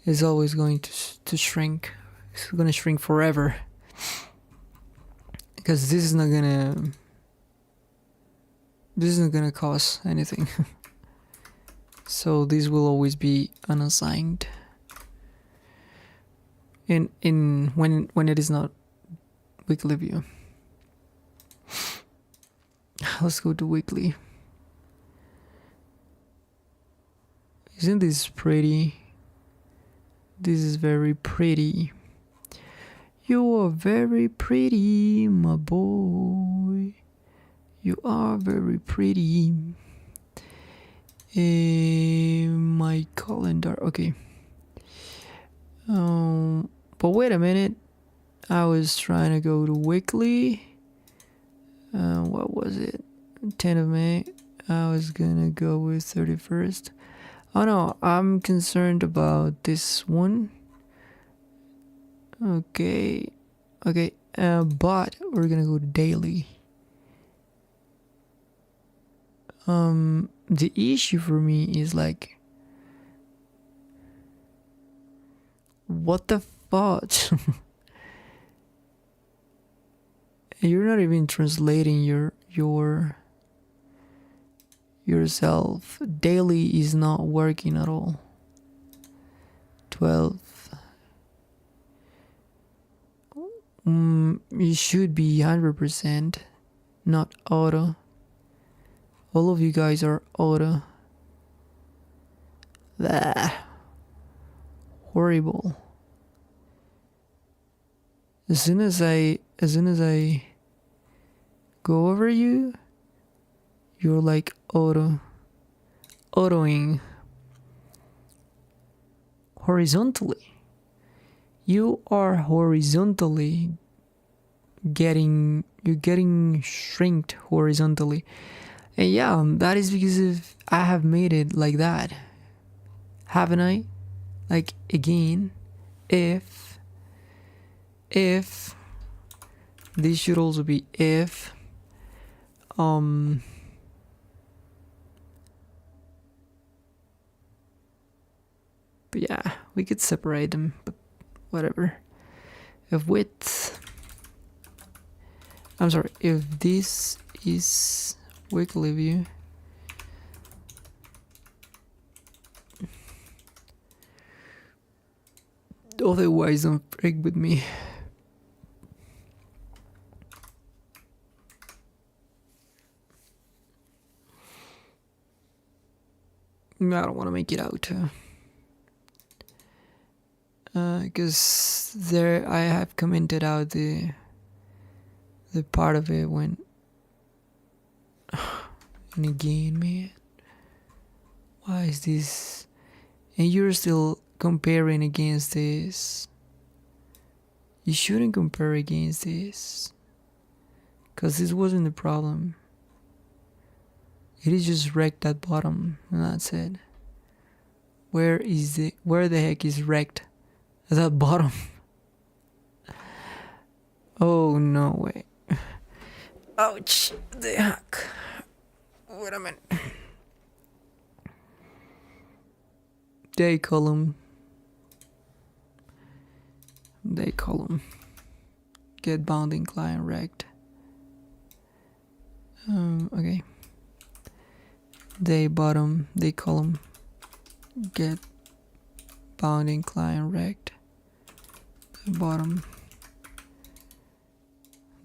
is always going to shrink. It's going to shrink forever, because this isn't gonna cause anything. So this will always be unassigned in when it is not weekly view. Let's go to weekly. Isn't this pretty? This is very pretty. You are very pretty, my boy. You are very pretty. My calendar. Okay. But wait a minute. I was trying to go to weekly. What was it? 10th of May. I was gonna go with 31st. Oh no, I'm concerned about this one. Okay. But we're gonna go to daily. The issue for me is like, what the fudge? You're not even translating yourself. Daily is not working at all. 12. You should be 100%, not auto. All of you guys are auto. Blah. Horrible. As soon as I go over you, you're like autoing horizontally. You are horizontally getting shrinked horizontally. And yeah, that is because I have made it like that. Haven't I? Like, again, if this should also be if but yeah, we could separate them, but whatever. If width, I'm sorry, if this is weekly view, otherwise don't freak with me. I don't want to make it out because there I have commented out the part of it when and again, man, why is this? And you're still comparing against this. You shouldn't compare against this, because this wasn't the problem. It is just wrecked at bottom, and that's it. Where the heck is wrecked at that bottom? Oh, no way. Ouch, the heck. Wait a minute. Day column. Get bounding client wrecked. Okay. Day bottom, day column. Get bounding client wrecked. Bottom.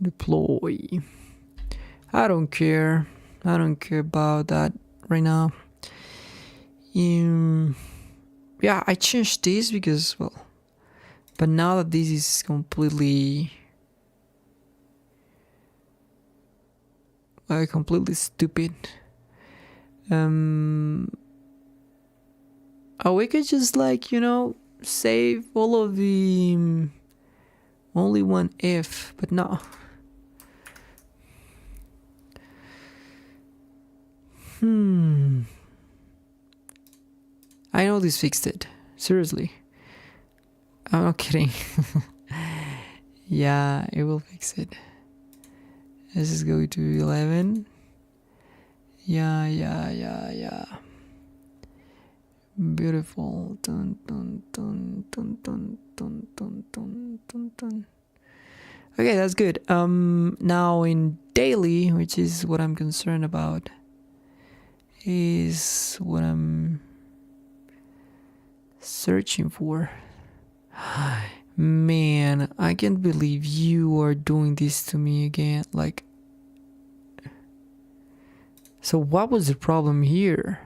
Deploy. I don't care about that right now. Yeah, I changed this because, well, but now that this is completely stupid, we could just, like, save all of the only one if, but no. I know this fixed it. Seriously. I'm not kidding. Yeah, it will fix it. Let's just go to 11. Yeah. Beautiful. Dun, dun, dun, dun, dun, dun, dun, dun, dun, dun. Okay, that's good. Now in daily, which is what I'm concerned about, is what I'm searching for. Man, I can't believe you are doing this to me again. Like, so what was the problem here?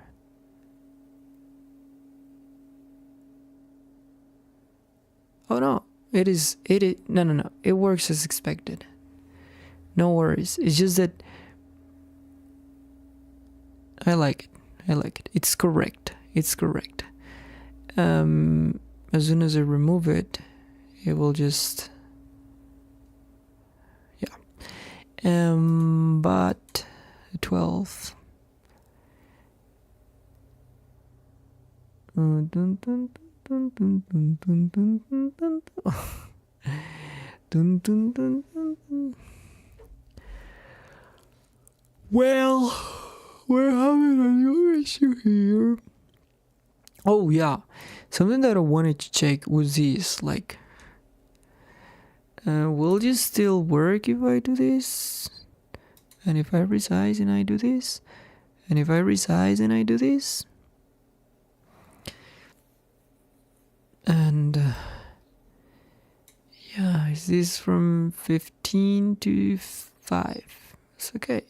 Oh no, it is no. It works as expected. No worries. It's just that I like it. I like it. It's correct. It's correct. As soon as I remove it, it will just, yeah. But 12th. Well, we're having a new issue here. Oh yeah, something that I wanted to check was this, like, will this still work if I do this? And if I resize and I do this? And if I resize and I do this? And yeah, is this from 15 to 5? It's okay.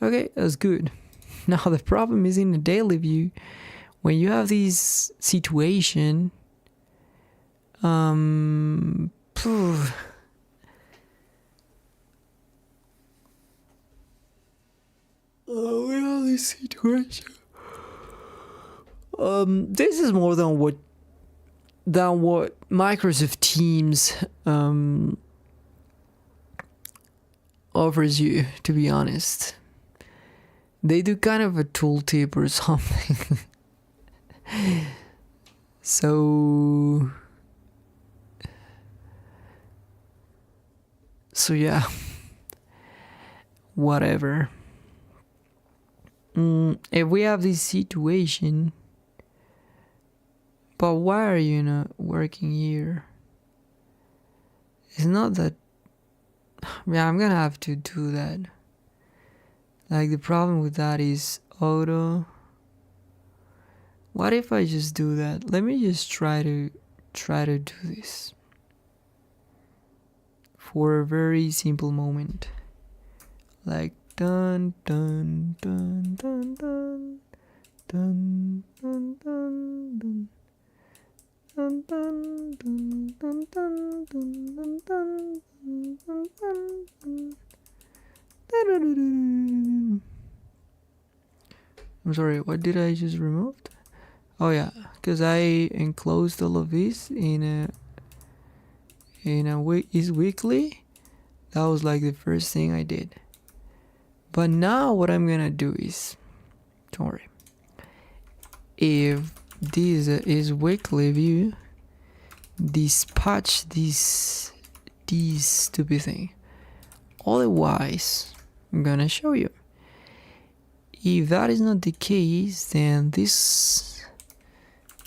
Okay, that's good. Now the problem is in the daily view, when you have this situation, we have this situation. This is more than what Microsoft Teams offers you, to be honest. They do kind of a tooltip or something. So yeah, whatever. If we have this situation, but why are you not working here? It's not that. Yeah, I'm gonna have to do that. Like, the problem with that is auto. What if I just do that? Let me just try to do this for a very simple moment. Like dun dun dun dun dun dun dun dun dun. Dun, dun, dun, dun, dun, dun, dun, dun, dun, dun. I'm sorry, what did I just remove? Oh yeah, because I enclosed all of this in a weekly. That was like the first thing I did. But now what I'm gonna do is, don't worry, if this is weekly view, dispatch this stupid thing. Otherwise, I'm gonna show you. If that is not the case, then this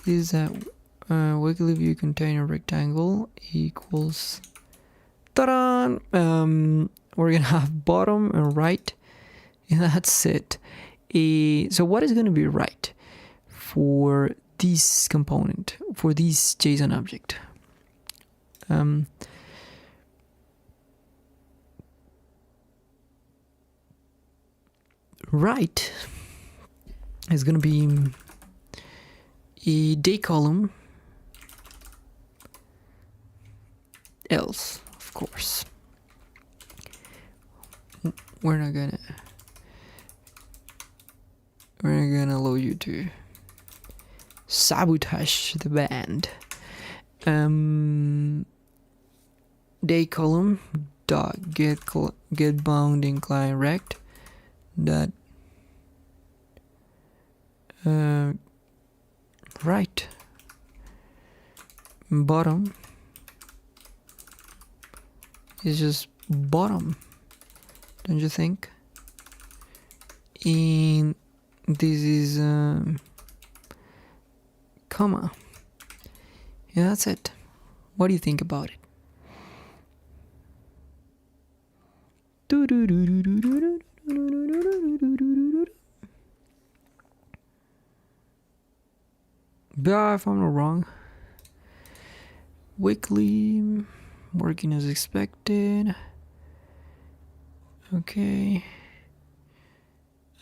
is a weekly view container rectangle equals, ta-da! We're gonna have bottom and right, and that's it. So what is gonna be right for this component, for this JSON object? Right is gonna be a day column, else, of course. We're not gonna allow you to sabotage the band. Day column dot get bound in client rect dot right. Bottom is just bottom, don't you think? And this is comma. Yeah, that's it. What do you think about it? Yeah, if I'm not wrong. Weekly, working as expected. Okay.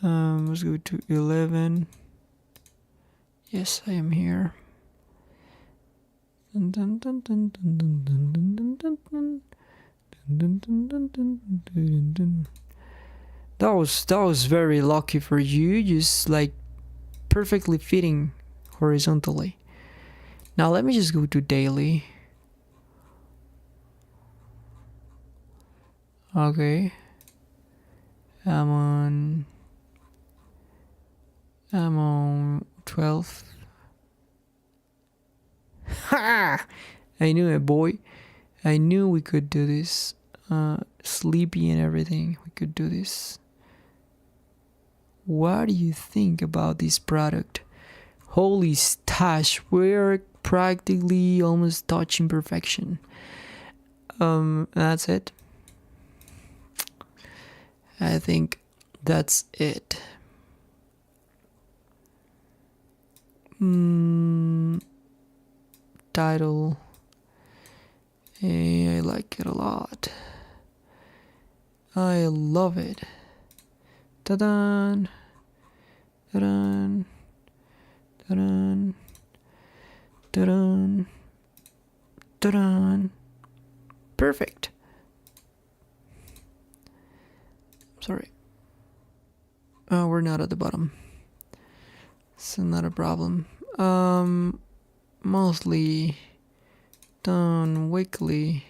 Let's go to 11. Yes, I am here. Dun, dun, dun, dun, dun, dun, dun, dun, dun, dun, dun, dun, dun, dun, dun, dun, dun. That was very lucky for you, just like perfectly fitting horizontally. Now let me just go to daily. Okay. I'm on 12. Ha! I knew it, boy. I knew we could do this. Sleepy and everything. We could do this. What do you think about this product? Holy stash, we're practically almost touching perfection. That's it. I think that's it. Title. I like it a lot. I love it. Ta-da! Ta-da! Ta-da! Ta-da! Ta-da! Perfect. Sorry. Oh, we're not at the bottom. It's not a problem. Mostly done weekly.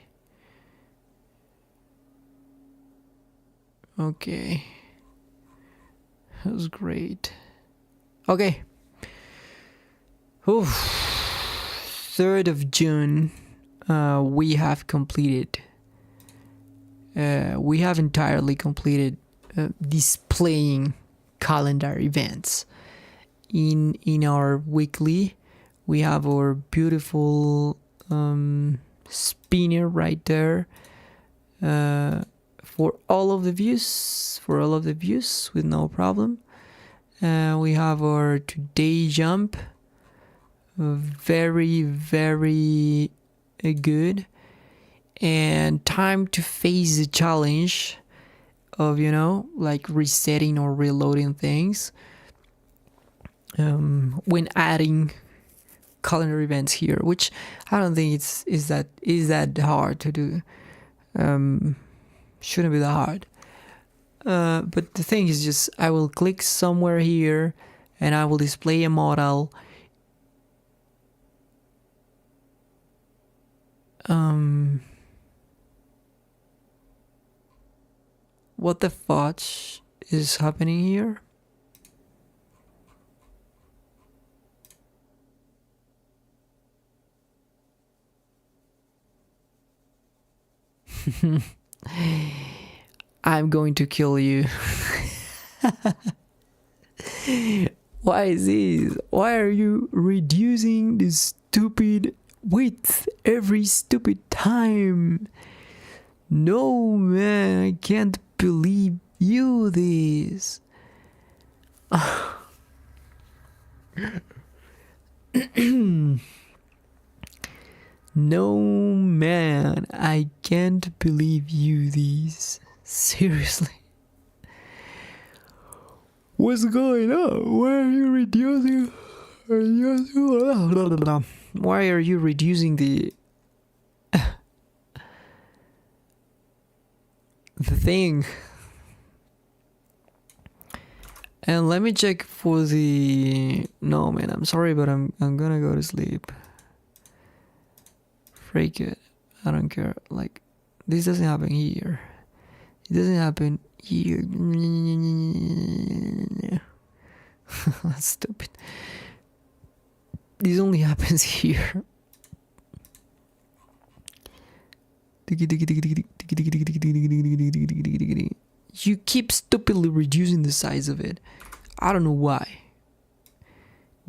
Okay. That was great. Okay. Oof. 3rd of June, we have completed. We have entirely completed displaying calendar events in our weekly. We have our beautiful spinner right there for all of the views, with no problem. We have our today jump, very, very good. And time to face the challenge of, like resetting or reloading things when adding calendar events here, which I don't think is that hard to do. Shouldn't be that hard. But the thing is just I will click somewhere here and I will display a model. What the fudge is happening here? I'm going to kill you. Why is this? Why are you reducing the stupid width every stupid time? No, man, I can't believe you this. No, man, I can't believe you this. Seriously. What's going on? Why are you reducing? Why are you reducing the thing? And let me check for the. No, man, I'm sorry, but I'm gonna go to sleep. Freak it. I don't care. Like, this doesn't happen here. It doesn't happen here. That's stupid. This only happens here. You keep stupidly reducing the size of it. I don't know why.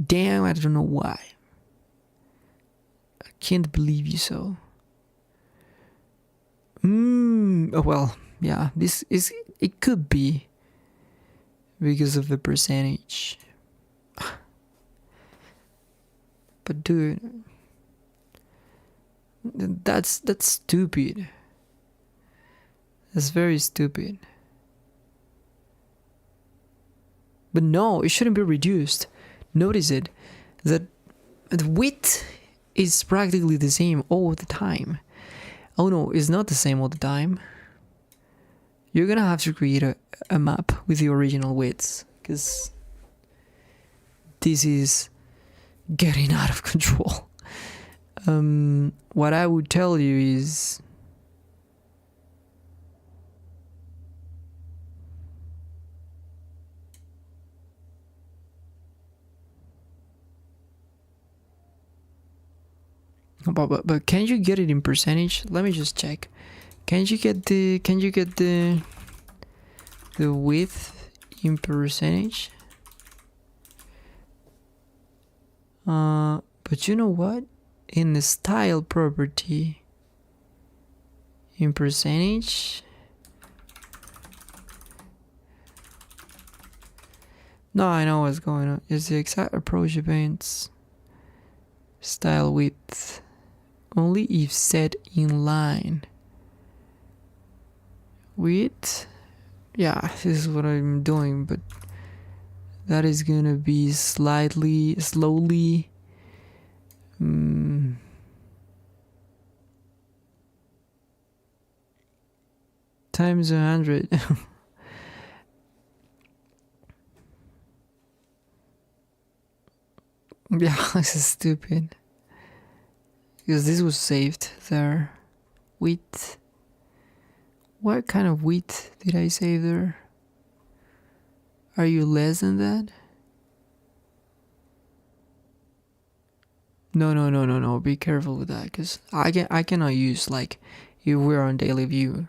Damn, I don't know why. I can't believe you so. Oh, well, yeah, it could be because of the percentage. But dude, that's stupid. That's very stupid. But no, it shouldn't be reduced. Notice it, that the width is practically the same all the time. Oh no, it's not the same all the time. you're gonna have to create a map with the original widths, because this is getting out of control. What I would tell you is but can you get it in percentage? Let me just check. Can you get the width in percentage? But you know what? In the style property, in percentage, no, I know what's going on. It's the exact approach events style width only if set in line with, yeah, this is what I'm doing, but that is gonna be slowly times 100. Yeah, this is stupid. Because this was saved there. Width. What kind of width did I save there? Are you less than that? No. Be careful with that, because I cannot use, like, if we're on daily view,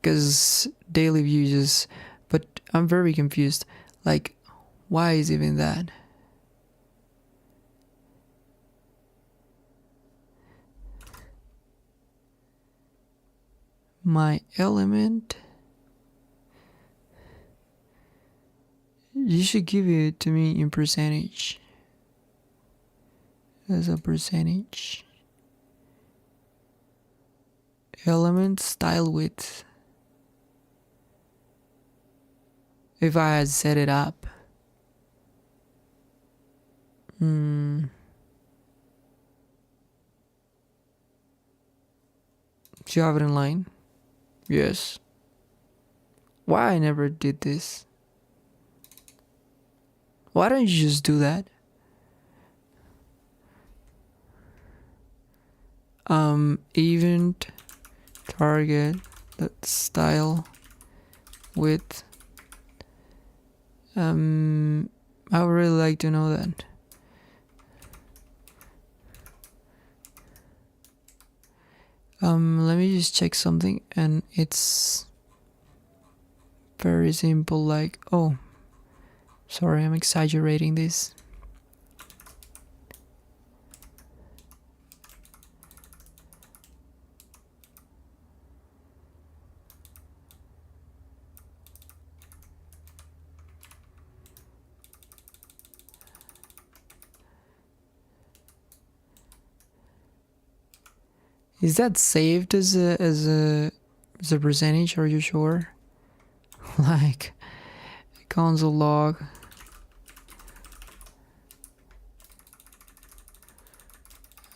because daily view just. But I'm very confused. Like, why is even that? My element. You should give it to me in percentage. As a percentage. Element style width. If I had set it up. Do you have it in line? Yes. Why I never did this? Why don't you just do that? Event target that style width. I would really like to know that. Let me just check something, and it's very simple, like, oh, sorry, I'm exaggerating this. Is that saved as a percentage? Are you sure? Like, console log.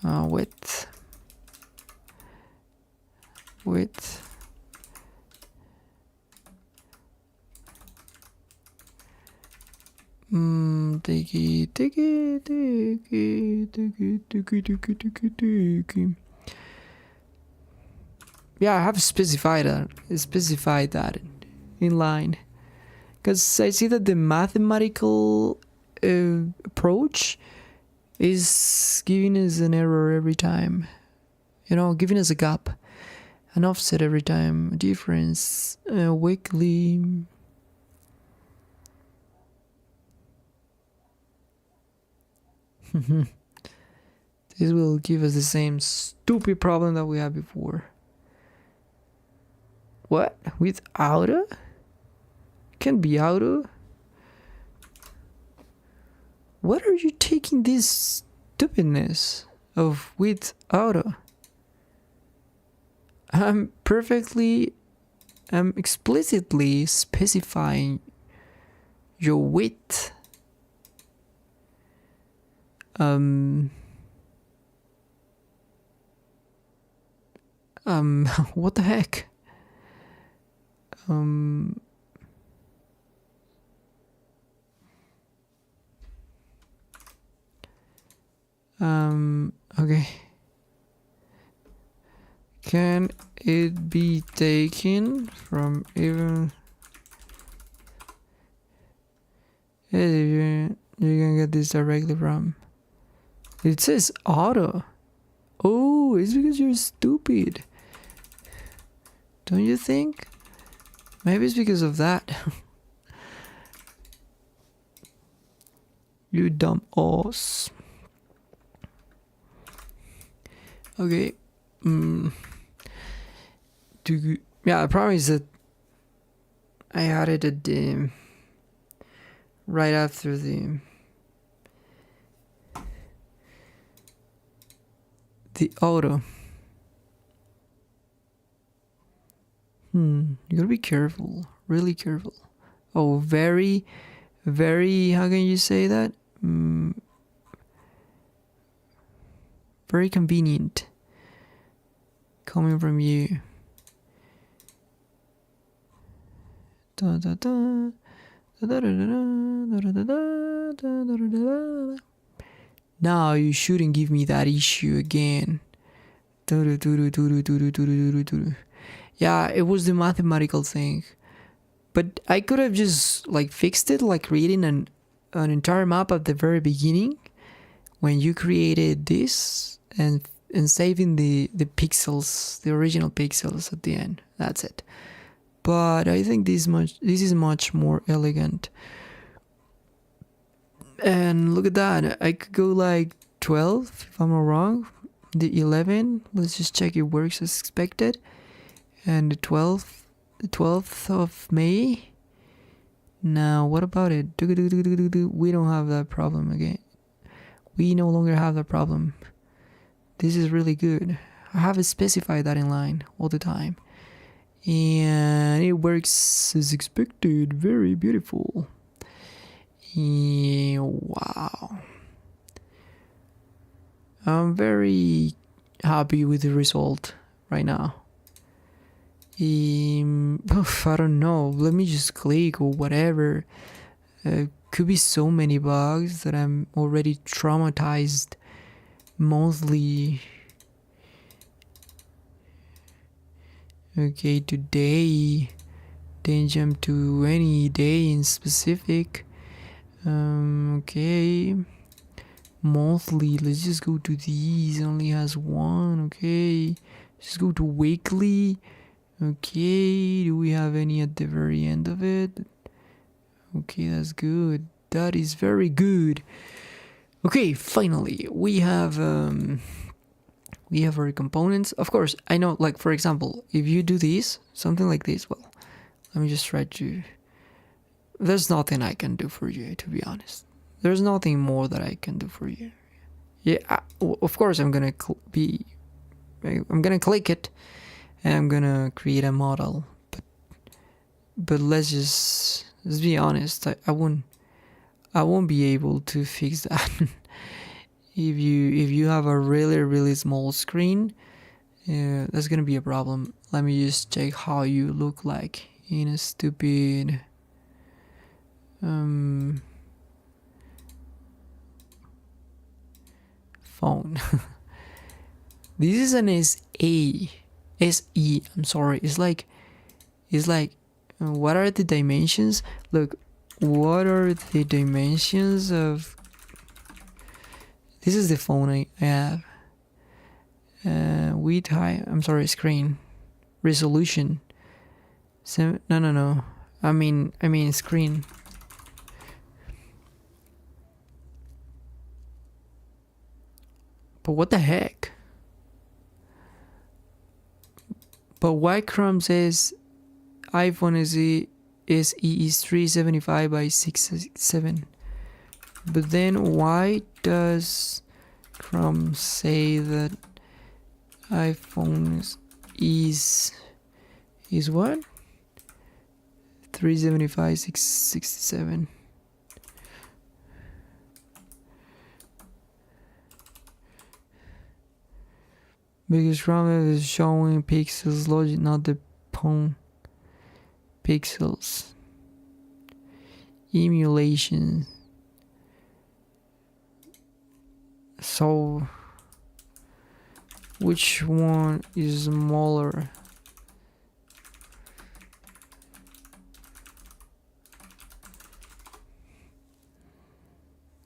Width. Tiki. Yeah, I have specified that in line, because I see that the mathematical approach is giving us an error every time, giving us a gap, an offset every time, a difference, weekly. This will give us the same stupid problem that we had before. What? With auto? Can be auto? What are you taking this stupidness of with auto? I'm explicitly specifying your width. What the heck? Um, okay. Can it be taken from even? Yes, you can get this directly from. It says auto. Oh, it's because you're stupid. Don't you think? Maybe it's because of that. You dumb ass. Okay. Yeah, the problem is that I had it at the right after the auto. You gotta be careful, really careful. Oh, very, very. How can you say that? Very convenient coming from you. Da, da, da. Now you shouldn't give me that issue again. Yeah, it was the mathematical thing, but I could have just like fixed it, like creating an entire map at the very beginning when you created this, and saving the pixels, the original pixels at the end. That's it. But I think this is much more elegant. And look at that, I could go like 12 if I'm not wrong. The 11, let's just check it works as expected. And the 12th of May. Now what about it? We don't have that problem again. We no longer have that problem. This is really good. I have specified that in line all the time. And it works as expected. Very beautiful. Yeah, wow. I'm very happy with the result right now. I don't know. Let me just click or whatever. Could be so many bugs that I'm already traumatized monthly. Okay, today, then jump to any day in specific. Okay, monthly, let's just go to these. It only has one. Okay, just go to weekly. Okay, do we have any at the very end of it? Okay, that's good. That is very good. Okay, finally we have our components. Of course, I know, like, for example, if you do this, something like this, well, let me just try to... There's nothing I can do for you, to be honest. There's nothing more that I can do for you. Yeah, of course I'm gonna click it, and I'm gonna create a model. But let's be honest. I won't be able to fix that. If you have a really small screen, that's gonna be a problem. Let me just check how you look like in a stupid phone. This is an SE. I'm sorry. It's like what are the dimensions? Look, what are the dimensions of... This is the phone I have. Width, height, I'm sorry, screen. Resolution. No. I mean screen. But what the heck? But why Chrome says iPhone SE is 375 by 67? But then why does Chrome say that iPhone is what? 375 667? Because Chrome is showing pixels logic, not the phone. pixels, emulation. So which one is smaller?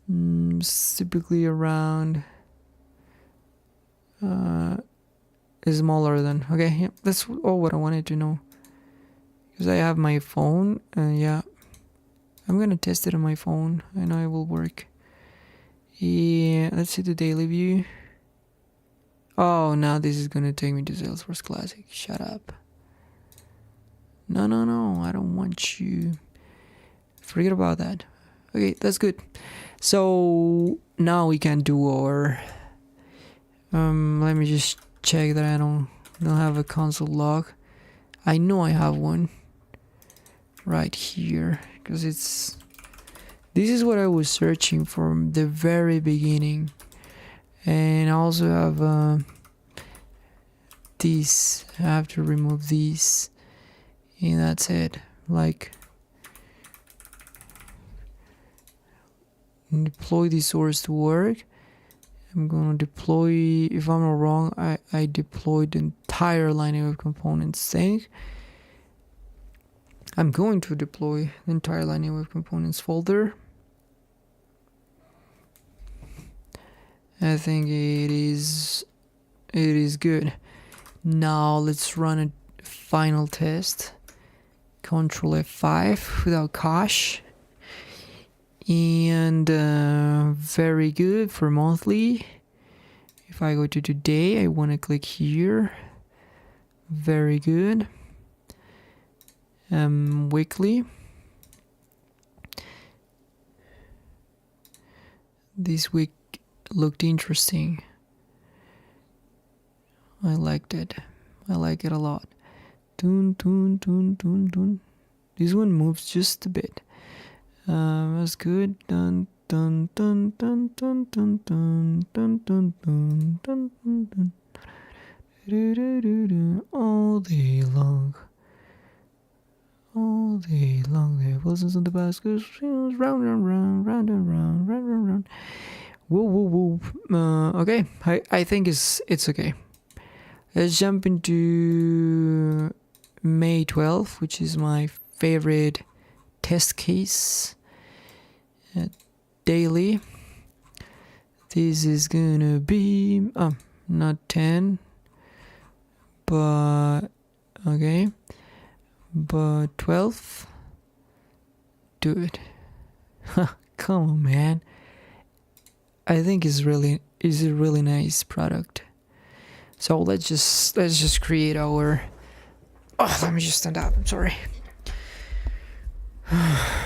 It's typically around is smaller than, okay, yeah, that's all what I wanted to know, because I have my phone, and yeah, I'm gonna test it on my phone. I know it will work. Yeah, let's see the daily view. Oh, now this is gonna take me to Salesforce Classic. Shut up. No, I don't want you. Forget about that. Okay, that's good. So now we can do our let me just check that I don't have a console log. I know I have one right here, because this is what I was searching from the very beginning. And I also have these. I have to remove these, and that's it. Like, deploy the source to work. I'm gonna deploy, if I'm not wrong, I deployed the entire lining of components thing. I'm going to deploy the entire lining of components folder. I think it is good. Now let's run a final test. Control F5 without cache. And very good for monthly. If I go to today, I want to click here. Very good. Weekly. This week looked interesting. I liked it. I like it a lot. Dun, dun, dun, dun, dun. This one moves just a bit. That's good. Dun dun dun dun dun dun dun dun dun dun dun dun dun. All day long. All day long, there wasn't on the basket. Round and round, round and round, round and round. Whoa, whoa, whoa. Okay, I think it's okay. Let's jump into May 12th, which is my favorite test case. Daily. This is gonna be not 10, but okay, but 12. Do it. Come on, man. I think it's a really nice product. So let's just create our. Oh, let me just stand up. I'm sorry.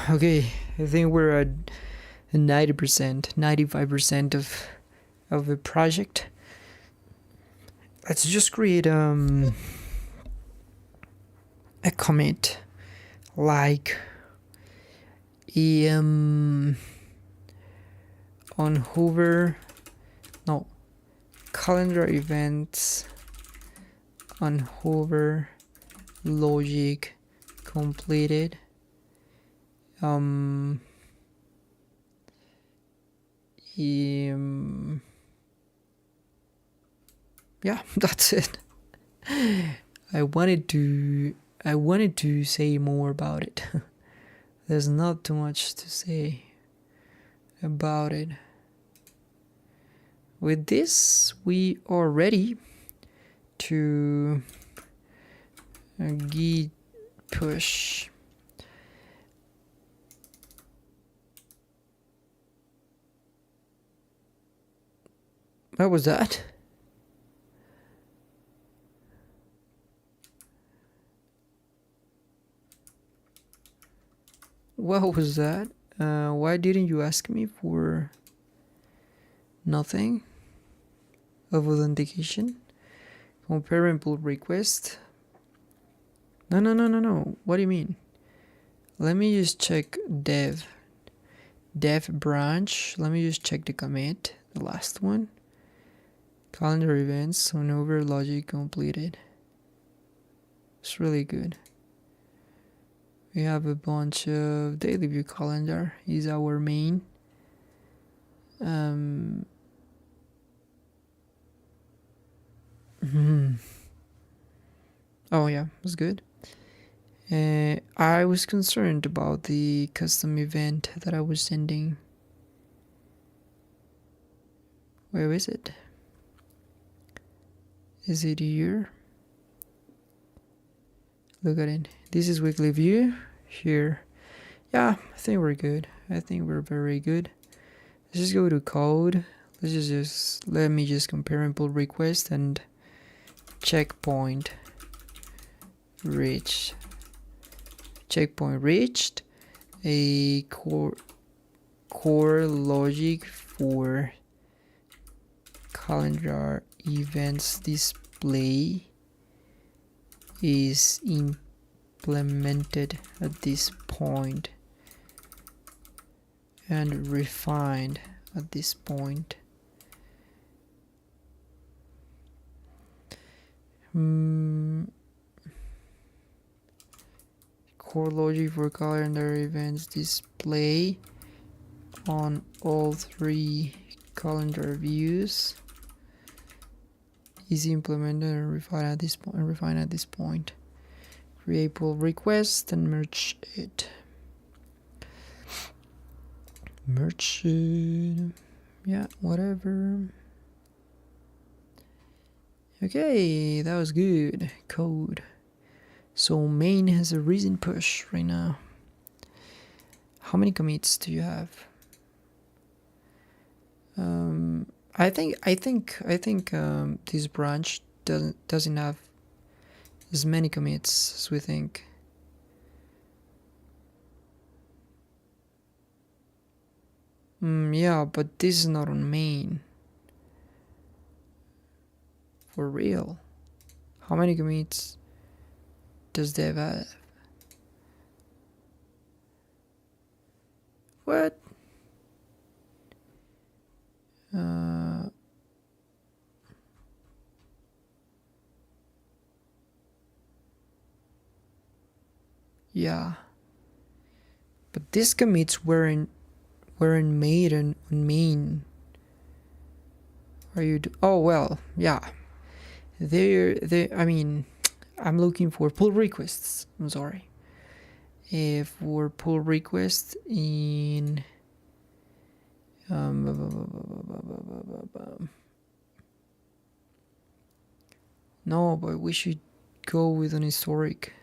Okay, I think we're at 90%, 95% of the project. Let's just create a commit, like on Hoover, no, calendar events on Hoover, logic completed. Yeah, that's it. I wanted to say more about it. There's not too much to say about it. With this, we are ready to git push. What was that? What was that? Why didn't you ask me for nothing of authentication? Compare and pull request. No. What do you mean? Let me just check dev branch. Let me just check the commit, the last one. Calendar events on over logic completed. It's really good. We have a bunch of daily view calendar is our main. Oh yeah, that's good. I was concerned about the custom event that I was sending. Where is it? Is it here? Look at it. This is weekly view here. Yeah, I think we're good. I think we're very good. Let's just go to code. Let me just compare and pull request and checkpoint reached. Checkpoint reached. A core logic for calendar events display is implemented at this point and refined at this point. Core logic for calendar events display on all 3 calendar views is implemented and refined at this point. Create pull request and merge it. Yeah, whatever. Okay, that was good. Code. So main has a recent push right now. How many commits do you have? I think this branch doesn't have as many commits as we think. Yeah, but this is not on main. For real. How many commits does dev have? What? Yeah. But these commits weren't made on main. Are you? Oh well, yeah. I mean, I'm looking for pull requests. I'm sorry. For pull requests in no, but we should go with an historic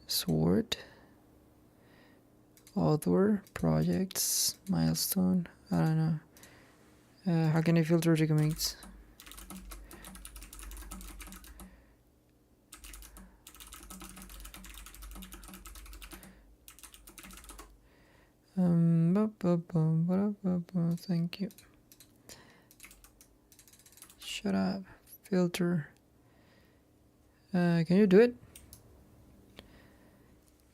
sort. Author, projects, milestone. I don't know. How can I filter the commits? Thank you. Shut up. Filter. Can you do it?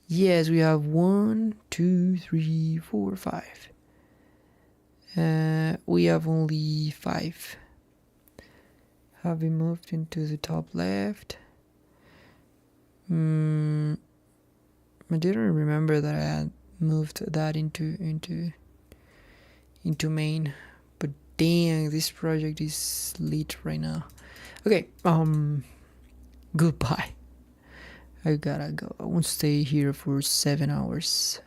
Yes, we have 1, 2, 3, 4, 5. We have only 5. Have we moved into the top left? I didn't remember that I had moved that into main, but dang, this project is lit right now. Okay, goodbye. I gotta go. I won't stay here for 7 hours.